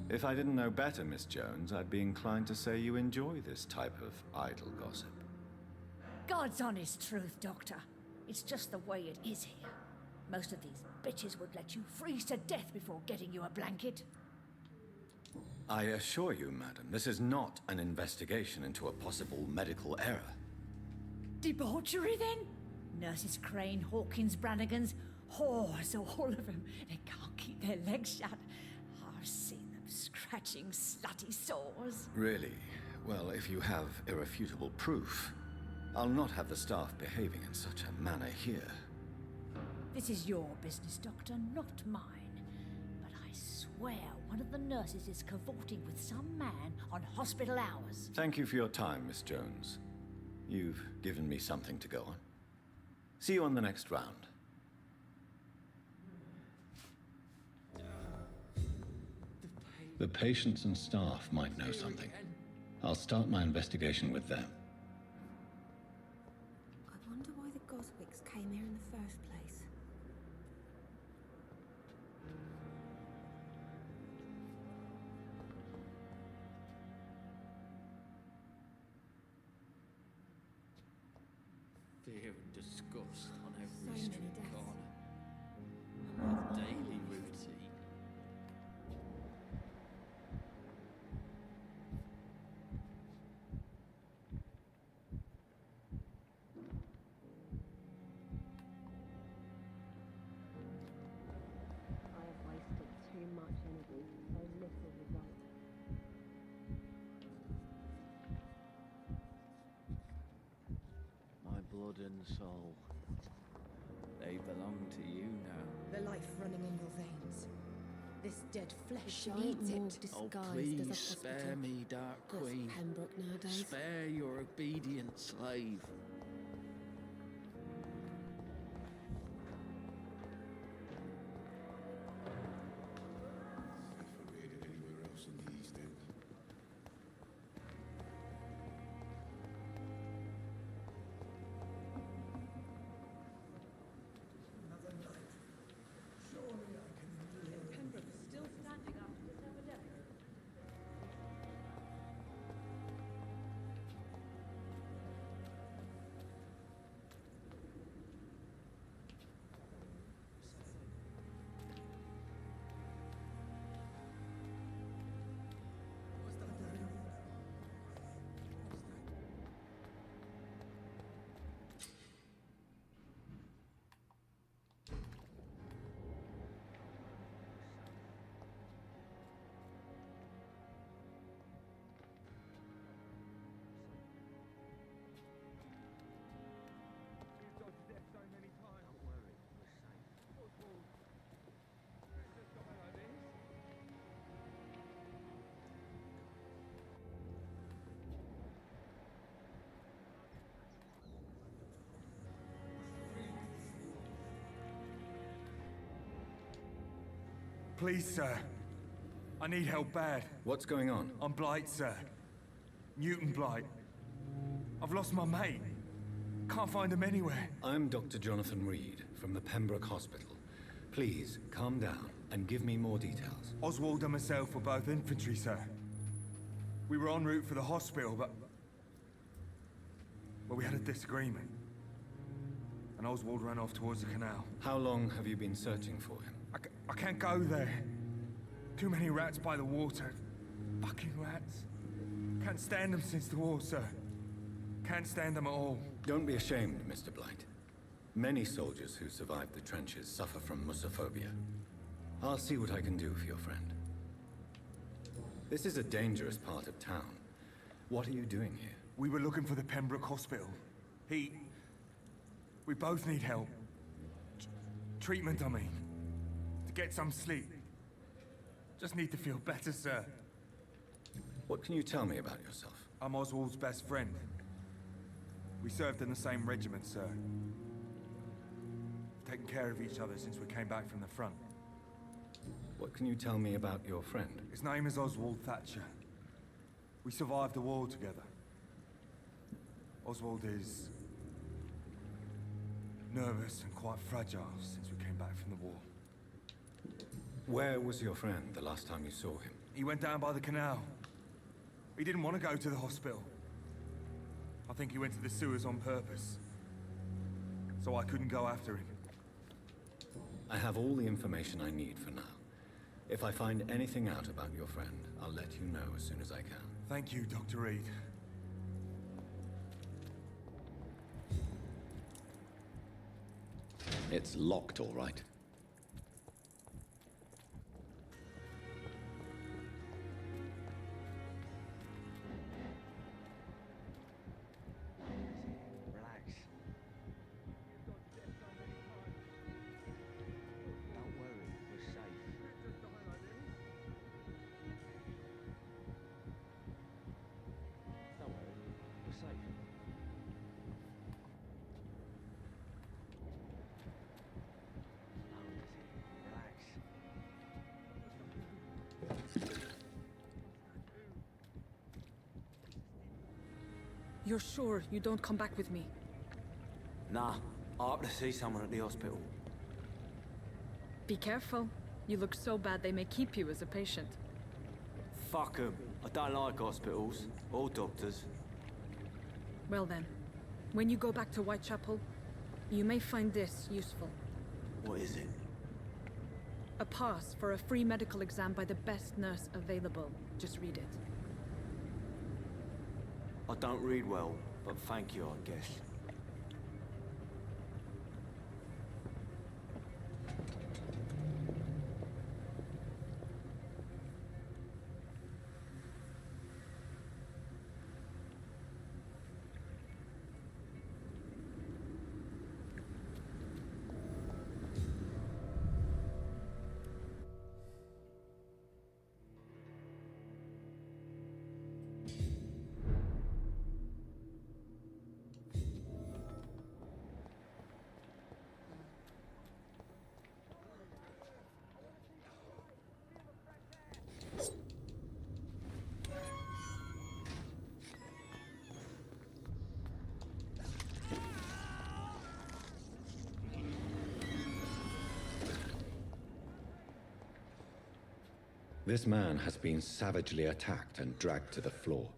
If I didn't know better, Miss Jones, I'd be inclined to say you enjoy this type of idle gossip. God's honest truth, Doctor. It's just the way it is here. Most of these bitches would let you freeze to death before getting you a blanket. I assure you, madam, this is not an investigation into a possible medical error. Debauchery, then? Nurses Crane, Hawkins, Brannigans, whores, all of them. They can't keep their legs shut. I've seen them scratching slutty sores. Really? Well, if you have irrefutable proof, I'll not have the staff behaving in such a manner here. This is your business, Doctor, not mine. But I swear one of the nurses is cavorting with some man on hospital hours. Thank you for your time, Miss Jones. You've given me something to go on. See you on the next round. The patients and staff might know something. I'll start my investigation with them. I wonder why the Goswicks came here in the first place. Fear and disgust on So every many street deaths. corner. My daily routine. I have wasted too much energy for so little result. My blood and soul. They belong to you now. The life running in your veins. This dead flesh giant needs morgue it. disguised Oh, as a please hospital. spare me, Dark That's Queen. Pembroke nowadays. Spare your obedient slave. Safer here than anywhere else in the East End. Pembroke is still standing after this epidemic. Please, sir. I need help bad. What's going on? I'm Blight, sir. Newton Blight. I've lost my mate. Can't find him anywhere. I'm Dr. Jonathan Reed from the Pembroke Hospital. Please, calm down and give me more details. Oswald and myself were both infantry, sir. We were en route for the hospital, but... well, we had a disagreement. And Oswald ran off towards the canal. How long have you been searching for him? I can't go there. Too many rats by the water. Fucking rats. Can't stand them since the war, sir. Can't stand them at all. Don't be ashamed, Mr. Blight. Many soldiers who survived the trenches suffer from musophobia. I'll see what I can do for your friend. This is a dangerous part of town. What are you doing here? We were looking for the Pembroke Hospital. We both need help. Treatment, I mean. To get some sleep. Just need to feel better, sir. What can you tell me about yourself? I'm Oswald's best friend. We served in the same regiment, sir. Taken care of each other since we came back from the front. What can you tell me about your friend? His name is Oswald Thatcher. We survived the war together. Oswald is... nervous and quite fragile since we came back from the war. Where was your friend the last time you saw him? He went down by the canal. He didn't want to go to the hospital. I think he went to the sewers on purpose. So I couldn't go after him. I have all the information I need for now. If I find anything out about your friend, I'll let you know as soon as I can. Thank you, Dr. Reed. It's locked, all right. Relax. Don't worry, we're safe. Don't worry, we're safe. You're sure you don't come back with me? Nah, I have to see someone at the hospital. Be careful. You look so bad they may keep you as a patient. Fuck 'em. I don't like hospitals or doctors. Well then, When you go back to Whitechapel, you may find this useful. What is it? A pass for a free medical exam by the best nurse available. Just read it. I don't read well, but thank you, I guess. This man has been savagely attacked and dragged to the floor.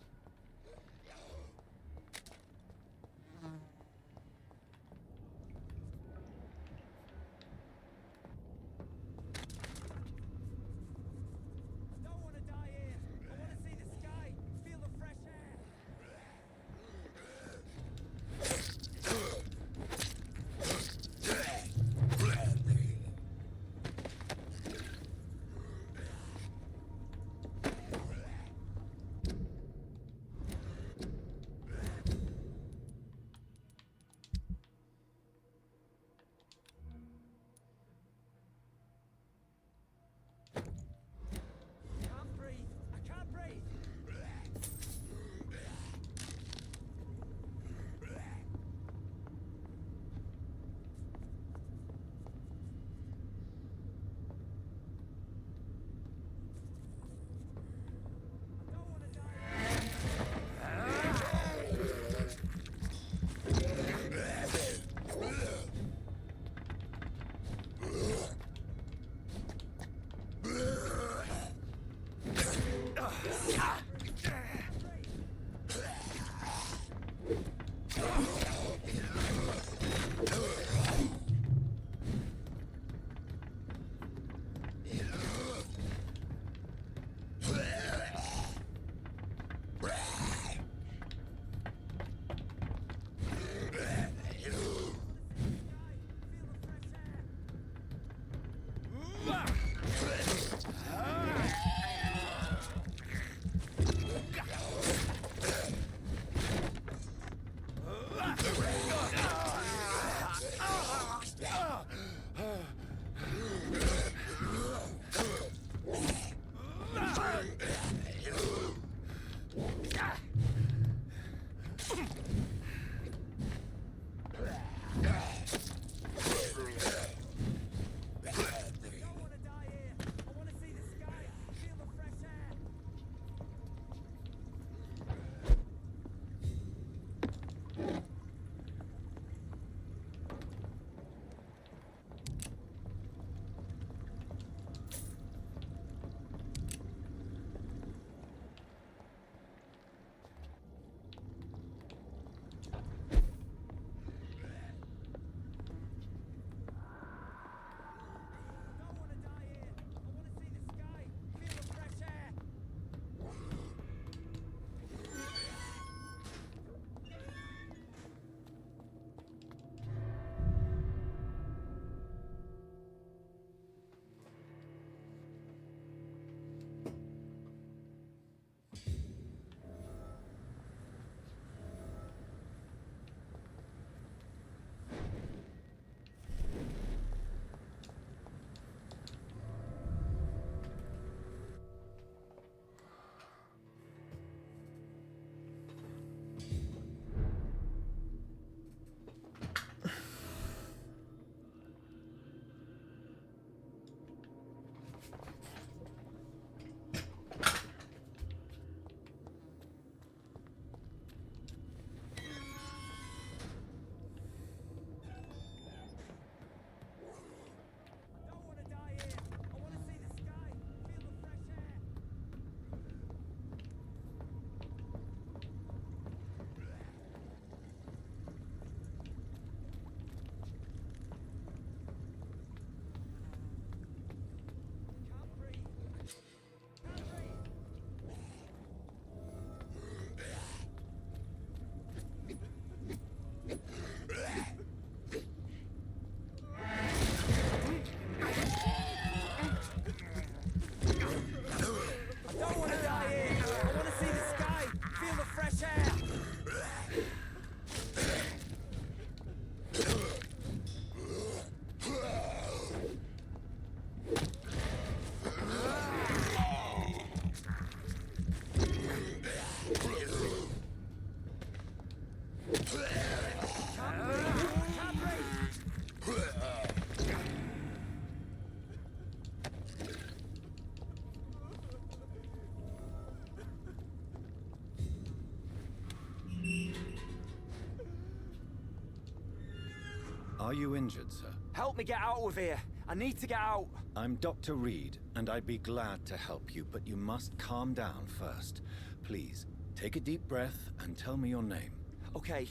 Are you injured, sir? Help me get out of here. I need to get out. I'm Dr. Reed, and I'd be glad to help you, but you must calm down first. Please, take a deep breath and tell me your name. Okay.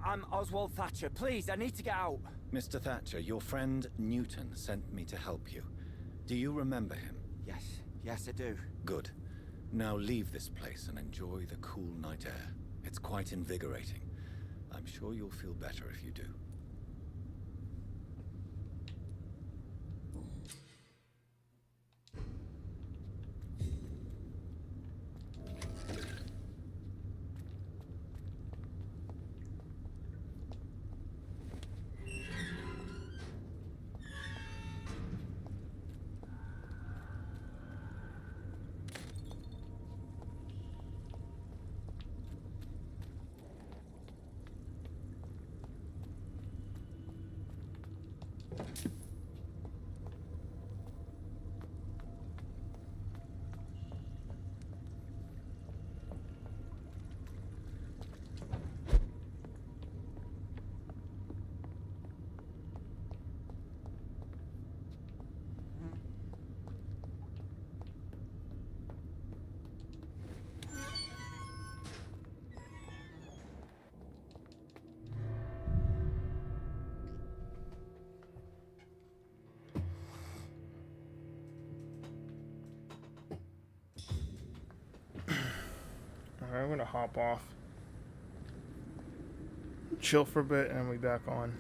I'm Oswald Thatcher. Please, I need to get out. Mr. Thatcher, your friend Newton sent me to help you. Do you remember him? Yes, I do. Good. Now leave this place and enjoy the cool night air. It's quite invigorating. I'm sure you'll feel better if you do. Alright, I'm gonna hop off. Chill for a bit and we back on.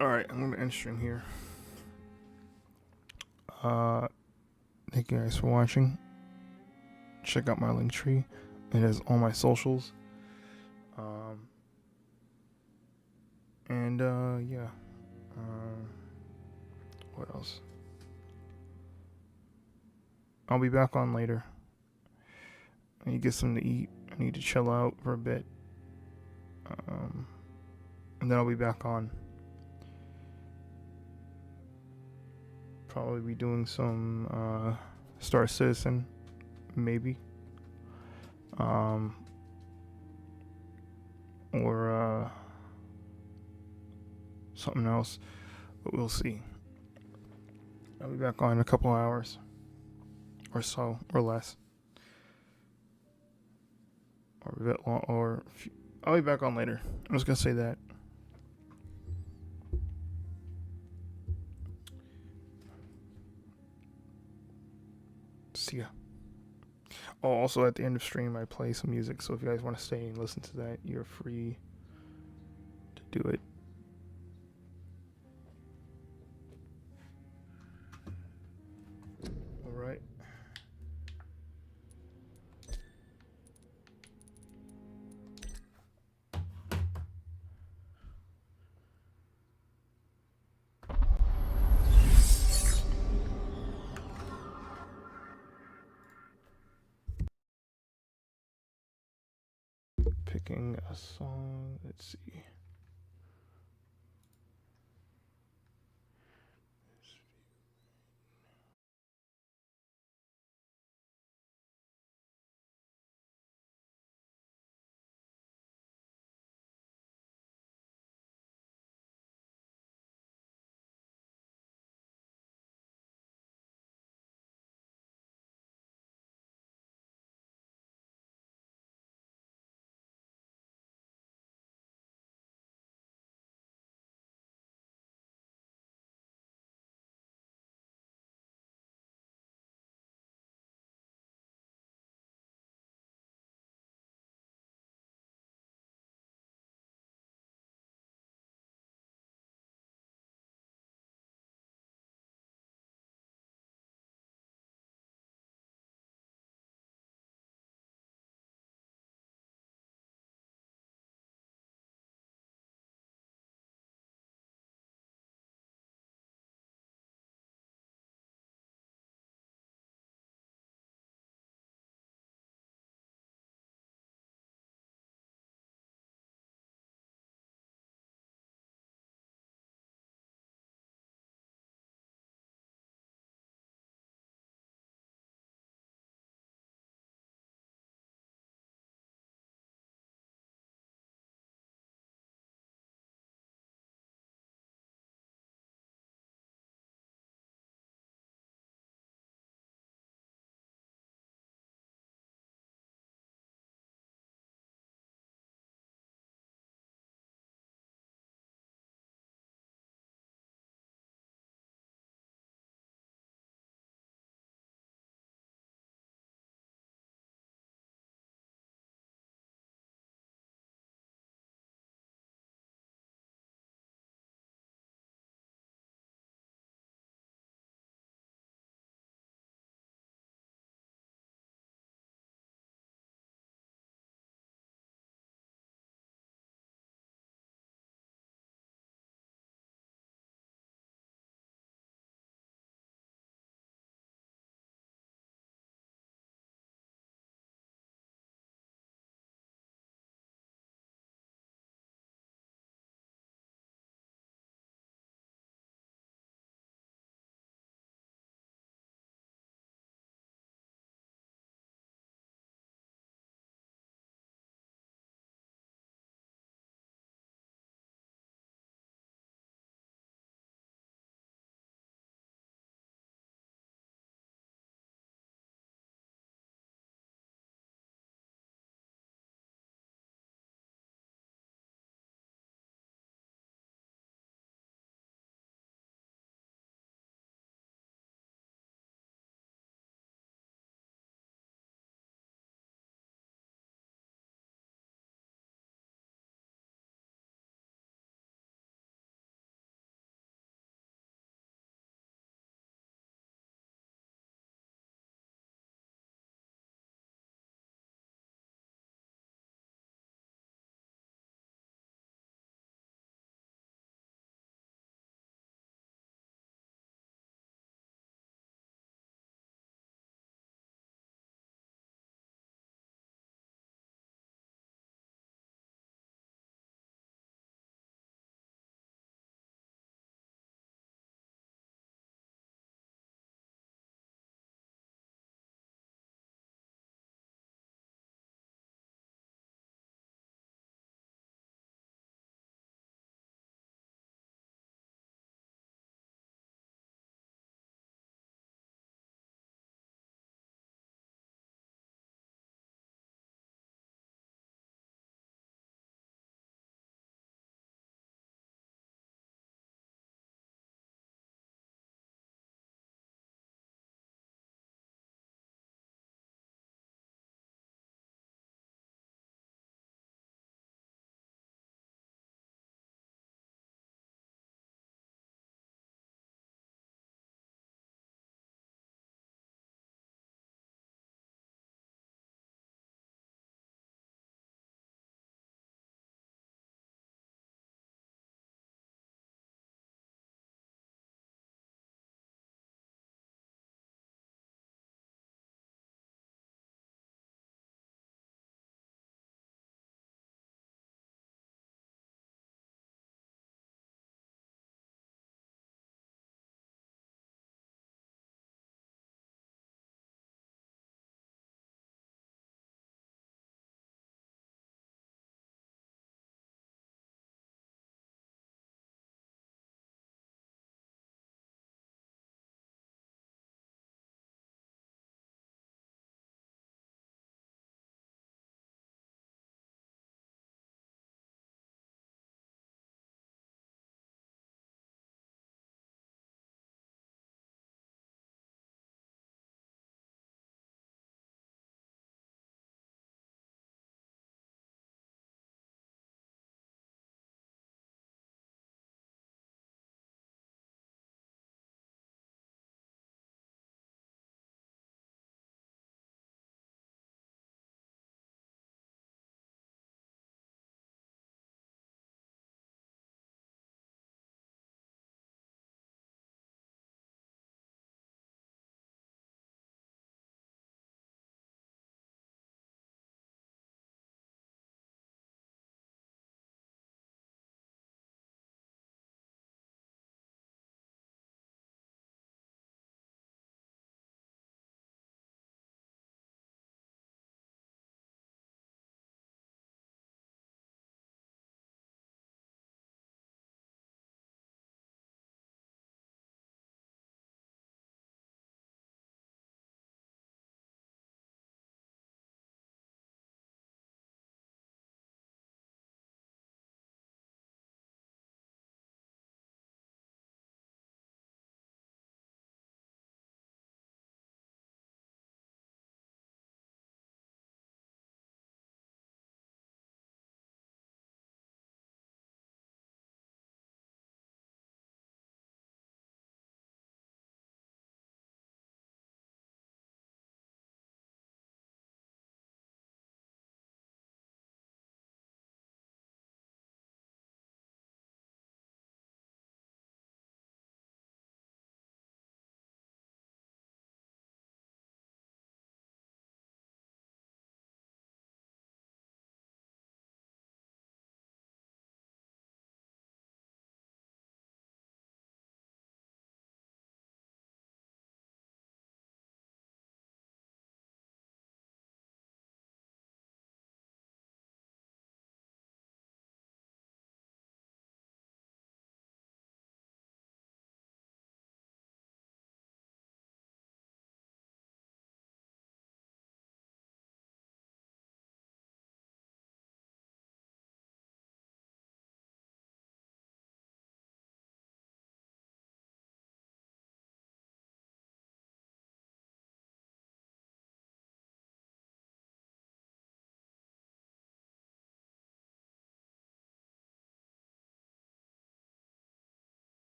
Alright, I'm gonna end stream here. Thank you guys for watching. Check out my link tree. It has all my socials. Yeah. What else? I'll be back on later. I need to get something to eat. I need to chill out for a bit. And then I'll be back on. Probably be doing some Star Citizen, maybe. Or something else, but we'll see. I'll be back on in a couple hours or so, or less, or a bit long, I'll be back on later. I was gonna say that. See ya. Oh, also at the end of stream, I play some music, so if you guys want to stay and listen to that, you're free to do it. Alright. Picking a song, let's see.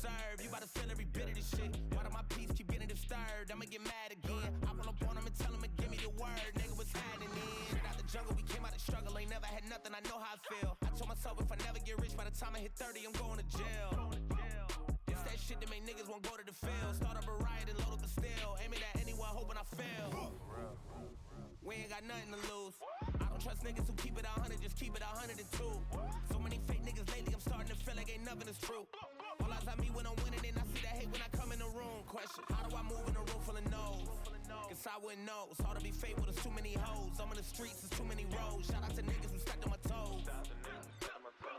serve. You about to feel every bit of this shit. Why do my peace keep getting disturbed? I'ma get mad again. I run up on him and tell him to give me the word. Nigga, what's happening? Straight out the jungle, we came out of struggle. Ain't never had nothing, I know how I feel. I told myself if I never get rich, by the time I hit 30, I'm going to jail. It's that shit that make niggas won't go to the field. Start up a riot and load up a steel. Aim it at anyone, hoping I fail. We ain't got nothing to lose. I don't trust niggas who keep it 100, just keep it 102. So many fake niggas lately, I'm starting to feel like ain't nothing is true. All eyes on me when I'm winning, and I see that hate when I come in the room. Question, how do I move in a room full of no's? Guess I wouldn't know. It's hard to be faithful, there's too many hoes. I'm in the streets, there's too many roads. Shout out to niggas who stepped on my toes.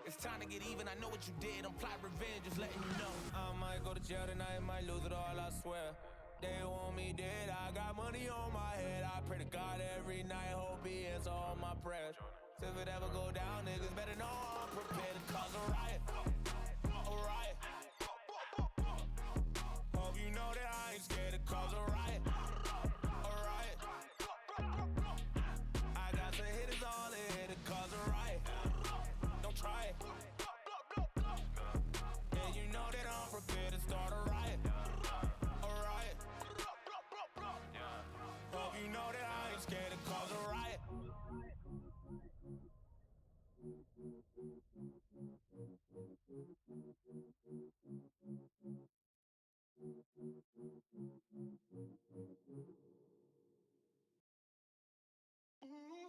It's time to get even, I know what you did. I'm plotting revenge, just letting you know. I might go to jail tonight, might lose it all, I swear. They want me dead, I got money on my head. I pray to God every night, hope he answers all my prayers. So if it ever go down, niggas better know I'm prepared to cause a riot. A riot. Hope you know that I ain't scared to cause a riot. A riot. I got some hitters all in here to cause a riot. Don't try it. And you know that I'm prepared to start a riot. A riot. Hope you know that I ain't scared to cause a riot.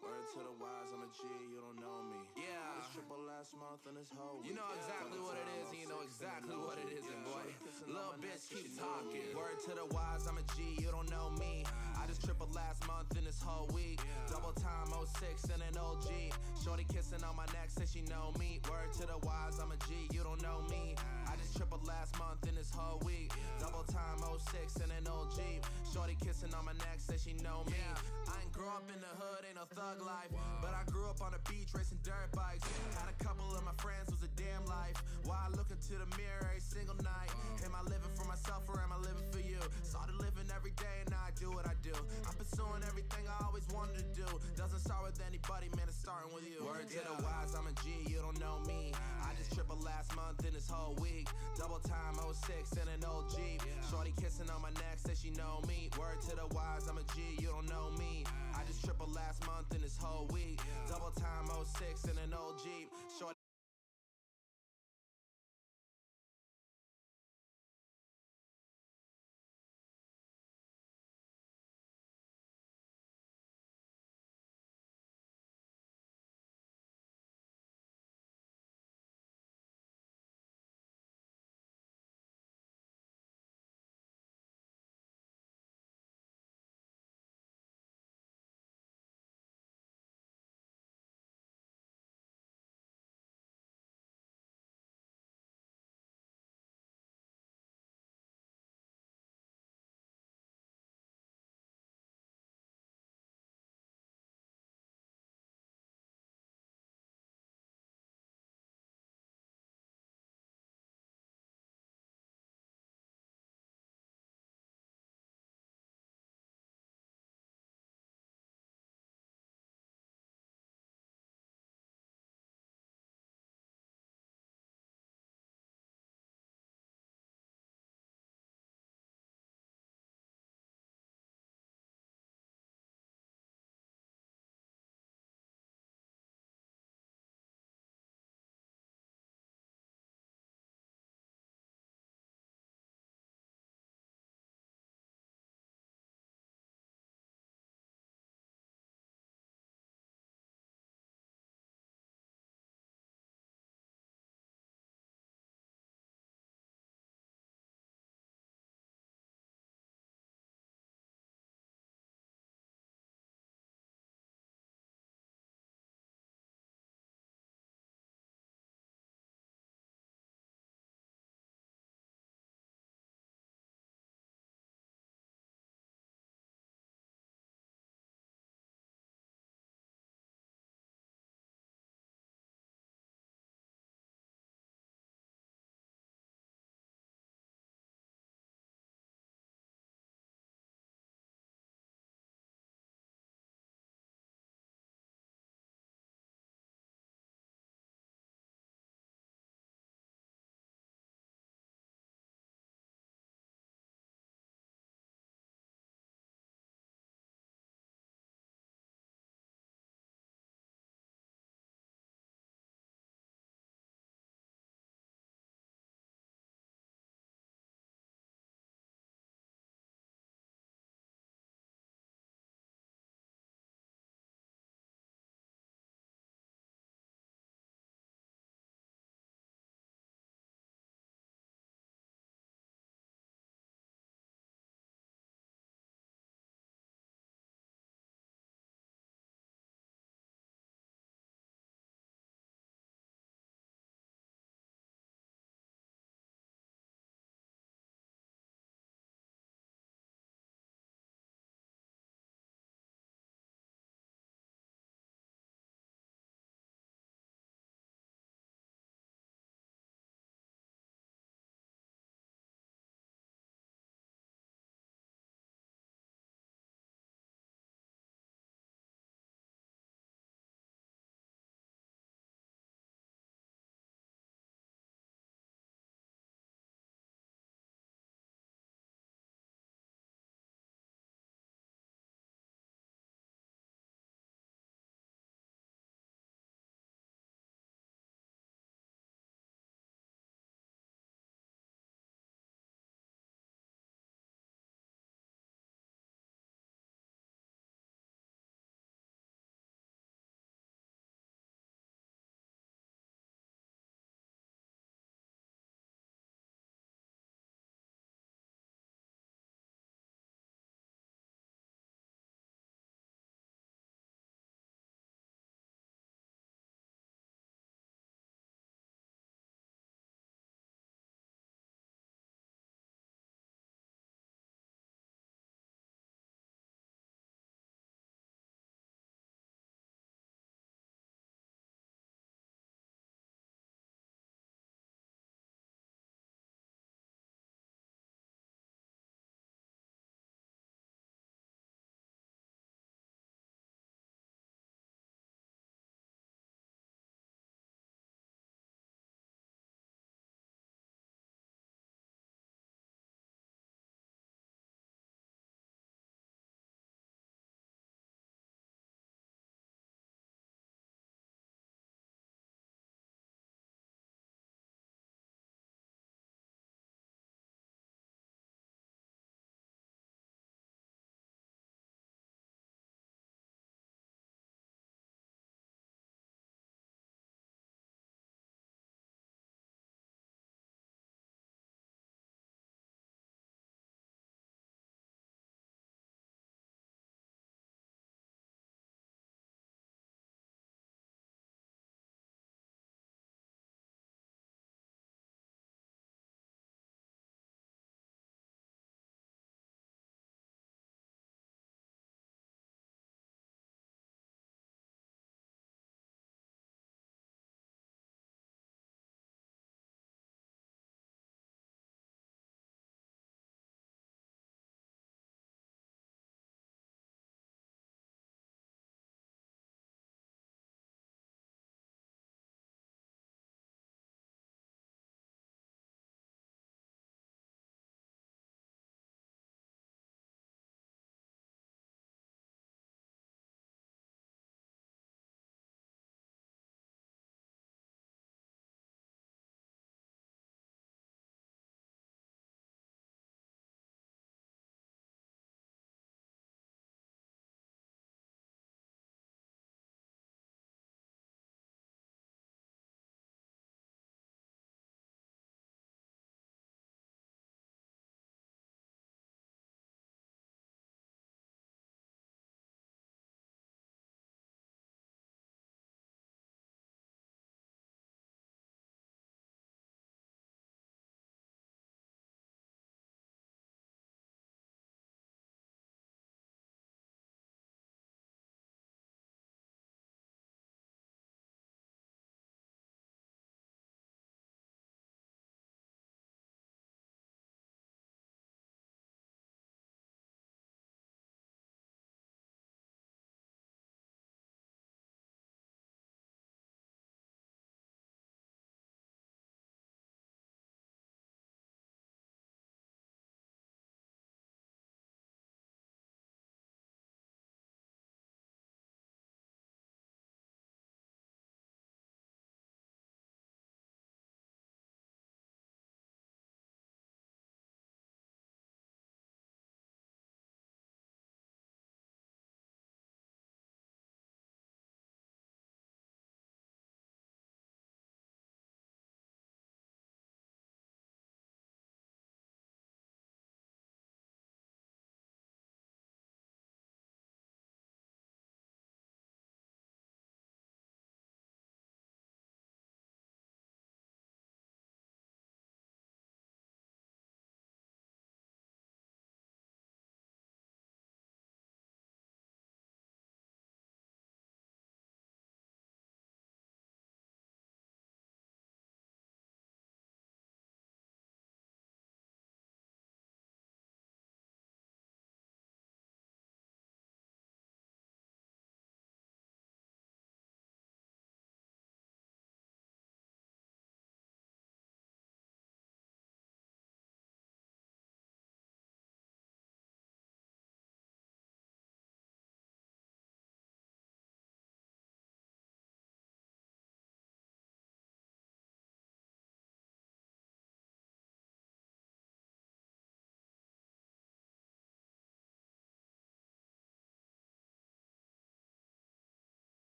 Word to the wise, I'm a G, you don't know me. Yeah. It's triple last month and this whole You know exactly what it is, and you know exactly what it isn't, boy. Little bitch, keep talking. Word to the wise, I'm a G, you don't know me. I just tripled last month and this whole week. Double time 06 and an OG. Shorty kissing on my neck, say she know me. Word to the wise, I'm a G, you don't know me. I just tripled last month and this whole week. Double time 06 and an OG. Shorty kissing on my neck, say she know me. I ain't grow up in the hood, ain't no thug life. But I grew up on the beach racing dirt bikes. Had a couple of my friends, was a damn life. Why I look into the mirror every single night. Am I living for myself or am I living for you? Started living every day and now I do what I do. I'm pursuing everything I always wanted to do. Doesn't start with anybody, man, it's starting with you. Word to the wise, I'm a G, you don't know me. I just tripled last month and this whole week. Double time 06 and an old Jeep. Shorty kissing on my neck, say she know me. Word to the wise, I'm a G, you don't know me. I just tripled last month and this whole week. Double time 06 and an old Jeep. Shorty